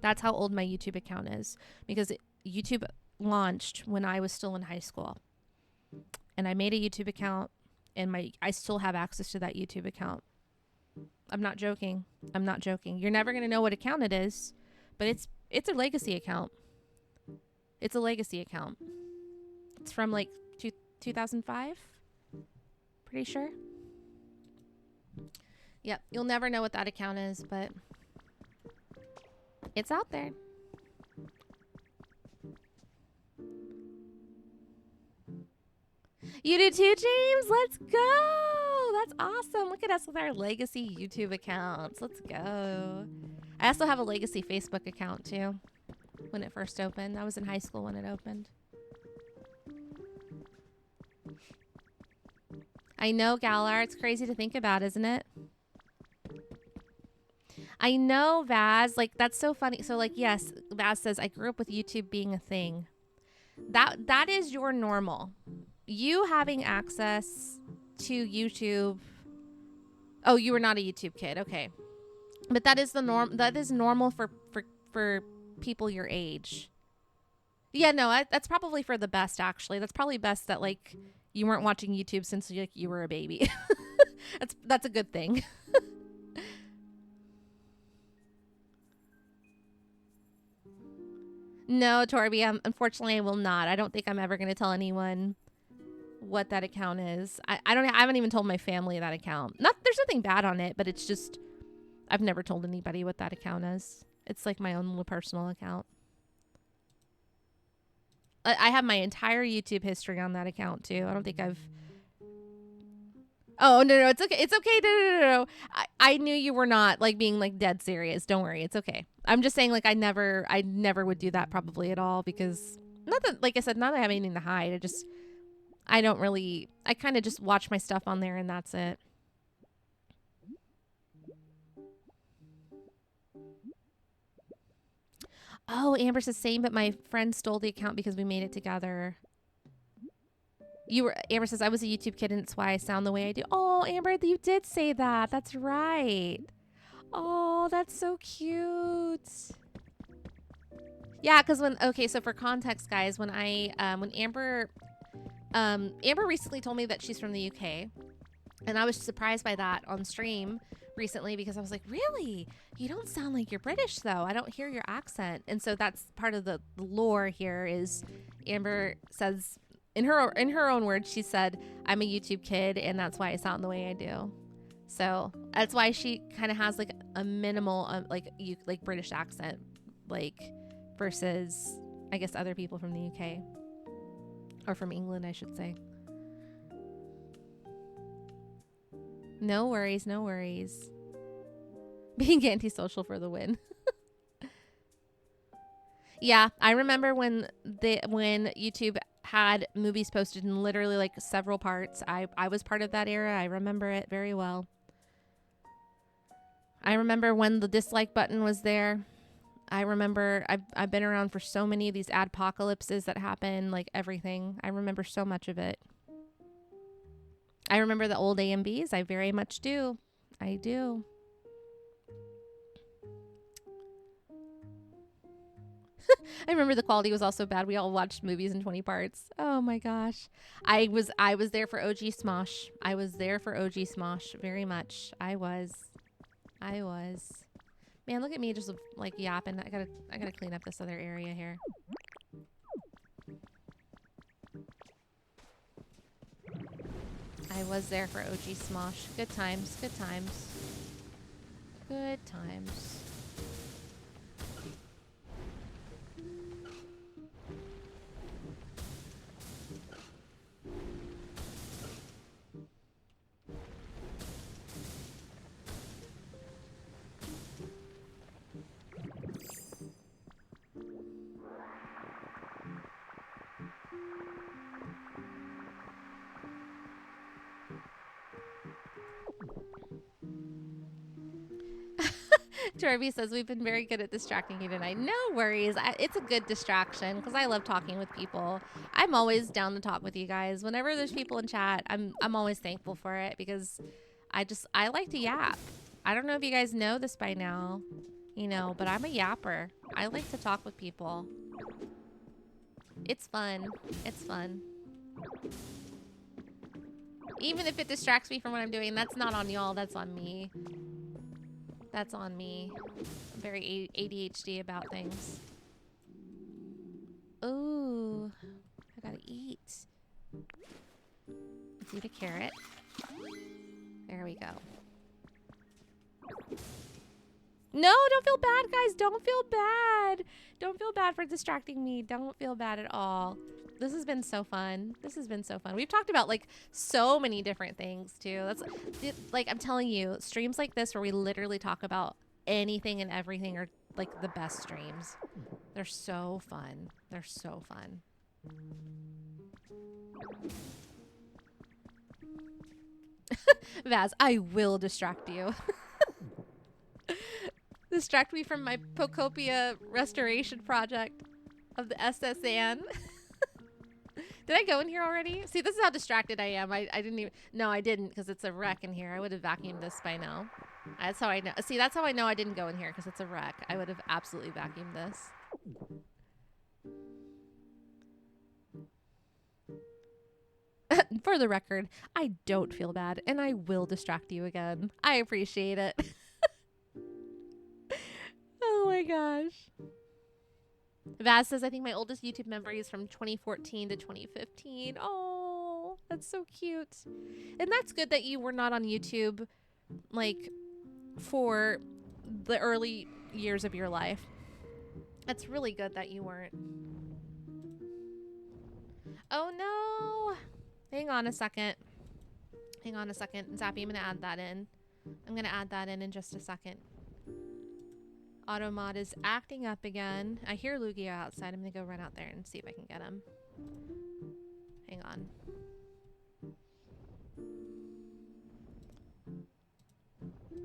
That's how old my YouTube account is, because YouTube launched when I was still in high school. And I made a YouTube account, and I still have access to that YouTube account. I'm not joking. I'm not joking. You're never going to know what account it is, but it's a legacy account. It's a legacy account. It's from like 2005. Pretty sure. Yep. You'll never know what that account is, but it's out there. You do too, James? Let's go. That's awesome. Look at us with our legacy YouTube accounts. Let's go. I also have a legacy Facebook account too. When it first opened. I was in high school when it opened. I know, Galar. It's crazy to think about, isn't it? I know, Vaz. Like, that's so funny. So, like, yes, Vaz says, I grew up with YouTube being a thing. That is your normal. You having access to YouTube. Oh, you were not a YouTube kid. Okay. But that is the norm. That is normal for people your age. Yeah, no, that's probably for the best, actually. That's probably best that, like, you weren't watching YouTube since like, you were a baby. That's a good thing. No, Torby, unfortunately, I will not. I don't think I'm ever going to tell anyone what that account is. I haven't even told my family that account. There's nothing bad on it, but it's just, I've never told anybody what that account is. It's like my own little personal account. I have my entire YouTube history on that account too. I don't think I've... Oh, no, it's okay. It's okay. No. I knew you were not like being like dead serious. Don't worry. It's okay. I'm just saying like I never would do that probably at all because not that, like I said, not that I have anything to hide. I kind of just watch my stuff on there and that's it. Oh, Amber says same, but my friend stole the account because we made it together. Amber says I was a YouTube kid and it's why I sound the way I do. Oh, Amber, you did say that. That's right. Oh, that's so cute. Yeah, because so for context, guys, when Amber recently told me that she's from the UK, and I was surprised by that on stream recently because I was like, really? You don't sound like you're British though. I don't hear your accent. And so that's part of the lore here is Amber says in her own words, she said, I'm a YouTube kid and that's why I sound the way I do. So that's why she kind of has like a minimal like British accent, like versus I guess other people from the UK or from England, I should say. No worries, no worries. Being antisocial for the win. Yeah, I remember when YouTube had movies posted in literally like several parts. I was part of that era. I remember it very well. I remember when the dislike button was there. I remember I've been around for so many of these adpocalypses that happen, like everything. I remember so much of it. I remember the old AMBs. I very much do. I do. I remember the quality was also bad. We all watched movies in 20 parts. Oh my gosh. I was there for OG Smosh. I was there for OG Smosh very much. I was. Man, look at me just like yapping. I gotta clean up this other area here. I was there for OG Smosh. Good times, good times. Good times. Trevi says we've been very good at distracting you tonight. No worries. It's a good distraction because I love talking with people. I'm always down to talk with you guys. Whenever there's people in chat, I'm always thankful for it because I like to yap. I don't know if you guys know this by now, but I'm a yapper. I like to talk with people. It's fun. It's fun. Even if it distracts me from what I'm doing, that's not on y'all. That's on me. That's on me. I'm very ADHD about things. Ooh, I gotta eat. Let's eat a carrot. There we go. No, don't feel bad, guys. Don't feel bad. Don't feel bad for distracting me. Don't feel bad at all. This has been so fun. This has been so fun. We've talked about like so many different things too. That's like, I'm telling you, streams like this where we literally talk about anything and everything are like the best streams. They're so fun. They're so fun. Vaz, I will distract you. Distract me from my Pokopia restoration project of the SSN. Did I go in here already? See, this is how distracted I am. I didn't even... No, I didn't because it's a wreck in here. I would have vacuumed this by now. That's how I know. See, that's how I know I didn't go in here because it's a wreck. I would have absolutely vacuumed this. For the record, I don't feel bad and I will distract you again. I appreciate it. Oh my gosh. Vaz says, I think my oldest YouTube memory is from 2014 to 2015. Oh, that's so cute. And that's good that you were not on YouTube, like, for the early years of your life. That's really good that you weren't. Oh, no. Hang on a second. Hang on a second. Zappy, I'm going to add that in. I'm going to add that in just a second. Automod is acting up again. I hear Lugia outside. I'm going to go run out there and see if I can get him. Hang on.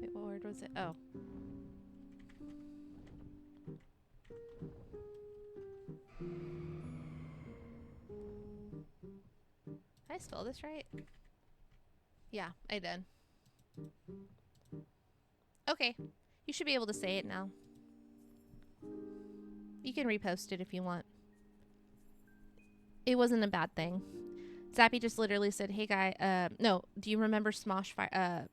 Wait, what word was it? Oh. Did I spell this right? Yeah, I did. Okay. You should be able to say it now. You can repost it if you want. It wasn't a bad thing. Zappy just literally said, hey guy, no, do you remember Smosh Fire?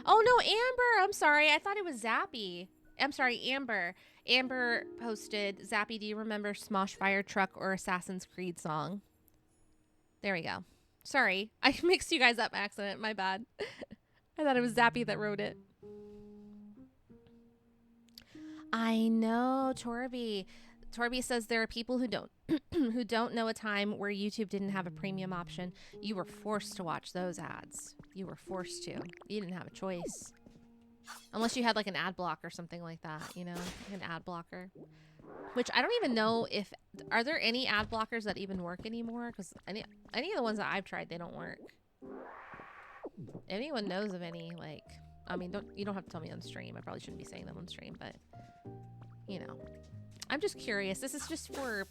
Oh no, Amber! I'm sorry. I thought it was Zappy. I'm sorry, Amber. Amber posted, Zappy, do you remember Smosh Fire Truck or Assassin's Creed song? There we go. Sorry. I mixed you guys up by accident. My bad. I thought it was Zappy that wrote it. I know, Torby. Torby says there are people who don't who don't know a time where YouTube didn't have a premium option. You were forced to watch those ads. You were forced to. You didn't have a choice. Unless you had like an ad block or something like that, you know, like an ad blocker. Which I don't even know if, are there any ad blockers that even work anymore? Because any of the ones that I've tried, they don't work. Anyone knows of any, like, I mean, you don't have to tell me on stream. I probably shouldn't be saying them on stream, but, you know. I'm just curious. This is just for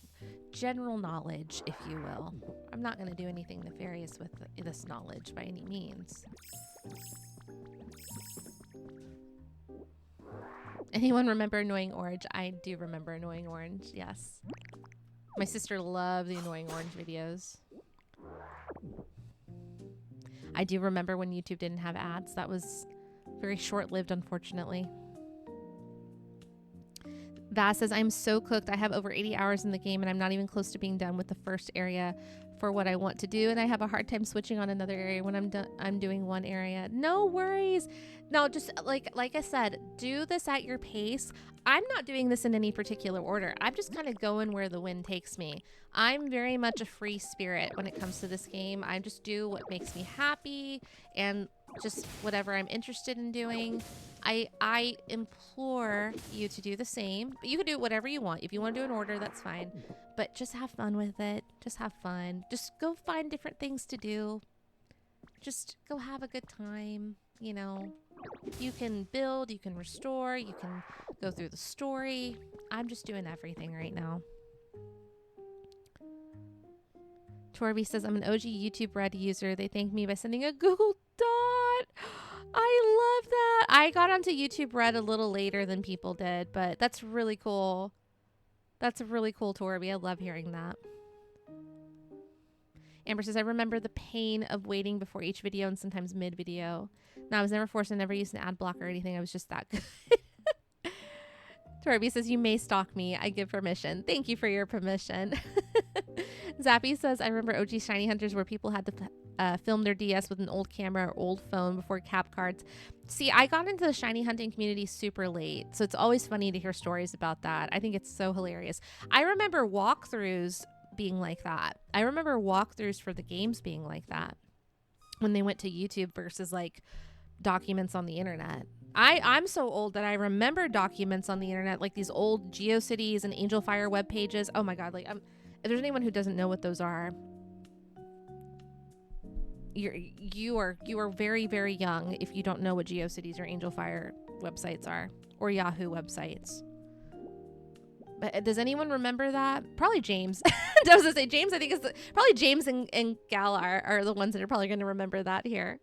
general knowledge, if you will. I'm not going to do anything nefarious with this knowledge by any means. Anyone remember Annoying Orange? I do remember Annoying Orange, yes. My sister loved the Annoying Orange videos. I do remember when YouTube didn't have ads. That was very short-lived, unfortunately. Vaz says, I'm so cooked. I have over 80 hours in the game and I'm not even close to being done with the first area for what I want to do. And I have a hard time switching on another area when I'm doing one area. No worries. No, just like I said, do this at your pace. I'm not doing this in any particular order. I'm just kind of going where the wind takes me. I'm very much a free spirit when it comes to this game. I just do what makes me happy and just whatever I'm interested in doing. I implore you to do the same. But you can do whatever you want. If you want to do an order, that's fine. But just have fun with it. Just have fun. Just go find different things to do. Just go have a good time. You know, you can build, you can restore, you can go through the story. I'm just doing everything right now. Torby says, I'm an OG YouTube Red user. They thanked me by sending a Google Dot. I love that. I got onto YouTube Red a little later than people did, but that's really cool. That's really cool, Torby. I love hearing that. Amber says, I remember the pain of waiting before each video and sometimes mid-video. No, I was never forced. I never used an ad block or anything. I was just that good. Torby says, you may stalk me. I give permission. Thank you for your permission. Zappy says, I remember OG Shiny Hunters where people had to film their DS with an old camera or old phone before cap cards. See, I got into the shiny hunting community super late, so it's always funny to hear stories about that. I think it's so hilarious. I remember walkthroughs being like that. I remember walkthroughs for the games being like that when they went to YouTube versus like documents on the internet. I'm so old that I remember documents on the internet, like these old GeoCities and Angel Fire web pages. Oh my God. Like, if there's anyone who doesn't know what those are, you are very, very young if you don't know what GeoCities or Angel Fire websites are, or Yahoo websites. But does anyone remember that? Probably James. I was gonna say James. I think it's probably James and Gal are the ones that are probably going to remember that here.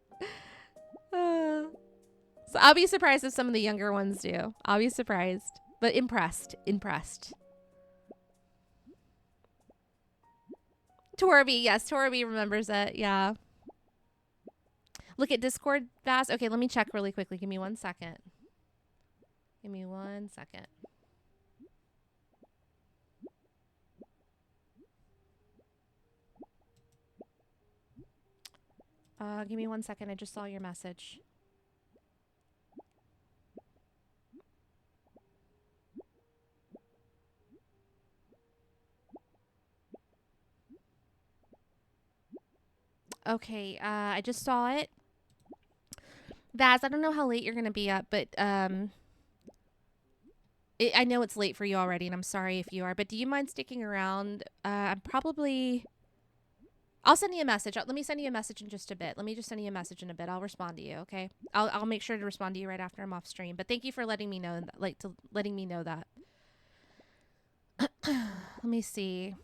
So I'll be surprised if some of the younger ones do. I'll be surprised, but impressed. Torby, yes, Torby remembers it. Yeah. Look at Discord fast. Okay, let me check really quickly. Give me 1 second. Give me 1 second. Give me 1 second. I just saw your message. Okay, I just saw it. Vaz, I don't know how late you're gonna be up, but I know it's late for you already, and I'm sorry if you are. But do you mind sticking around? I'm probably. I'll send you a message. Let me send you a message in just a bit. Let me just send you a message in a bit. I'll respond to you. Okay. I'll make sure to respond to you right after I'm off stream. But thank you for letting me know. Letting me know that. Let me see.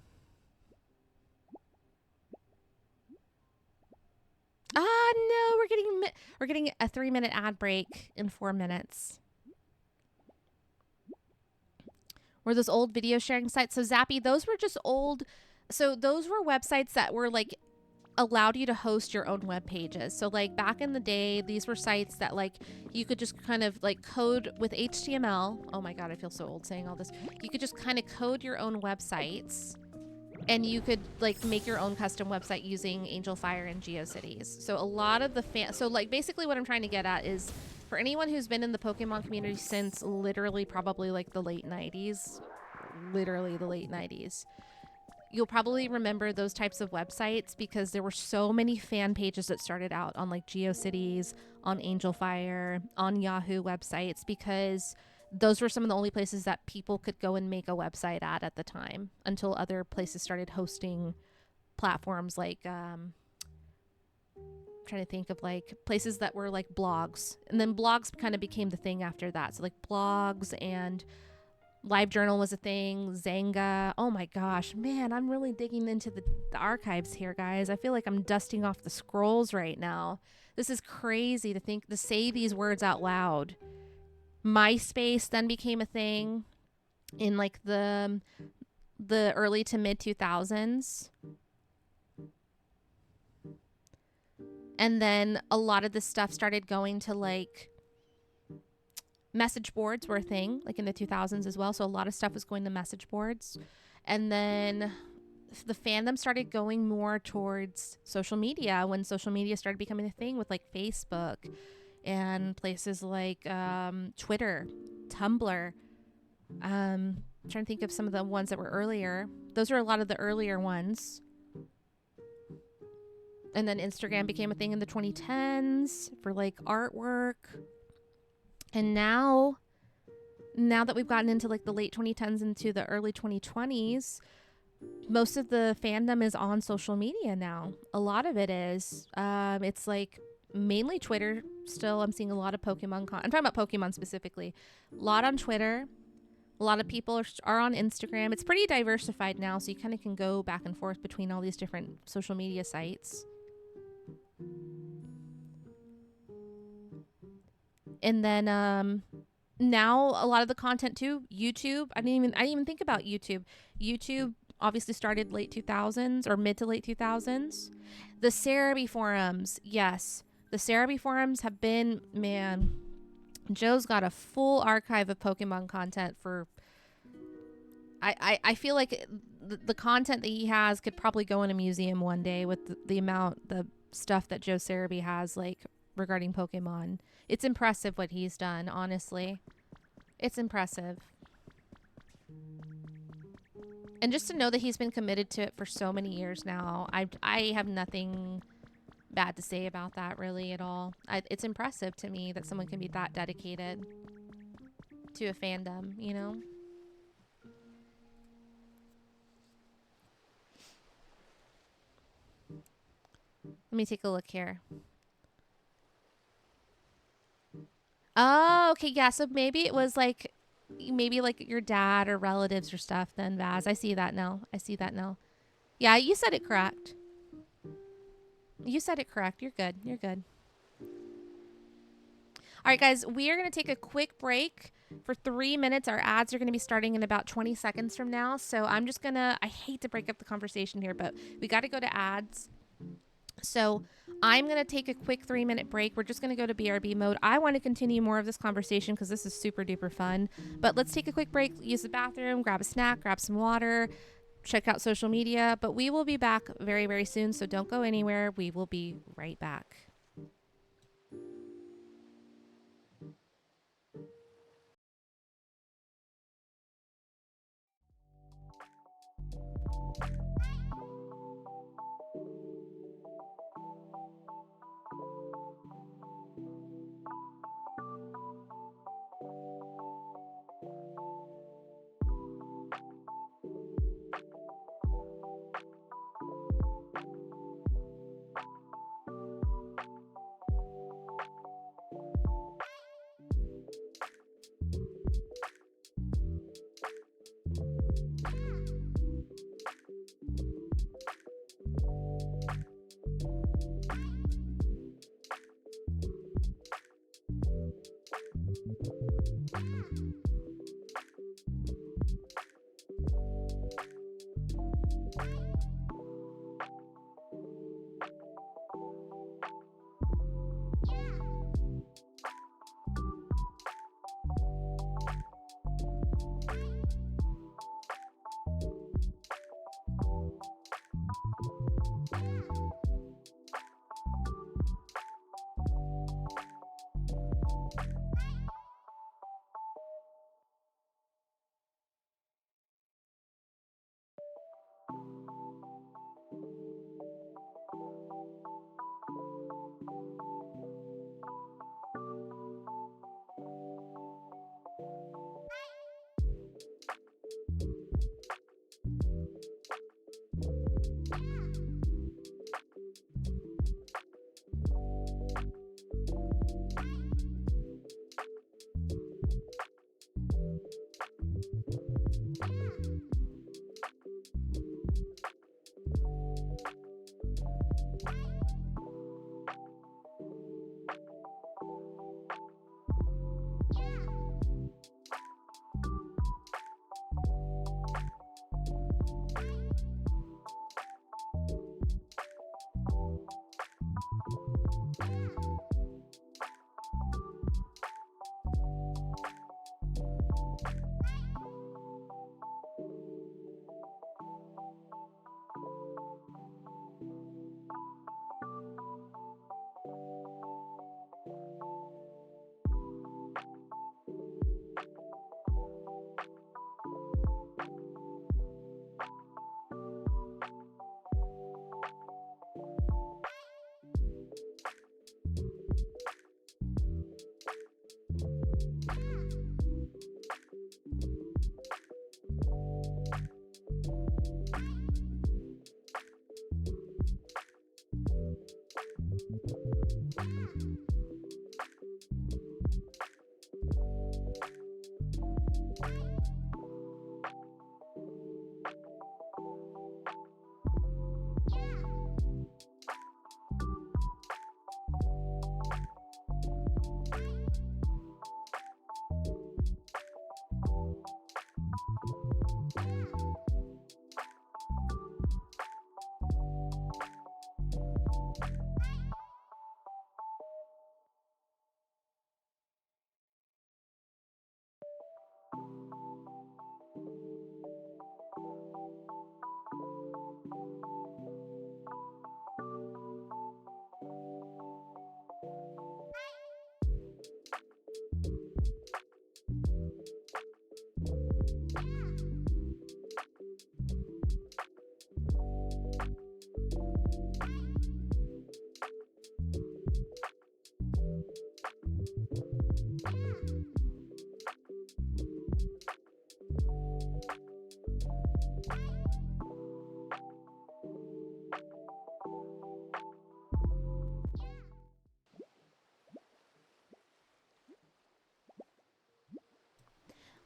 No, we're getting a 3-minute ad break in 4 minutes. Were those old video sharing sites? So Zappy, those were just old. So those were websites that were like allowed you to host your own web pages. So like back in the day, these were sites that like you could just kind of like code with HTML. Oh my god, I feel so old saying all this. You could just kind of code your own websites, and you could like make your own custom website using Angel Fire and GeoCities. So a lot of the so like basically what I'm trying to get at is for anyone who's been in the Pokemon community since literally probably like the late 90s, you'll probably remember those types of websites because there were so many fan pages that started out on like GeoCities, on Angel Fire, on Yahoo websites, because those were some of the only places that people could go and make a website at the time until other places started hosting platforms like trying to think of like places that were like blogs, and then blogs kind of became the thing after that. So like blogs and LiveJournal was a thing. Zanga. Oh my gosh, man, I'm really digging into the archives here, guys. I feel like I'm dusting off the scrolls right now. This is crazy to say these words out loud. MySpace then became a thing in like the early to mid 2000s. And then a lot of this stuff started going to like message boards were a thing like in the 2000s as well. So a lot of stuff was going to message boards. And then the fandom started going more towards social media when social media started becoming a thing with like Facebook and places like Twitter, Tumblr. I'm trying to think of some of the ones that were earlier. Those are a lot of the earlier ones. And then Instagram became a thing in the 2010s for like artwork. And now that we've gotten into like the late 2010s into the early 2020s, most of the fandom is on social media now. A lot of it is. It's like mainly Twitter still. I'm seeing a lot of Pokemon. I'm talking about Pokemon specifically. A lot on Twitter. A lot of people are on Instagram. It's pretty diversified now, so you kind of can go back and forth between all these different social media sites. And then now a lot of the content too, YouTube. I didn't even think about YouTube. YouTube obviously started late 2000s or mid to late 2000s. The Cerebi forums, yes. The Cerebi forums have been, man, Joe's got a full archive of Pokemon content for I feel like the content that he has could probably go in a museum one day with the stuff that Joe Cerebi has like regarding Pokemon. It's impressive what he's done, honestly. It's impressive. And just to know that he's been committed to it for so many years now, I have nothing bad to say about that really at all. It's impressive to me that someone can be that dedicated to a fandom, you know? Let me take a look here. Oh, okay, yeah. So maybe it was like, maybe like your dad or relatives or stuff. Then Vaz, I see that now. Yeah, you said it correct. You're good. All right, guys, we are going to take a quick break for 3 minutes. Our ads are going to be starting in about 20 seconds from now. So I'm just going to, I hate to break up the conversation here, but we got to go to ads. So I'm going to take a quick 3-minute break. We're just going to go to BRB mode. I want to continue more of this conversation because this is super duper fun. But let's take a quick break, use the bathroom, grab a snack, grab some water, check out social media. But we will be back very, very soon. So don't go anywhere. We will be right back.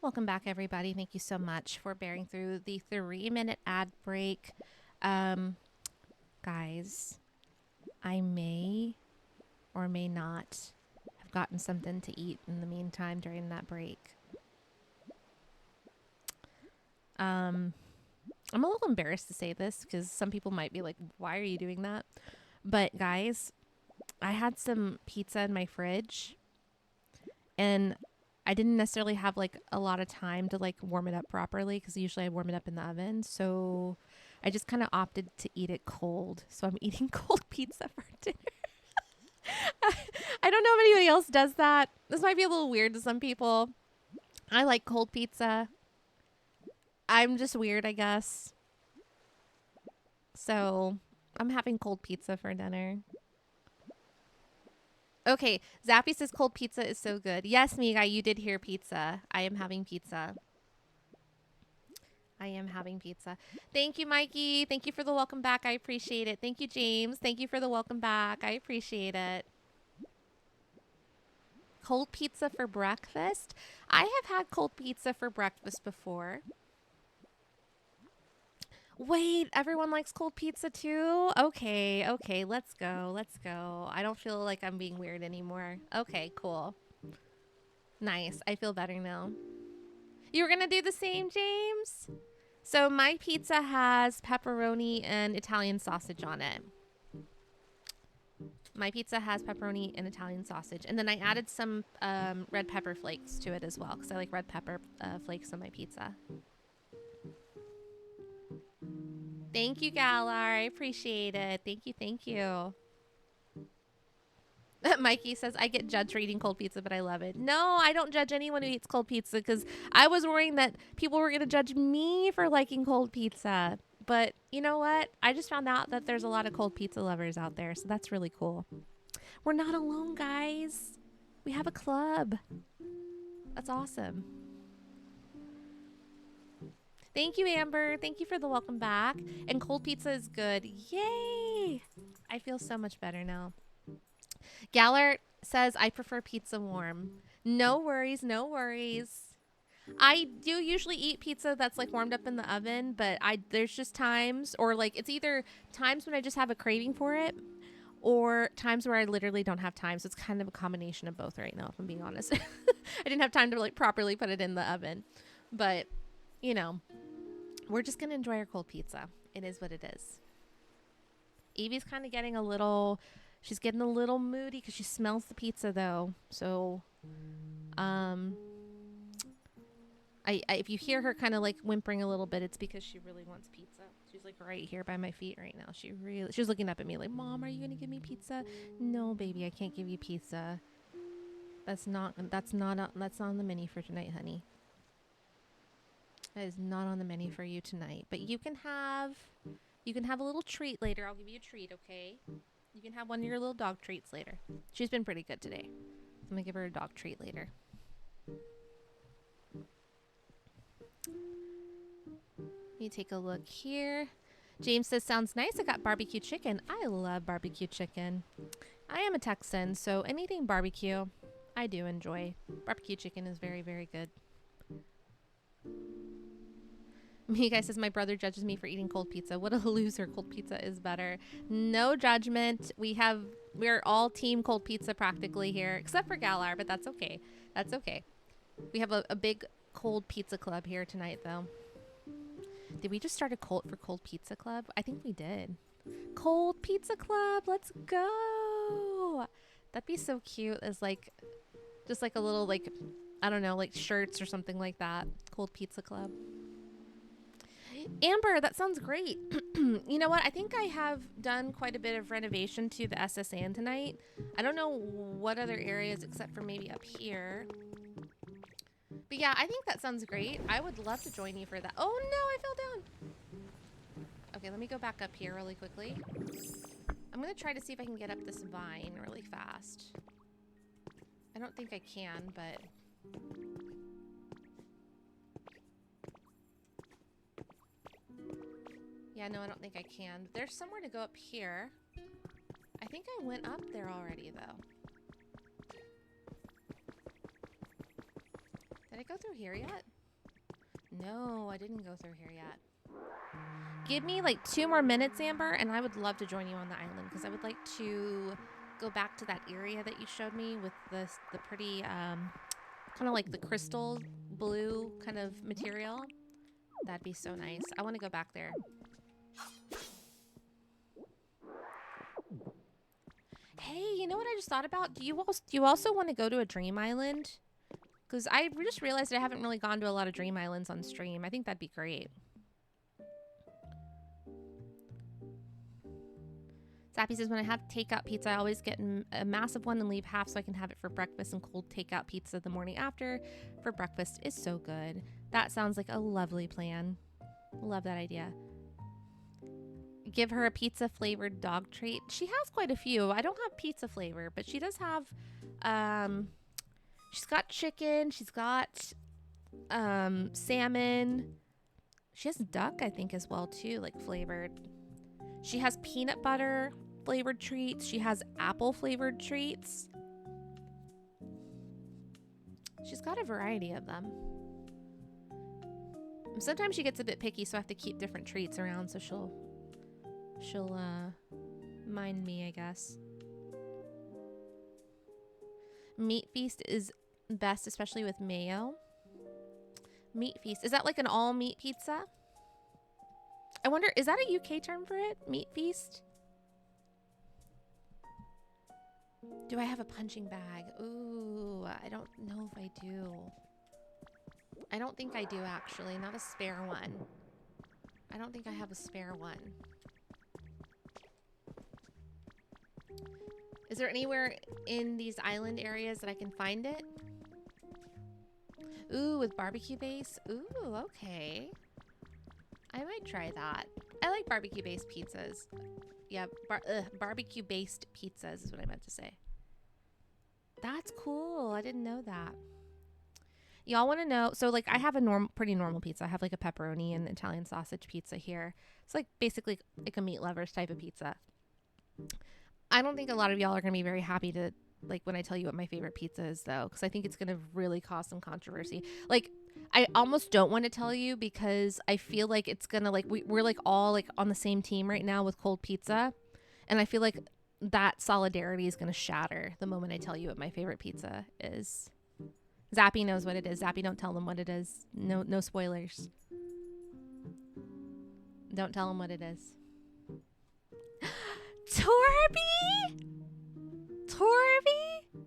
Welcome back, everybody. Thank you so much for bearing through the 3-minute ad break. Guys, I may or may not have gotten something to eat in the meantime during that break. I'm a little embarrassed to say this because some people might be like, why are you doing that? But guys, I had some pizza in my fridge and I didn't necessarily have like a lot of time to like warm it up properly because usually I warm it up in the oven. So I just kind of opted to eat it cold. So I'm eating cold pizza for dinner. I don't know if anybody else does that. This might be a little weird to some people. I like cold pizza. I'm just weird, I guess. So I'm having cold pizza for dinner. Okay, Zappy says cold pizza is so good. Yes, Miga, you did hear pizza. I am having pizza. I am having pizza. Thank you, Mikey. Thank you for the welcome back. I appreciate it. Thank you, James. Thank you for the welcome back. I appreciate it. Cold pizza for breakfast? I have had cold pizza for breakfast before. Wait, everyone likes cold pizza too? Okay, let's go. I don't feel like I'm being weird anymore. Okay, cool. Nice. I feel better now. You were gonna do the same, James? So my pizza has pepperoni and Italian sausage on it. My pizza has pepperoni and Italian sausage. And then I added some red pepper flakes to it as well because I like red pepper flakes on my pizza. Thank you, Galar. I appreciate it. Thank you. Mikey says, I get judged for eating cold pizza, but I love it. No, I don't judge anyone who eats cold pizza because I was worrying that people were going to judge me for liking cold pizza. But you know what? I just found out that there's a lot of cold pizza lovers out there, so that's really cool. We're not alone, guys. We have a club. That's awesome. Thank you, Amber. Thank you for the welcome back. And cold pizza is good. Yay! I feel so much better now. Gallert says, I prefer pizza warm. No worries, no worries. I do usually eat pizza that's like warmed up in the oven, but there's just times, or like it's either times when I just have a craving for it or times where I literally don't have time. So it's kind of a combination of both right now, if I'm being honest. I didn't have time to like properly put it in the oven, but you know, we're just going to enjoy our cold pizza. It is what it is. Evie's kind of getting she's getting a little moody because she smells the pizza though. So, if you hear her kind of like whimpering a little bit, it's because she really wants pizza. She's like right here by my feet right now. She was looking up at me like, Mom, are you going to give me pizza? No, baby, I can't give you pizza. That's not on the menu for tonight, honey. That is not on the menu for you tonight. But you can have a little treat later. I'll give you a treat, okay? You can have one of your little dog treats later. She's been pretty good today. I'm gonna give her a dog treat later. Let me take a look here. James says, sounds nice. I got barbecue chicken. I love barbecue chicken. I am a Texan, so anything barbecue, I do enjoy. Barbecue chicken is very, very good. Me guy says my brother judges me for eating cold pizza. What a loser. Cold pizza is better. No judgment. We're all team cold pizza practically here, except for Galar, but that's okay. That's okay. We have a big cold pizza club here tonight, though. Did we just start a cult for cold pizza club? I think we did. Cold pizza club. Let's go. That'd be so cute as like, just like a little like, I don't know, like shirts or something like that. Cold pizza club. Amber, that sounds great. You know what? I think I have done quite a bit of renovation to the SSN tonight. I don't know what other areas except for maybe up here. But yeah, I think that sounds great. I would love to join you for that. Oh no, I fell down. Okay, let me go back up here really quickly. I'm going to try to see if I can get up this vine really fast. I don't think I can, but... Yeah, no, I don't think I can. There's somewhere to go up here. I think I went up there already, though. Did I go through here yet? No, I didn't go through here yet. Give me like 2 more minutes, Amber, and I would love to join you on the island because I would like to go back to that area that you showed me with the pretty, kind of like the crystal blue kind of material. That'd be so nice. I want to go back there. Hey, you know what I just thought about? Do you also want to go to a dream island? Because I just realized I haven't really gone to a lot of dream islands on stream. I think that'd be great. Zappy says, when I have takeout pizza, I always get a massive one and leave half so I can have it for breakfast, and cold takeout pizza the morning after for breakfast is so good. That sounds like a lovely plan. Love that idea. Give her a pizza flavored dog treat. She has quite a few. I don't have pizza flavor, but she does have, she's got chicken. She's got, salmon. She has duck, I think, as well, too, like flavored. She has peanut butter flavored treats. She has apple flavored treats. She's got a variety of them. Sometimes she gets a bit picky, so I have to keep different treats around so she'll mind me, I guess. Meat Feast is best, especially with mayo. Meat Feast. Is that like an all meat pizza? I wonder, is that a UK term for it? Meat Feast? Do I have a punching bag? Ooh, I don't know if I do. I don't think I do, actually. Not a spare one. I don't think I have a spare one. Is there anywhere in these island areas that I can find it? Ooh, with barbecue base? Ooh, okay. I might try that. I like barbecue-based pizzas. Yeah, barbecue-based pizzas is what I meant to say. That's cool. I didn't know that. Y'all want to know? So, like, I have a pretty normal pizza. I have, like, a pepperoni and Italian sausage pizza here. It's, like, basically like a meat lovers type of pizza. I don't think a lot of y'all are going to be very happy to, like, when I tell you what my favorite pizza is, though, because I think it's going to really cause some controversy. Like, I almost don't want to tell you because I feel like it's going to, like, we're, like, all, like, on the same team right now with cold pizza. And I feel like that solidarity is going to shatter the moment I tell you what my favorite pizza is. Zappy knows what it is. Zappy, don't tell them what it is. No spoilers. Don't tell them what it is. Torby? Torby?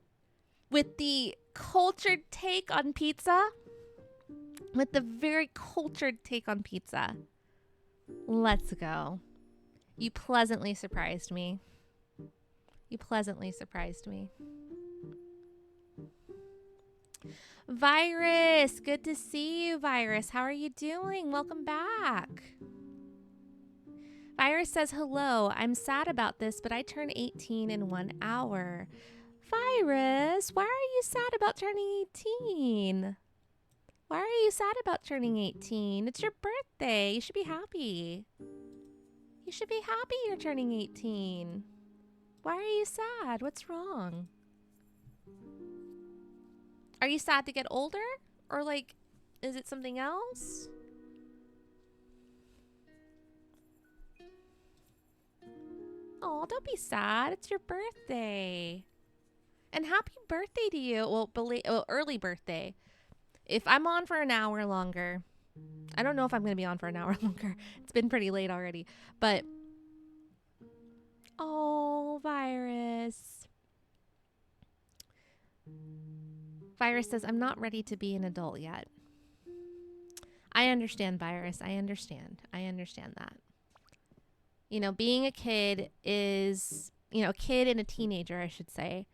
With the cultured take on pizza? With the very cultured take on pizza. Let's go. You pleasantly surprised me. You pleasantly surprised me. Virus, good to see you, Virus. How are you doing? Welcome back. Virus says, hello, I'm sad about this, but I turn 18 in 1 hour. Virus, why are you sad about turning 18? Why are you sad about turning 18? It's your birthday. You should be happy. You should be happy you're turning 18. Why are you sad? What's wrong? Are you sad to get older? Or like, is it something else? Oh, don't be sad. It's your birthday. And happy birthday to you. Well, early birthday. If I'm on for an hour longer, I don't know if I'm going to be on for an hour longer. It's been pretty late already. But, oh, Virus. Virus says, I'm not ready to be an adult yet. I understand, Virus. I understand that. You know, being a kid is, a kid and a teenager, I should say.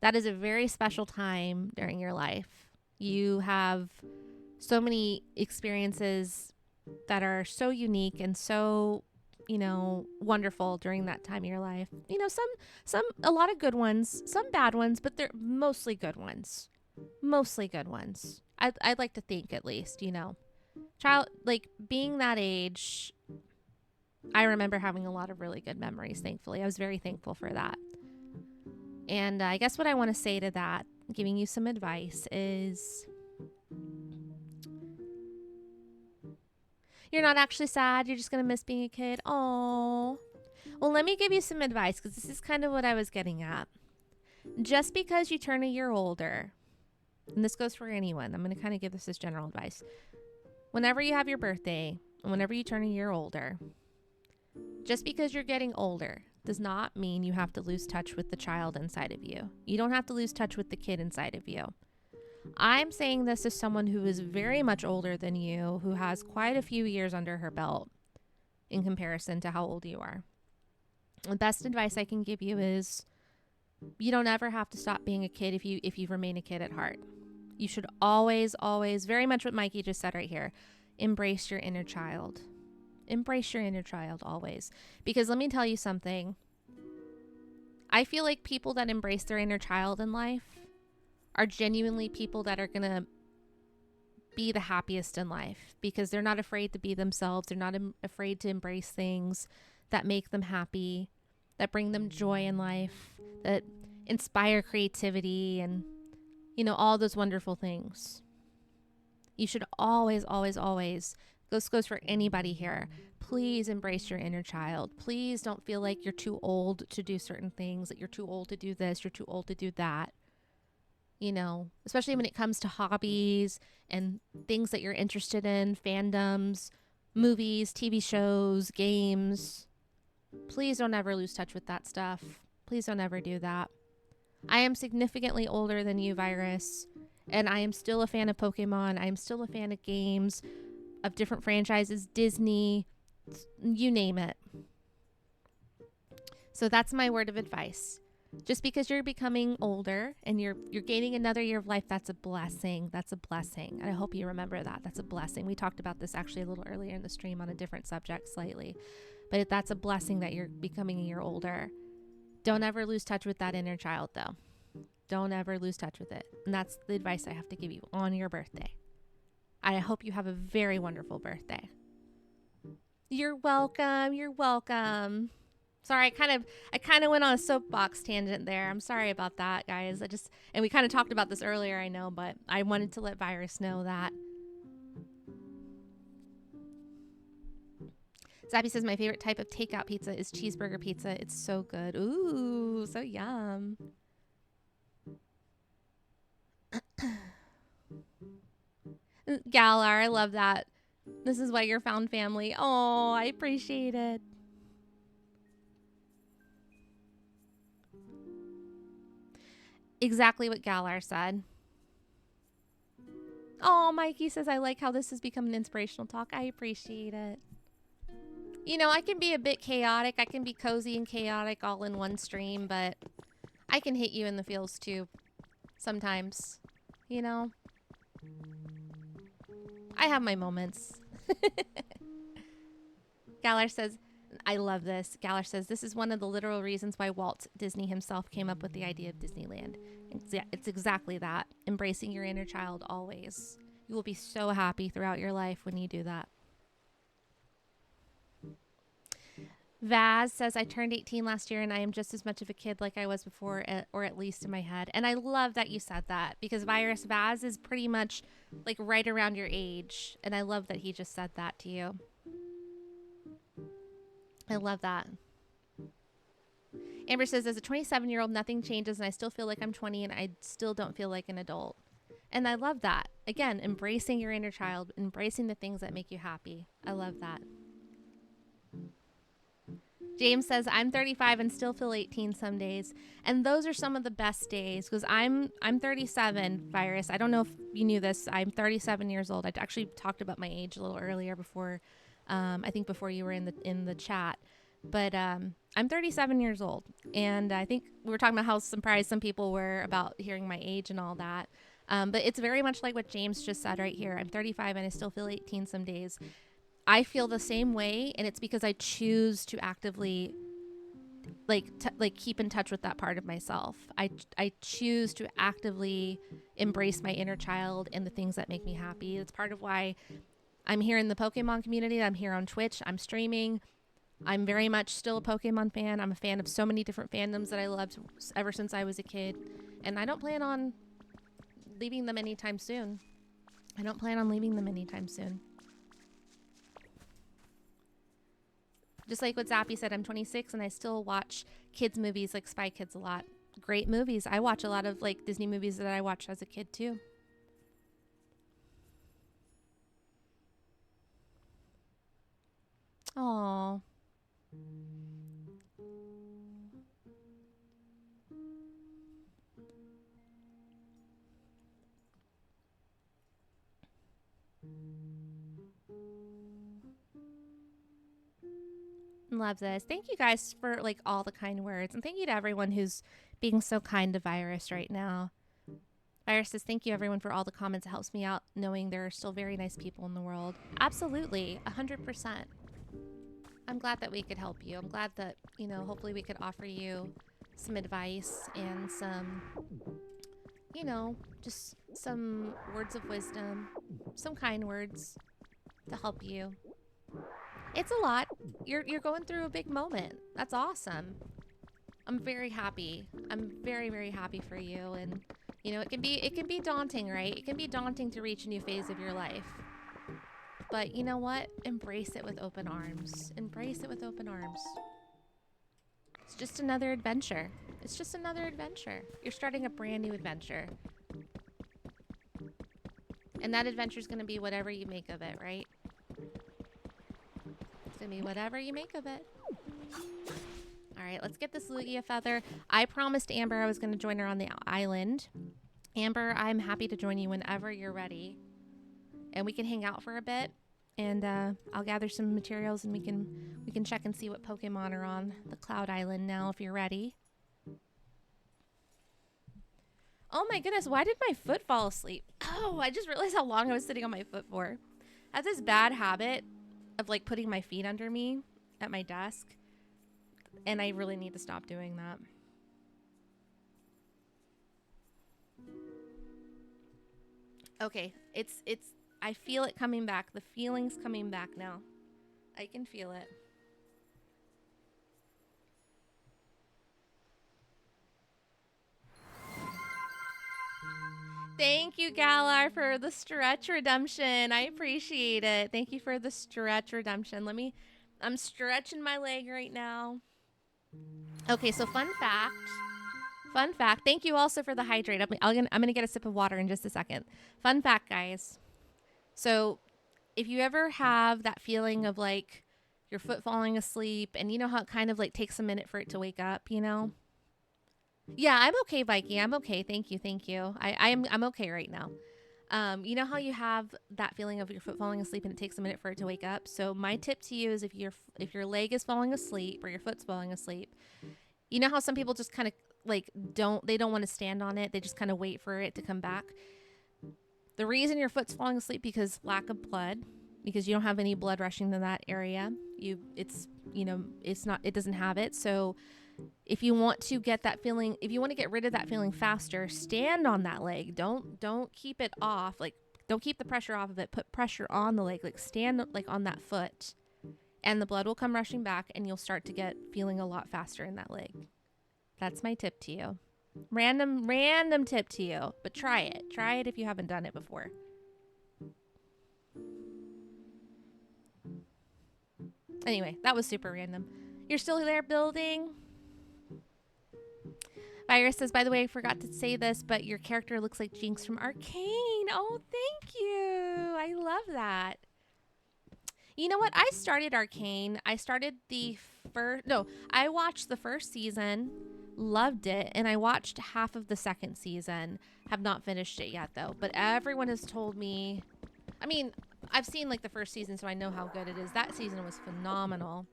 That is a very special time during your life. You have so many experiences that are so unique and so, wonderful during that time of your life. A lot of good ones, some bad ones, but they're mostly good ones. Mostly good ones. I'd like to think, at least, like being that age, I remember having a lot of really good memories, thankfully. I was very thankful for that. And I guess what I want to say to that, giving you some advice, is you're not actually sad. You're just going to miss being a kid. Oh. Well, let me give you some advice, because this is kind of what I was getting at. Just because you turn a year older, and this goes for anyone, I'm going to kind of give this as general advice. Whenever you have your birthday, and whenever you turn a year older, just because you're getting older does not mean you have to lose touch with the child inside of you. You don't have to lose touch with the kid inside of you. I'm saying this as someone who is very much older than you, who has quite a few years under her belt in comparison to how old you are. The best advice I can give you is you don't ever have to stop being a kid if you remain a kid at heart. You should always, very much what Mikey just said right here, embrace your inner child. Embrace your inner child always. Because let me tell you something. I feel like people that embrace their inner child in life are genuinely people that are going to be the happiest in life, because they're not afraid to be themselves. They're not afraid to embrace things that make them happy, that bring them joy in life, that inspire creativity and, all those wonderful things. You should always, this goes for anybody here, please embrace your inner child. Please don't feel like you're too old to do certain things, that you're too old to do this, you're too old to do that. Especially when it comes to hobbies and things that you're interested in, fandoms, movies, TV shows, games. Please don't ever lose touch with that stuff. Please don't ever do that. I am significantly older than you, Virus, and I am still a fan of Pokemon. I am still a fan of games, of different franchises, Disney, you name it. So that's my word of advice. Just because you're becoming older and you're gaining another year of life, that's a blessing. That's a blessing. And I hope you remember that. That's a blessing. We talked about this actually a little earlier in the stream on a different subject slightly. But that's a blessing that you're becoming a year older. Don't ever lose touch with that inner child, though. Don't ever lose touch with it. And that's the advice I have to give you on your birthday. I hope you have a very wonderful birthday. You're welcome. You're welcome. Sorry, I kind of went on a soapbox tangent there. I'm sorry about that, guys. And we kind of talked about this earlier, I know, but I wanted to let Virus know that. Zappy says my favorite type of takeout pizza is cheeseburger pizza. It's so good. Ooh, so yum. Galar, I love that. This is why you're found family. Oh, I appreciate it. Exactly what Galar said. Oh, Mikey says, I like how this has become an inspirational talk. I appreciate it. I can be a bit chaotic. I can be cozy and chaotic all in one stream, but I can hit you in the feels too sometimes. I have my moments. Galar says, I love this. Galar says, this is one of the literal reasons why Walt Disney himself came up with the idea of Disneyland. It's exactly that. Embracing your inner child always. You will be so happy throughout your life when you do that. Vaz says, I turned 18 last year and I am just as much of a kid like I was before, or at least in my head. And I love that you said that because Virus Vaz is pretty much like right around your age. And I love that he just said that to you. I love that. Amber says, as a 27-year-old, nothing changes and I still feel like I'm 20 and I still don't feel like an adult. And I love that. Again, embracing your inner child, embracing the things that make you happy. I love that. James says, I'm 35 and still feel 18 some days. And those are some of the best days because I'm 37, Virus. I don't know if you knew this. I'm 37 years old. I actually talked about my age a little earlier before, I think before you were in the chat. But I'm 37 years old. And I think we were talking about how surprised some people were about hearing my age and all that. But it's very much like what James just said right here. I'm 35 and I still feel 18 some days. I feel the same way, and it's because I choose to actively keep in touch with that part of myself. I choose to actively embrace my inner child and the things that make me happy. It's part of why I'm here in the Pokemon community. I'm here on Twitch. I'm streaming. I'm very much still a Pokemon fan. I'm a fan of so many different fandoms that I loved ever since I was a kid, and I don't plan on leaving them anytime soon. Just like what Zappy said, I'm 26 and I still watch kids movies like Spy Kids a lot. Great movies. I watch a lot of like Disney movies that I watched as a kid too. Aww. Love this. Thank you guys for like all the kind words, and thank you to everyone who's being so kind to Virus right now. Virus says, thank you everyone for all the comments. It helps me out knowing there are still very nice people in the world. Absolutely, 100%. I'm glad that we could help you. I'm glad that, hopefully we could offer you some advice and some, just some words of wisdom, some kind words to help you. It's a lot. You're going through a big moment. That's awesome. I'm very happy. I'm very, very happy for you. And it can be daunting, right? It can be daunting to reach a new phase of your life. But you know what? Embrace it with open arms. Embrace it with open arms. It's just another adventure. It's just another adventure. You're starting a brand new adventure. And that adventure is going to be whatever you make of it, right? It's going to be whatever you make of it. All right, let's get this Lugia feather. I promised Amber I was going to join her on the island. Amber, I'm happy to join you whenever you're ready. And we can hang out for a bit. And I'll gather some materials and we can check and see what Pokemon are on the Cloud Island now if you're ready. Oh my goodness, why did my foot fall asleep? Oh, I just realized how long I was sitting on my foot for. I have this bad habit of like putting my feet under me at my desk. And I really need to stop doing that. Okay, it's I feel it coming back. The feeling's coming back now. I can feel it. Thank you, Galar, for the stretch redemption. I appreciate it. Thank you for the stretch redemption. I'm stretching my leg right now. Okay, so fun fact. Fun fact. Thank you also for the hydrate. I'm gonna get a sip of water in just a second. Fun fact, guys. So if you ever have that feeling of like your foot falling asleep and you know how it kind of like takes a minute for it to wake up, Yeah, I'm okay, Viking. I'm okay. Thank you. I'm okay right now. You know how you have that feeling of your foot falling asleep and it takes a minute for it to wake up? So my tip to you is if your leg is falling asleep or your foot's falling asleep, you know how some people just kind of like don't want to stand on it. They just kind of wait for it to come back. The reason your foot's falling asleep because lack of blood, because you don't have any blood rushing to that area. It doesn't have it. So if you want to get that feeling, if you want to get rid of that feeling faster, stand on that leg. Don't keep it off. Like, don't keep the pressure off of it. Put pressure on the leg. Like, stand like on that foot and the blood will come rushing back, and you'll start to get feeling a lot faster in that leg. That's my tip to you. Random tip to you, but try it. Try it if you haven't done it before. Anyway, that was super random. You're still there building? Virus says, by the way, I forgot to say this, but your character looks like Jinx from Arcane. Oh, thank you. I love that. You know what? I started Arcane. I started I watched the first season, loved it, and I watched half of the second season. Have not finished it yet, though. But everyone has told me, I mean, I've seen like the first season, so I know how good it is. That season was phenomenal.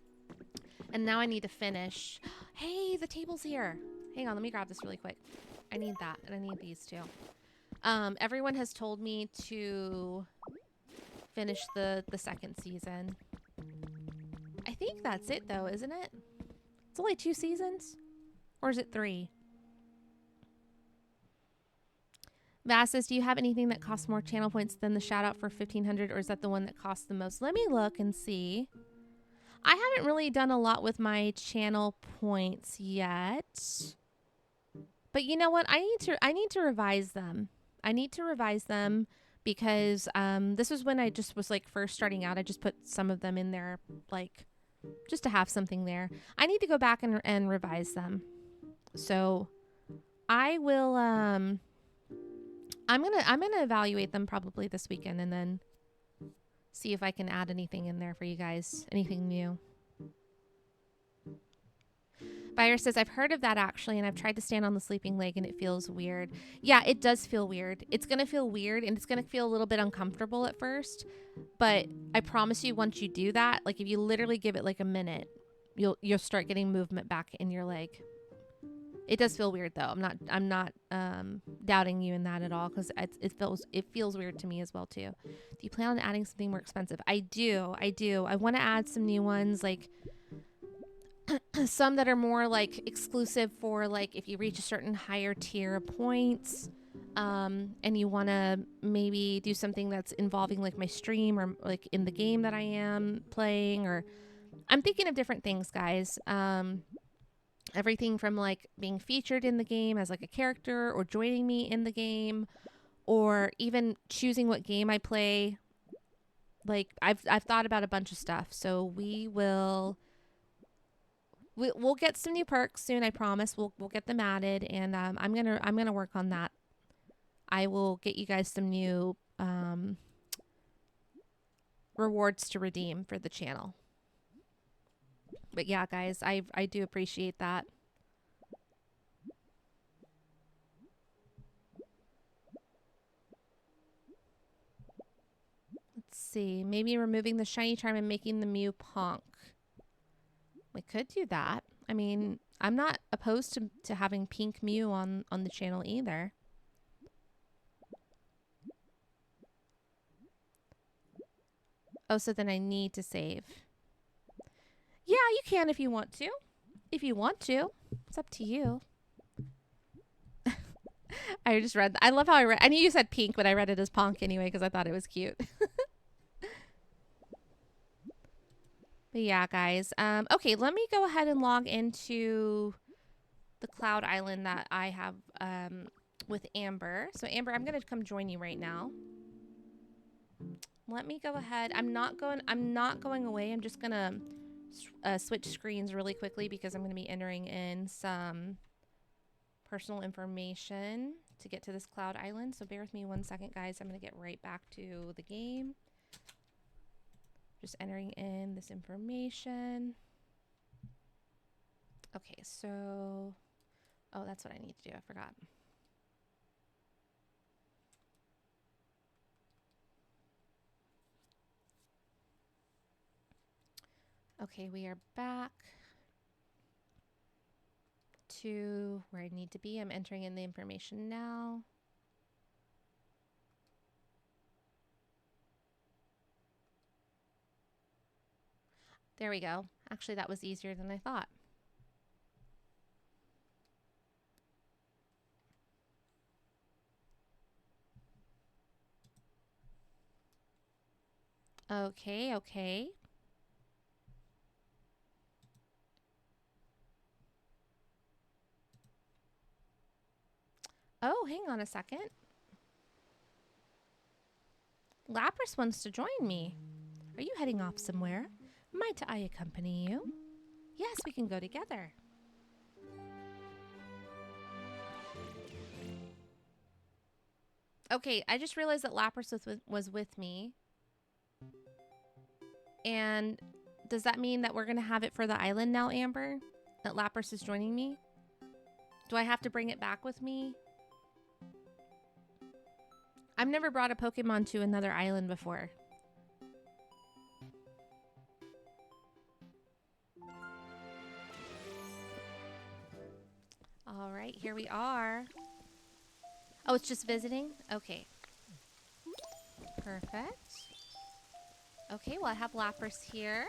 And now I need to finish. Hey, the table's here. Hang on, let me grab this really quick. I need that, and I need these too. Everyone has told me to finish the second season. I think that's it, though, isn't it? It's only 2 seasons? Or is it 3? Vass says, do you have anything that costs more channel points than the shout out for 1500, or is that the one that costs the most? Let me look and see. I haven't really done a lot with my channel points yet. But you know what? I need to revise them. I need to revise them because this was when I just was like first starting out. I just put some of them in there, like just to have something there. I need to go back and revise them. So I will I'm gonna evaluate them probably this weekend and then see if I can add anything in there for you guys. Anything new. Virus says, I've heard of that actually, and I've tried to stand on the sleeping leg and it feels weird. Yeah, it does feel weird. It's going to feel weird and it's going to feel a little bit uncomfortable at first. But I promise you, once you do that, like if you literally give it like a minute, you'll start getting movement back in your leg. It does feel weird though. I'm not doubting you in that at all because it feels weird to me as well too. Do you plan on adding something more expensive? I do. I want to add some new ones, like some that are more like exclusive for like if you reach a certain higher tier of points, and you want to maybe do something that's involving like my stream or like in the game that I am playing, or I'm thinking of different things, guys. Everything from like being featured in the game as like a character or joining me in the game, or even choosing what game I play. Like I've thought about a bunch of stuff, so we'll get some new perks soon. I promise. We'll get them added, and I'm gonna work on that. I will get you guys some new rewards to redeem for the channel. But yeah, guys, I do appreciate that. Let's see. Maybe removing the shiny charm and making the Mew Ponk. We could do that. I mean, I'm not opposed to having pink Mew on the channel either. Oh, so then I need to save. Yeah, you can if you want to. If you want to. It's up to you. I just read I love how I read. I knew you said pink, but I read it as Ponk anyway because I thought it was cute. But yeah, guys. Okay, let me go ahead and log into the Cloud Island that I have with Amber. So Amber, I'm going to come join you right now. Let me go ahead. I'm not going away. I'm just going to switch screens really quickly because I'm going to be entering in some personal information to get to this Cloud Island. So bear with me 1 second, guys. I'm going to get right back to the game. Just entering in this information. Okay, so... Oh, that's what I need to do. I forgot. Okay, we are back to where I need to be. I'm entering in the information now. There we go. Actually, that was easier than I thought. Okay. Oh, hang on a second. Lapras wants to join me. Are you heading off somewhere? Might I accompany you? Yes, we can go together. Okay, I just realized that Lapras was with me. And does that mean that we're going to have it for the island now, Amber? That Lapras is joining me? Do I have to bring it back with me? I've never brought a Pokemon to another island before. All right, here we are. Oh, it's just visiting? Okay. Perfect. Okay, well, I have Lapras here.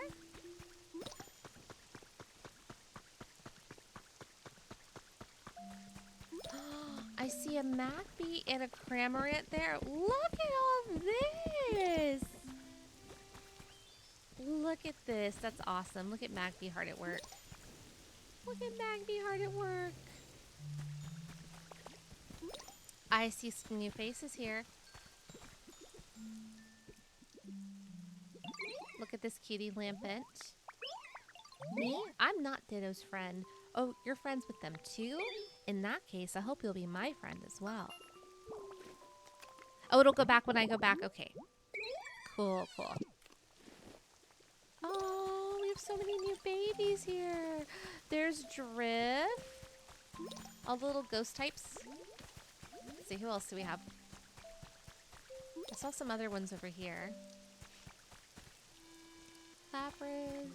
I see a Magpie and a Cramorant there. Look at all this! Look at this. That's awesome. Look at Magpie hard at work. Look at Magpie hard at work. I see some new faces here. Look at this cutie Lampent. Me? I'm not Ditto's friend. Oh, you're friends with them too? In that case, I hope you'll be my friend as well. Oh, it'll go back when I go back. Okay. Cool, cool. Oh, we have so many new babies here. There's Drift. All the little ghost types. Let's see, who else do we have? I saw some other ones over here. Lapras.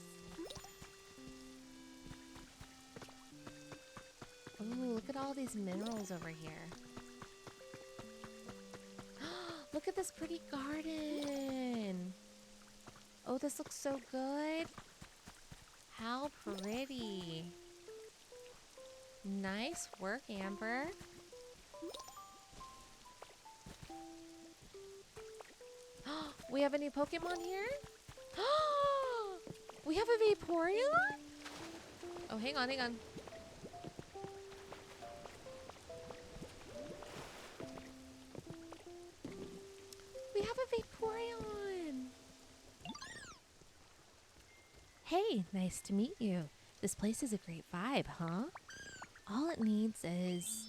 Ooh, look at all these minerals over here. Look at this pretty garden. Oh, this looks so good. How pretty. Nice work, Amber. We have a new Pokemon here? We have a Vaporeon? Oh, hang on, hang on. We have a Vaporeon. Hey, nice to meet you. This place is a great vibe, huh? All it needs is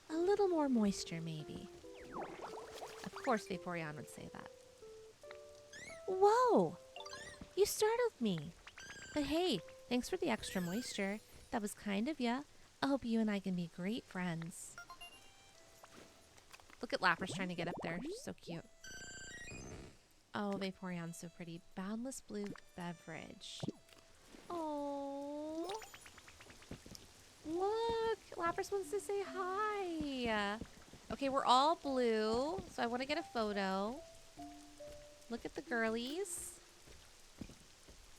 a little more moisture, maybe. Of course, Vaporeon would say that. Whoa! You startled me. But hey, thanks for the extra moisture. That was kind of ya. I hope you and I can be great friends. Look at Lapras trying to get up there. She's so cute. Oh, Vaporeon's so pretty. Boundless blue beverage. Oh, look! Lapras wants to say hi. Okay, we're all blue, so I want to get a photo. Look at the girlies.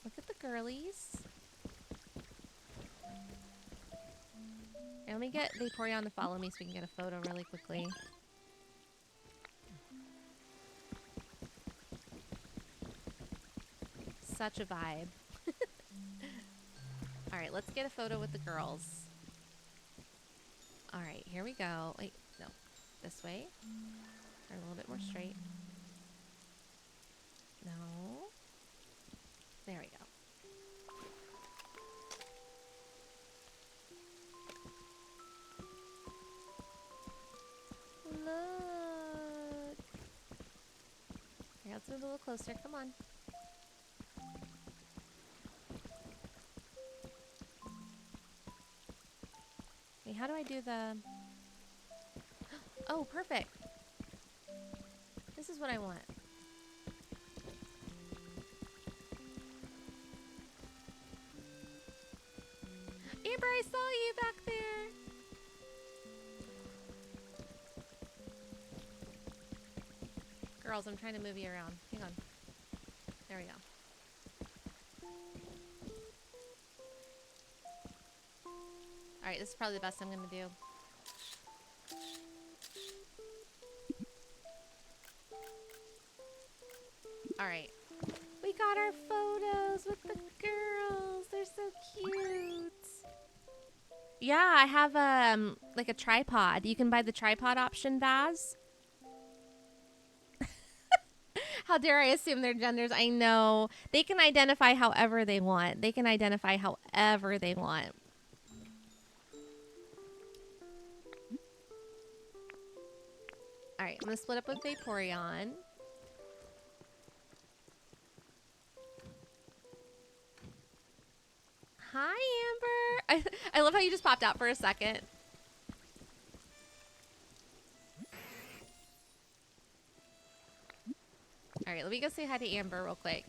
Look at the girlies. And let me get Vaporeon to follow me so we can get a photo really quickly. Such a vibe. Alright, let's get a photo with the girls. Alright, here we go. Wait, no. This way. Turn a little bit more straight. No. There we go. Look. Here, let's move a little closer. Come on. Wait, how do I do the... Oh, perfect. This is what I want. Amber, I saw you back there. Girls, I'm trying to move you around. Hang on. There we go. Alright, this is probably the best I'm gonna do. Alright. We got our photos with the girls. They're so cute. Yeah, I have like a tripod. You can buy the tripod option, Baz. How dare I assume their genders? I know. They can identify however they want. They can identify however they want. All right, I'm going to split up with Vaporeon. Hi, Amber. I love how you just popped out for a second. All right, let me go say hi to Amber real quick.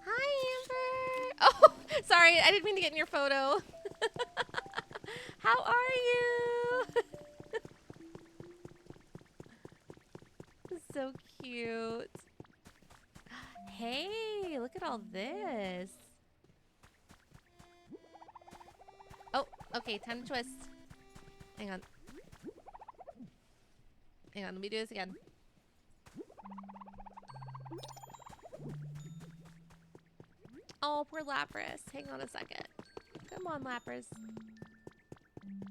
Hi, Amber. Oh, sorry. I didn't mean to get in your photo. How are you? So cute. Hey, look at all this. Oh, okay. Time to twist. Hang on. Hang on. Let me do this again. Oh, poor Lapras. Hang on a second. Come on, Lapras.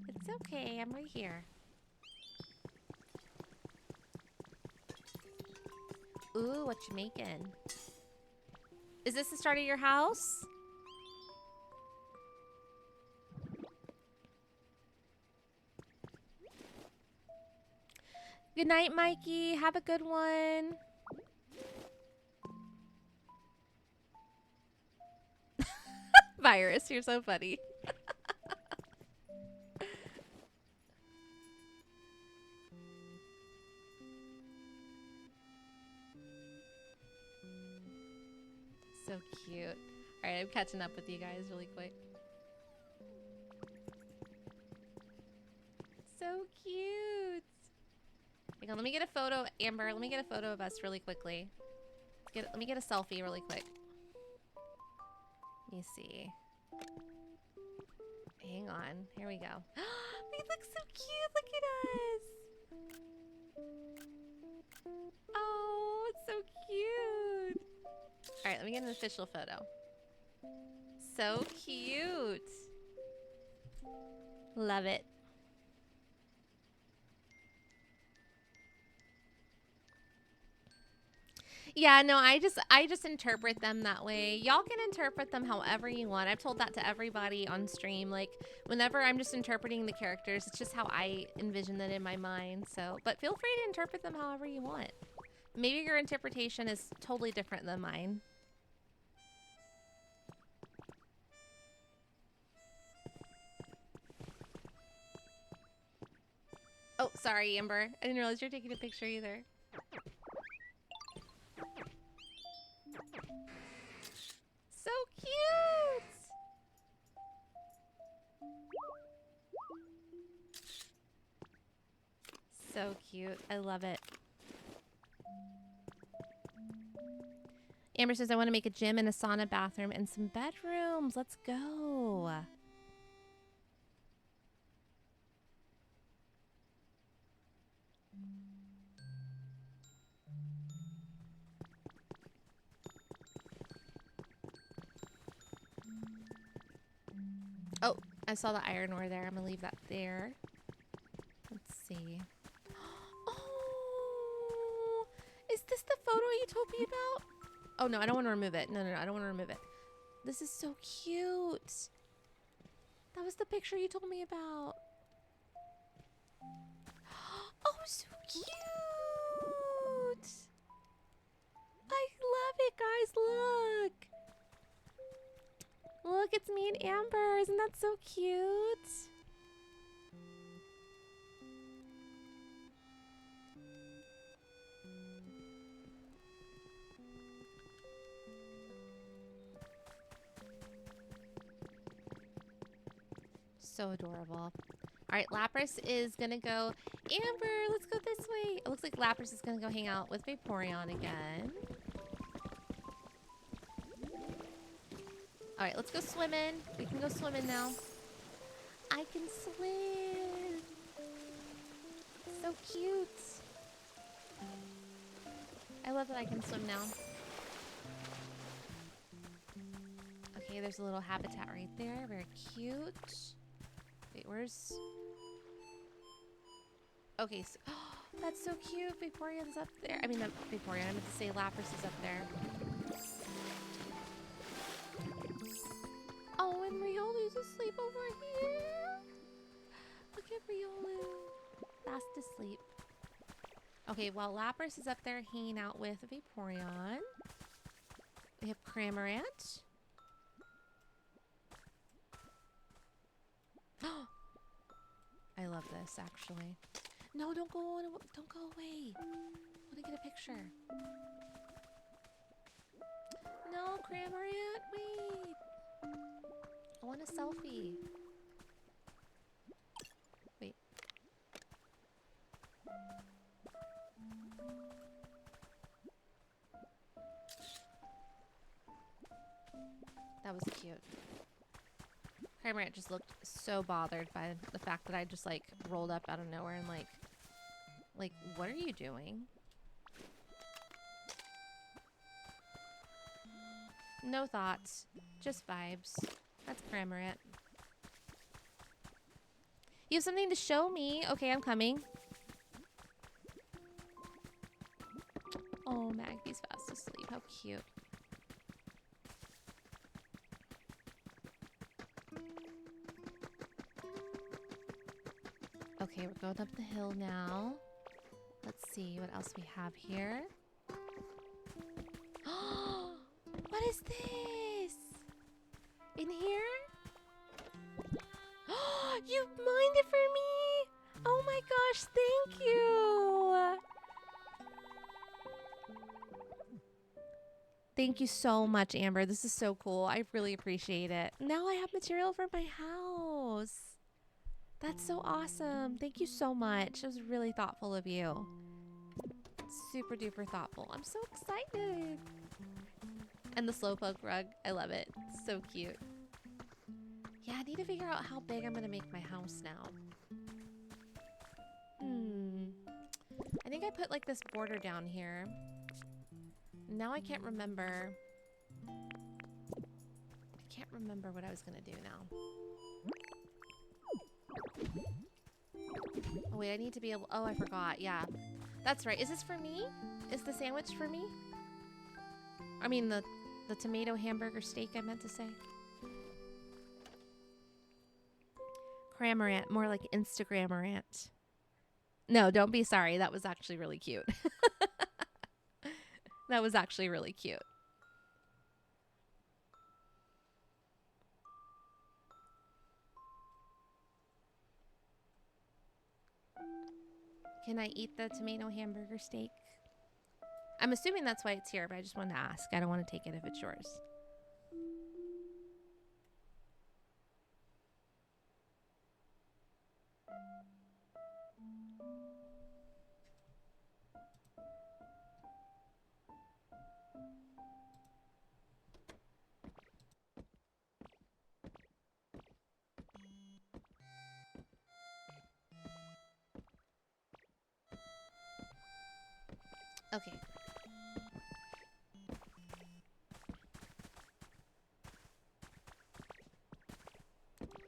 It's okay. I'm right here. Ooh, what you making? Is this the start of your house? Good night, Mikey. Have a good one. Virus, you're so funny. So cute. All right, I'm catching up with you guys really quick. So cute. Hang on, let me get a photo, Amber. Let me get a photo of us really quickly. Let me get a selfie really quick. Let me see. Hang on. Here we go. We look so cute. Look at us. Oh, it's so cute. All right, let me get an official photo. So cute. Love it. Yeah, no, I just interpret them that way. Y'all can interpret them however you want. I've told that to everybody on stream. Like, whenever I'm just interpreting the characters, it's just how I envision it in my mind. So, but feel free to interpret them however you want. Maybe your interpretation is totally different than mine. Oh, sorry, Amber. I didn't realize you're taking a picture either. So cute! So cute. I love it. Amber says, I want to make a gym and a sauna bathroom and some bedrooms. Let's go. Oh, I saw the iron ore there. I'm going to leave that there. Let's see. Oh, is this the photo you told me about? Oh, no, I don't want to remove it. No, I don't want to remove it. This is so cute. That was the picture you told me about. Oh, so cute. I love it, guys. Look. Look, it's me and Amber. Isn't that so cute? So adorable. All right, Lapras is going to go. Amber, let's go this way. It looks like Lapras is going to go hang out with Vaporeon again. All right, let's go swimming. We can go swimming now. I can swim. So cute. I love that I can swim now. Okay, there's a little habitat right there. Very cute. Wait, where's... Okay, so... that's so cute. Vaporeon's up there. I mean, not Vaporeon. I meant to say Lapras is up there. Oh, and Riolu's asleep over here. Look at Riolu. Fast asleep. Okay, well, Lapras is up there hanging out with Vaporeon. We have Cramorant. I love this, actually. No, don't go away. I want to get a picture. No, Cramorant, wait. I want a selfie. Wait. That was cute. Cramorant just looked so bothered by the fact that I just like rolled up out of nowhere and like, what are you doing? No thoughts, just vibes. That's Cramorant. You have something to show me? Okay, I'm coming. Oh, Magby's fast asleep. How cute. Okay, we're going up the hill now. Let's see what else we have here. What is this? In here? You mined it for me? Oh my gosh, thank you. Thank you so much, Amber. This is so cool. I really appreciate it. Now I have material for my house. That's so awesome. Thank you so much. It was really thoughtful of you. Super duper thoughtful. I'm so excited. And the slowpoke rug. I love it. So cute. Yeah, I need to figure out how big I'm going to make my house now. I think I put like this border down here. Now I can't remember. I can't remember what I was going to do now. Oh wait, I need to be able... Oh, I forgot. Yeah. That's right. Is this for me? Is the sandwich for me? I mean, the tomato hamburger steak, I meant to say. Cramorant. More like Instagramorant. No, don't be sorry. That was actually really cute. That was actually really cute. Can I eat the tomato hamburger steak? I'm assuming that's why it's here, but I just wanted to ask. I don't want to take it if it's yours. Okay.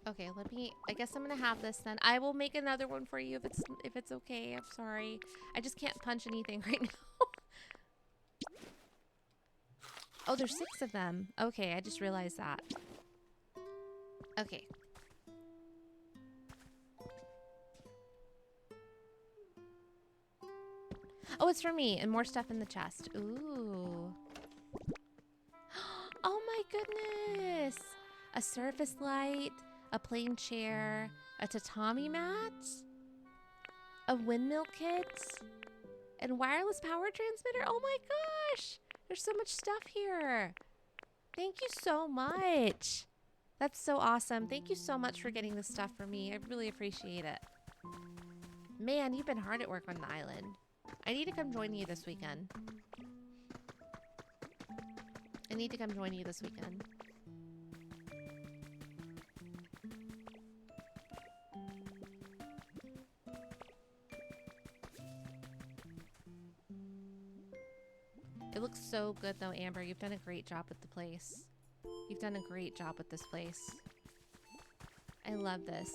Okay, let me... I guess I'm gonna have this then. I will make another one for you if it's okay. I'm sorry. I just can't punch anything right now. Oh, there's 6 of them. Okay, I just realized that. Okay. Oh, it's for me. And more stuff in the chest. Ooh. Oh my goodness. A surface light. A plain chair. A tatami mat. A windmill kit. And wireless power transmitter. Oh my gosh. There's so much stuff here. Thank you so much. That's so awesome. Thank you so much for getting this stuff for me. I really appreciate it. Man, you've been hard at work on the island. I need to come join you this weekend. I need to come join you this weekend. It looks so good though, Amber. You've done a great job with the place. You've done a great job with this place. I love this.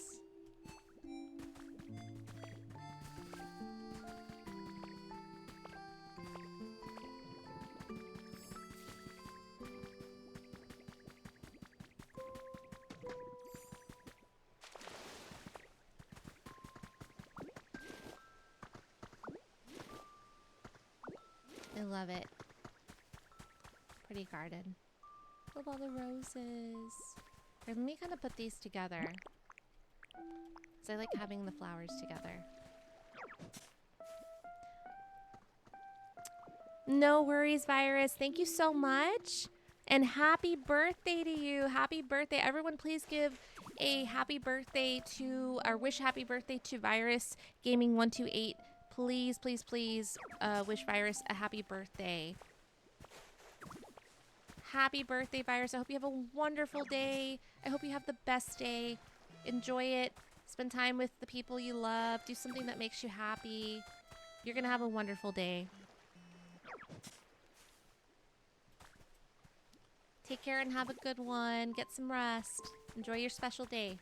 I love it. Pretty garden. Love all the roses. Here, let me kind of put these together. Because I like having the flowers together. No worries, Virus. Thank you so much. And happy birthday to you. Happy birthday. Everyone, please give a happy birthday to, or wish happy birthday to Virus Gaming 128. Please, please, please wish Virus a happy birthday. Happy birthday, Virus. I hope you have a wonderful day. I hope you have the best day. Enjoy it. Spend time with the people you love. Do something that makes you happy. You're going to have a wonderful day. Take care and have a good one. Get some rest. Enjoy your special day.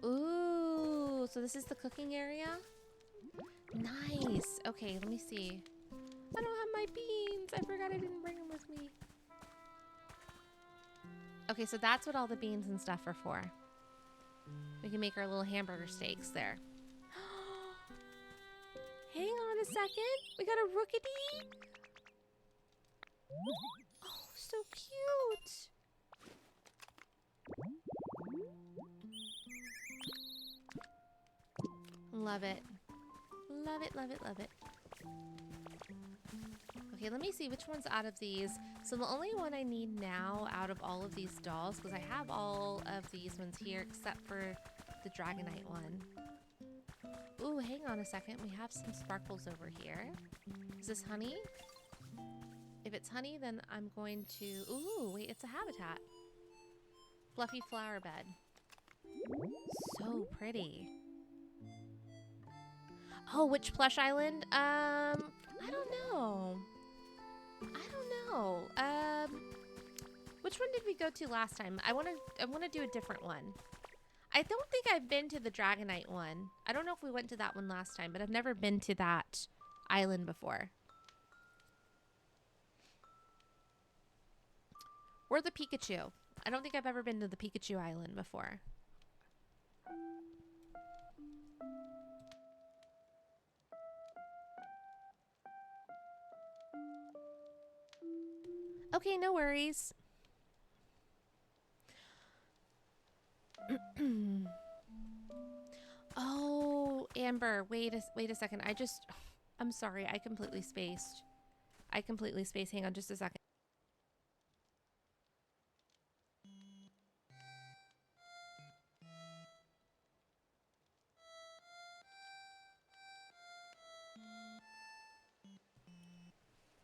Ooh, so this is the cooking area? Nice. Okay, let me see. I don't have my beans. I forgot I didn't bring them with me. Okay, so that's what all the beans and stuff are for. We can make our little hamburger steaks there. Hang on a second. We got a rookity. Oh, so cute. Love it. Love it, love it, love it. Okay, let me see which one's out of these. So the only one I need now out of all of these dolls, because I have all of these ones here except for the Dragonite one. Ooh, hang on a second. We have some sparkles over here. Is this honey? If it's honey, then I'm going to... Ooh, wait, it's a habitat. Fluffy flower bed. So pretty. Oh, which plush island? I don't know. Which one did we go to last time? I want to do a different one. I don't think I've been to the Dragonite one. I don't know if we went to that one last time, but I've never been to that island before. Or the Pikachu. I don't think I've ever been to the Pikachu island before. Okay, no worries. Oh, Amber, wait a second. I'm sorry. I completely spaced. Hang on just a second.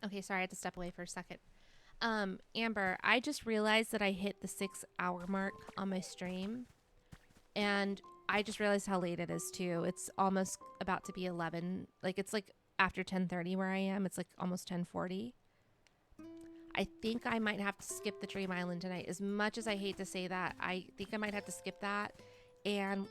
Okay, sorry. I had to step away for a second. Amber, I just realized that I hit the 6-hour mark on my stream, and I just realized how late it is too. It's almost about to be 11. Like, it's like after 10:30 where I am. It's like almost 10:40. I think I might have to skip the Dream Island tonight. As much as I hate to say that, I think I might have to skip that. And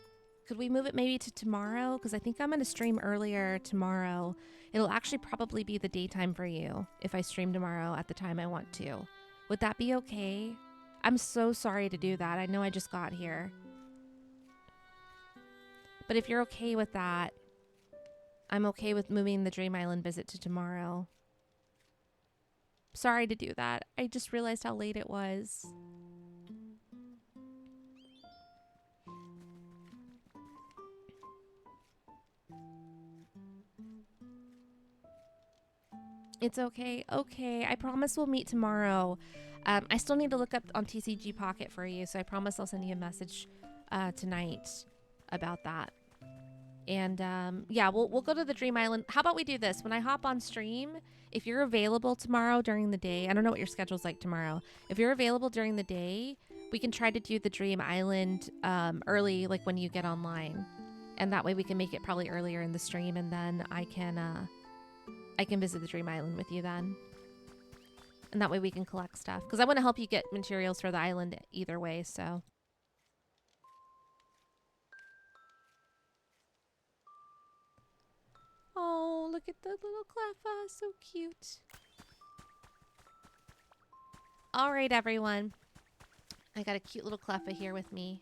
could we move it maybe to tomorrow? Because I think I'm going to stream earlier tomorrow. It'll actually probably be the daytime for you if I stream tomorrow at the time I want to. Would that be okay? I'm so sorry to do that. I know I just got here. But if you're okay with that, I'm okay with moving the Dream Island visit to tomorrow. Sorry to do that. I just realized how late it was. It's okay. Okay. I promise we'll meet tomorrow. I still need to look up on TCG Pocket for you, so I promise I'll send you a message tonight about that. And yeah, we'll go to the Dream Island. How about we do this? When I hop on stream, if you're available tomorrow during the day, I don't know what your schedule's like tomorrow. If you're available during the day, we can try to do the Dream Island early, like when you get online, and that way we can make it probably earlier in the stream, and then I can visit the Dream Island with you then, and that way we can collect stuff because I want to help you get materials for the island either way. So. Oh, look at the little Cleffa, so cute. All right, everyone. I got a cute little Cleffa here with me.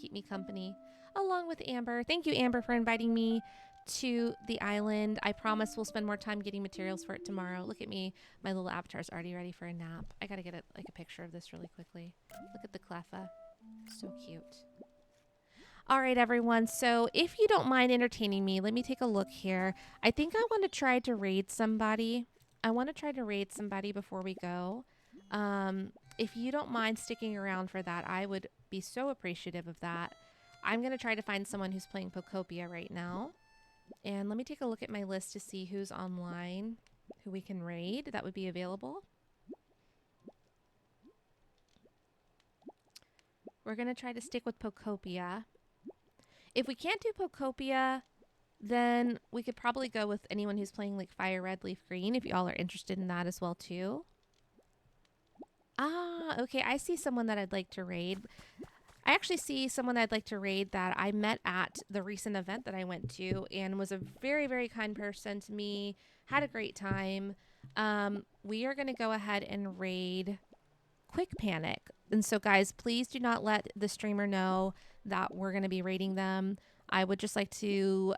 Keep me company. Along with Amber. Thank you, Amber, for inviting me to the island. I promise we'll spend more time getting materials for it tomorrow. Look at me. My little avatar's already ready for a nap. I gotta get like a picture of this really quickly. Look at the Cleffa. So cute. All right, everyone. So if you don't mind entertaining me, let me take a look here. I think I want to try to raid somebody. Before we go. If you don't mind sticking around for that, I would be so appreciative of that. I'm going to try to find someone who's playing Pokopia right now. And let me take a look at my list to see who's online, who we can raid that would be available. We're going to try to stick with Pokopia. If we can't do Pokopia, then we could probably go with anyone who's playing like Fire Red, Leaf Green, if y'all are interested in that as well too. Ah, okay. I see someone that I'd like to raid. I actually see someone I'd like to raid that I met at the recent event that I went to and was a very, very kind person to me. Had a great time. We are going to go ahead and raid Quick Panic. And so, guys, please do not let the streamer know that we're going to be raiding them. I would just like to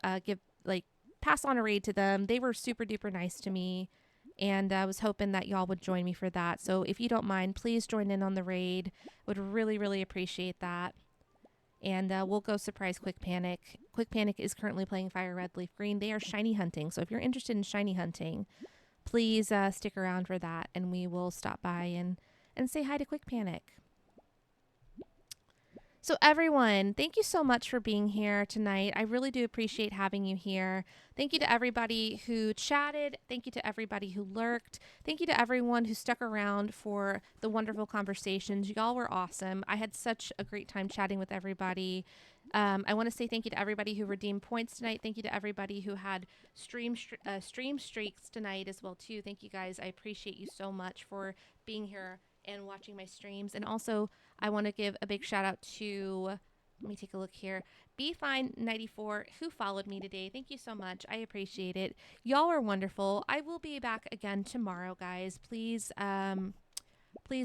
pass on a raid to them. They were super duper nice to me. And I was hoping that y'all would join me for that. So if you don't mind, please join in on the raid. Would really, really appreciate that. And we'll go surprise Quick Panic. Quick Panic is currently playing Fire Red, Leaf Green. They are shiny hunting. So if you're interested in shiny hunting, please stick around for that. And we will stop by and say hi to Quick Panic. So everyone, thank you so much for being here tonight. I really do appreciate having you here. Thank you to everybody who chatted. Thank you to everybody who lurked. Thank you to everyone who stuck around for the wonderful conversations. Y'all were awesome. I had such a great time chatting with everybody. I want to say thank you to everybody who redeemed points tonight. Thank you to everybody who had stream streaks tonight as well too. Thank you guys. I appreciate you so much for being here and watching my streams. And also, I want to give a big shout out to, let me take a look here, BFine94, who followed me today. Thank you so much. I appreciate it. Y'all are wonderful. I will be back again tomorrow, guys. Please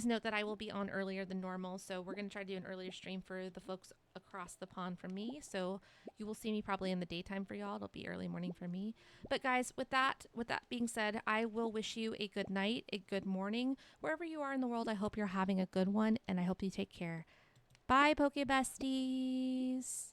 note that I will be on earlier than normal. So we're going to try to do an earlier stream for the folks across the pond from me. So you will see me probably in the daytime for y'all. It'll be early morning for me. But guys, with that being said, I will wish you a good night, a good morning. Wherever you are in the world, I hope you're having a good one and I hope you take care. Bye, Pokébesties.